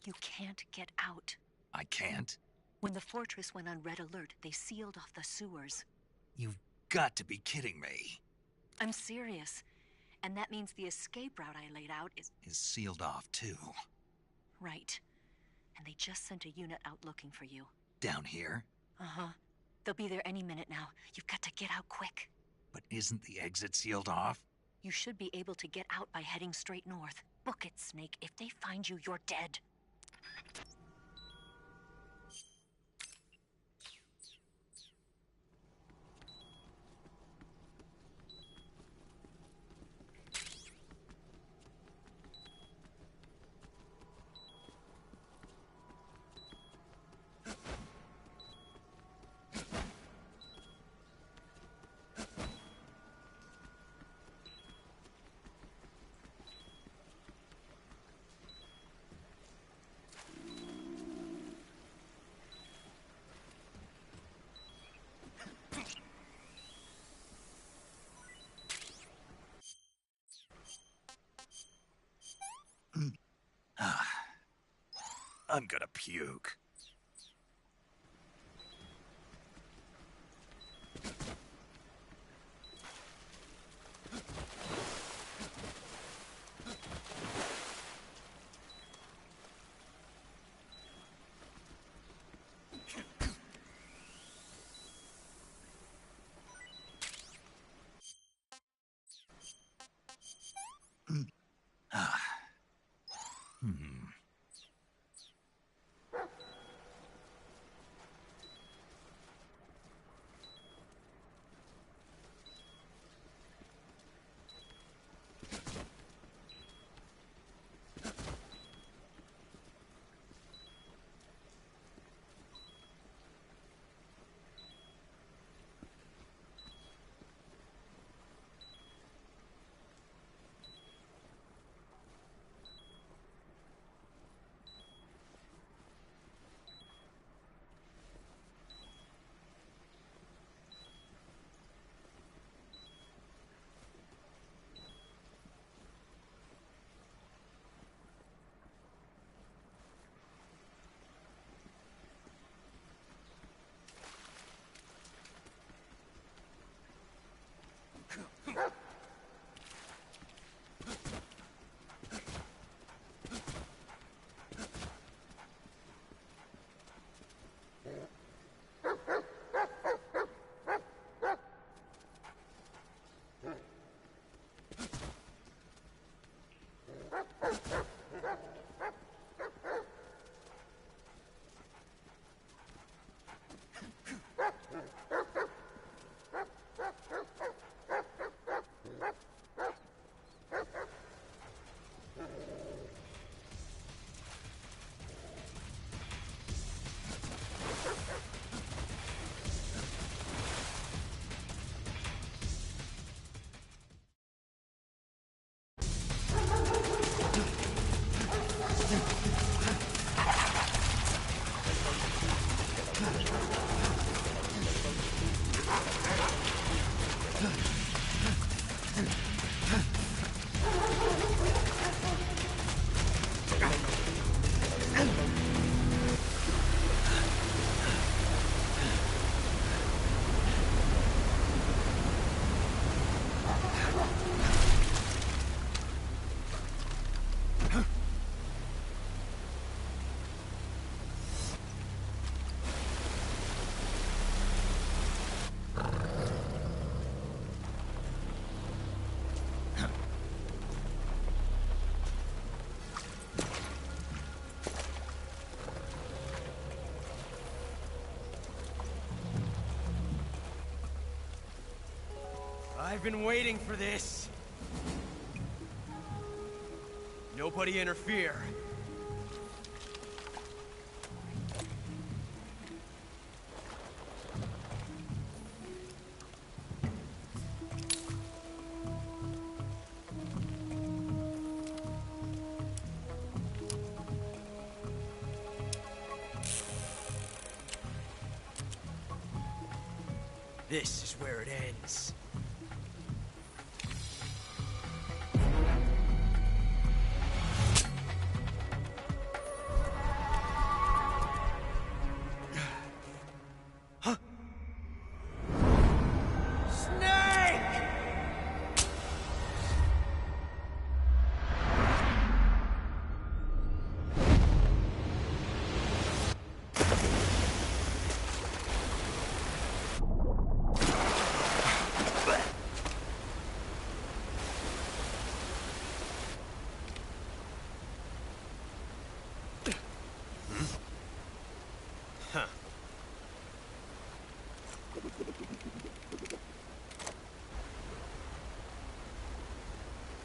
You can't get out. I can't? When the fortress went on red alert, they sealed off the sewers. You've got to be kidding me. I'm serious. And that means the escape route I laid out is sealed off, too. Right. And they just sent a unit out looking for you. Down here? Uh-huh. They'll be there any minute now. You've got to get out quick. But isn't the exit sealed off? You should be able to get out by heading straight north. Book it, Snake. If they find you, you're dead. I'm gonna puke. I've been waiting for this. Nobody interfere. This is where it ends.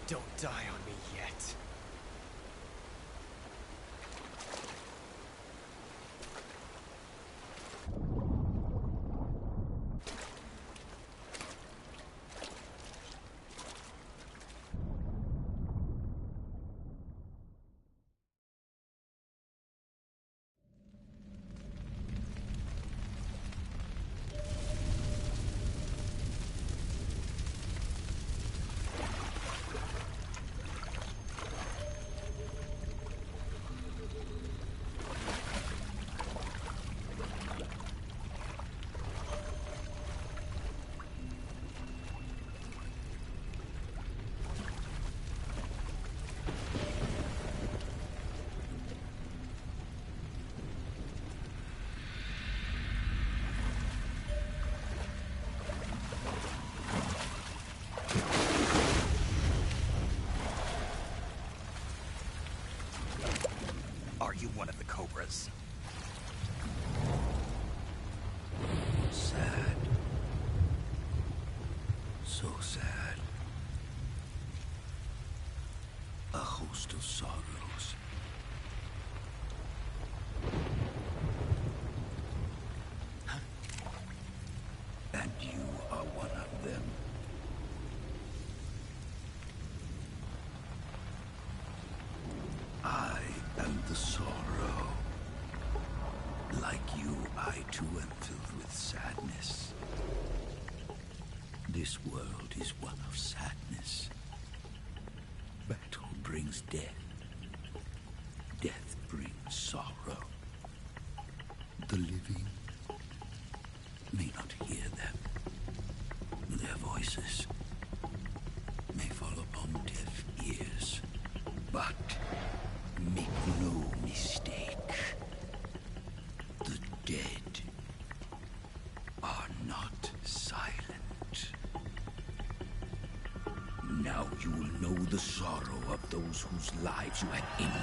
Don't die on me yet. Are you one of the Cobras? Sad. So sad. A host of sorrows. And you are one of them. I am the sorrow. Like you, I too am filled with sadness. This world is one of sadness. Battle brings death. Death brings sorrow. The living may not hear them. Their voices may fall upon deaf ears. But make no mistake, the dead are not silent. Now you will know the sorrow of those whose lives you have ended.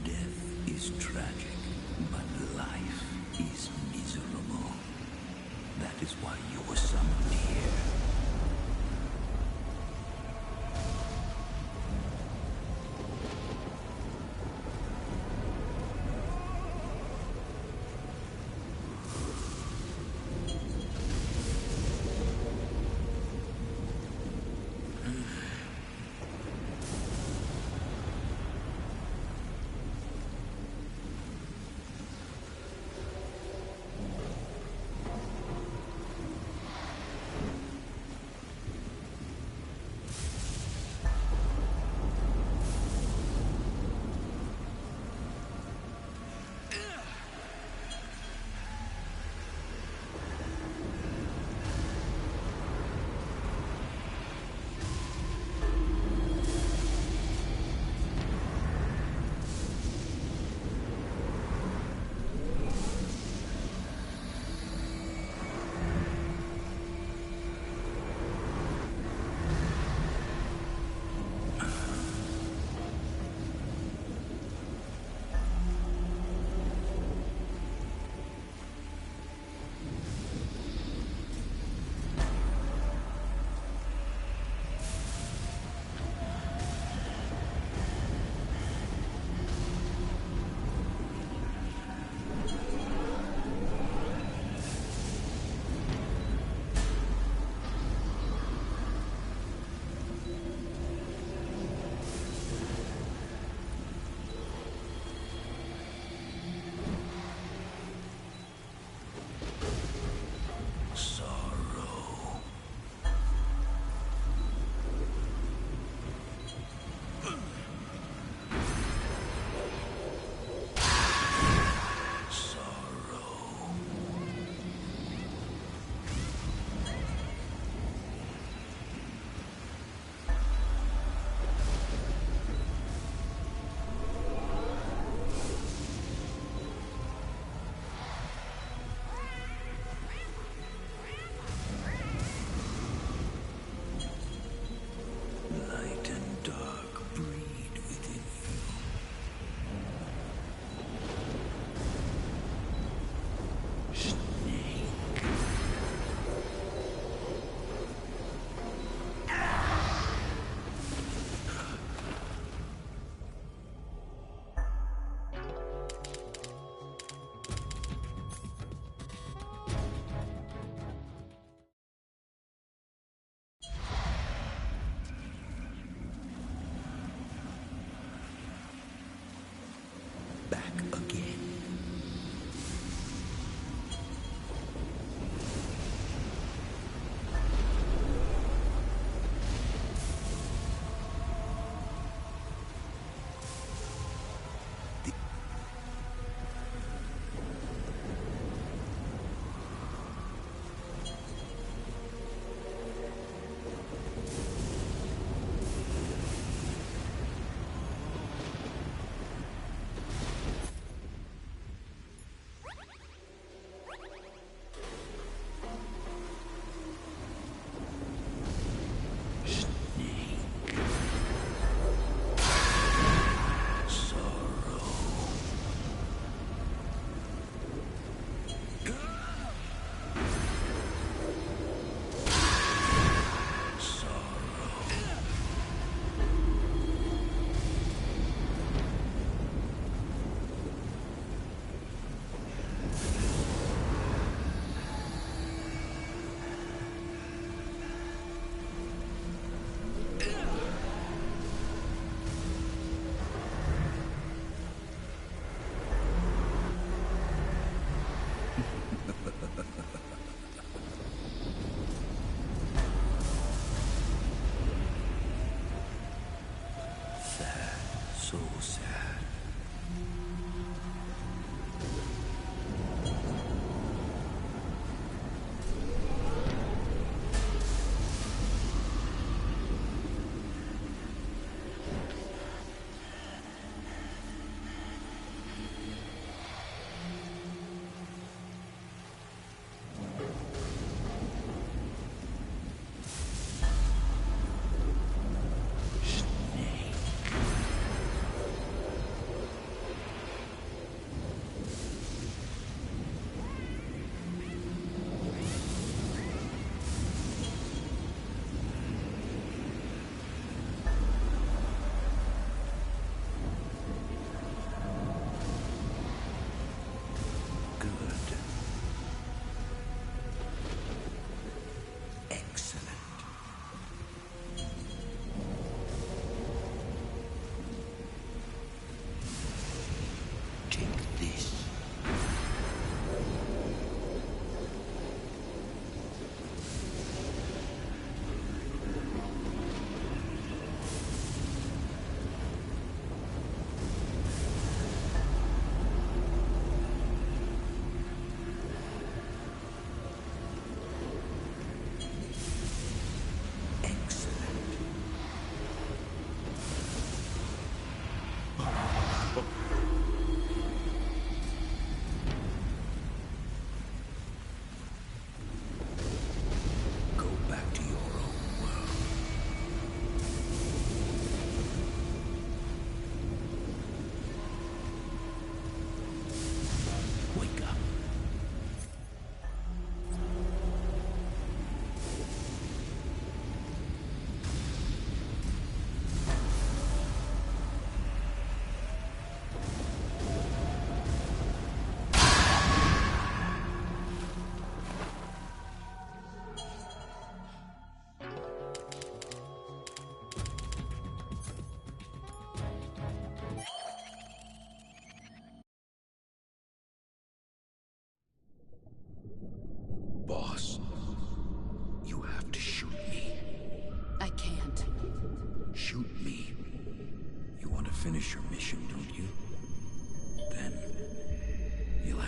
Death is tragic, but life is miserable. That is why you were summoned here.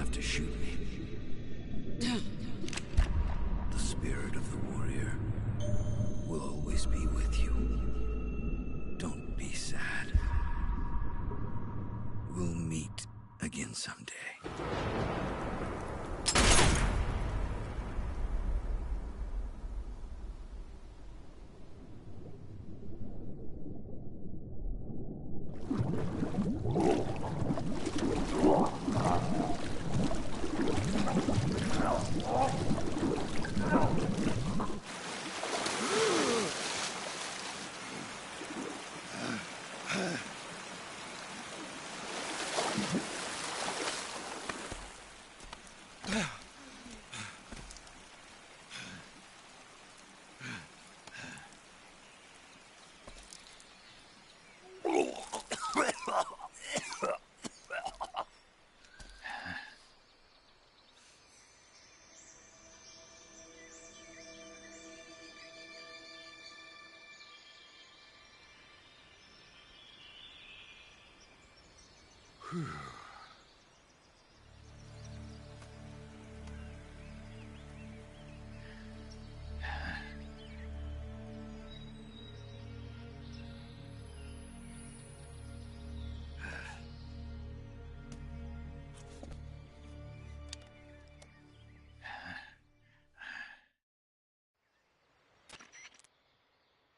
have to shoot me. The spirit of the warrior will always be with you. Don't be sad. We'll meet again someday.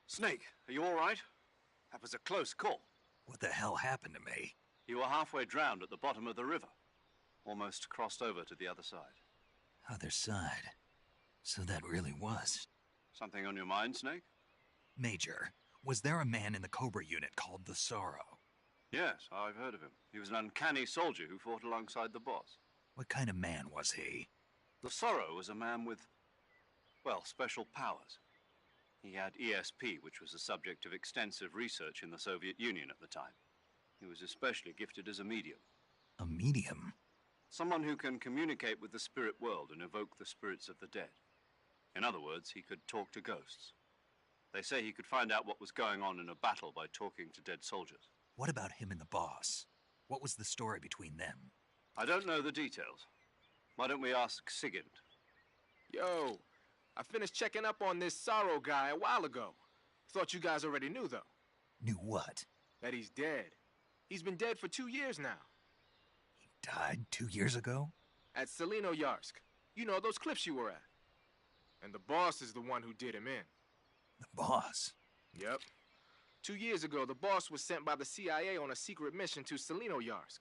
Snake, are you all right? That was a close call. What the hell happened to me? You were halfway drowned at the bottom of the river. Almost crossed over to the other side. Other side. So that really was. Something on your mind, Snake? Major, was there a man in the Cobra unit called the Sorrow? Yes, I've heard of him. He was an uncanny soldier who fought alongside the boss. What kind of man was he? The Sorrow was a man with, well, special powers. He had ESP, which was the subject of extensive research in the Soviet Union at the time. He was especially gifted as a medium. A medium? Someone who can communicate with the spirit world and evoke the spirits of the dead. In other words, he could talk to ghosts. They say he could find out what was going on in a battle by talking to dead soldiers. What about him and the boss? What was the story between them? I don't know the details. Why don't we ask Sigint? Yo, I finished checking up on this Sorrow guy a while ago. Thought you guys already knew, though. Knew what? That he's dead. He's been dead for 2 years now. He died 2 years ago? At Selino-Yarsk. You know, those cliffs you were at. And the boss is the one who did him in. The boss? Yep. 2 years ago, the boss was sent by the CIA on a secret mission to Selino-Yarsk.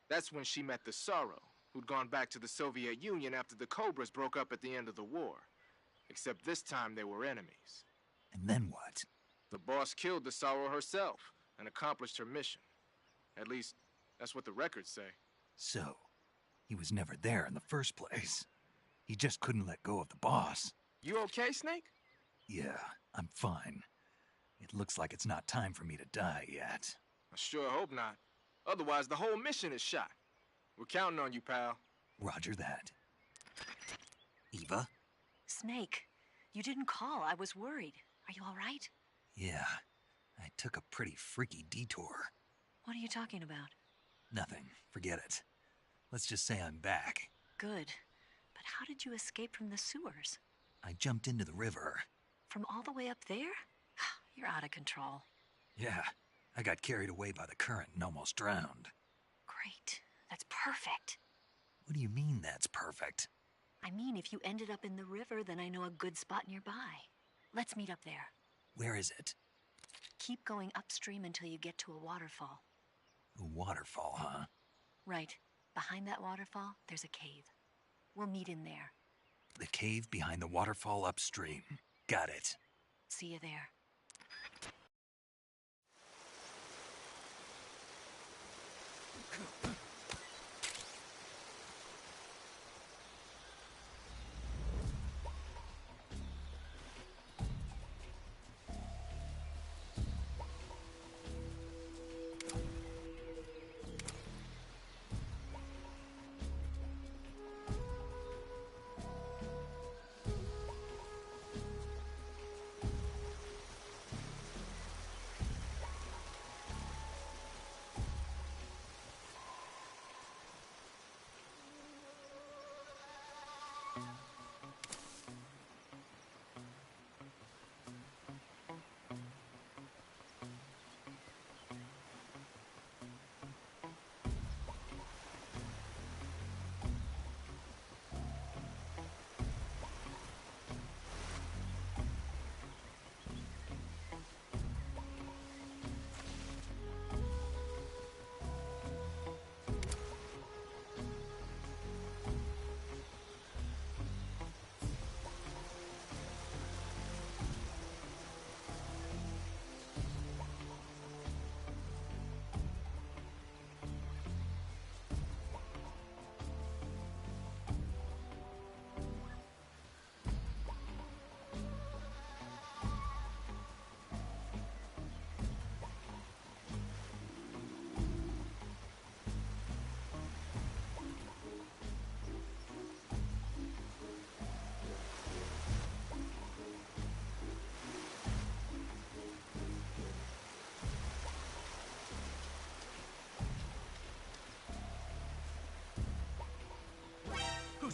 That's when she met the Sorrow, who'd gone back to the Soviet Union after the Cobras broke up at the end of the war. Except this time they were enemies. And then what? The boss killed the Sorrow herself and accomplished her mission. At least, that's what the records say. So, he was never there in the first place. He just couldn't let go of the boss. You okay, Snake? Yeah, I'm fine. It looks like it's not time for me to die yet. I sure hope not. Otherwise, the whole mission is shot. We're counting on you, pal. Roger that. Eva? Snake, you didn't call. I was worried. Are you all right? Yeah, I took a pretty freaky detour. What are you talking about? Nothing. Forget it. Let's just say I'm back. Good. But how did you escape from the sewers? I jumped into the river. From all the way up there? You're out of control. Yeah, I got carried away by the current and almost drowned. Great. That's perfect. What do you mean that's perfect? I mean, if you ended up in the river, then I know a good spot nearby. Let's meet up there. Where is it? Keep going upstream until you get to a waterfall. A waterfall, huh? Right. Behind that waterfall, there's a cave. We'll meet in there. The cave behind the waterfall upstream. Got it. See you there.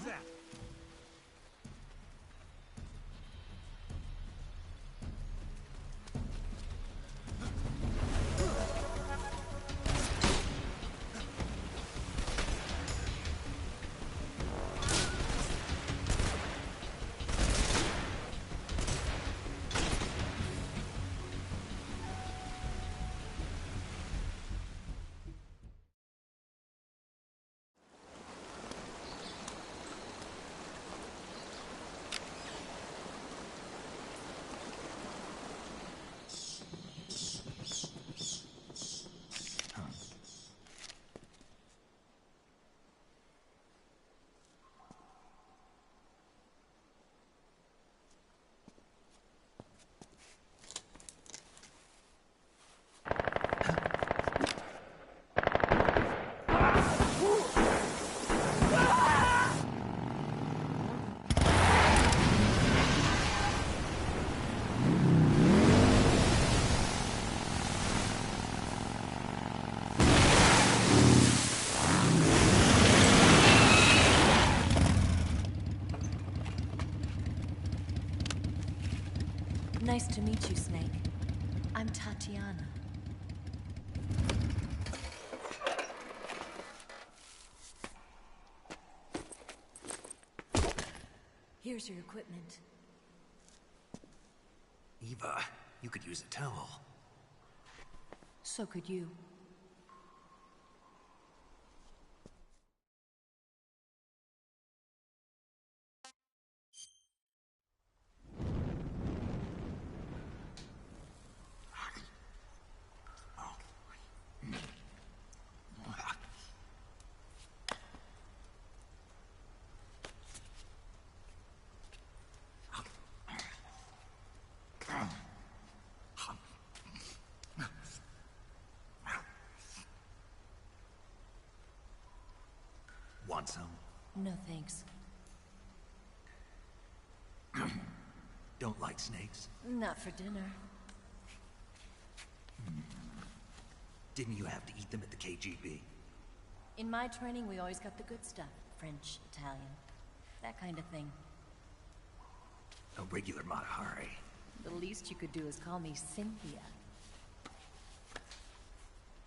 that? Nice to meet you, Snake. I'm Tatiana. Here's your equipment. Eva, you could use a towel. So could you. Want some? No thanks. Don't like snakes? Not for dinner. Didn't you have to eat them at the KGB? In my training, we always got the good stuff. French, Italian, that kind of thing. A regular Mata Hari. The least you could do is call me Cynthia.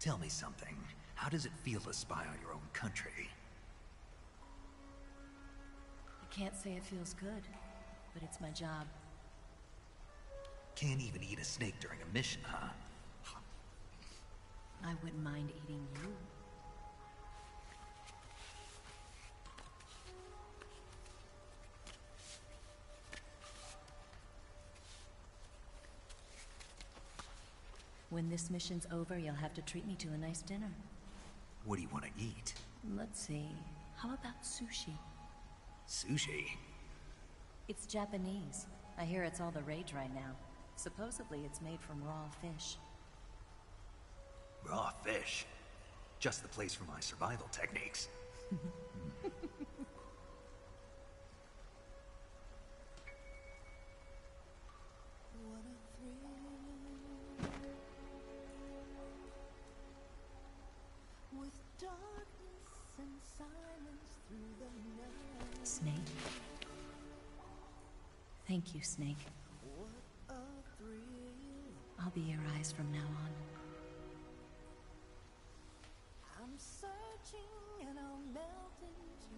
Tell me something. How does it feel to spy on your own country? I can't say it feels good, but it's my job. Can't even eat a snake during a mission, huh? I wouldn't mind eating you. When this mission's over, you'll have to treat me to a nice dinner. What do you want to eat? Let's see. How about sushi? Sushi? It's Japanese. I hear it's all the rage right now. Supposedly it's made from raw fish. Raw fish? Just the place for my survival techniques. Snake. Thank you, Snake. I'll be your eyes from now on. I'm searching and I'll melt into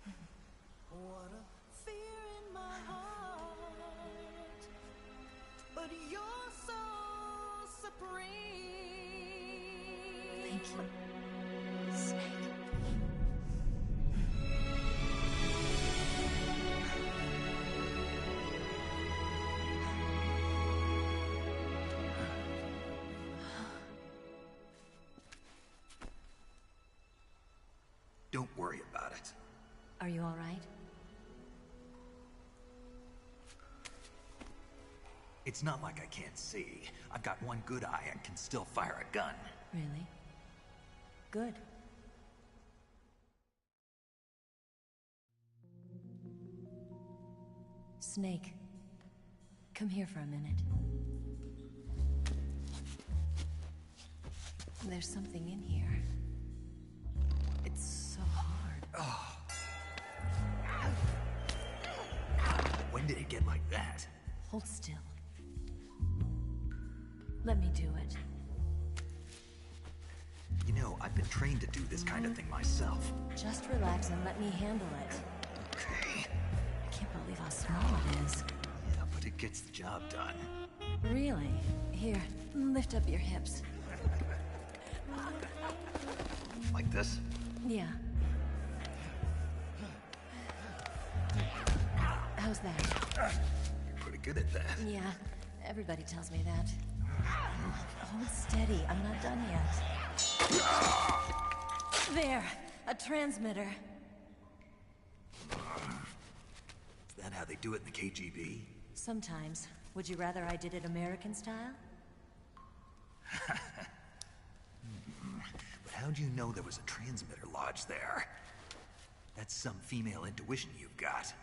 you. What a fear in my heart, but you're so supreme. Thank you, Snake. Don't worry about it. Are you all right? It's not like I can't see. I've got one good eye and can still fire a gun. Really? Good. Snake, come here for a minute. There's something in here. Hold still. Let me do it. You know, I've been trained to do this kind of thing myself. Just relax and let me handle it. Okay. I can't believe how small it is. Yeah, but it gets the job done. Really? Here, lift up your hips. Like this? Yeah. How's that? You're pretty good at that. Yeah, everybody tells me that. Hold steady, I'm not done yet. There, a transmitter. Is that how they do it in the KGB? Sometimes. Would you rather I did it American style? But how'd you know there was a transmitter lodged there? That's some female intuition you've got.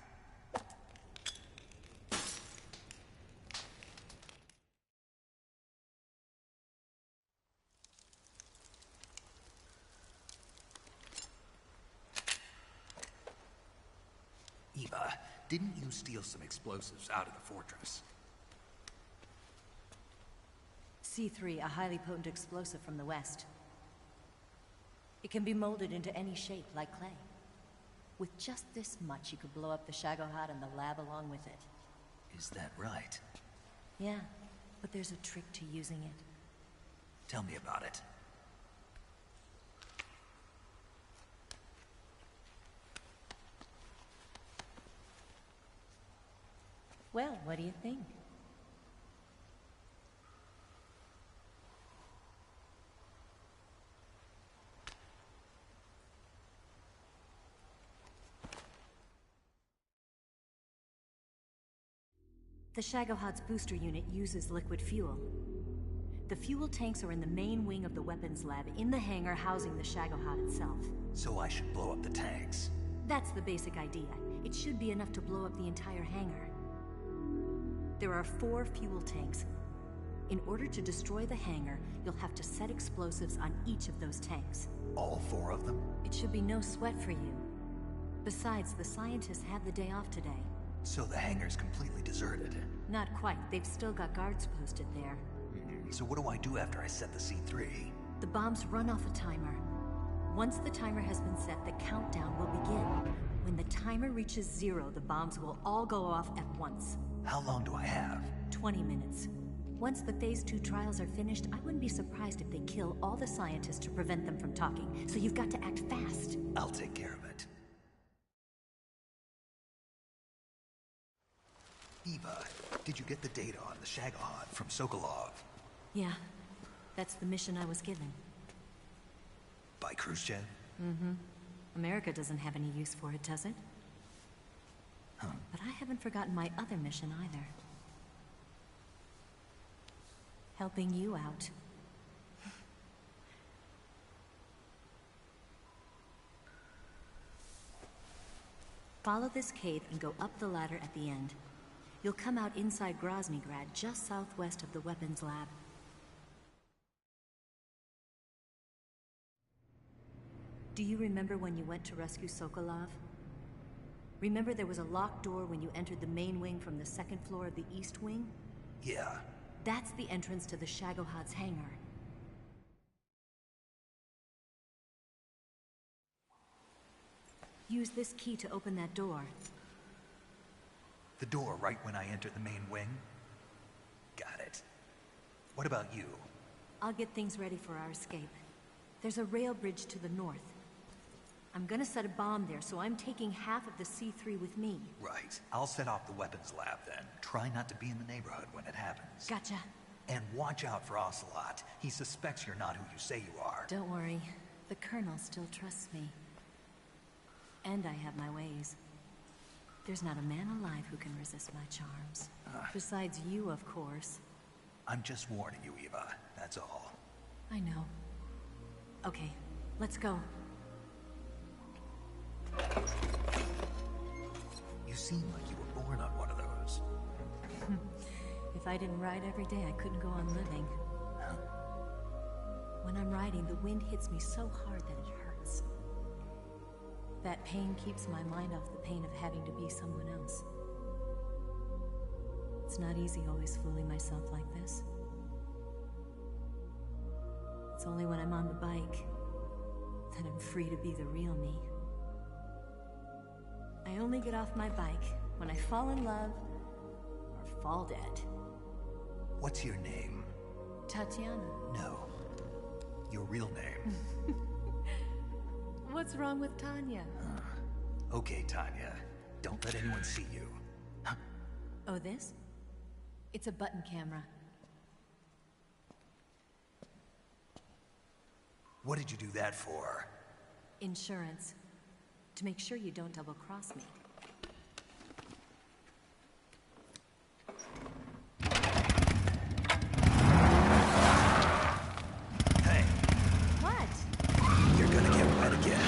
Eva, didn't you steal some explosives out of the fortress? C3, a highly potent explosive from the west. It can be molded into any shape, like clay. With just this much, you could blow up the Shagohod and the lab along with it. Is that right? Yeah, but there's a trick to using it. Tell me about it. Well, what do you think? The Shagohod's booster unit uses liquid fuel. The fuel tanks are in the main wing of the weapons lab, in the hangar housing the Shagohod itself. So I should blow up the tanks. That's the basic idea. It should be enough to blow up the entire hangar. There are 4 fuel tanks. In order to destroy the hangar, you'll have to set explosives on each of those tanks. All 4 of them? It should be no sweat for you. Besides, the scientists have the day off today. So the hangar's completely deserted. Not quite. They've still got guards posted there. So what do I do after I set the C3? The bombs run off a timer. Once the timer has been set, the countdown will begin. When the timer reaches 0, the bombs will all go off at once. How long do I have? 20 minutes. Once the Phase 2 trials are finished, I wouldn't be surprised if they kill all the scientists to prevent them from talking. So you've got to act fast. I'll take care of it. Eva, did you get the data on the Shagohod from Sokolov? Yeah, that's the mission I was given. By Khrushchev? Mm-hmm. America doesn't have any use for it, does it? Huh. But I haven't forgotten my other mission either. Helping you out. Follow this cave and go up the ladder at the end. You'll come out inside Groznygrad, just southwest of the weapons lab. Do you remember when you went to rescue Sokolov? Remember there was a locked door when you entered the main wing from the 2nd floor of the east wing? Yeah. That's the entrance to the Shagohod's hangar. Use this key to open that door. The door right when I enter the main wing? Got it. What about you? I'll get things ready for our escape. There's a rail bridge to the north. I'm gonna set a bomb there, so I'm taking half of the C3 with me. Right. I'll set off the weapons lab then. Try not to be in the neighborhood when it happens. Gotcha. And watch out for Ocelot. He suspects you're not who you say you are. Don't worry. The Colonel still trusts me. And I have my ways. There's not a man alive who can resist my charms. Besides you, of course. I'm just warning you, Eva. That's all. I know. Okay, let's go. You seem like you were born on one of those. If I didn't ride every day, I couldn't go on living. When I'm riding, the wind hits me so hard that it hurts. That pain keeps my mind off the pain of having to be someone else. It's not easy always fooling myself like this. It's only when I'm on the bike that I'm free to be the real me. I only get off my bike when I fall in love or fall dead. What's your name? Tatiana. No. Your real name. What's wrong with Tanya? Okay, Tanya. Don't let anyone see you. Oh, this? It's a button camera. What did you do that for? Insurance. To make sure you don't double-cross me. Hey. What? You're gonna get wet again.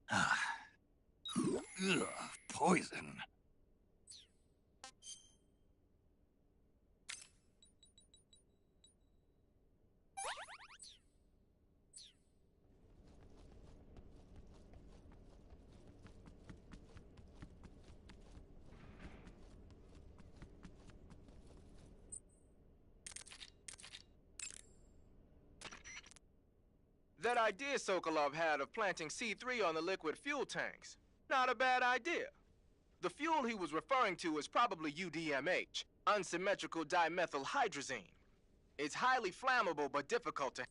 Ugh, poison. That idea Sokolov had of planting C3 on the liquid fuel tanks, not a bad idea. The fuel he was referring to is probably UDMH, unsymmetrical dimethylhydrazine. It's highly flammable but difficult to...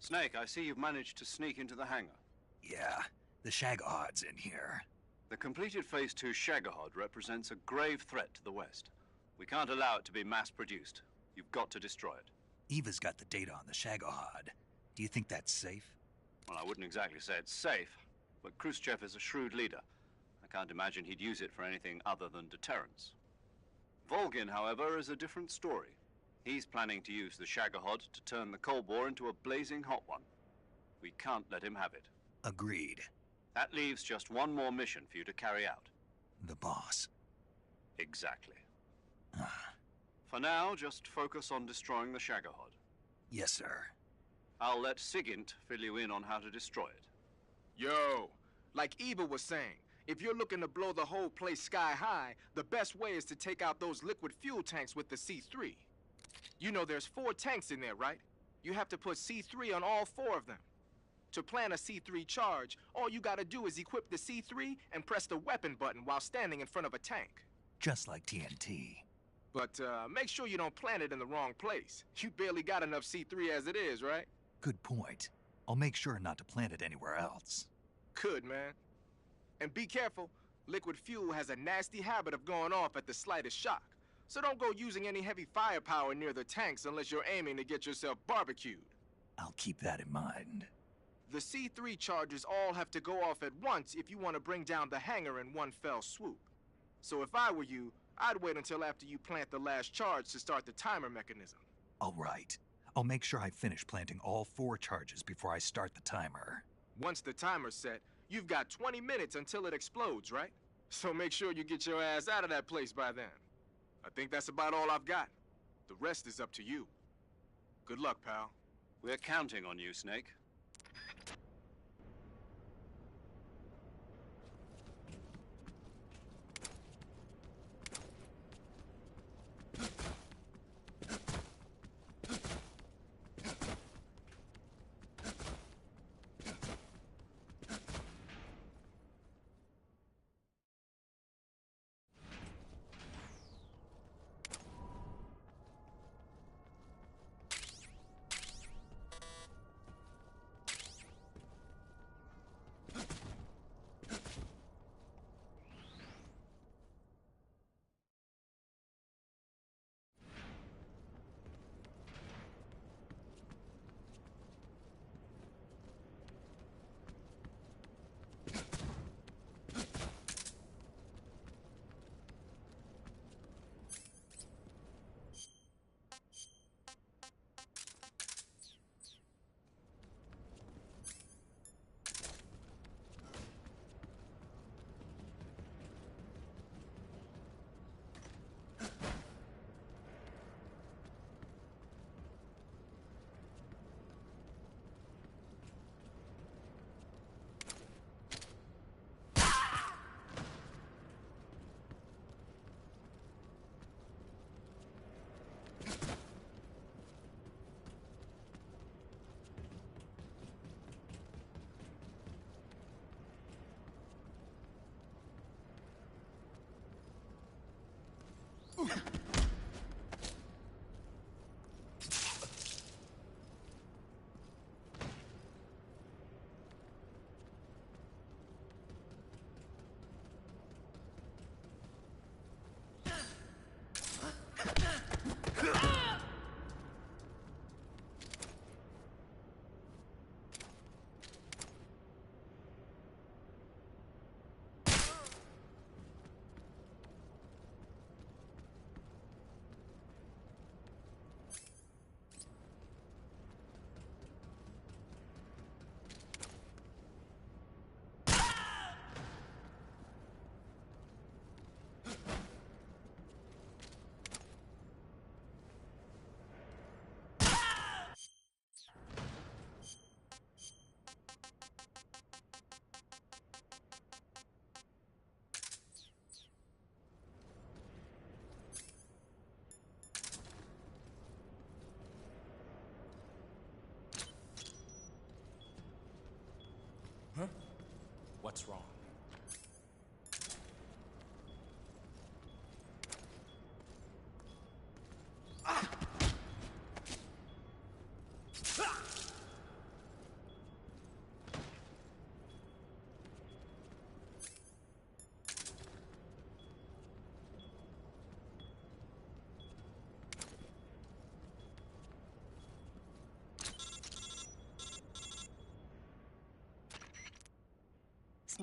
Snake, I see you've managed to sneak into the hangar. Yeah, the Shagahod's in here. The completed Phase 2 Shagahod represents a grave threat to the West. We can't allow it to be mass-produced. You've got to destroy it. Eva's got the data on the Shagahod. Do you think that's safe? Well, I wouldn't exactly say it's safe, but Khrushchev is a shrewd leader. I can't imagine he'd use it for anything other than deterrence. Volgin, however, is a different story. He's planning to use the Shagahod to turn the Cold War into a blazing hot one. We can't let him have it. Agreed. That leaves just one more mission for you to carry out. The boss. Exactly. For now, just focus on destroying the Shagahod. Yes, sir. I'll let Sigint fill you in on how to destroy it. Yo, like Eva was saying, if you're looking to blow the whole place sky high, the best way is to take out those liquid fuel tanks with the C3. You know there's 4 tanks in there, right? You have to put C3 on all 4 of them. To plant a C3 charge, all you gotta do is equip the C3 and press the weapon button while standing in front of a tank. Just like TNT. But make sure you don't plant it in the wrong place. You barely got enough C3 as it is, right? Good point. I'll make sure not to plant it anywhere else. Good, man. And be careful. Liquid fuel has a nasty habit of going off at the slightest shock. So don't go using any heavy firepower near the tanks unless you're aiming to get yourself barbecued. I'll keep that in mind. The C3 charges all have to go off at once if you want to bring down the hangar in one fell swoop. So if I were you, I'd wait until after you plant the last charge to start the timer mechanism. All right. I'll make sure I finish planting all 4 charges before I start the timer. Once the timer's set, you've got 20 minutes until it explodes, right? So make sure you get your ass out of that place by then. I think that's about all I've got. The rest is up to you. Good luck, pal. We're counting on you, Snake. Huh? What's wrong?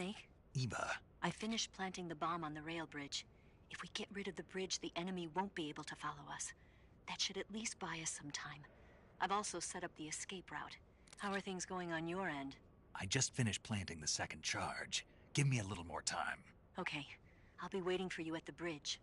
Snake? Eva. I finished planting the bomb on the rail bridge. If we get rid of the bridge, the enemy won't be able to follow us. That should at least buy us some time. I've also set up the escape route. How are things going on your end? I just finished planting the second charge. Give me a little more time. Okay. I'll be waiting for you at the bridge.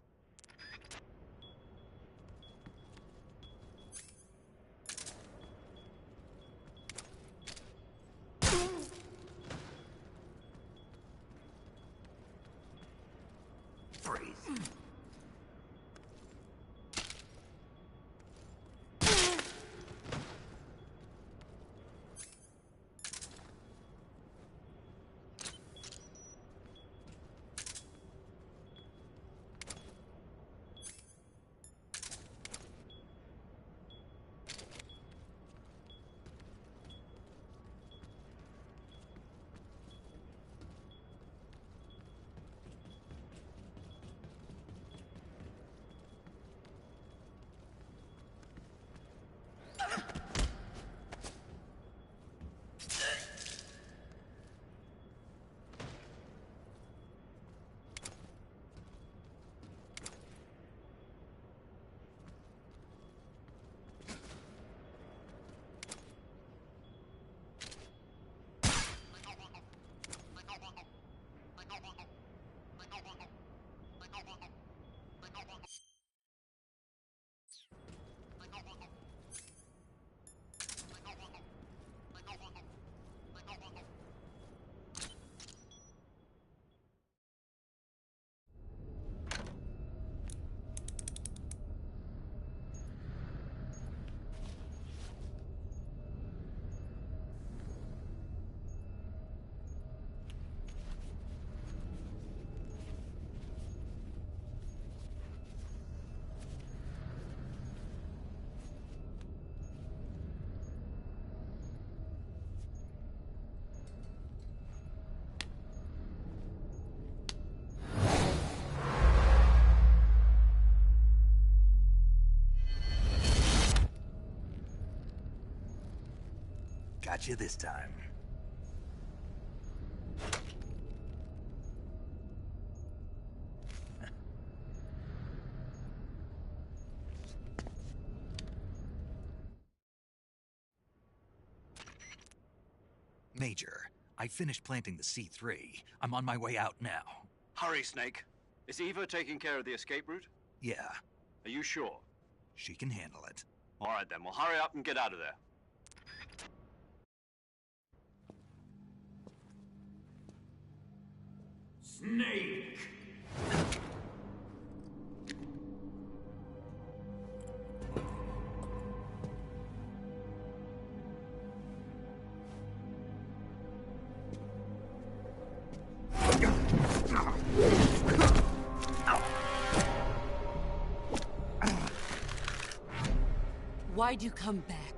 Got you this time. Major, I finished planting the C3. I'm on my way out now. Hurry, Snake. Is Eva taking care of the escape route? Yeah, Are you sure? she can handle it. All right, then. Well, hurry up and get out of there. Snake! Why'd you come back?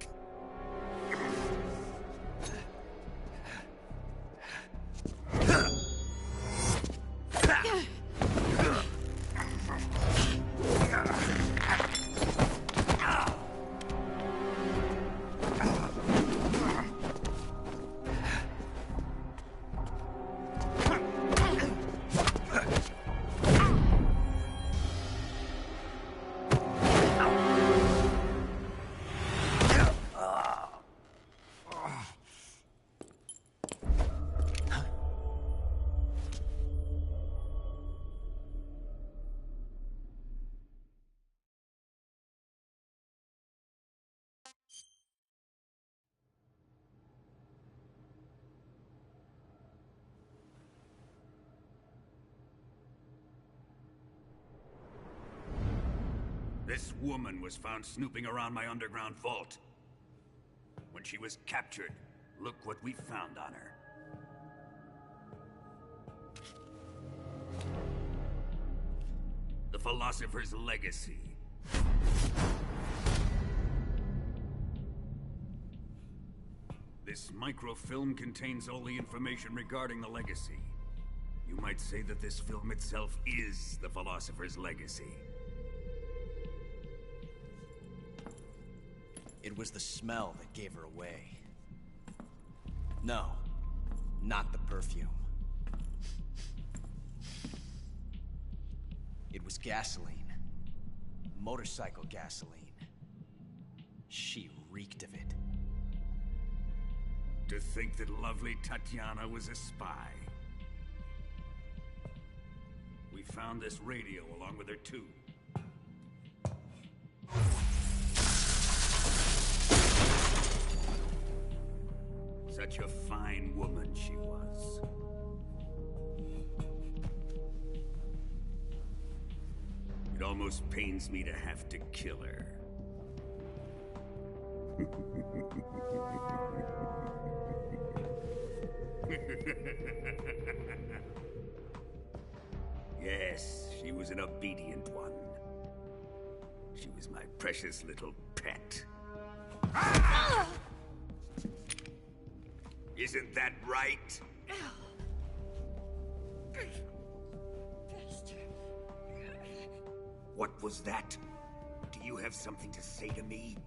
This woman was found snooping around my underground vault. When she was captured, look what we found on her. The Philosopher's Legacy. This microfilm contains all the information regarding the Legacy. You might say that this film itself is the Philosopher's Legacy. It was the smell that gave her away. No, not the perfume. was gasoline. Motorcycle gasoline. She reeked of it. To think that lovely Tatiana was a spy. We found this radio along with her too. Such a fine woman she was. It almost pains me to have to kill her. Yes, she was an obedient one. She was my precious little pet. Ah! Isn't that right? What was that? Do you have something to say to me?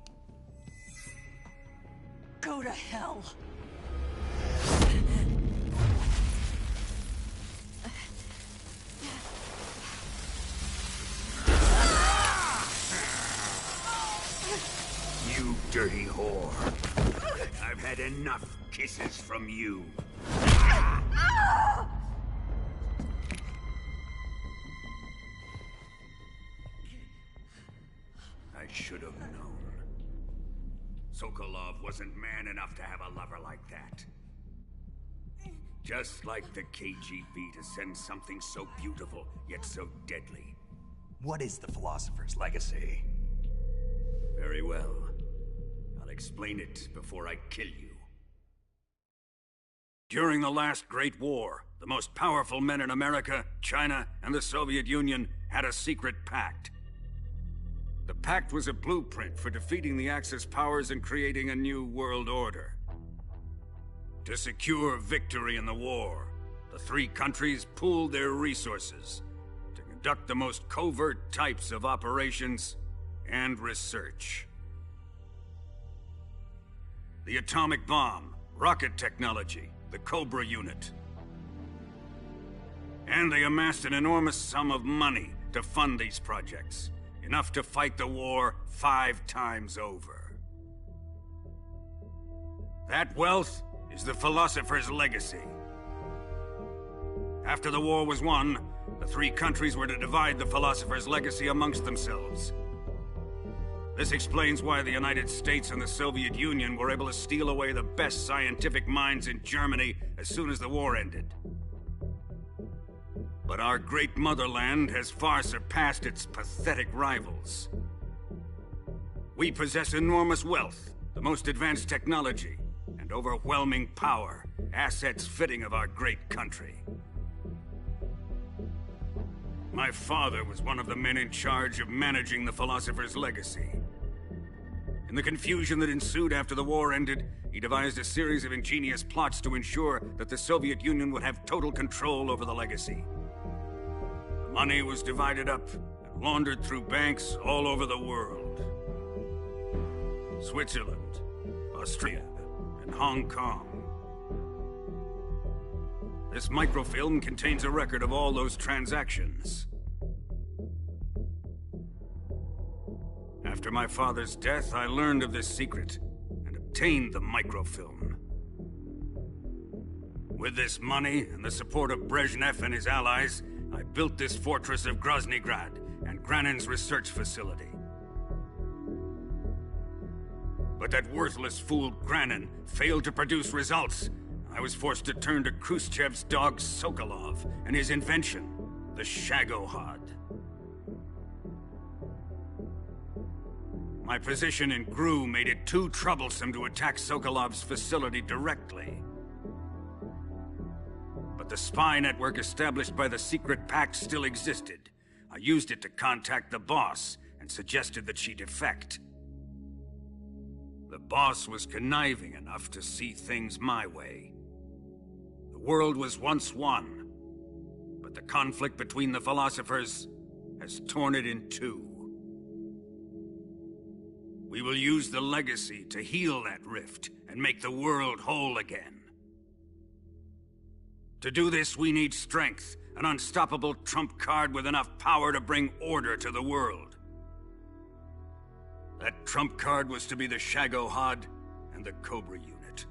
Go to hell. You dirty whore. I've had enough kisses from you. I should have known. Sokolov wasn't man enough to have a lover like that. Just like the KGB to send something so beautiful, yet so deadly. What is the Philosopher's Legacy? Very well. I'll explain it before I kill you. During the last Great War, the most powerful men in America, China, and the Soviet Union had a secret pact. The pact was a blueprint for defeating the Axis powers and creating a new world order. To secure victory in the war, the three countries pooled their resources to conduct the most covert types of operations and research. The atomic bomb, rocket technology, the Cobra unit. And they amassed an enormous sum of money to fund these projects, enough to fight the war 5 times over. That wealth is the Philosopher's Legacy. After the war was won, the three countries were to divide the Philosopher's Legacy amongst themselves. This explains why the United States and the Soviet Union were able to steal away the best scientific minds in Germany as soon as the war ended. But our great motherland has far surpassed its pathetic rivals. We possess enormous wealth, the most advanced technology, and overwhelming power, assets fitting of our great country. My father was one of the men in charge of managing the Philosopher's Legacy. In the confusion that ensued after the war ended, he devised a series of ingenious plots to ensure that the Soviet Union would have total control over the legacy. The money was divided up and laundered through banks all over the world. Switzerland, Austria, and Hong Kong. This microfilm contains a record of all those transactions. After my father's death, I learned of this secret and obtained the microfilm. With this money and the support of Brezhnev and his allies, I built this fortress of Groznygrad and Granin's research facility. But that worthless fool Granin failed to produce results. I was forced to turn to Khrushchev's dog Sokolov and his invention, the Shagohod. My position in GRU made it too troublesome to attack Sokolov's facility directly. But the spy network established by the secret pact still existed. I used it to contact the boss and suggested that she defect. The boss was conniving enough to see things my way. The world was once one, but the conflict between the philosophers has torn it in two. We will use the legacy to heal that rift and make the world whole again. To do this, we need strength, An unstoppable trump card with enough power to bring order to the world. That trump card was to be the Shagohod and the Cobra unit.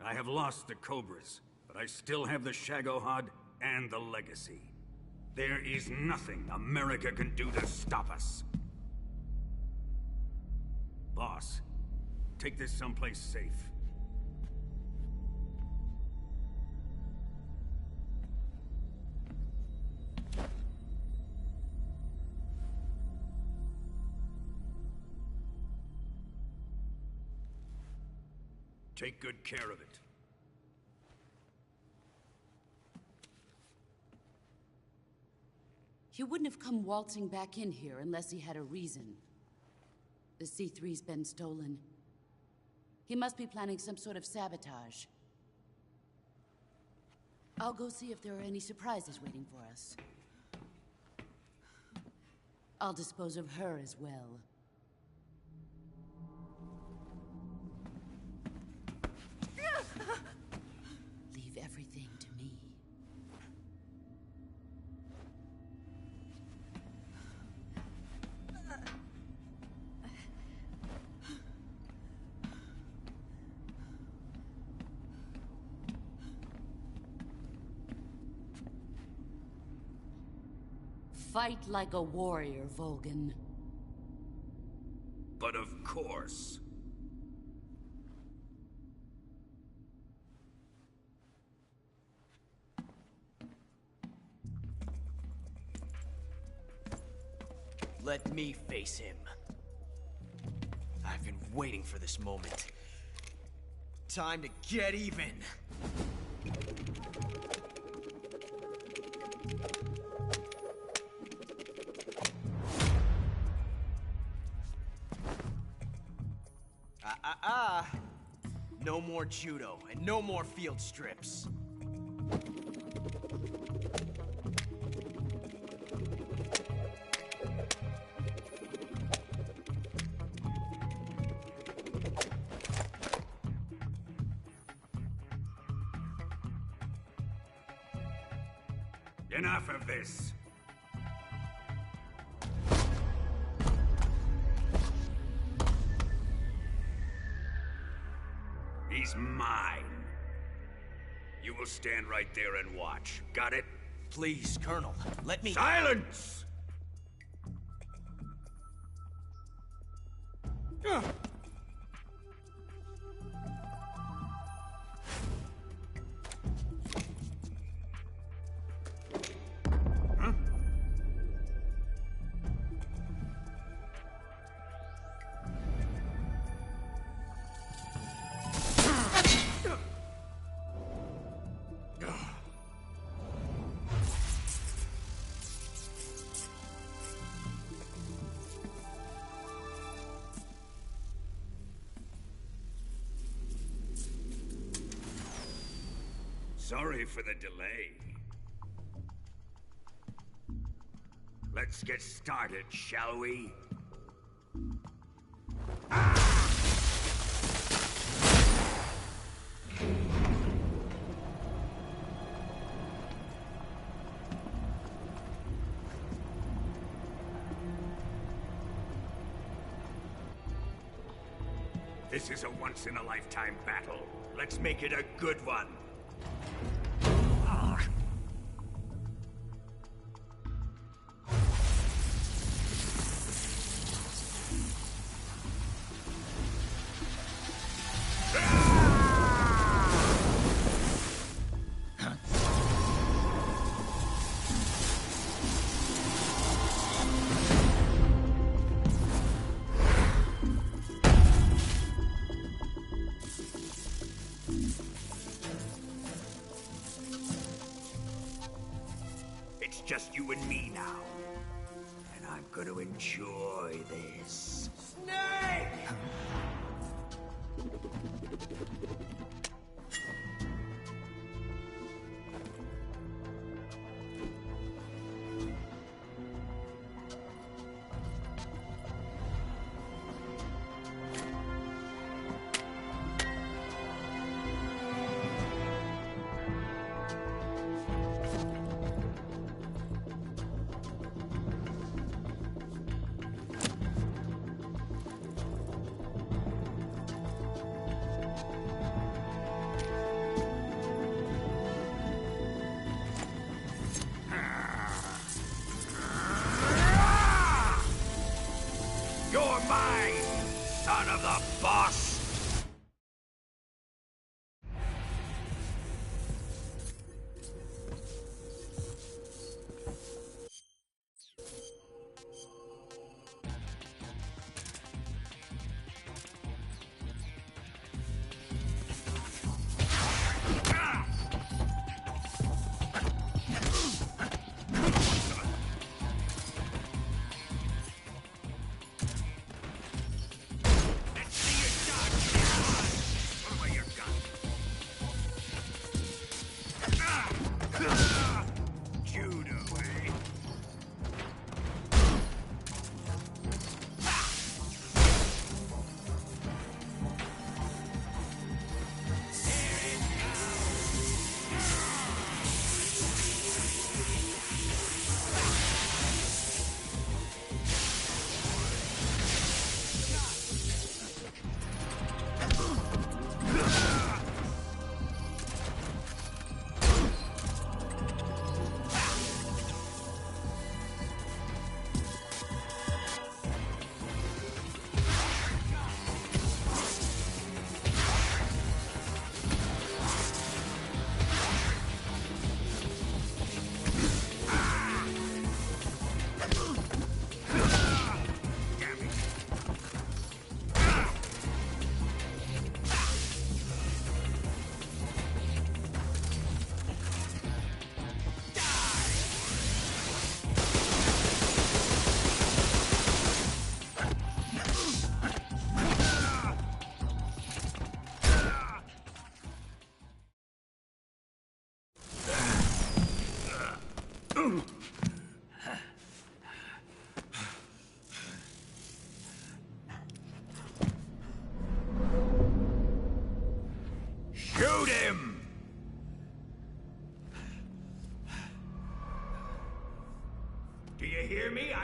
I have lost the Cobras, but I still have the Shagohod and the Legacy. There is nothing America can do to stop us. Boss, take this someplace safe. Take good care of it. He wouldn't have come waltzing back in here unless he had a reason. The C3's been stolen. He must be planning some sort of sabotage. I'll go see if there are any surprises waiting for us. I'll dispose of her as well. Leave everything to me. Fight like a warrior, Volgan. But of course. Let me face him. I've been waiting for this moment. Time to get even. No more judo, and no more field strips. Enough of this. He's mine. You will stand right there and watch. Got it? Please, Colonel, let me— Silence! Sorry for the delay. Let's get started, shall we? This is a once-in-a-lifetime battle. Let's make it a good one. It's just you and me now. And I'm gonna enjoy this. Snake!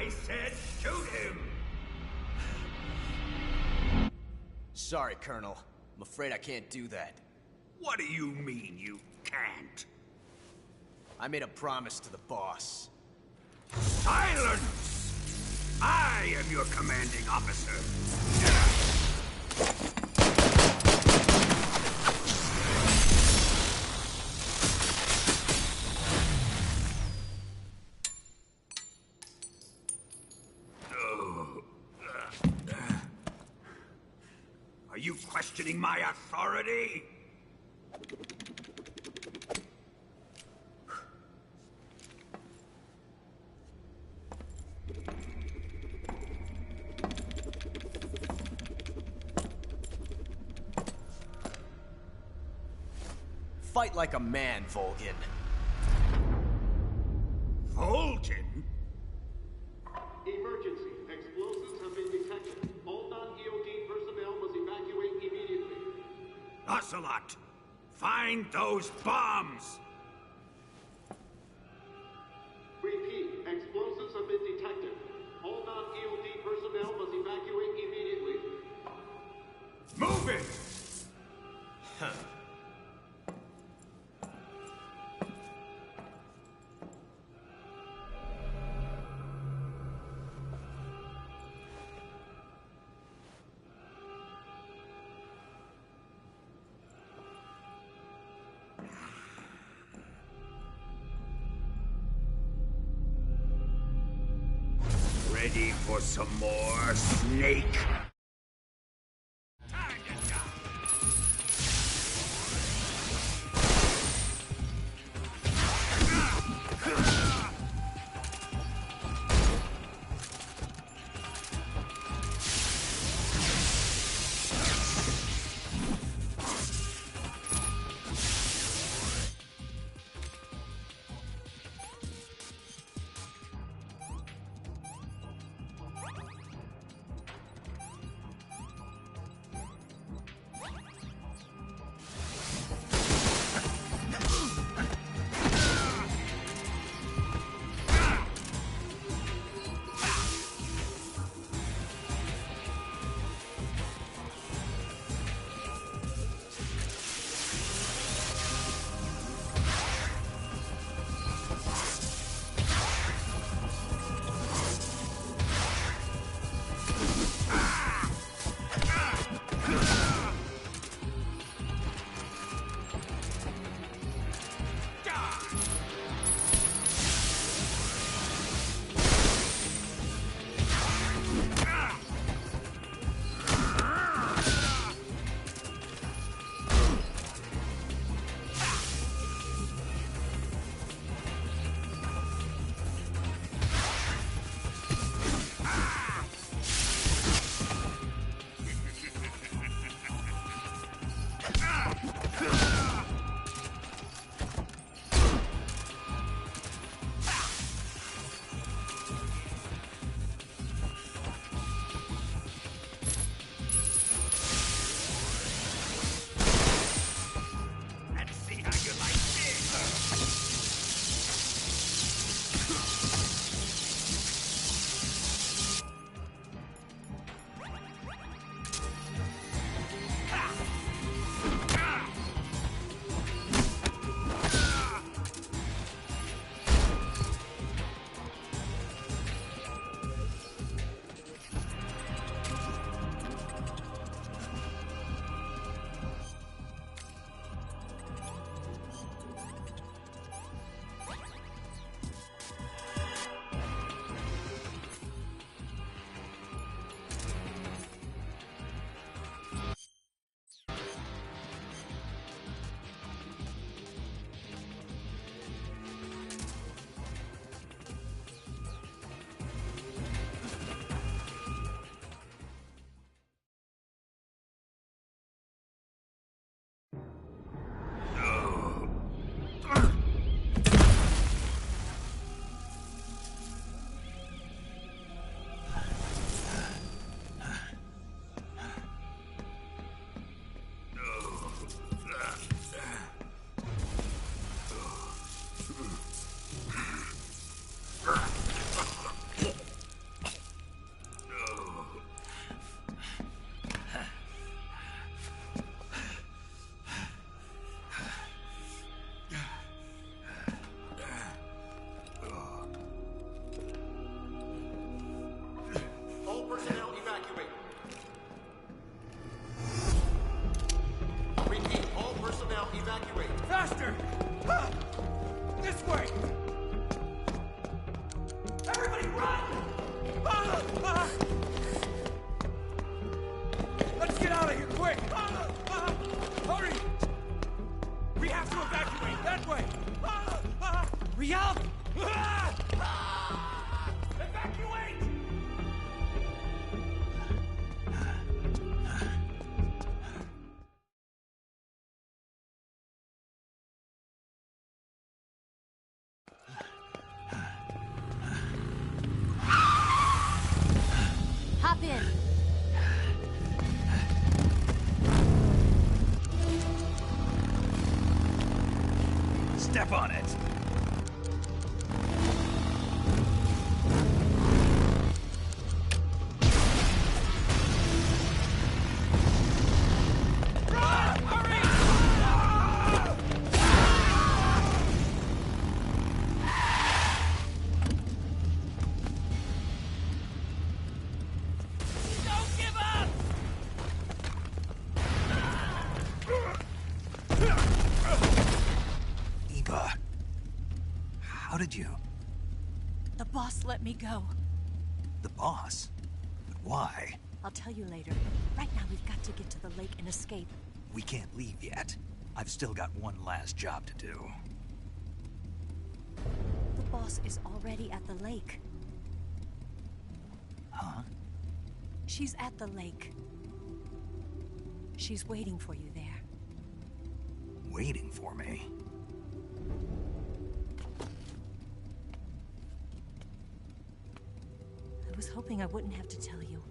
I said shoot him! Sorry, Colonel. I'm afraid I can't do that. What do you mean you can't? I made a promise to the boss. Silence! I am your commanding officer. Are you questioning my authority? Fight like a man, Volgin. Volgin? Emergency. Explosives have been detected. All non-EOD personnel must evacuate immediately. Ocelot, find those bombs! Repeat. Explosives have been detected. All non-EOD personnel must evacuate immediately. Move it! Huh. Ready for some more, Snake? evacuate. Faster! This way! Everybody run! Let's get out of here, quick! Hurry! We have to evacuate, that way! Hurry up! Evacuate! Hop in. Step on it. Don't give up! Eva, how did you... The boss let me go. The boss? But why? I'll tell you later. Right now, we've got to get to the lake and escape. We can't leave yet. I've still got one last job to do. The boss is already at the lake. Huh? She's at the lake. She's waiting for you there. Waiting for me? I was hoping I wouldn't have to tell you.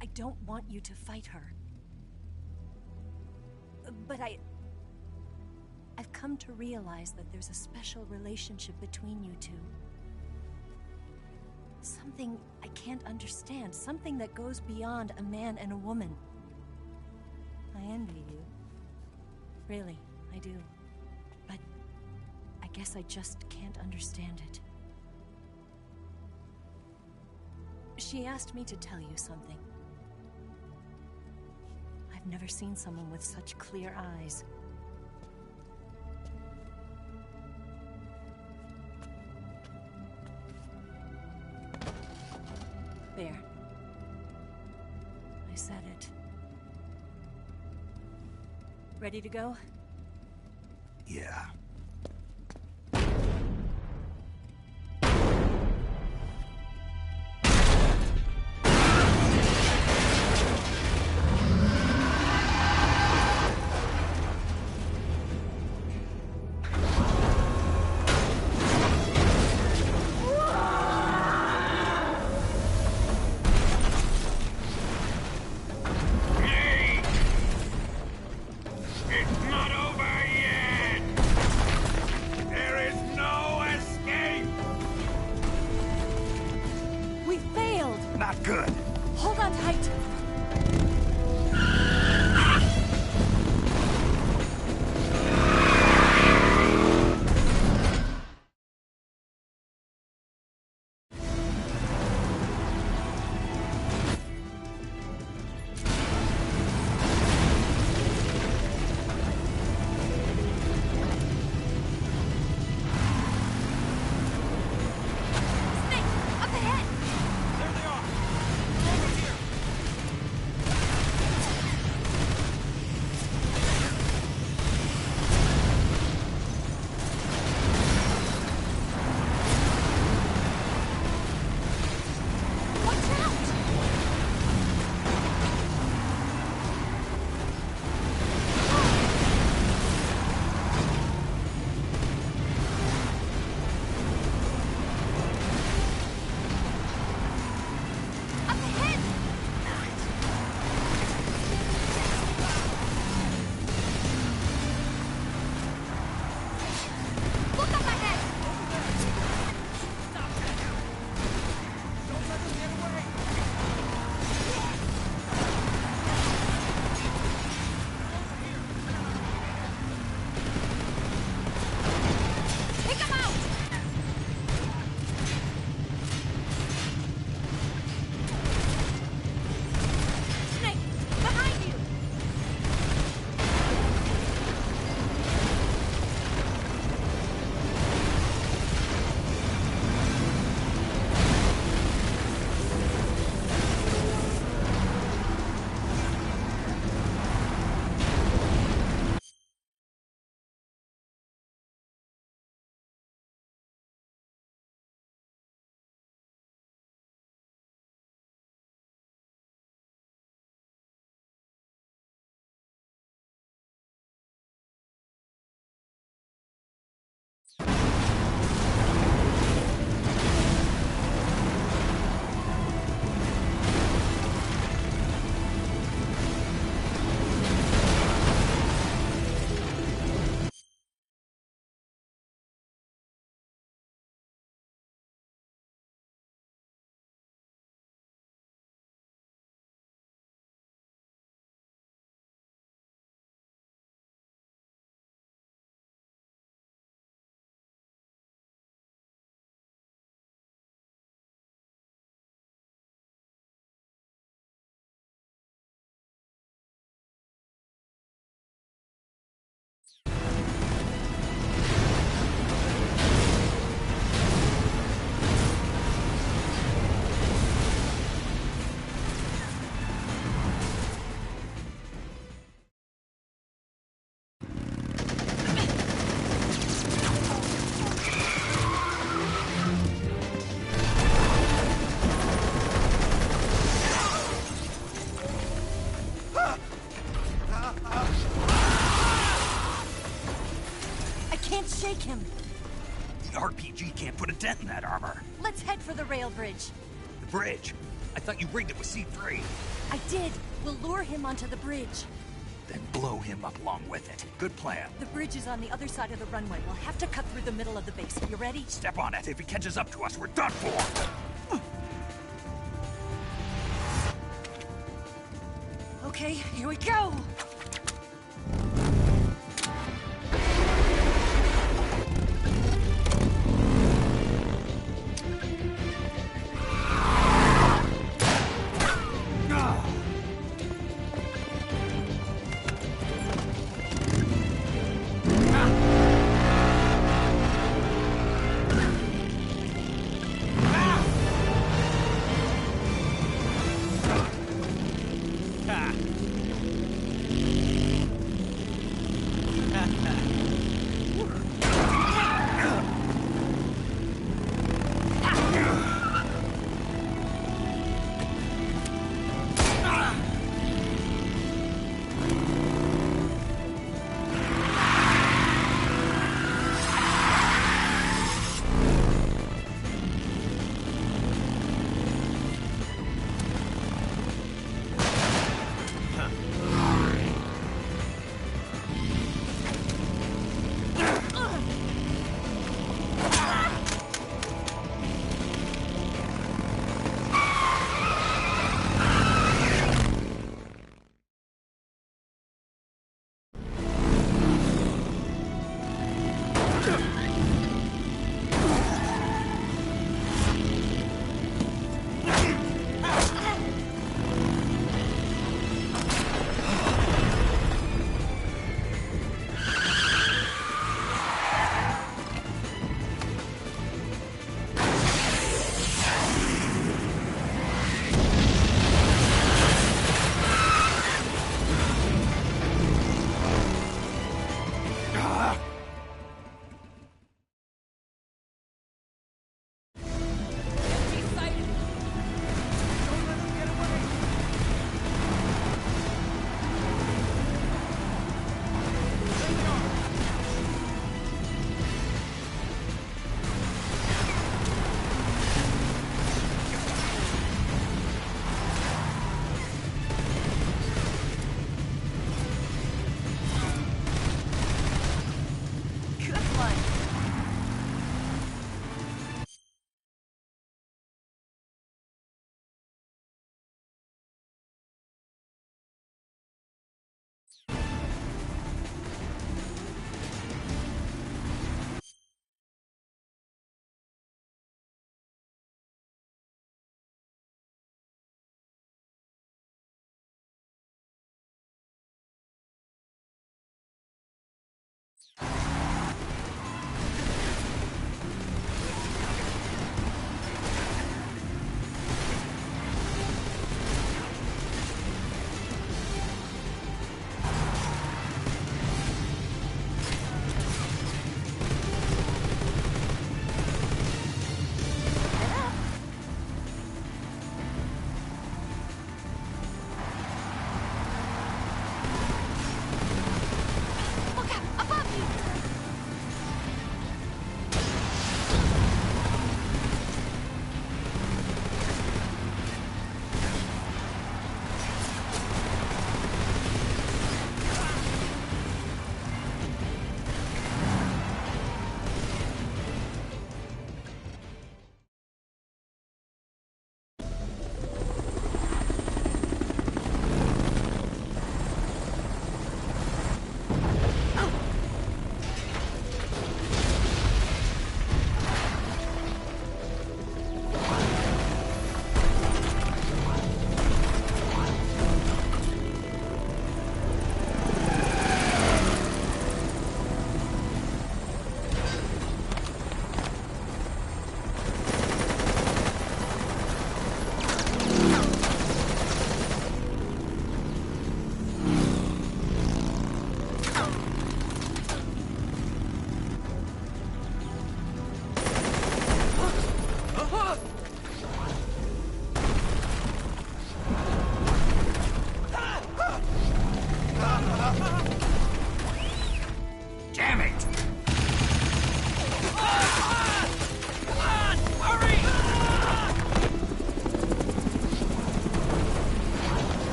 I don't want you to fight her. But I've come to realize that there's a special relationship between you two. Something I can't understand. Something that goes beyond a man and a woman. I envy you. Really, I do. But I guess I just can't understand it. She asked me to tell you something. I've never seen someone with such clear eyes. There. I said it. Ready to go? Yeah. It's not over yet! There is no escape! We failed! Not good. Hold on tight! There they are! Over here! Take him. The RPG can't put a dent in that armor. Let's head for the rail bridge. The bridge? I thought you rigged it with C3. I did. We'll lure him onto the bridge. Then blow him up along with it. Good plan. The bridge is on the other side of the runway. We'll have to cut through the middle of the base. You ready? Step on it. If he catches up to us, we're done for. Okay, here we go!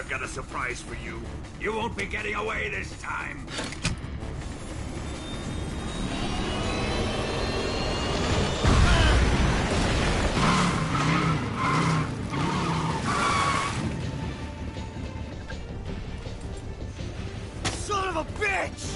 got a surprise for you. You won't be getting away this time. Son of a bitch!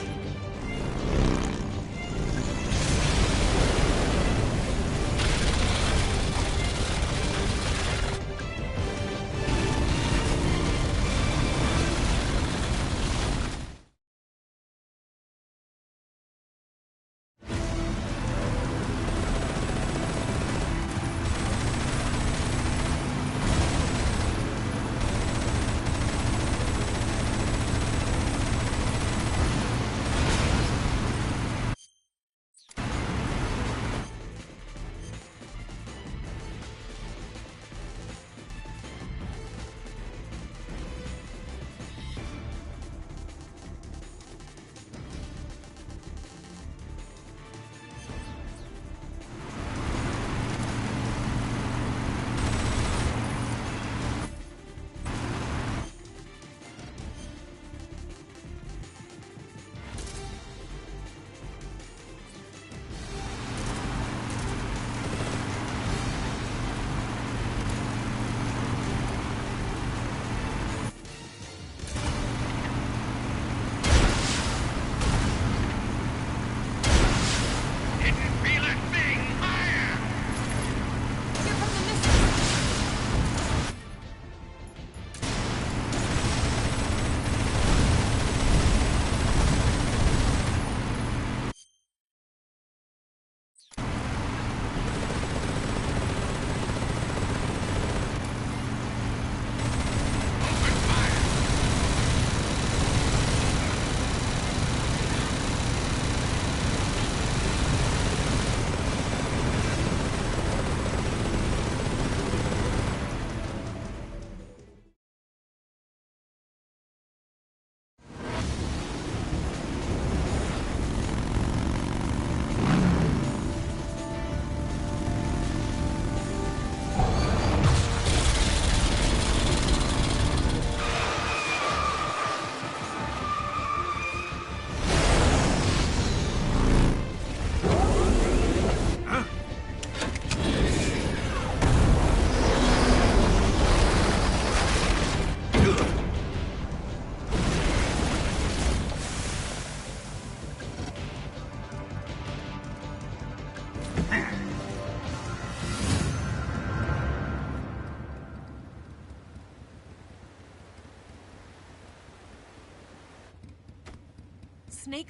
Snake,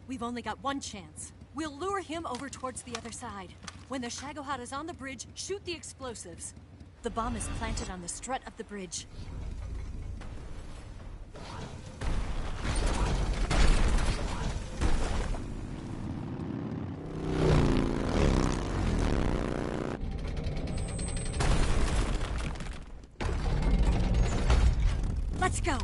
we've only got one chance. We'll lure him over towards the other side. When the Shagohod is on the bridge, shoot the explosives. The bomb is planted on the strut of the bridge. Let's go!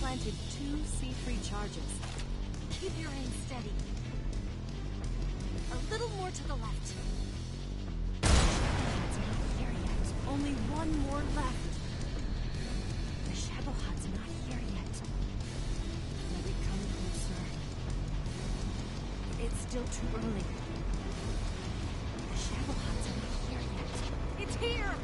Planted 2 C3 charges. Keep your aim steady. A little more to the left. It's not here yet. Only one more left. The Shagohod's not here yet. Maybe come closer. It's still too early. The Shagohod's not here yet. It's here!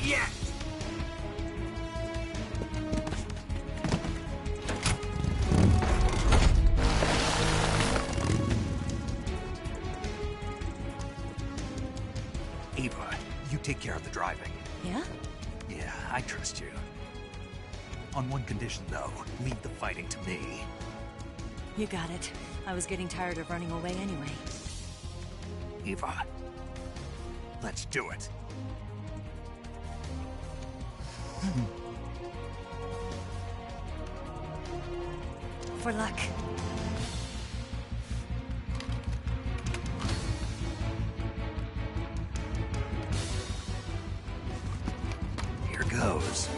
yet! Ava, you take care of the driving. Yeah? Yeah, I trust you. On one condition, though. Leave the fighting to me. You got it. I was getting tired of running away anyway. Ava, let's do it. For luck. Here goes.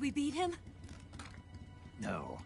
we beat him? No.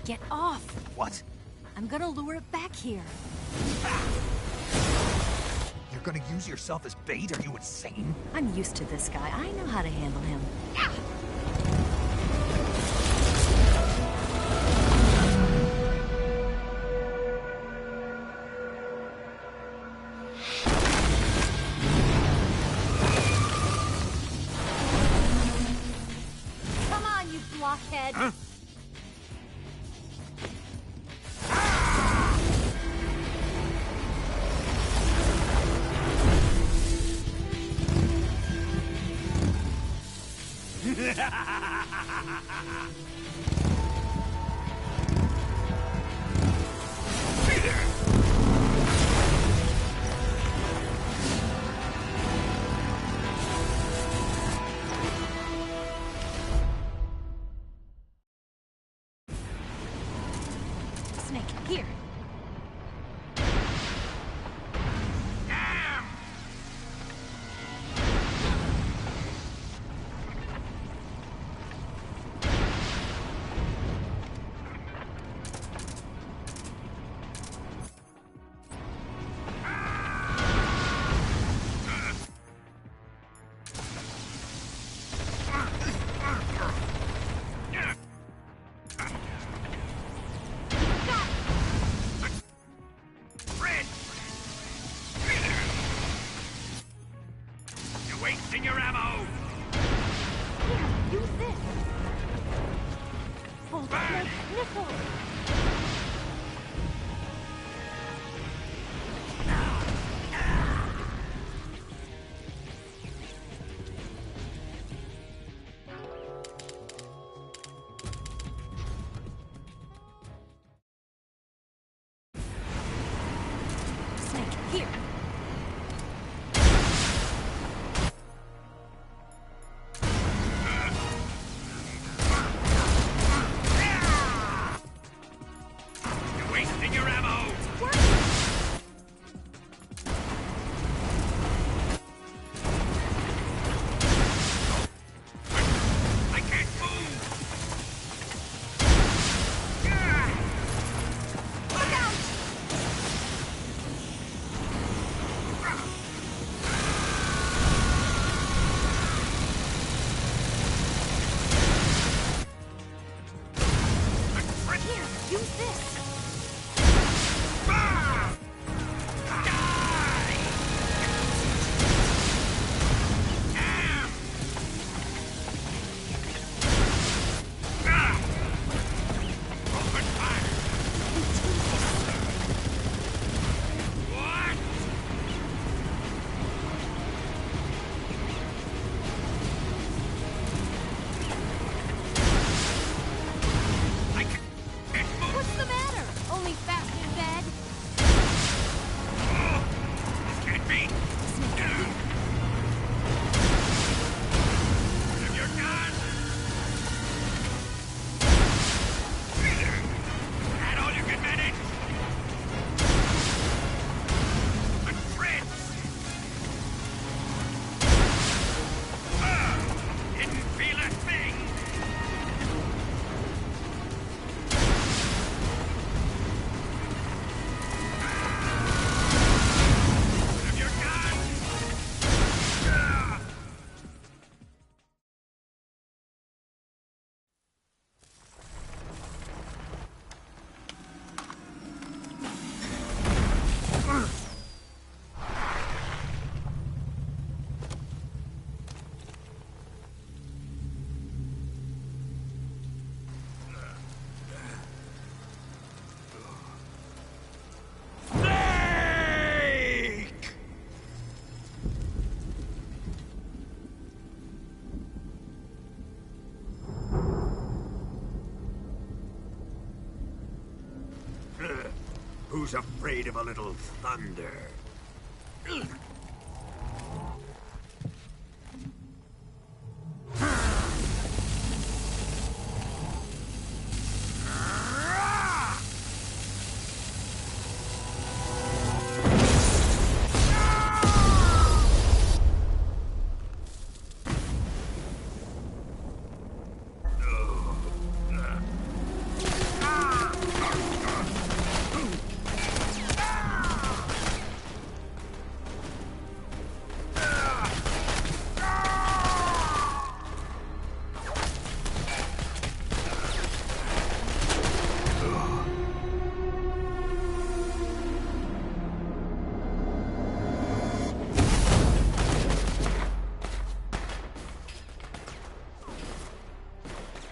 Get off! What? I'm gonna lure it back here. You're gonna use yourself as bait? Are you insane? I'm used to this guy. I know how to handle him. Come on, you blockhead! Huh? Snake, here. You're wasting your ammo! Here, use this. Hold Snake, missile. Snake, here. You're wasting your ammo! I can't move! Look out! Here, use this. What's the matter? Who's afraid of a little thunder?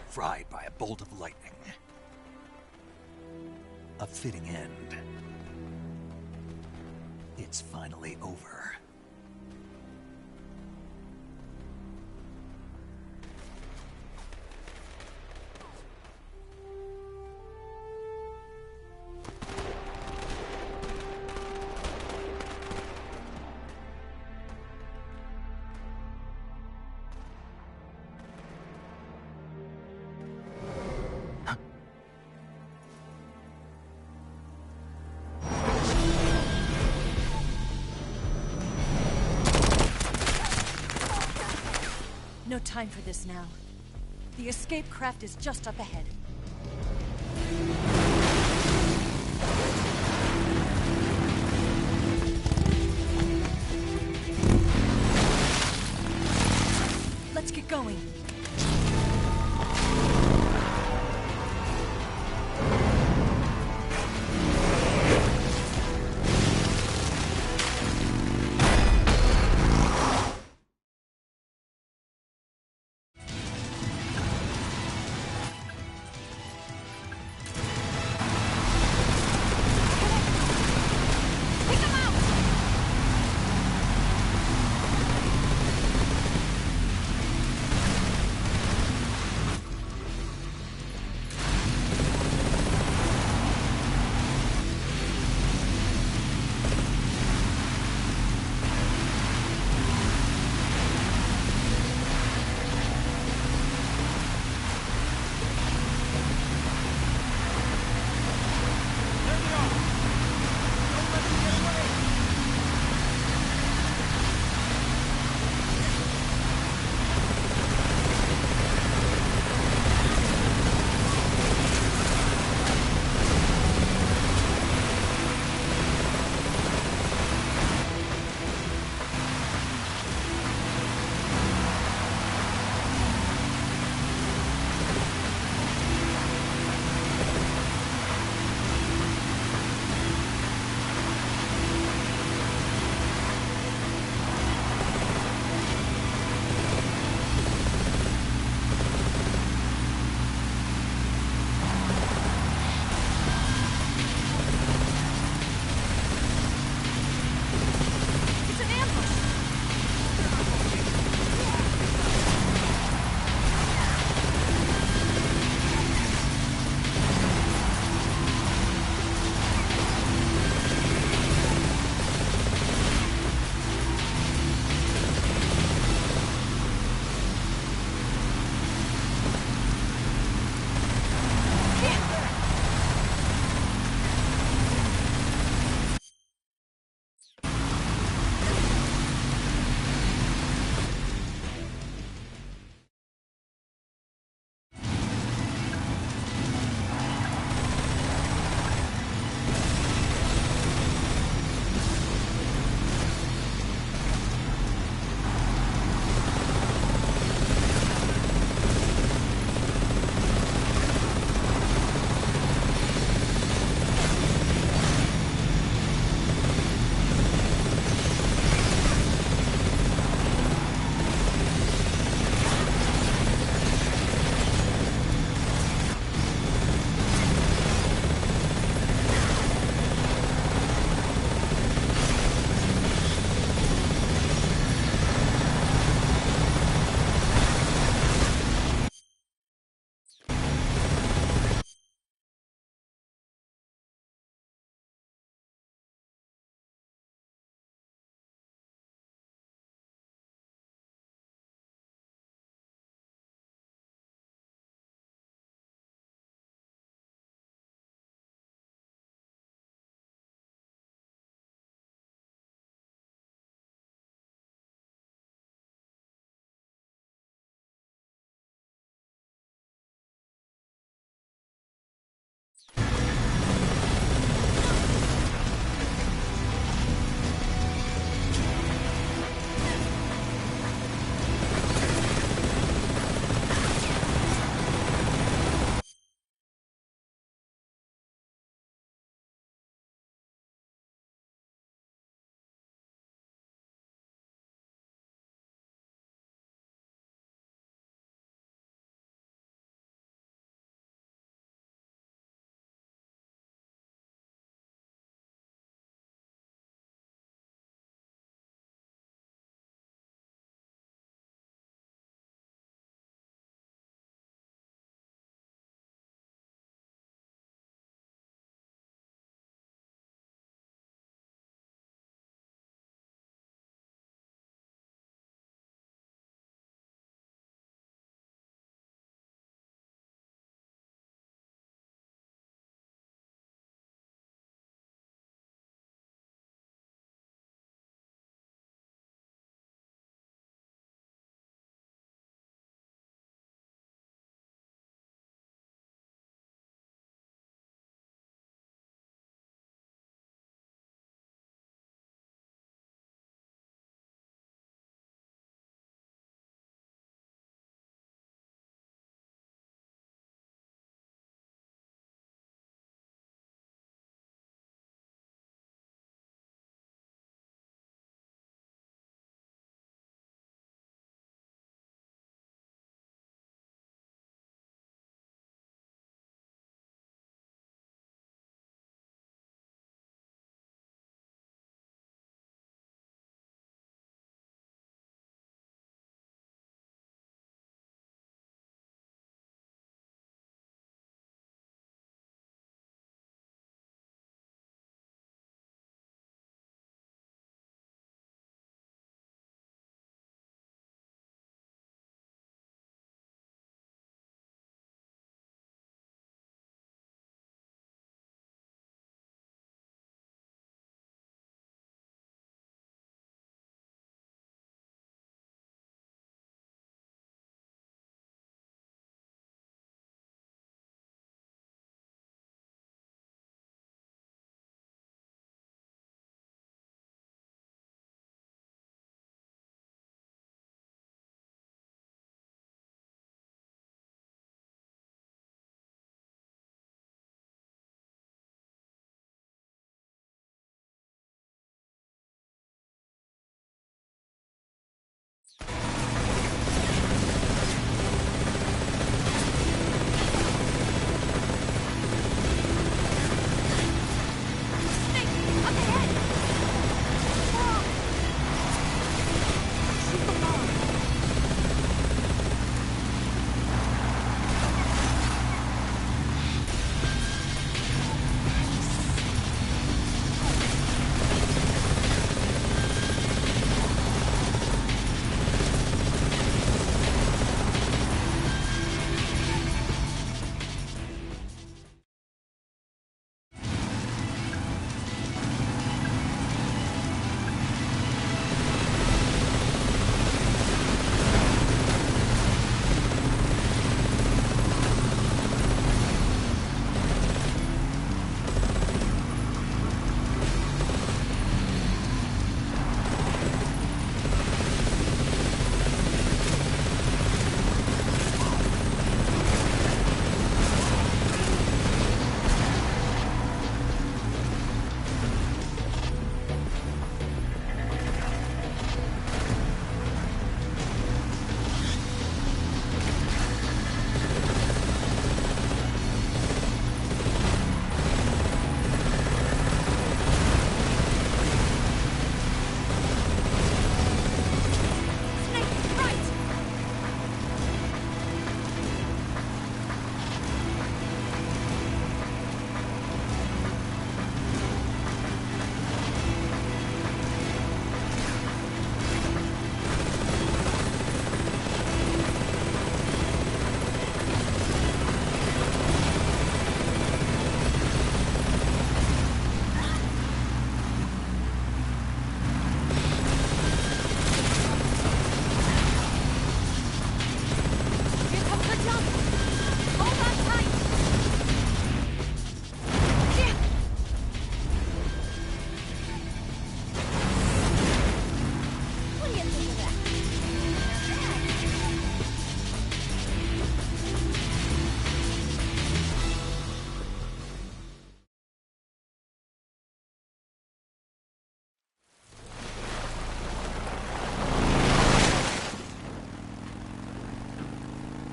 Fried by a bolt of lightning. A fitting end. It's finally over. No time for this now. The escape craft is just up ahead. Let's get going.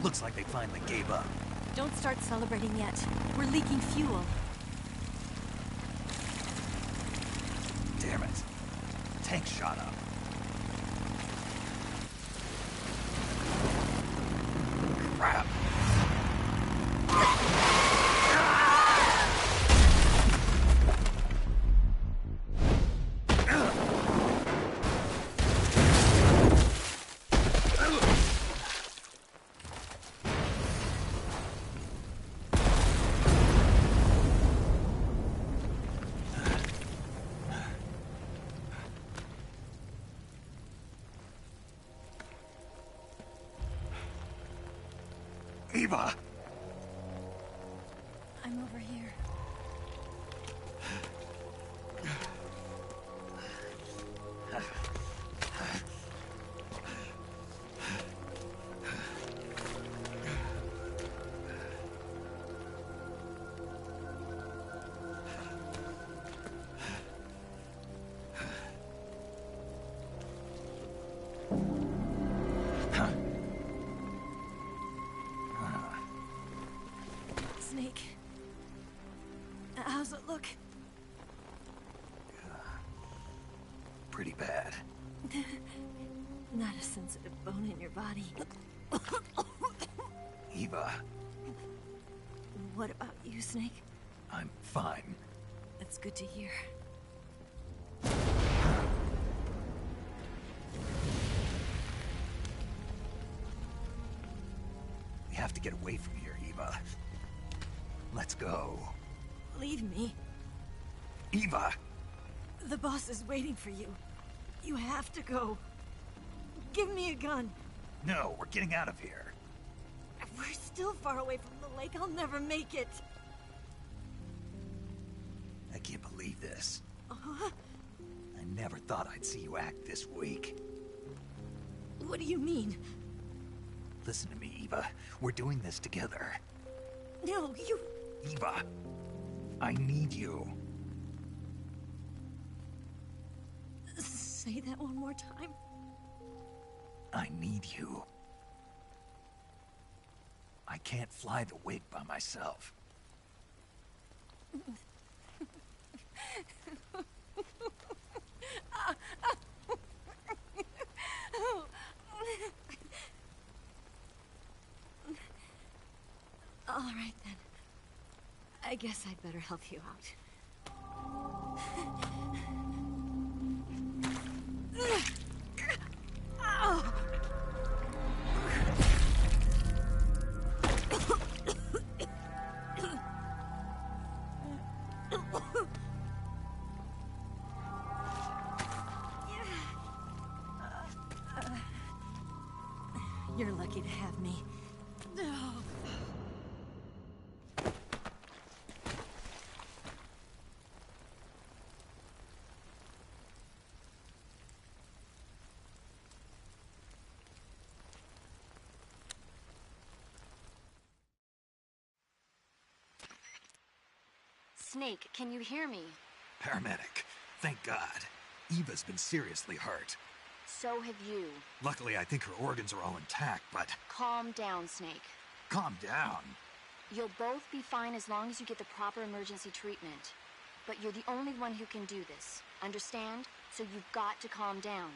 Looks like they finally gave up. Don't start celebrating yet. We're leaking fuel. Damn it. Tank shot up. Crap. Eva! I'm over here. Snake. How's it look? Pretty bad. Not a sensitive bone in your body. Eva, What about you, Snake? I'm fine. That's good to hear. We have to get away from here, Eva. Let's go. Leave me. Eva! The boss is waiting for you. You have to go. Give me a gun. No, we're getting out of here. We're still far away from the lake. I'll never make it. I can't believe this. Uh-huh. I never thought I'd see you act this weak. What do you mean? Listen to me, Eva. We're doing this together. No, you... Eva, I need you. Say that one more time. I need you. I can't fly the wig by myself. All right, then. I guess I'd better help you out. Ow! You're lucky to have me. Snake, can you hear me? Paramedic, thank God. Eva's been seriously hurt. So have you. Luckily, I think her organs are all intact, but... Calm down, Snake. Calm down. You'll both be fine as long as you get the proper emergency treatment. But you're the only one who can do this. Understand? So you've got to calm down.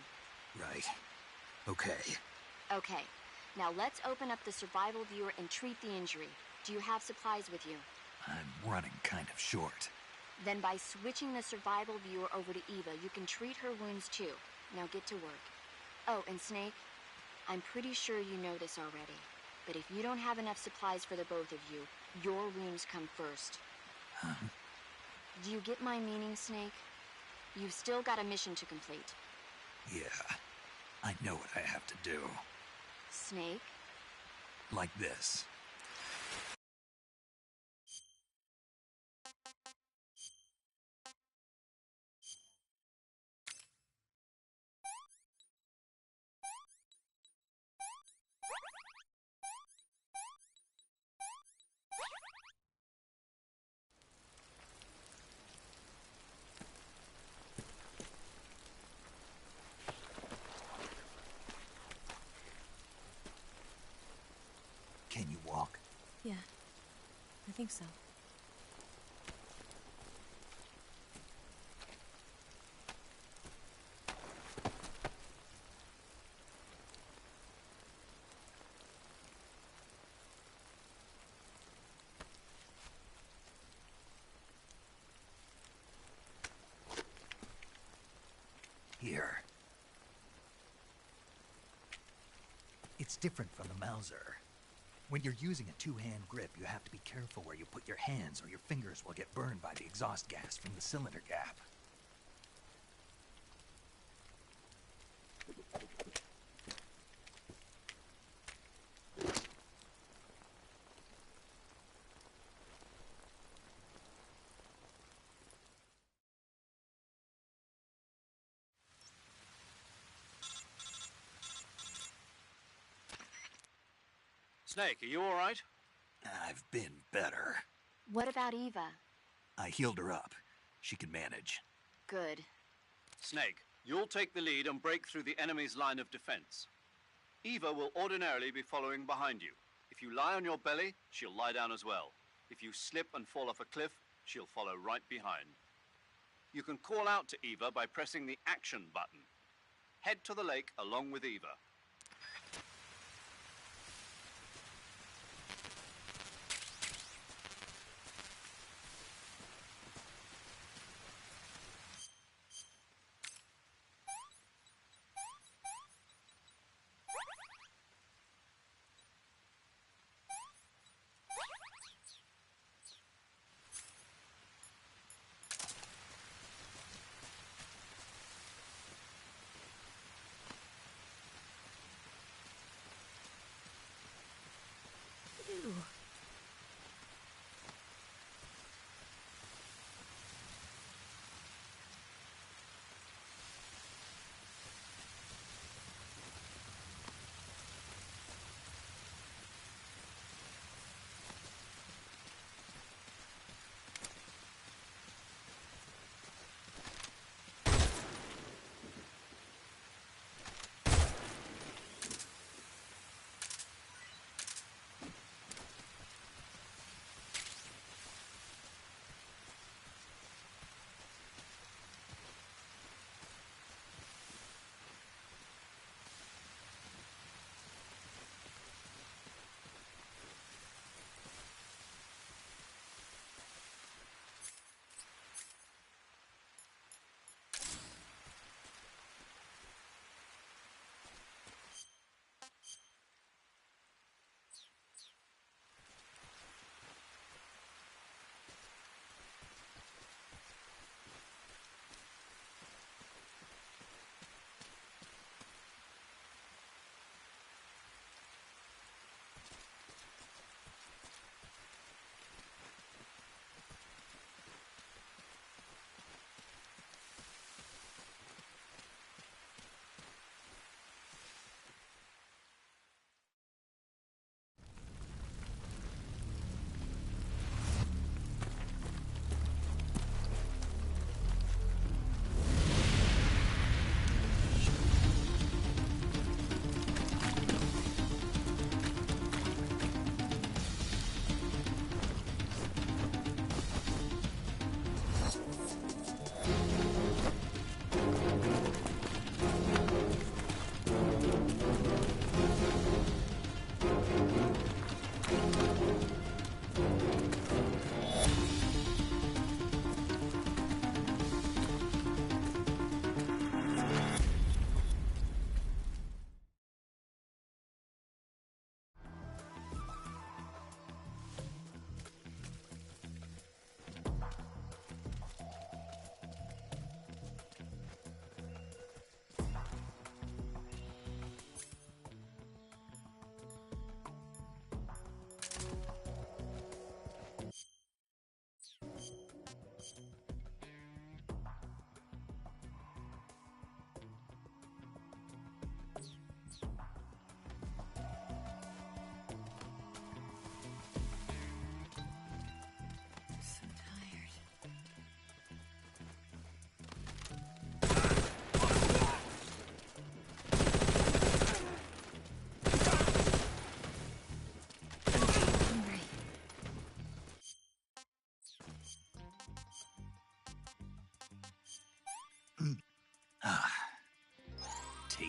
Right. Okay. Okay. Now let's open up the survival viewer and treat the injury. Do you have supplies with you? I'm running kind of short. Then by switching the survival viewer over to Eva, you can treat her wounds too. Now get to work. Oh, and Snake, I'm pretty sure you know this already. But if you don't have enough supplies for the both of you, your wounds come first. Huh? Do you get my meaning, Snake? You've still got a mission to complete. Yeah. I know what I have to do. Snake? Like this. I think so. Here. It's different from the Mauser. When you're using a two-hand grip, you have to be careful where you put your hands or your fingers will get burned by the exhaust gas from the cylinder gap. Snake, are you all right? I've been better. What about Eva? I healed her up. She can manage. Good. Snake, you'll take the lead and break through the enemy's line of defense. Eva will ordinarily be following behind you. If you lie on your belly, she'll lie down as well. If you slip and fall off a cliff, she'll follow right behind. You can call out to Eva by pressing the action button. Head to the lake along with Eva.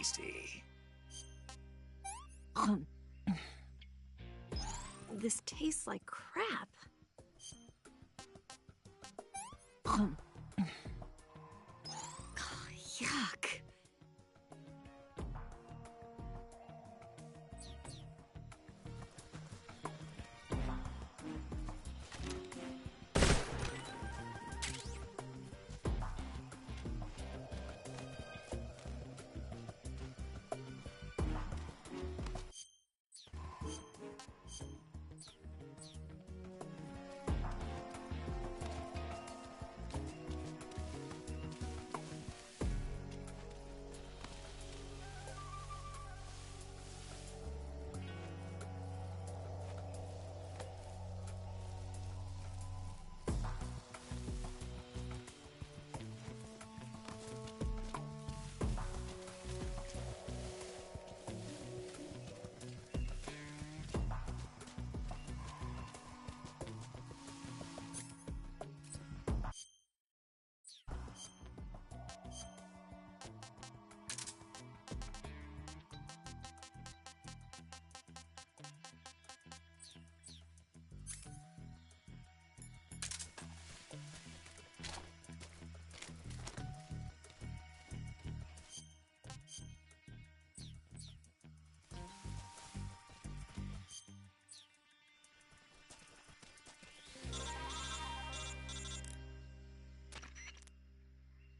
tasty. This tastes like crap. Yuck.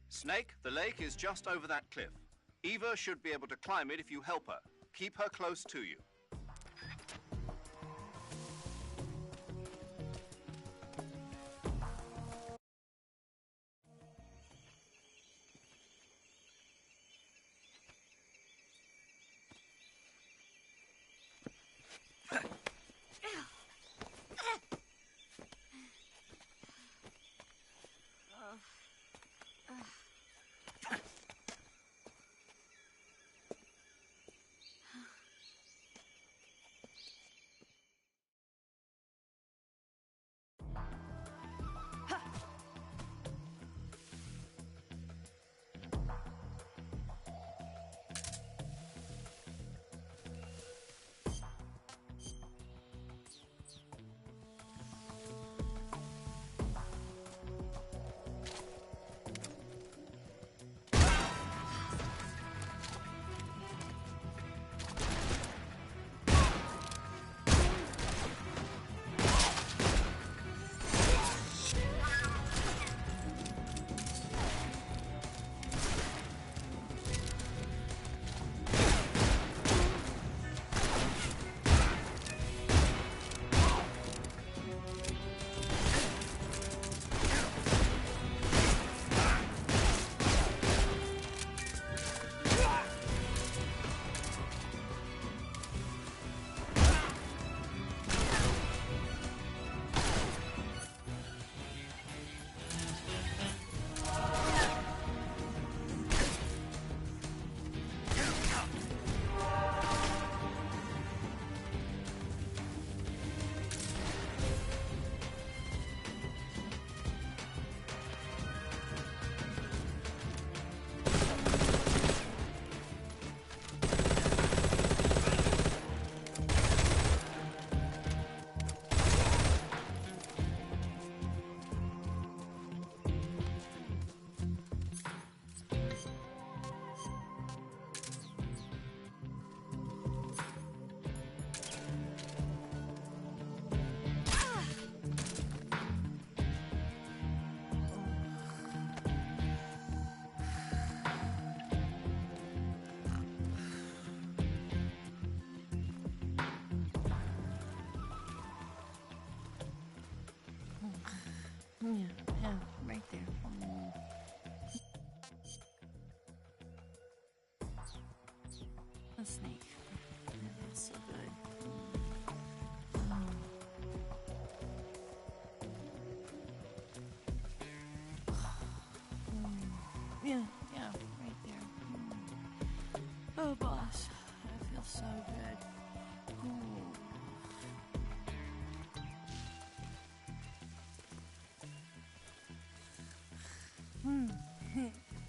Snake, the lake is just over that cliff. Eva should be able to climb it if you help her. Keep her close to you. Yeah, right there. A snake. That feels so good. Yeah, right there. Oh, boss, that feels so good.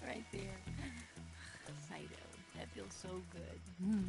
Right there. Fido. That feels so good. Mm.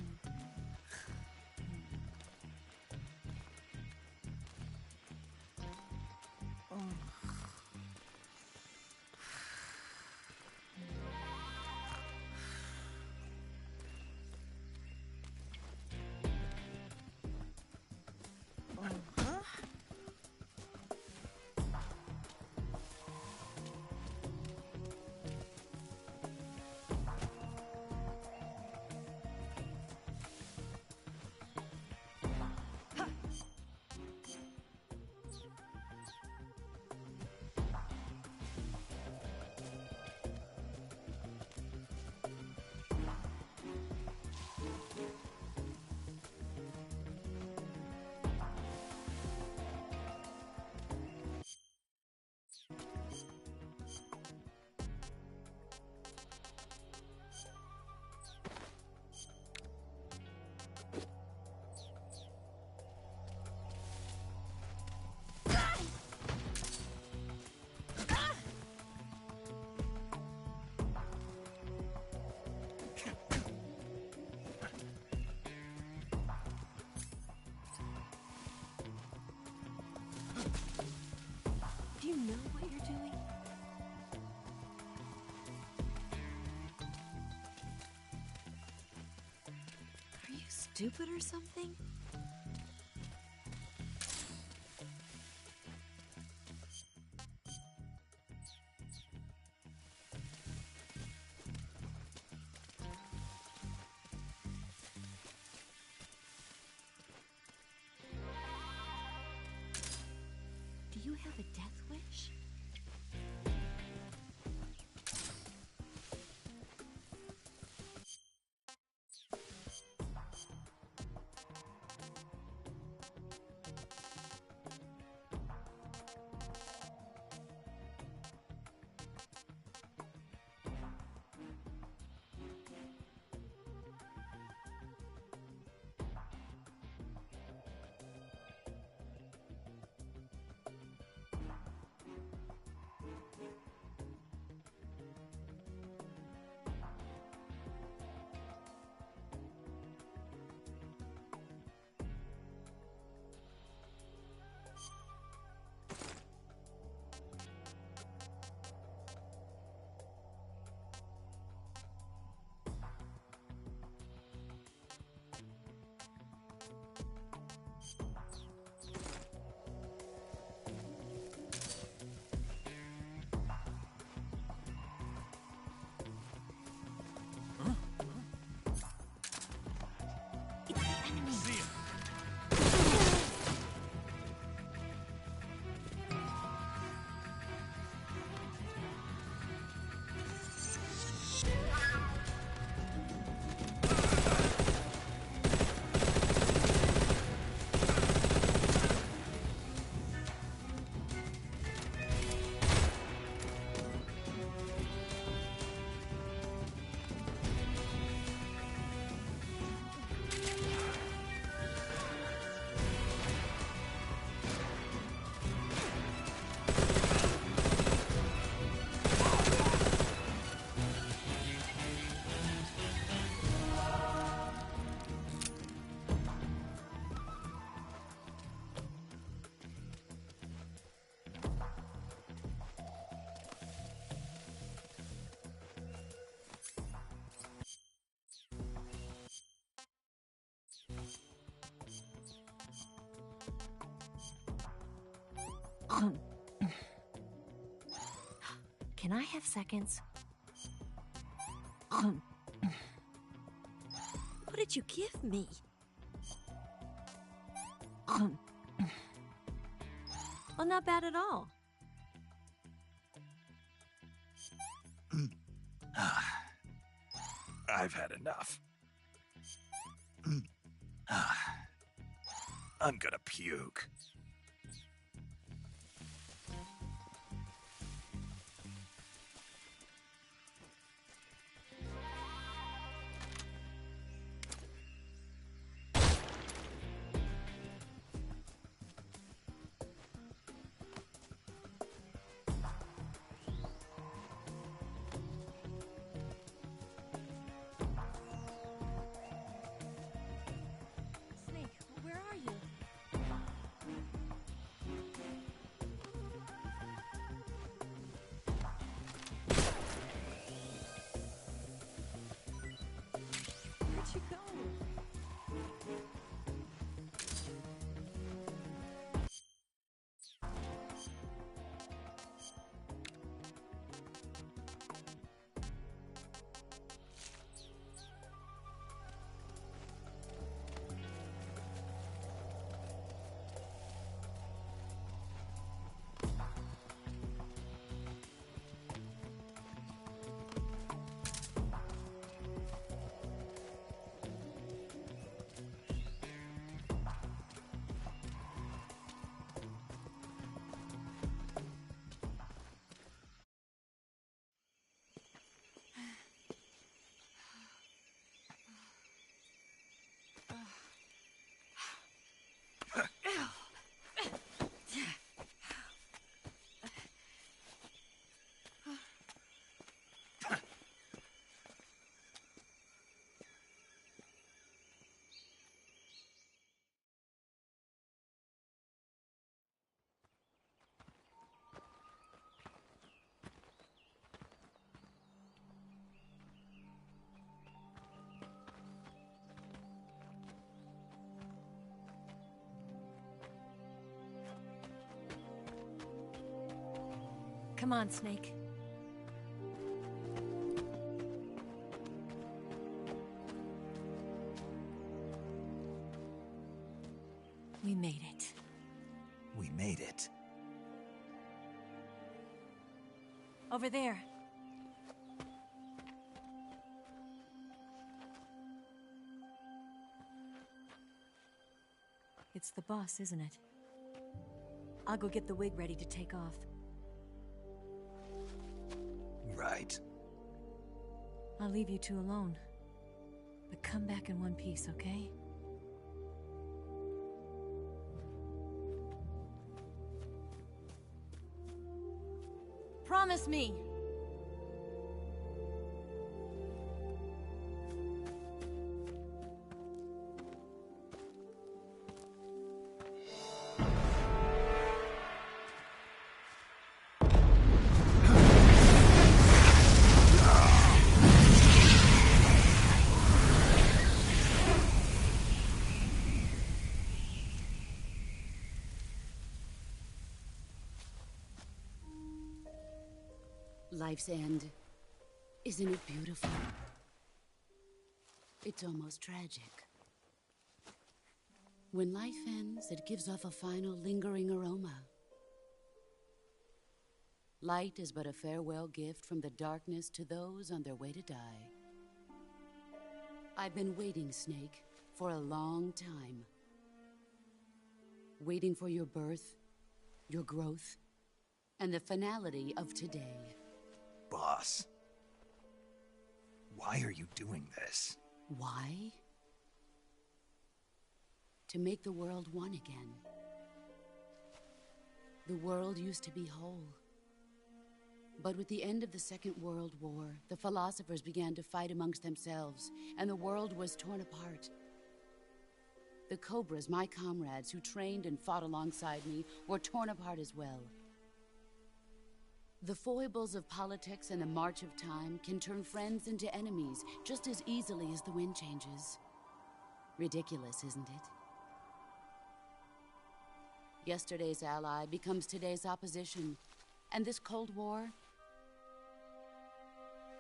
Do you know what you're doing? Are you stupid or something? Do you have a death wish? Can I have seconds? What did you give me? Well, not bad at all. I've had enough. I'm gonna puke. Come on, Snake. We made it. We made it. Over there. It's the boss, isn't it? I'll go get the wig ready to take off. Right. I'll leave you two alone. But come back in one piece, okay? Promise me! Life's end. Isn't it beautiful? It's almost tragic. When life ends, it gives off a final lingering aroma. Light is but a farewell gift from the darkness to those on their way to die. I've been waiting, Snake, for a long time. Waiting for your birth, your growth, and the finality of today. Boss. Why are you doing this? Why? To make the world one again. The world used to be whole. But with the end of the Second World War, the philosophers began to fight amongst themselves, and the world was torn apart. The Cobras, my comrades who trained and fought alongside me, were torn apart as well. The foibles of politics and the march of time can turn friends into enemies just as easily as the wind changes. Ridiculous, isn't it? Yesterday's ally becomes today's opposition. And this Cold War?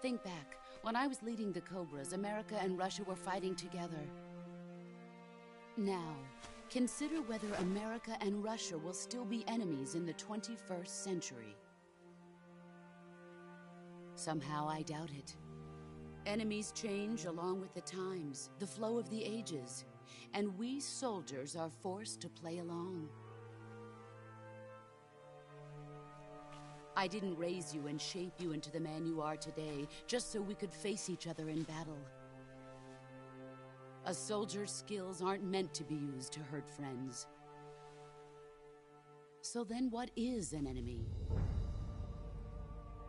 Think back. When I was leading the Cobras, America and Russia were fighting together. Now, consider whether America and Russia will still be enemies in the 21st century. Somehow I doubt it. Enemies change along with the times, the flow of the ages, and we soldiers are forced to play along. I didn't raise you and shape you into the man you are today just so we could face each other in battle. A soldier's skills aren't meant to be used to hurt friends. So then what is an enemy?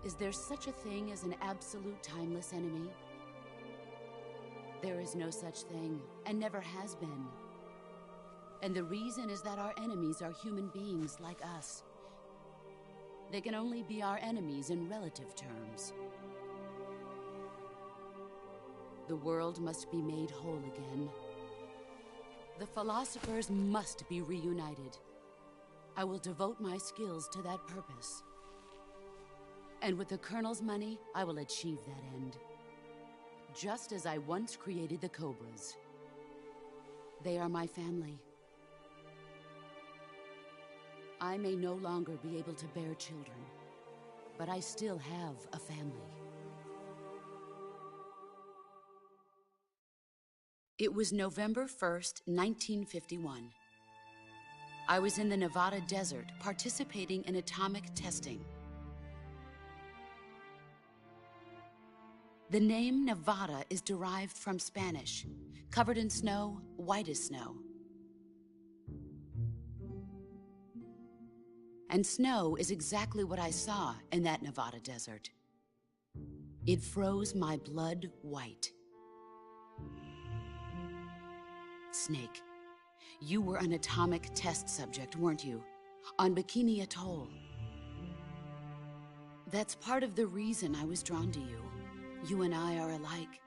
Is there such a thing as an absolute timeless enemy? There is no such thing, and never has been. And the reason is that our enemies are human beings like us. They can only be our enemies in relative terms. The world must be made whole again. The philosophers must be reunited. I will devote my skills to that purpose. And with the Colonel's money, I will achieve that end. Just as I once created the Cobras. They are my family. I may no longer be able to bear children, but I still have a family. It was November 1st, 1951. I was in the Nevada desert participating in atomic testing. The name Nevada is derived from Spanish, covered in snow, white as snow. And snow is exactly what I saw in that Nevada desert. It froze my blood white. Snake, you were an atomic test subject, weren't you? On Bikini Atoll. That's part of the reason I was drawn to you. You and I are alike.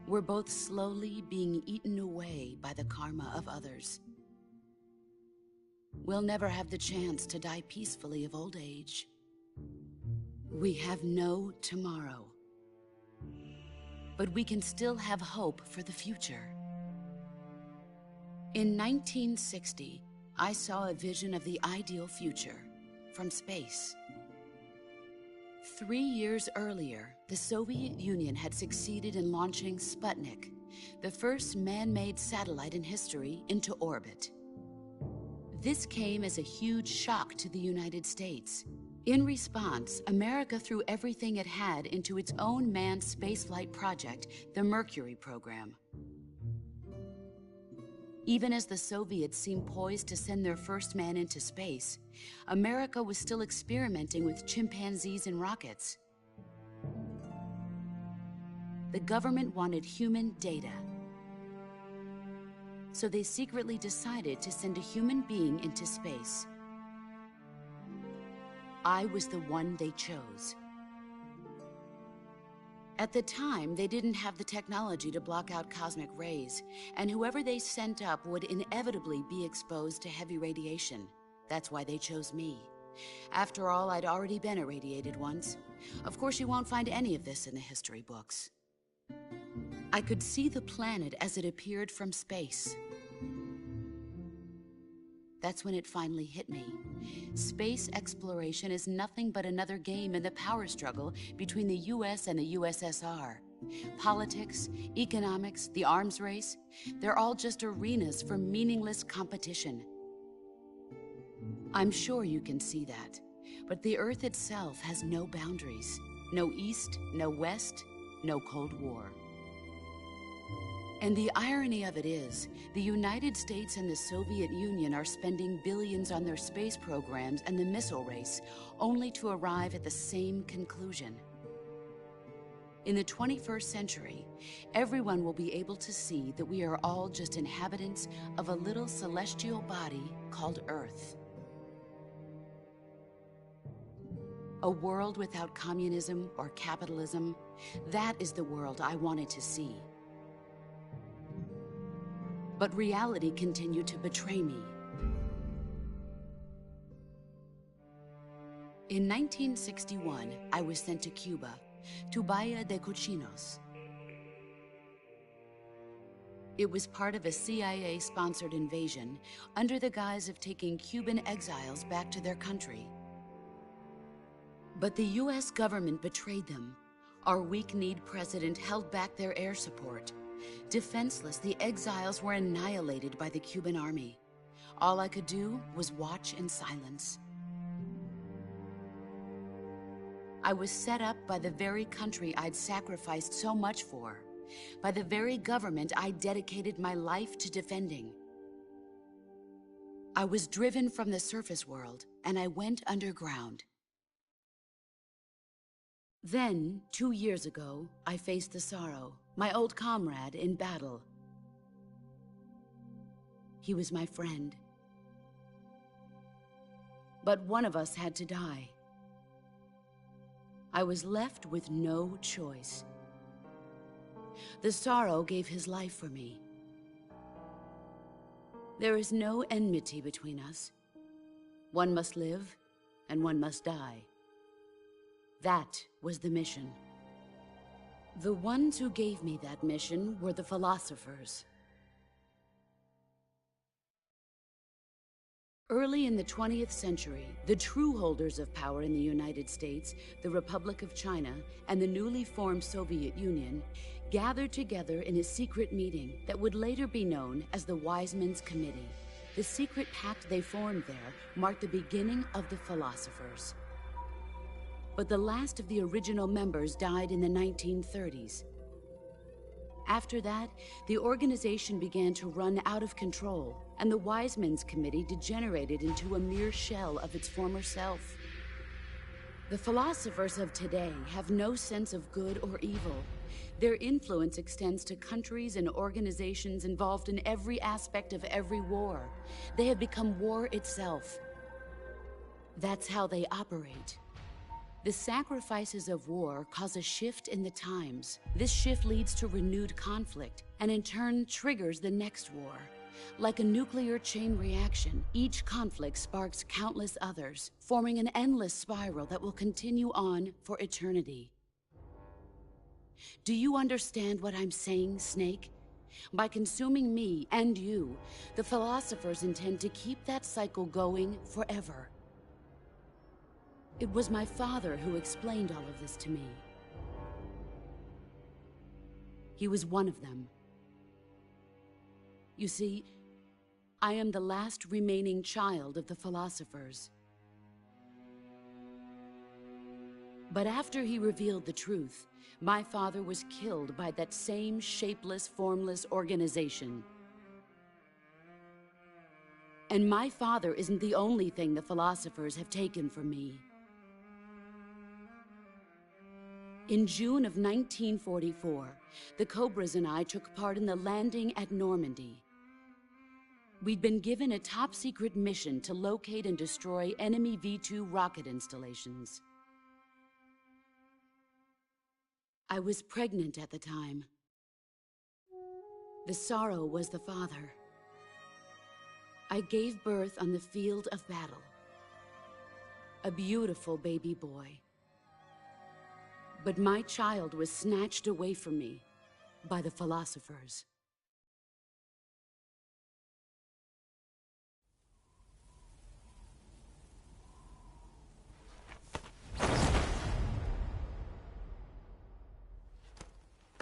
We're both slowly being eaten away by the karma of others. we'll never have the chance to die peacefully of old age. We have no tomorrow. But we can still have hope for the future. In 1960, I saw a vision of the ideal future from space. 3 years earlier, the Soviet Union had succeeded in launching Sputnik, the first man-made satellite in history, into orbit. This came as a huge shock to the United States. In response, America threw everything it had into its own manned spaceflight project, the Mercury program. Even as the Soviets seemed poised to send their first man into space, America was still experimenting with chimpanzees and rockets. The government wanted human data. So they secretly decided to send a human being into space. I was the one they chose. At the time, they didn't have the technology to block out cosmic rays, and whoever they sent up would inevitably be exposed to heavy radiation. That's why they chose me. After all, I'd already been irradiated once. Of course, you won't find any of this in the history books. I could see the planet as it appeared from space. That's when it finally hit me. Space exploration is nothing but another game in the power struggle between the US and the USSR. Politics, economics, the arms race, they're all just arenas for meaningless competition. I'm sure you can see that, but the Earth itself has no boundaries. No East, no West, no Cold War. And the irony of it is, the United States and the Soviet Union are spending billions on their space programs and the missile race, only to arrive at the same conclusion. In the 21st century, everyone will be able to see that we are all just inhabitants of a little celestial body called Earth. A world without communism or capitalism, that is the world I wanted to see. But reality continued to betray me. In 1961, I was sent to Cuba, to Bahia de Cochinos. It was part of a CIA-sponsored invasion under the guise of taking Cuban exiles back to their country. But the US government betrayed them. Our weak-kneed president held back their air support. Defenseless, the exiles were annihilated by the Cuban army. All I could do was watch in silence. I was set up by the very country I'd sacrificed so much for, by the very government I dedicated my life to defending. I was driven from the surface world, and I went underground. Then, 2 years ago, I faced the Sorrow, my old comrade in battle. He was my friend. But one of us had to die. I was left with no choice. The Sorrow gave his life for me. There is no enmity between us. One must live, and one must die. That was the mission. The ones who gave me that mission were the philosophers. Early in the 20th century, the true holders of power in the United States, the Republic of China, and the newly formed Soviet Union gathered together in a secret meeting that would later be known as the Wise Men's Committee. The secret pact they formed there marked the beginning of the philosophers. But the last of the original members died in the 1930s. After that, the organization began to run out of control, and the Wise Men's Committee degenerated into a mere shell of its former self. The philosophers of today have no sense of good or evil. Their influence extends to countries and organizations involved in every aspect of every war. They have become war itself. That's how they operate. The sacrifices of war cause a shift in the times. This shift leads to renewed conflict, and in turn triggers the next war. Like a nuclear chain reaction, each conflict sparks countless others, forming an endless spiral that will continue on for eternity. Do you understand what I'm saying, Snake? By consuming me and you, the philosophers intend to keep that cycle going forever. It was my father who explained all of this to me. He was one of them. You see, I am the last remaining child of the philosophers. But after he revealed the truth, my father was killed by that same shapeless, formless organization. And my father isn't the only thing the philosophers have taken from me. In June of 1944, the Cobras and I took part in the landing at Normandy. We'd been given a top-secret mission to locate and destroy enemy V-2 rocket installations. I was pregnant at the time. The sorrow was the father. I gave birth on the field of battle. A beautiful baby boy. But my child was snatched away from me by the philosophers.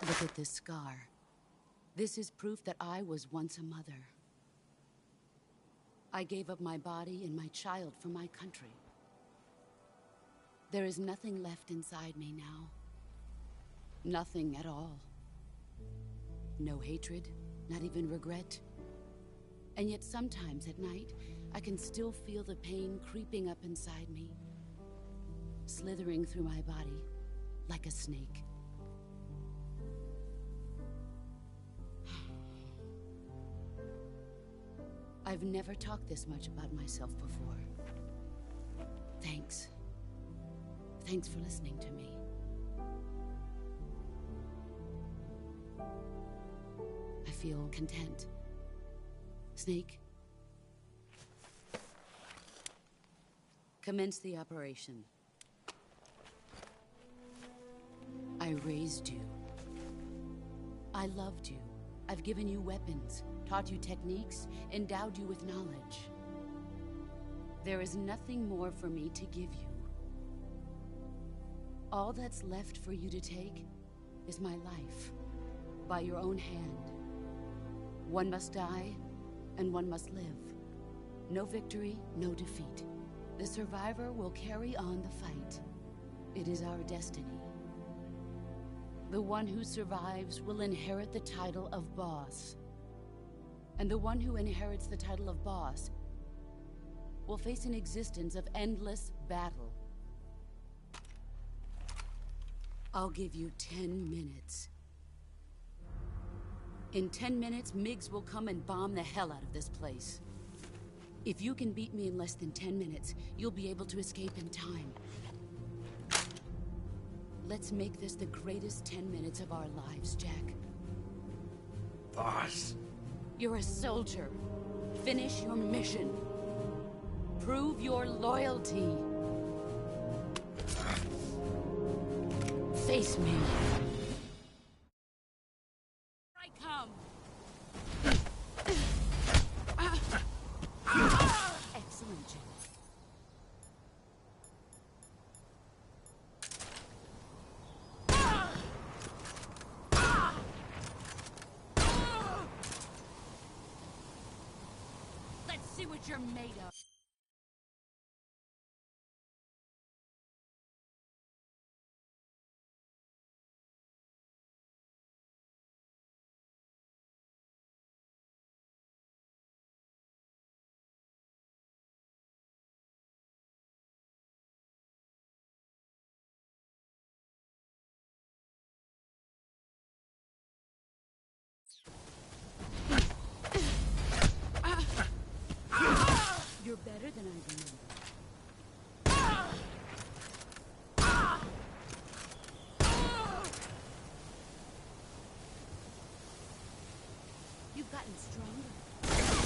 Look at this scar. This is proof that I was once a mother. I gave up my body and my child for my country. There is nothing left inside me now. Nothing at all. No hatred, not even regret. And yet sometimes at night, I can still feel the pain creeping up inside me, slithering through my body like a snake. I've never talked this much about myself before. Thanks. Thanks for listening to me. I feel content. Snake? Commence the operation. I raised you. I loved you. I've given you weapons, taught you techniques, endowed you with knowledge. There is nothing more for me to give you. All that's left for you to take is my life, by your own hand. One must die, and one must live. No victory, no defeat. The survivor will carry on the fight. It is our destiny. The one who survives will inherit the title of boss. And the one who inherits the title of boss will face an existence of endless battle. I'll give you 10 minutes. In 10 minutes, MiGs will come and bomb the hell out of this place. If you can beat me in less than 10 minutes, you'll be able to escape in time. Let's make this the greatest 10 minutes of our lives, Jack. Boss. You're a soldier. Finish your mission. Prove your loyalty. Face me. I come. Excellent, Jack. Let's see what you're made of. You're better than I remember. You've gotten stronger.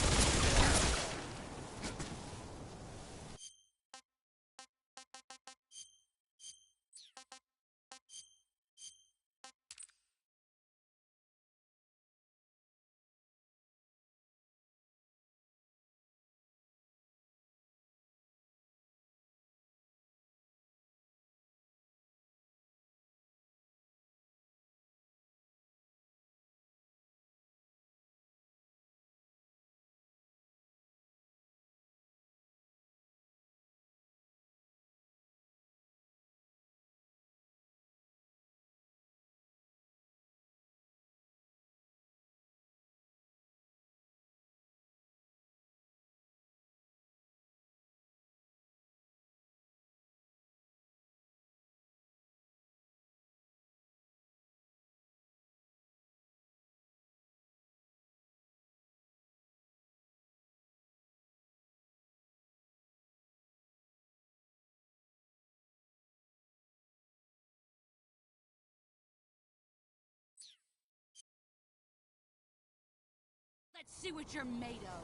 Let's see what you're made of.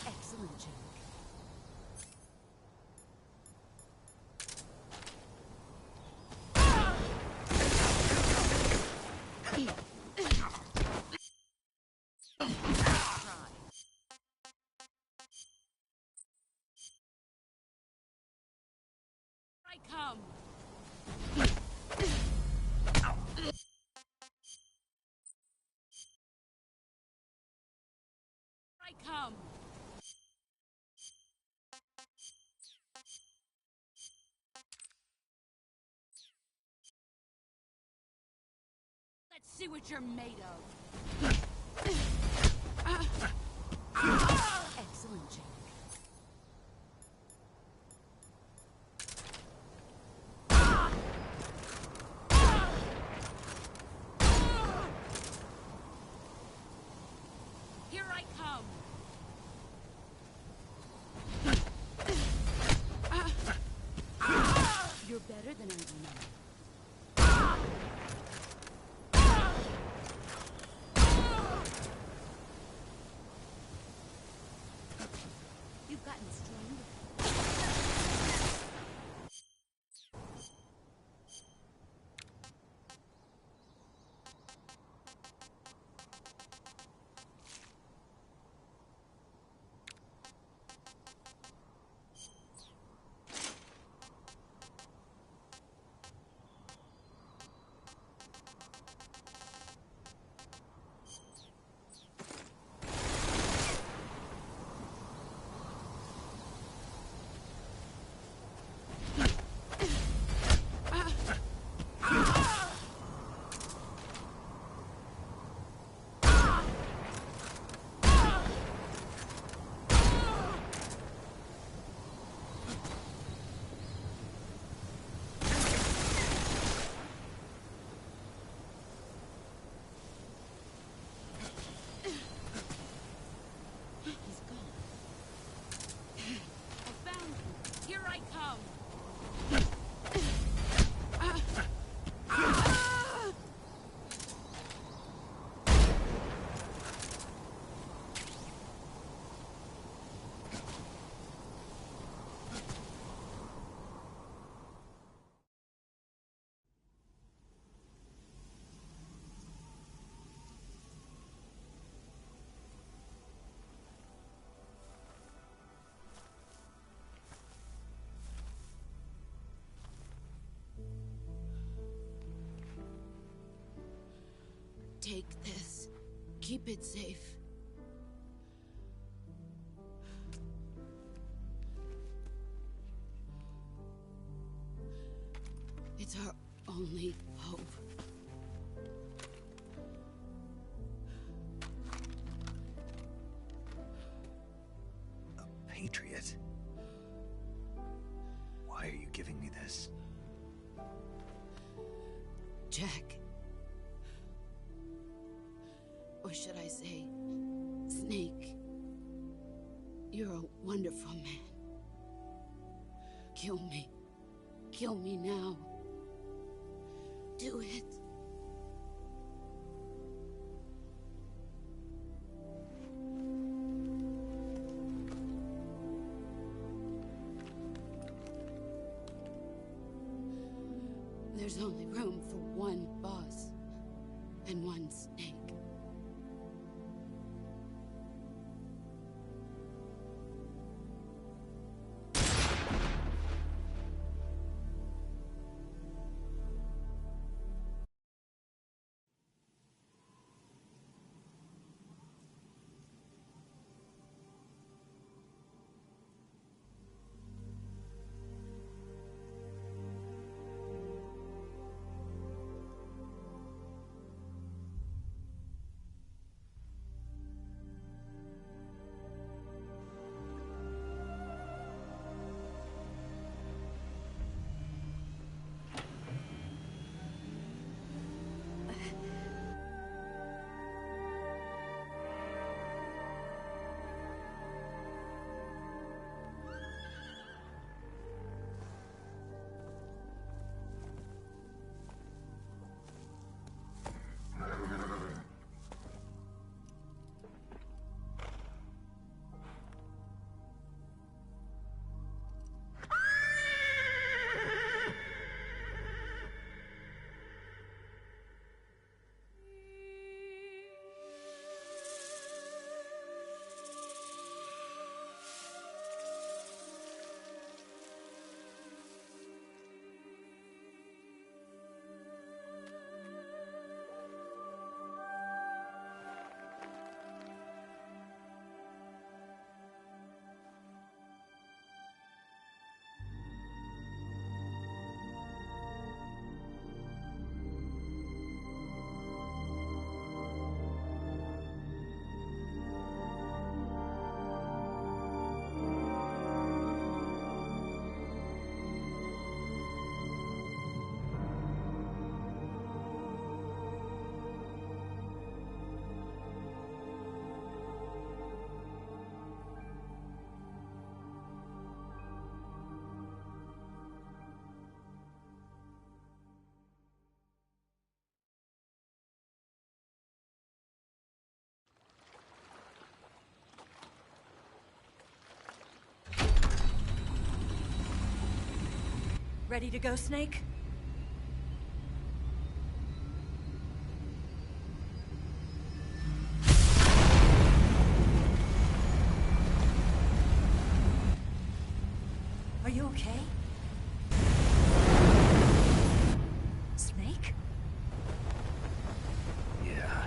Excellent, Jack. I come. I come. Let's see what you're made of. Excellent, Jack. Here I come. You're better than I remember. You've gotten stronger. He's gone. I found him. Here I come. Take this. Keep it safe. It's our only hope. A patriot? Why are you giving me this? Jack. Or should I say, Snake? You're a wonderful man. Kill me. Kill me now. Do it. There's only room for one boss and one Snake. Ready to go, Snake? Are you okay? Snake? Yeah.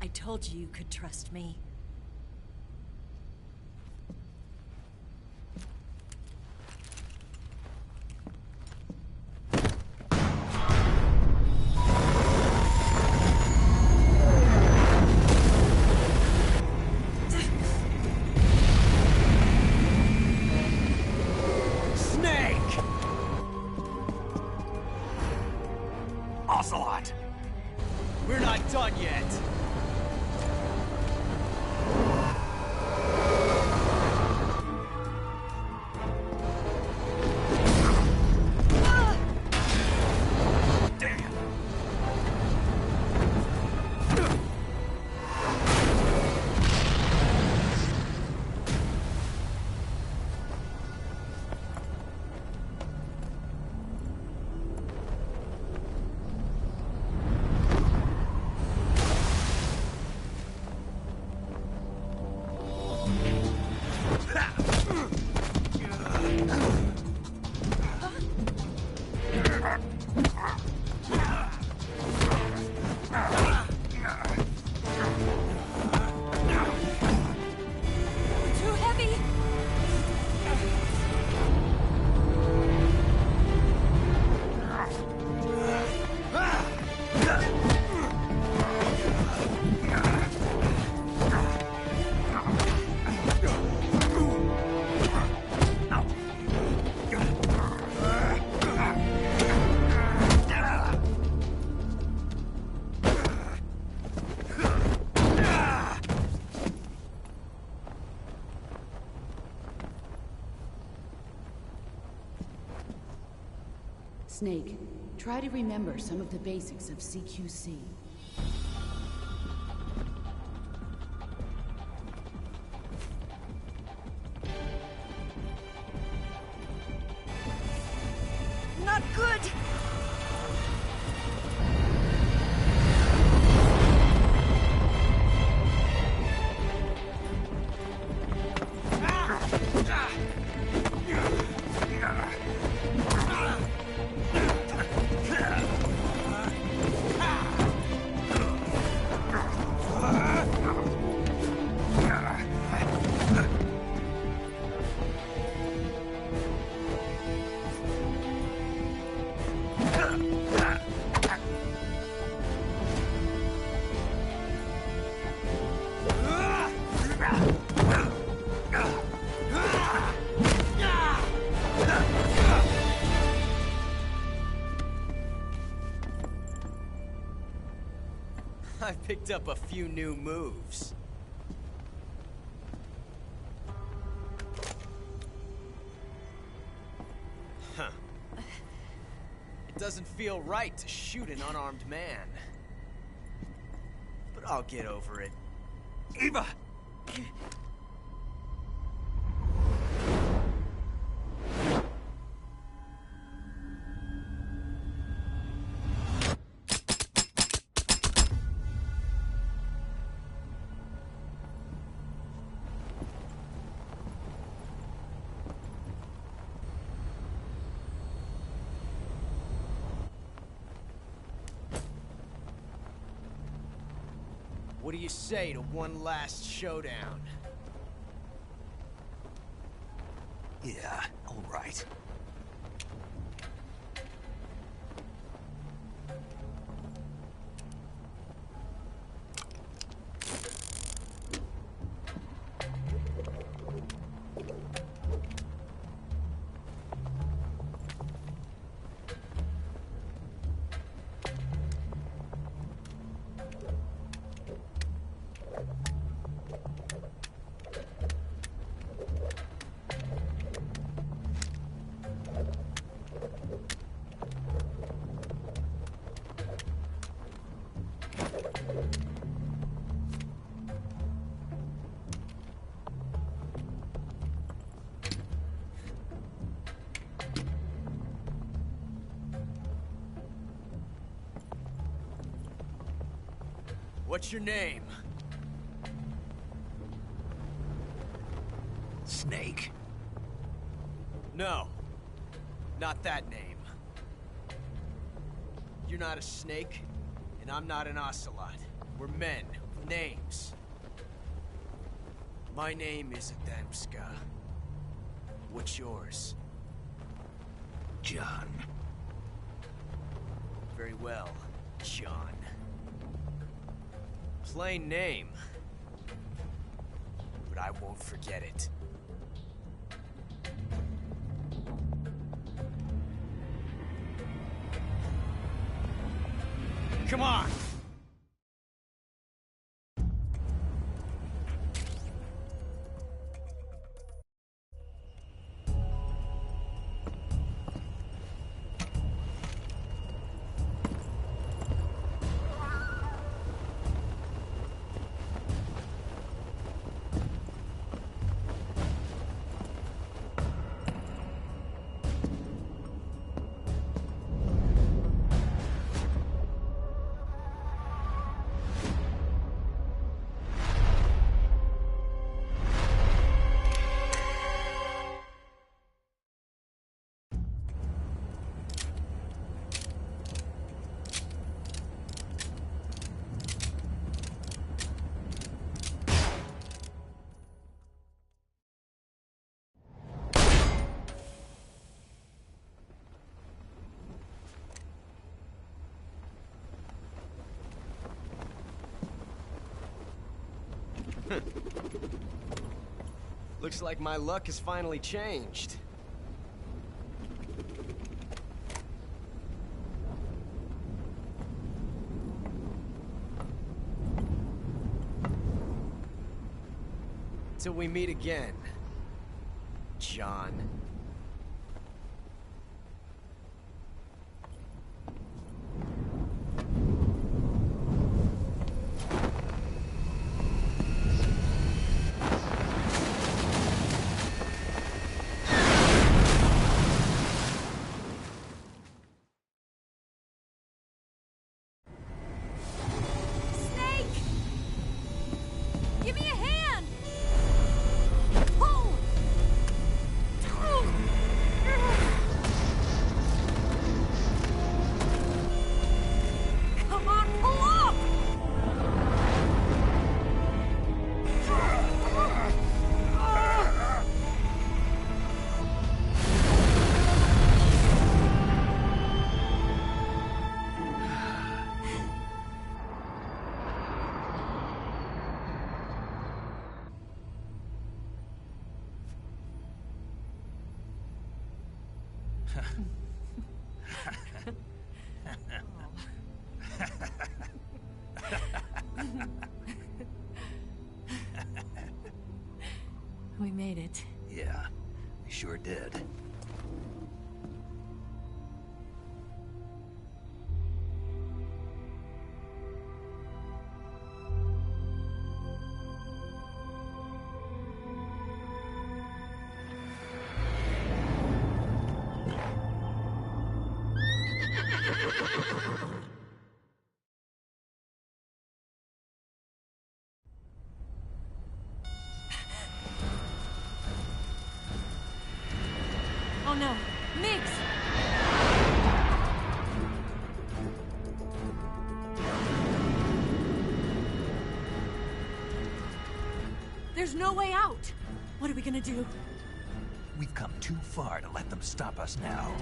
I told you you could trust me. Snake! Ocelot! We're not done yet. Too heavy! Snake, try to remember some of the basics of CQC. Not good! I picked up a few new moves. Huh. It doesn't feel right to shoot an unarmed man. But I'll get over it. Eva! What do you say to one last showdown? Yeah, all right. What's your name? Snake. No. Not that name. You're not a snake, and I'm not an ocelot. We're men with names. My name is Adamska. What's yours? John. Very well, John. Plain name. But I won't forget it. Come on! Looks like my luck has finally changed. Till we meet again, John. We made it. Yeah, we sure did. Oh no, Mix! There's no way out! What are we gonna do? We've come too far to let them stop us now.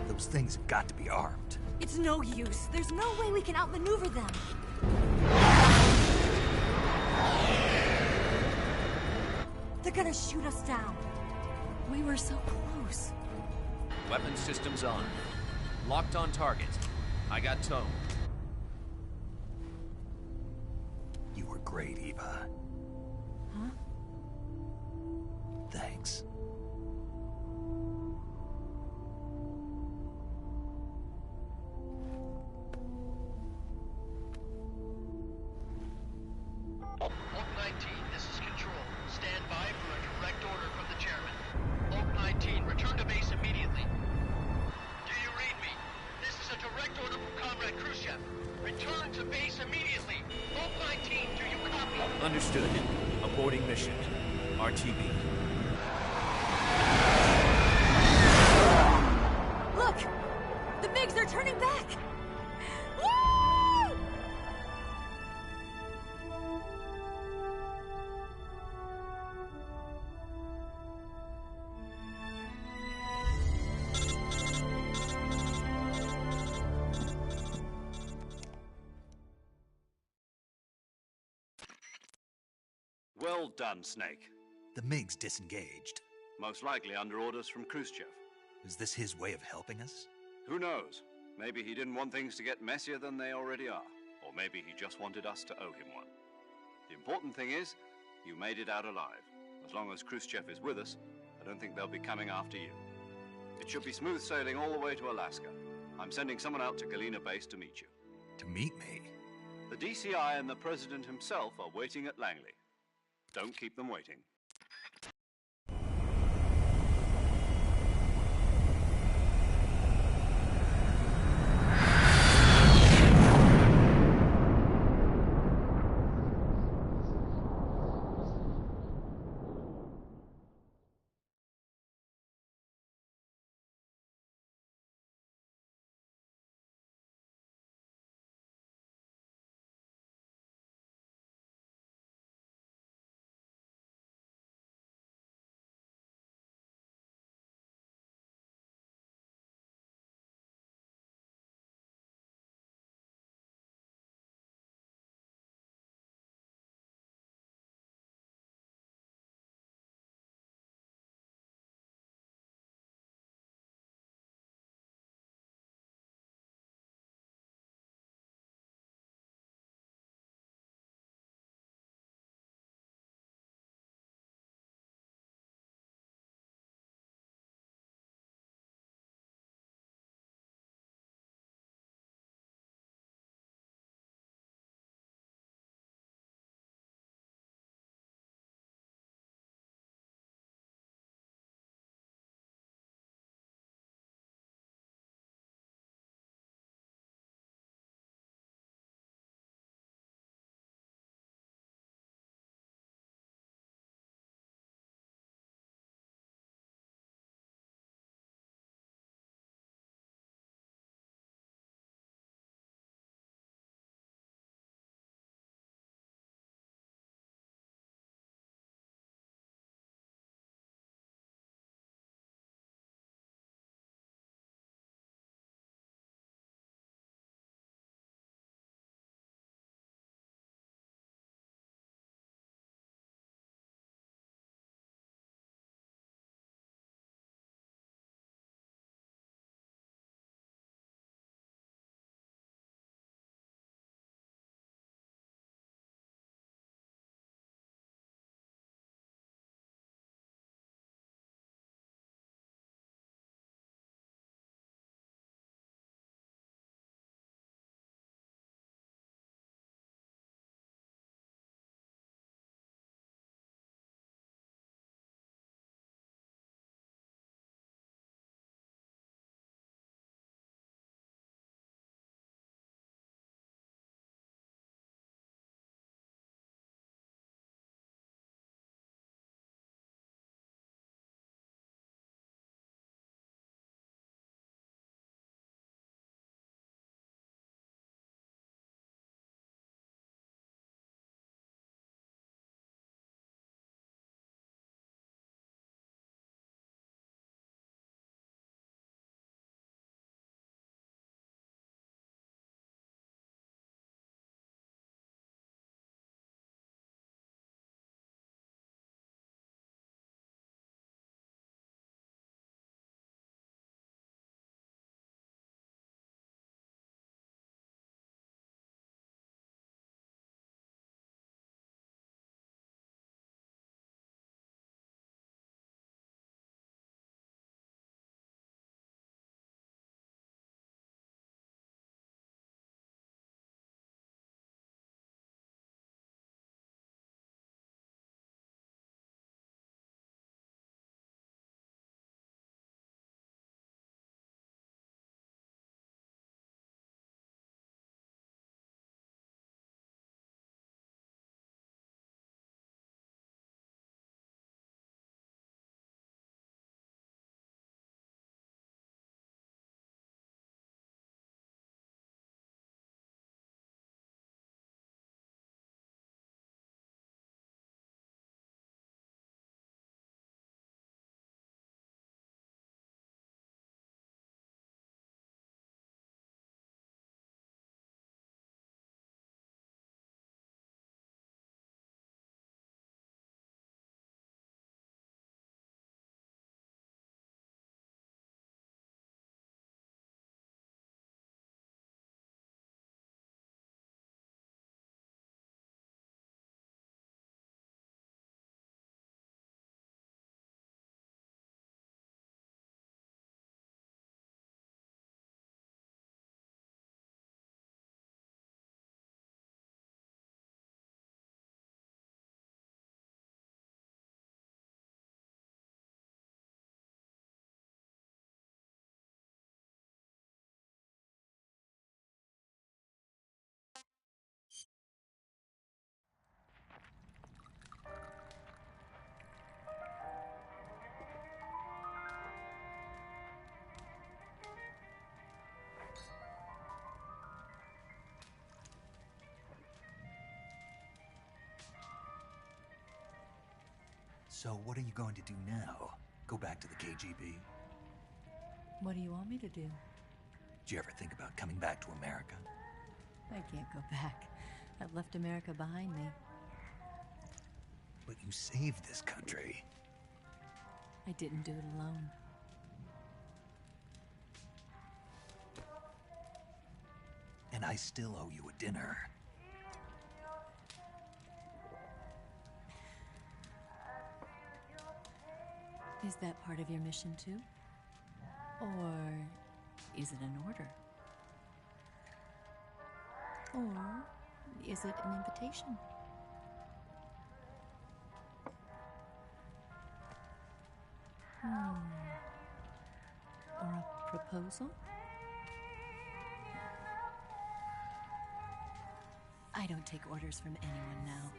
Those things have got to be armed. It's no use. There's no way we can outmaneuver them. They're gonna shoot us down. We were so close. Weapon systems on. Locked on target. I got towed. You were great, Eva. Huh? Thanks. Oak 19, this is Control. Stand by for a direct order from the chairman. Oak 19, return to base immediately. Do you read me? This is a direct order from Comrade Understood. Aborting mission. RTB. Look! The MiGs are turning back! Woo! Well done, Snake. The MiGs disengaged. Most likely under orders from Khrushchev. Is this his way of helping us? Who knows? Maybe he didn't want things to get messier than they already are. Or maybe he just wanted us to owe him one. The important thing is, you made it out alive. As long as Khrushchev is with us, I don't think they'll be coming after you. It should be smooth sailing all the way to Alaska. I'm sending someone out to Galena Base to meet you. To meet me? The DCI and the President himself are waiting at Langley. Don't keep them waiting. So what are you going to do now? Go back to the KGB? What do you want me to do? Did you ever think about coming back to America? I can't go back. I've left America behind me. But you saved this country. I didn't do it alone. And I still owe you a dinner. Is that part of your mission too? Or is it an order? Or is it an invitation? Or a proposal? I don't take orders from anyone now.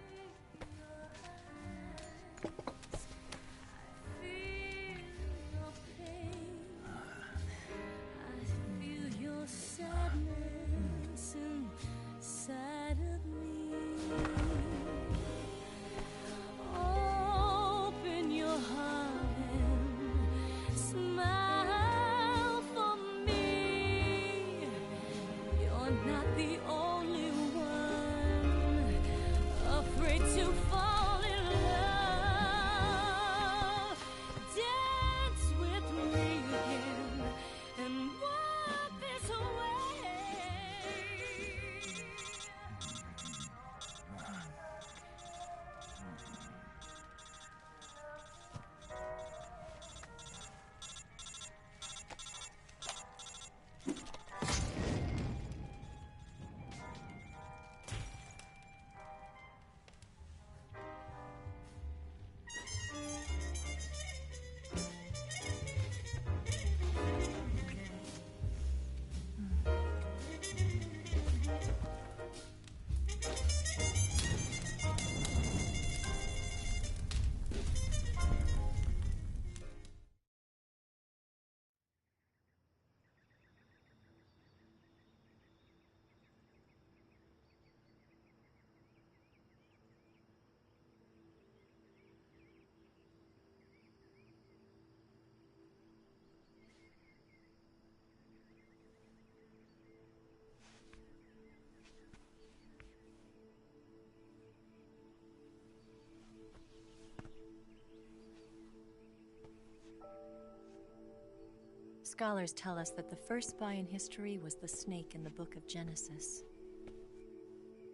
Scholars tell us that the first spy in history was the snake in the book of Genesis.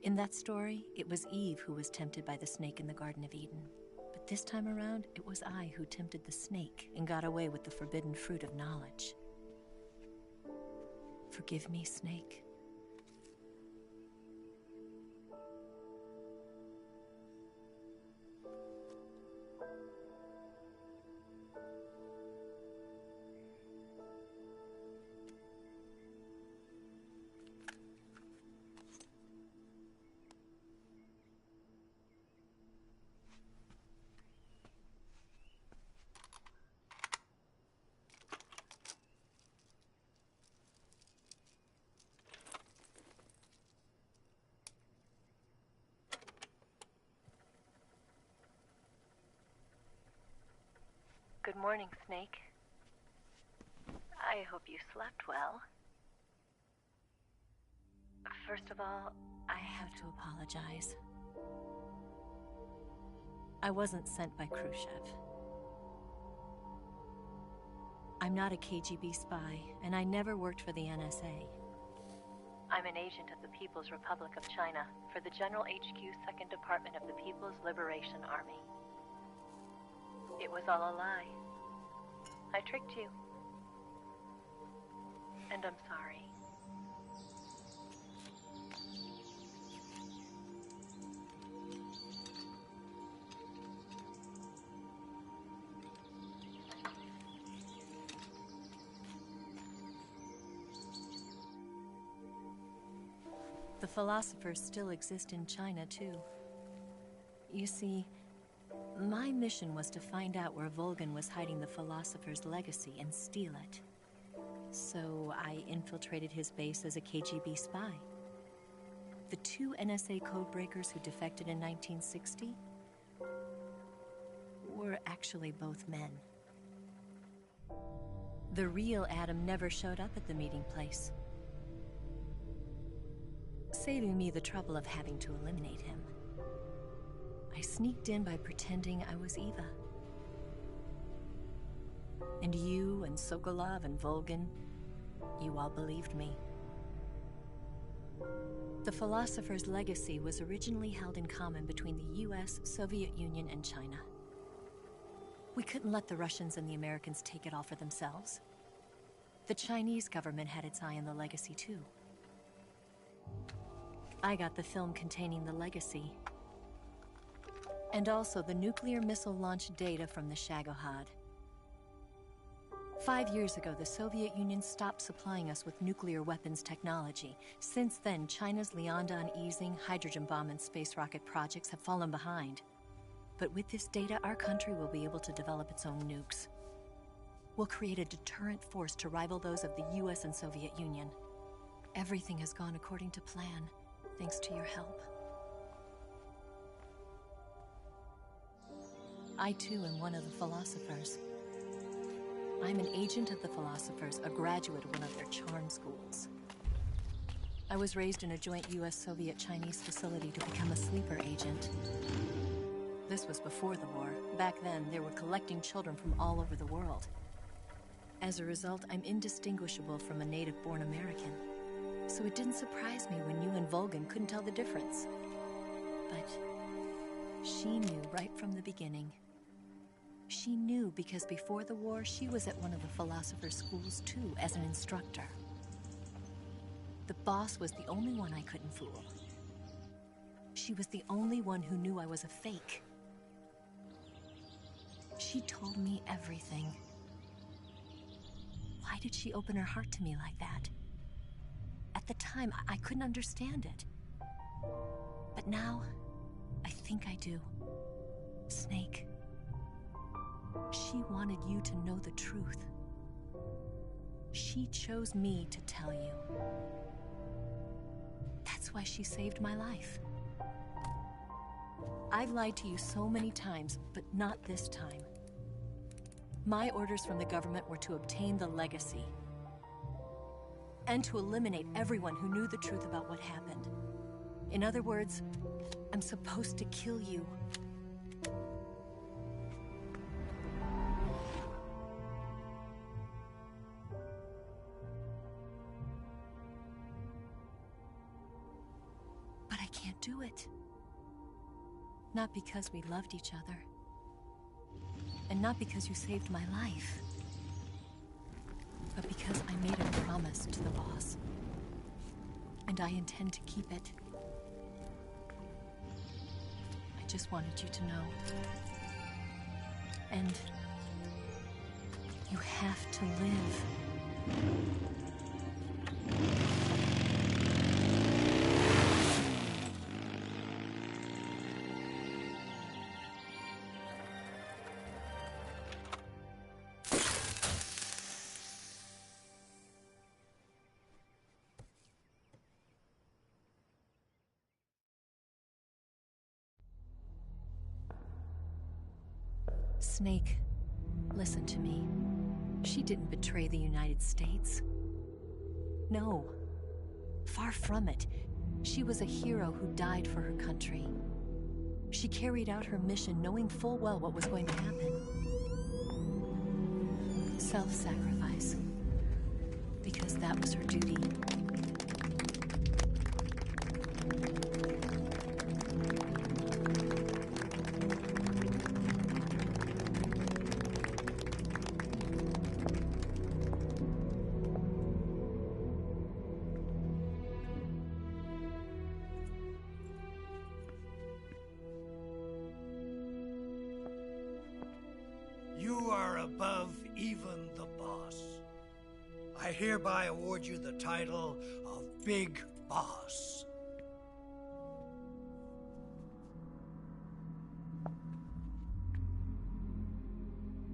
In that story, it was Eve who was tempted by the snake in the Garden of Eden. But this time around, it was I who tempted the snake and got away with the forbidden fruit of knowledge. Forgive me, Snake. Good morning, Snake. I hope you slept well. First of all, I have to apologize. I wasn't sent by Khrushchev. I'm not a KGB spy, and I never worked for the NSA. I'm an agent of the People's Republic of China for the General HQ 2nd Department of the People's Liberation Army. It was all a lie. I tricked you. And I'm sorry. The philosophers still exist in China, too. You see, my mission was to find out where Volgan was hiding the philosopher's legacy and steal it. So I infiltrated his base as a KGB spy. The 2 NSA codebreakers who defected in 1960? were actually both men. The real Adam never showed up at the meeting place, saving me the trouble of having to eliminate him. I sneaked in by pretending I was Eva. And you and Sokolov and Volgin, you all believed me. The philosopher's legacy was originally held in common between the US, Soviet Union, and China. We couldn't let the Russians and the Americans take it all for themselves. The Chinese government had its eye on the legacy too. I got the film containing the legacy, and also the nuclear missile launch data from the Shagohod. 5 years ago, the Soviet Union stopped supplying us with nuclear weapons technology. Since then, China's Liaodong easing, hydrogen bomb, and space rocket projects have fallen behind. But with this data, our country will be able to develop its own nukes. We'll create a deterrent force to rival those of the US and Soviet Union. Everything has gone according to plan, thanks to your help. I too am one of the philosophers. I'm an agent of the philosophers, a graduate of one of their charm schools. I was raised in a joint US-Soviet-Chinese facility to become a sleeper agent. This was before the war. Back then, they were collecting children from all over the world. As a result, I'm indistinguishable from a native-born American. So it didn't surprise me when you and Volgin couldn't tell the difference. But she knew right from the beginning. She knew because before the war, she was at one of the philosopher's schools too, as an instructor. The boss was the only one I couldn't fool. She was the only one who knew I was a fake. She told me everything. Why did she open her heart to me like that? At the time, I couldn't understand it. But now, I think I do. Snake. She wanted you to know the truth. She chose me to tell you. That's why she saved my life. I've lied to you so many times, but not this time. My orders from the government were to obtain the legacy and to eliminate everyone who knew the truth about what happened. In other words, I'm supposed to kill you. But I can't do it. Not because we loved each other. And not because you saved my life. But because I made a promise to the boss. And I intend to keep it. I just wanted you to know. And you have to live. Snake, listen to me. She didn't betray the United States. No. Far from it. She was a hero who died for her country. She carried out her mission knowing full well what was going to happen. Self-sacrifice. Because that was her duty. You are above even the boss. I hereby award you the title of Big Boss.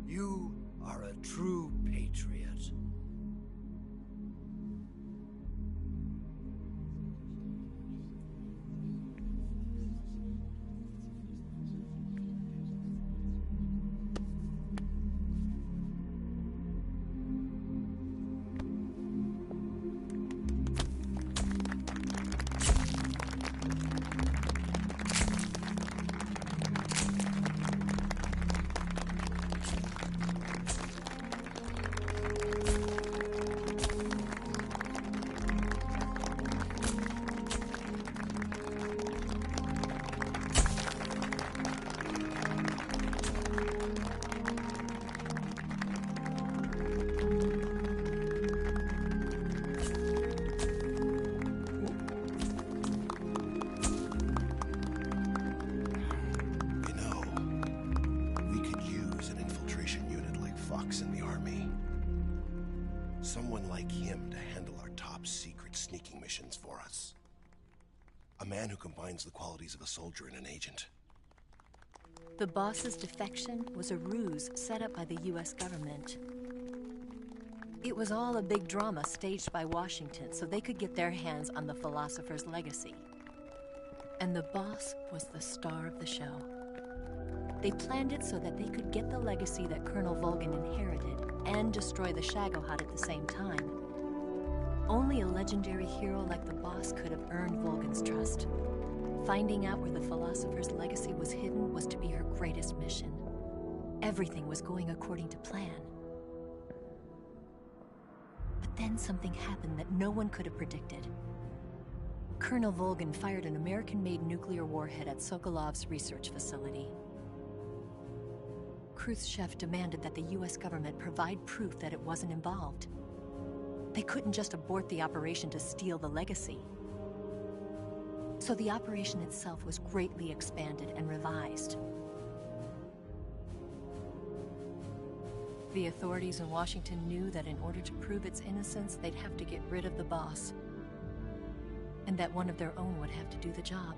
You are a true patriot. fox in the army. Someone like him to handle our top secret sneaking missions for us. A man who combines the qualities of a soldier and an agent. The boss's defection was a ruse set up by the US government. It was all a big drama staged by Washington so they could get their hands on the philosopher's legacy. And the boss was the star of the show. They planned it so that they could get the legacy that Colonel Volgin inherited and destroy the Shagohod at the same time. Only a legendary hero like the boss could have earned Volgin's trust. Finding out where the philosopher's legacy was hidden was to be her greatest mission. Everything was going according to plan. But then something happened that no one could have predicted. Colonel Volgin fired an American-made nuclear warhead at Sokolov's research facility. Khrushchev demanded that the US government provide proof that it wasn't involved. They couldn't just abort the operation to steal the legacy. So the operation itself was greatly expanded and revised. The authorities in Washington knew that in order to prove its innocence, they'd have to get rid of the boss, and that one of their own would have to do the job.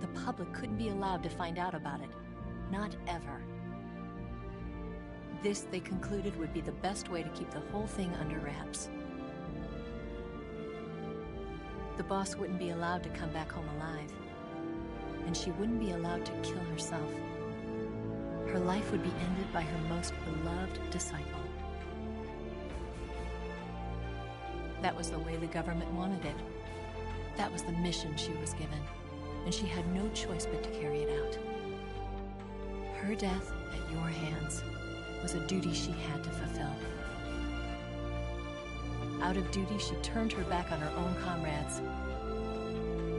The public couldn't be allowed to find out about it. Not ever. This, they concluded, would be the best way to keep the whole thing under wraps. The boss wouldn't be allowed to come back home alive, and she wouldn't be allowed to kill herself. Her life would be ended by her most beloved disciple. That was the way the government wanted it. That was the mission she was given, and she had no choice but to carry it out. Her death at your hands was a duty she had to fulfill. Out of duty, she turned her back on her own comrades.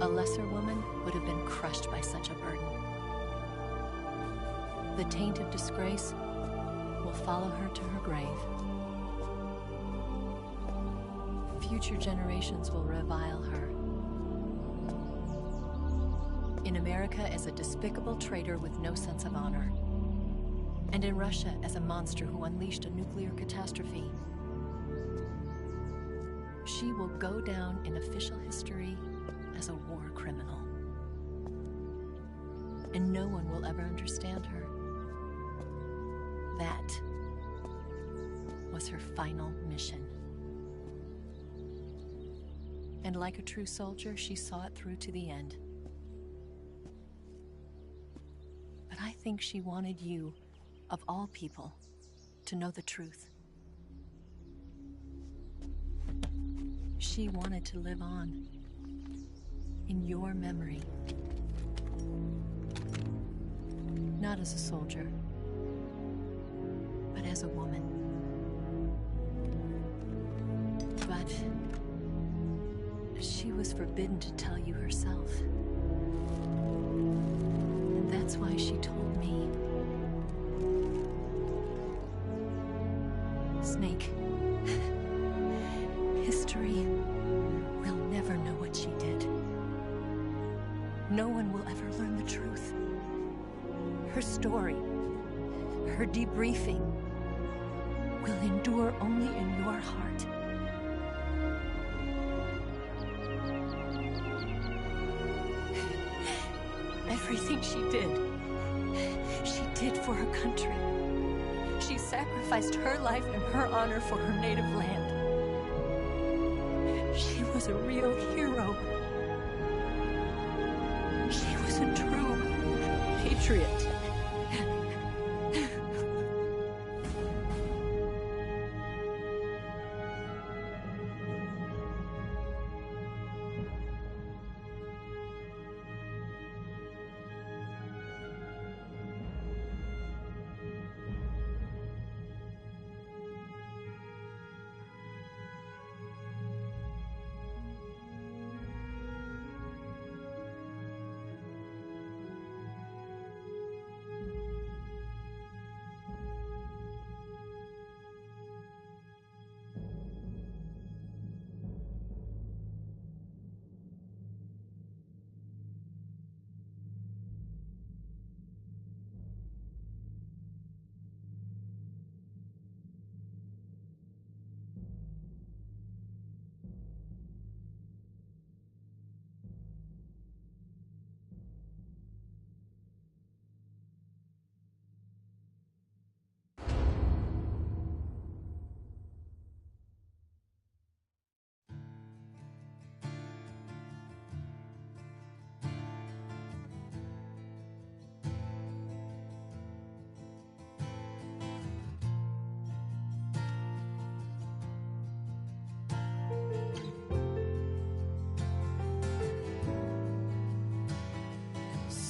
A lesser woman would have been crushed by such a burden. The taint of disgrace will follow her to her grave. Future generations will revile her. In America as a despicable traitor with no sense of honor. And in Russia as a monster who unleashed a nuclear catastrophe. She will go down in official history as a war criminal. And no one will ever understand her. That was her final mission. And like a true soldier, she saw it through to the end. But I think she wanted you, of all people, to know the truth. She wanted to live on in your memory. Not as a soldier, but as a woman. But she was forbidden to tell you herself. And that's why she told me. Snake, history will never know what she did. No one will ever learn the truth. Her story, her debriefing, will endure only in your heart. Everything she did for her country. She sacrificed her life and her honor for her native land. She was a real hero. She was a true patriot.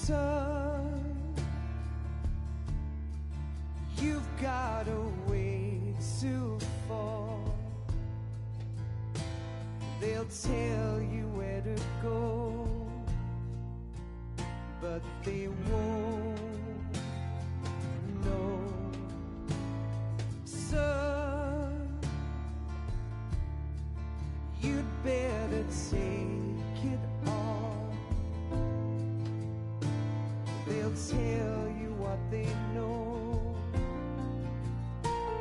son, you've got a way to fall. They'll tell you where to go, but they won't know. Son, you'd better take it all. They'll tell you what they know,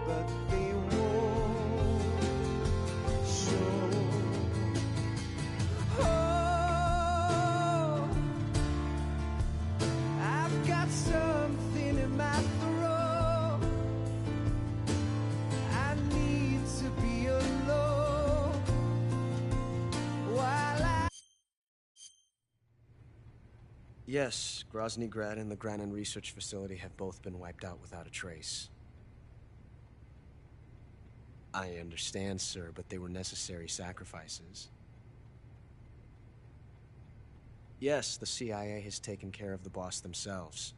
but they won't show. Oh, I've got something in my throat. I need to be alone while I... Yes, Grozny Grad and the Granin Research Facility have both been wiped out without a trace. I understand, sir, but they were necessary sacrifices. Yes, the CIA has taken care of the boss themselves.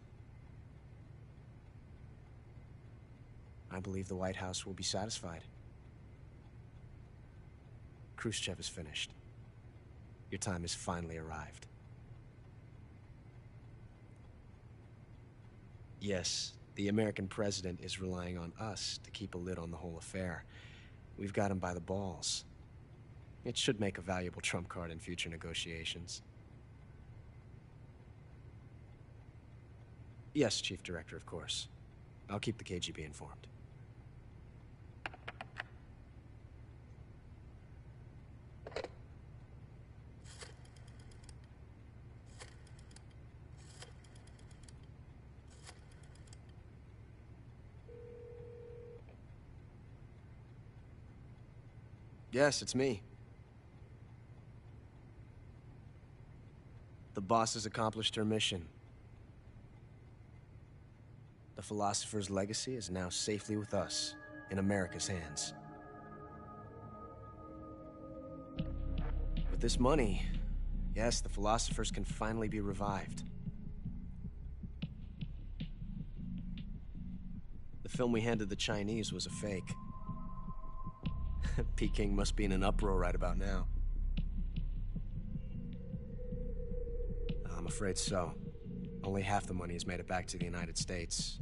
I believe the White House will be satisfied. Khrushchev is finished. Your time has finally arrived. Yes, the American president is relying on us to keep a lid on the whole affair. We've got him by the balls. It should make a valuable trump card in future negotiations. Yes, Chief Director, of course. I'll keep the KGB informed. Yes, it's me. The boss has accomplished her mission. The philosopher's legacy is now safely with us, in America's hands. With this money, yes, the philosophers can finally be revived. The film we handed the Chinese was a fake. Peking must be in an uproar right about now. I'm afraid so. Only half the money has made it back to the United States.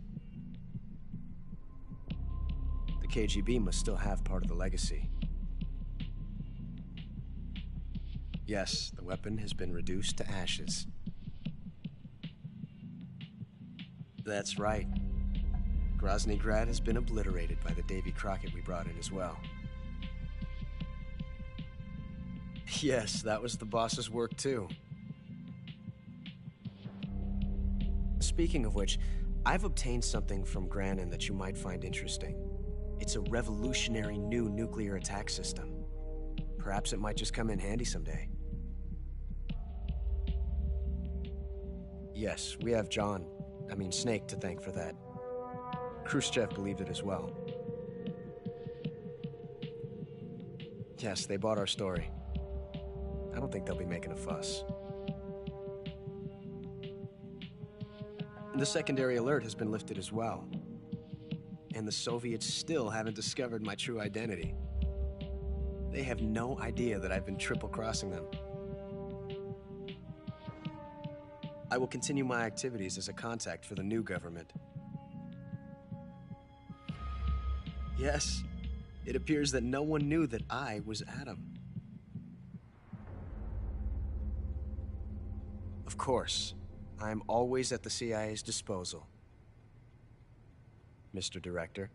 The KGB must still have part of the legacy. Yes, the weapon has been reduced to ashes. That's right. Grozny Grad has been obliterated by the Davy Crockett we brought in as well. Yes, that was the boss's work too. Speaking of which, I've obtained something from Granin that you might find interesting. It's a revolutionary new nuclear attack system. Perhaps it might just come in handy someday. Yes, we have Snake to thank for that. Khrushchev believed it as well. Yes, they bought our story. I don't think they'll be making a fuss. The secondary alert has been lifted as well. And the Soviets still haven't discovered my true identity. They have no idea that I've been triple-crossing them. I will continue my activities as a contact for the new government. Yes, it appears that no one knew that I was Adam. Of course, I'm always at the CIA's disposal, Mr. Director.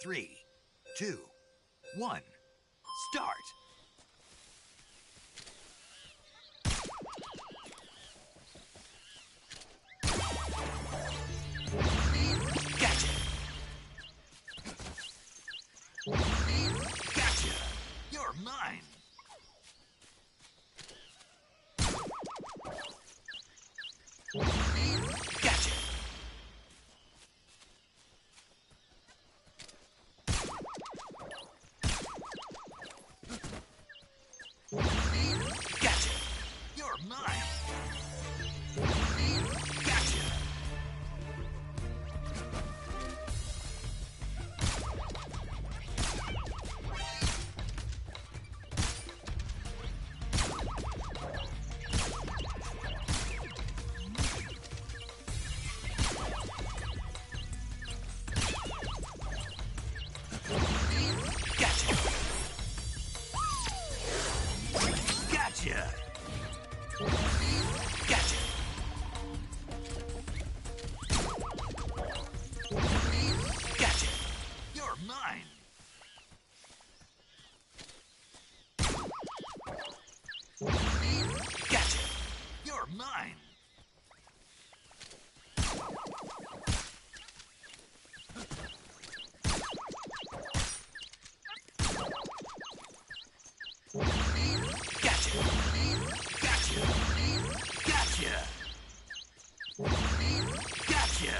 3, 2, 1, start! Gotcha! Gotcha! You're mine! Gotcha! Gotcha! You're mine! Gotcha! Gotcha! Gotcha! Gotcha! Gotcha! You're mine! Gotcha! You're mine! Gotcha! Gotcha! Gotcha! Gotcha!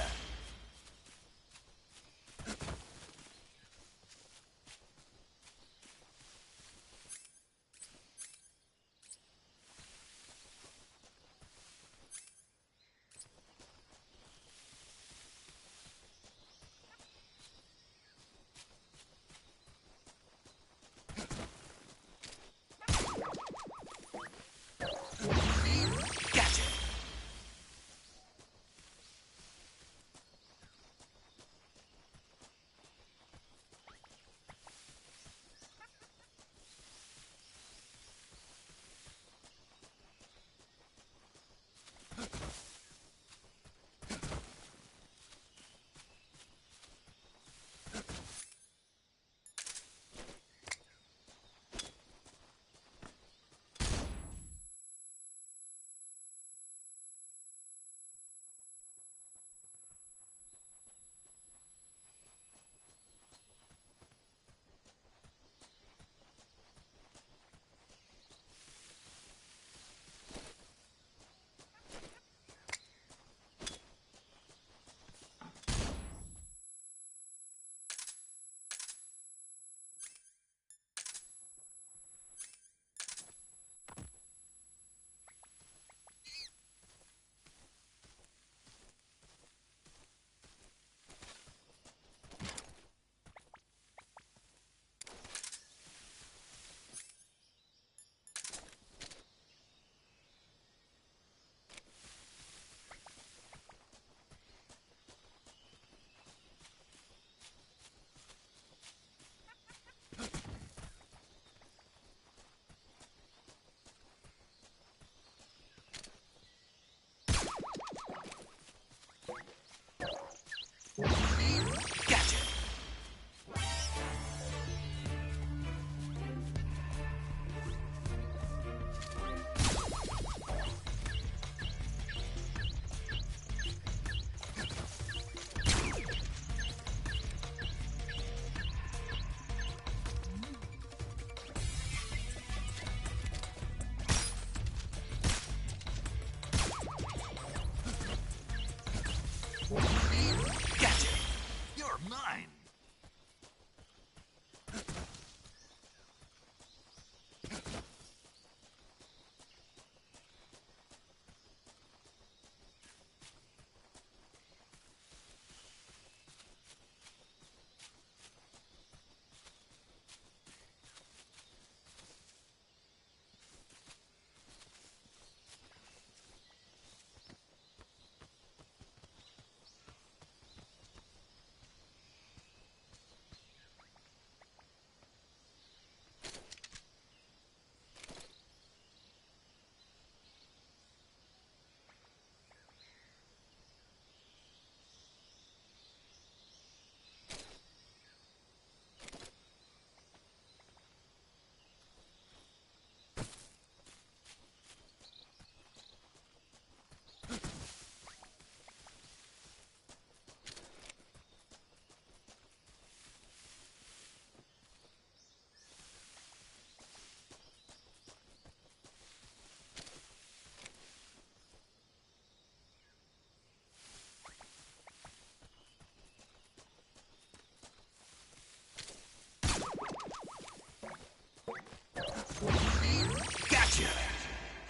Gotcha!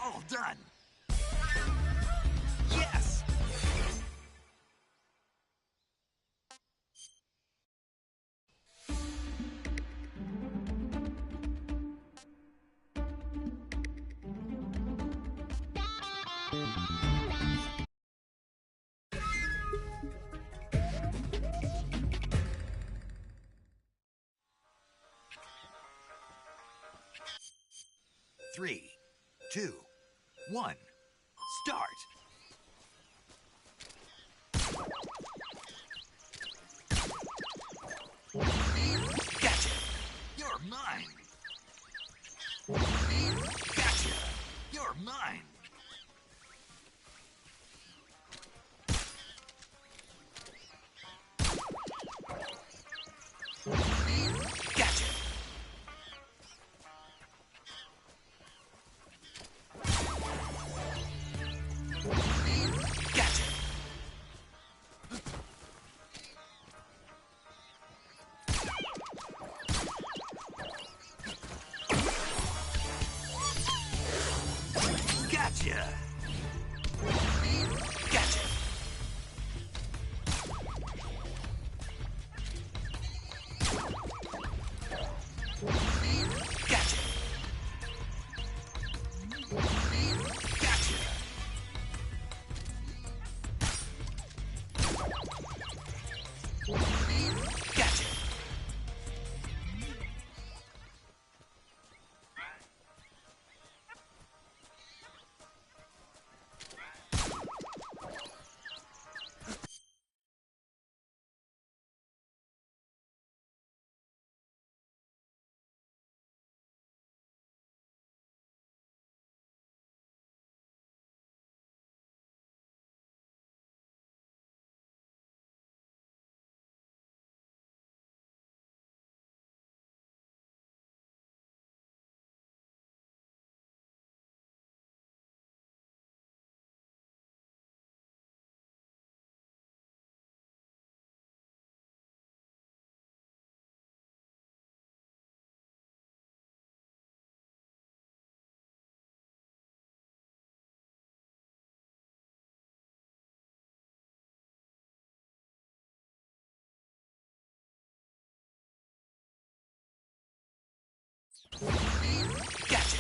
All done! Yes! Three, two, one, start! Gotcha! You're mine! Gotcha! You're mine! Gotcha! Gotcha! Gotcha! Gotcha! Gotcha! Gotcha! Gotcha! Gotcha!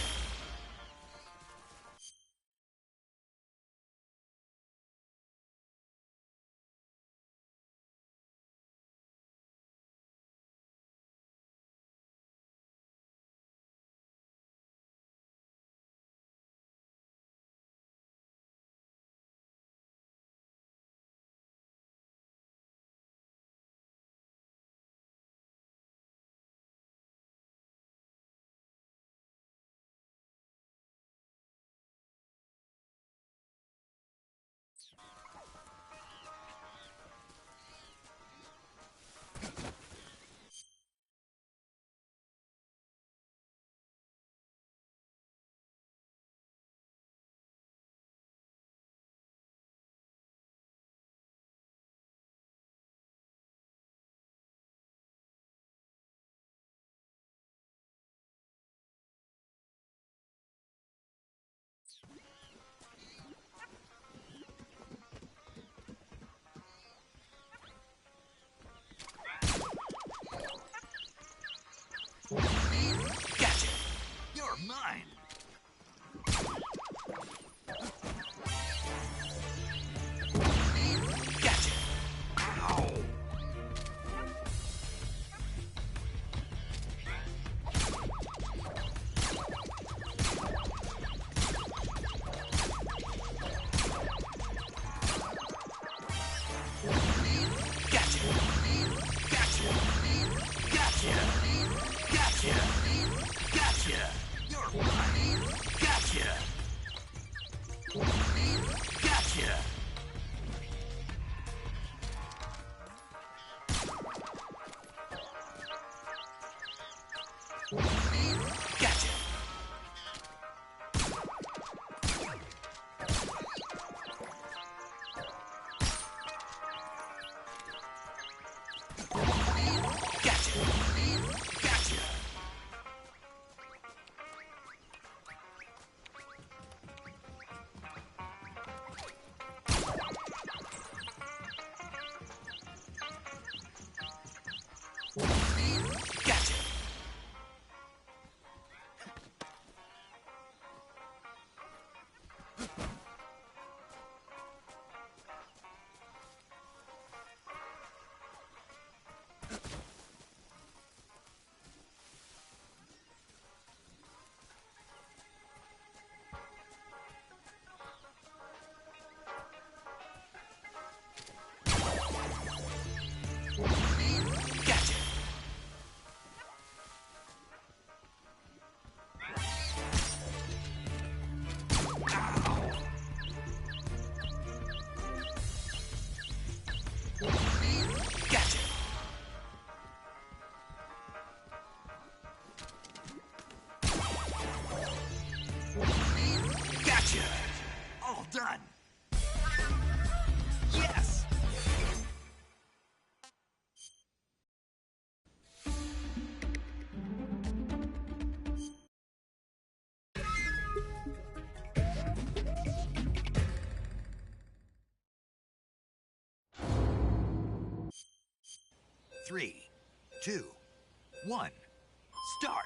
3, 2, 1, start!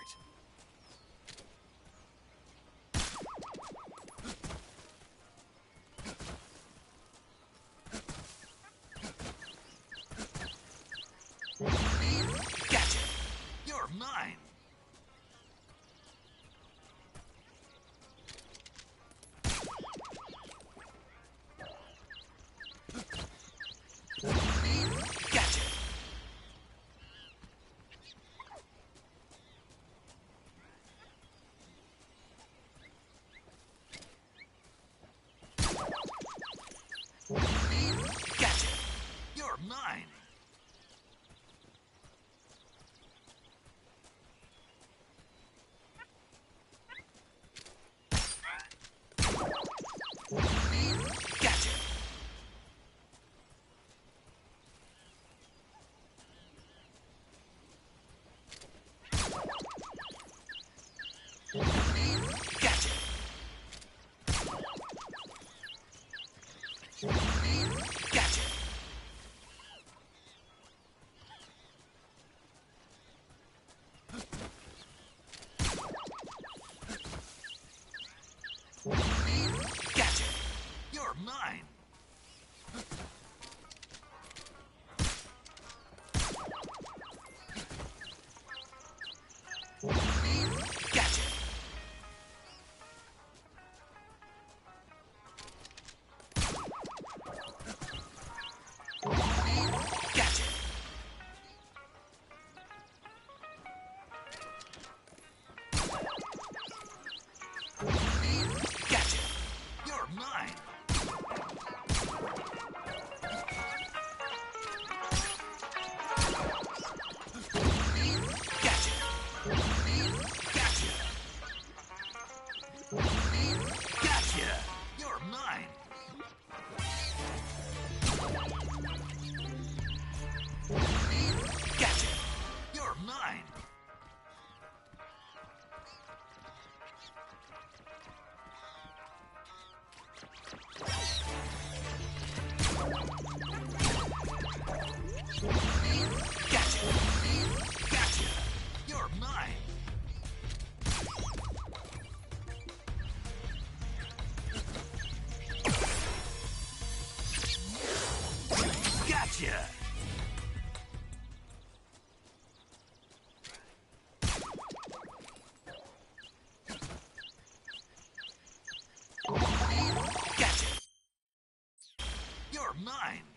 Gotcha! You're mine! Gotcha! Gotcha! You're mine! Gotcha! Gotcha! Gotcha! Gotcha! You're mine! Gotcha! Gotcha! Gotcha! You're mine! Gotcha! Gotcha! Gotcha! You're mine! Gotcha! You're mine! Gotcha! Gotcha! You're mine! Gotcha! Gotcha! You're mine!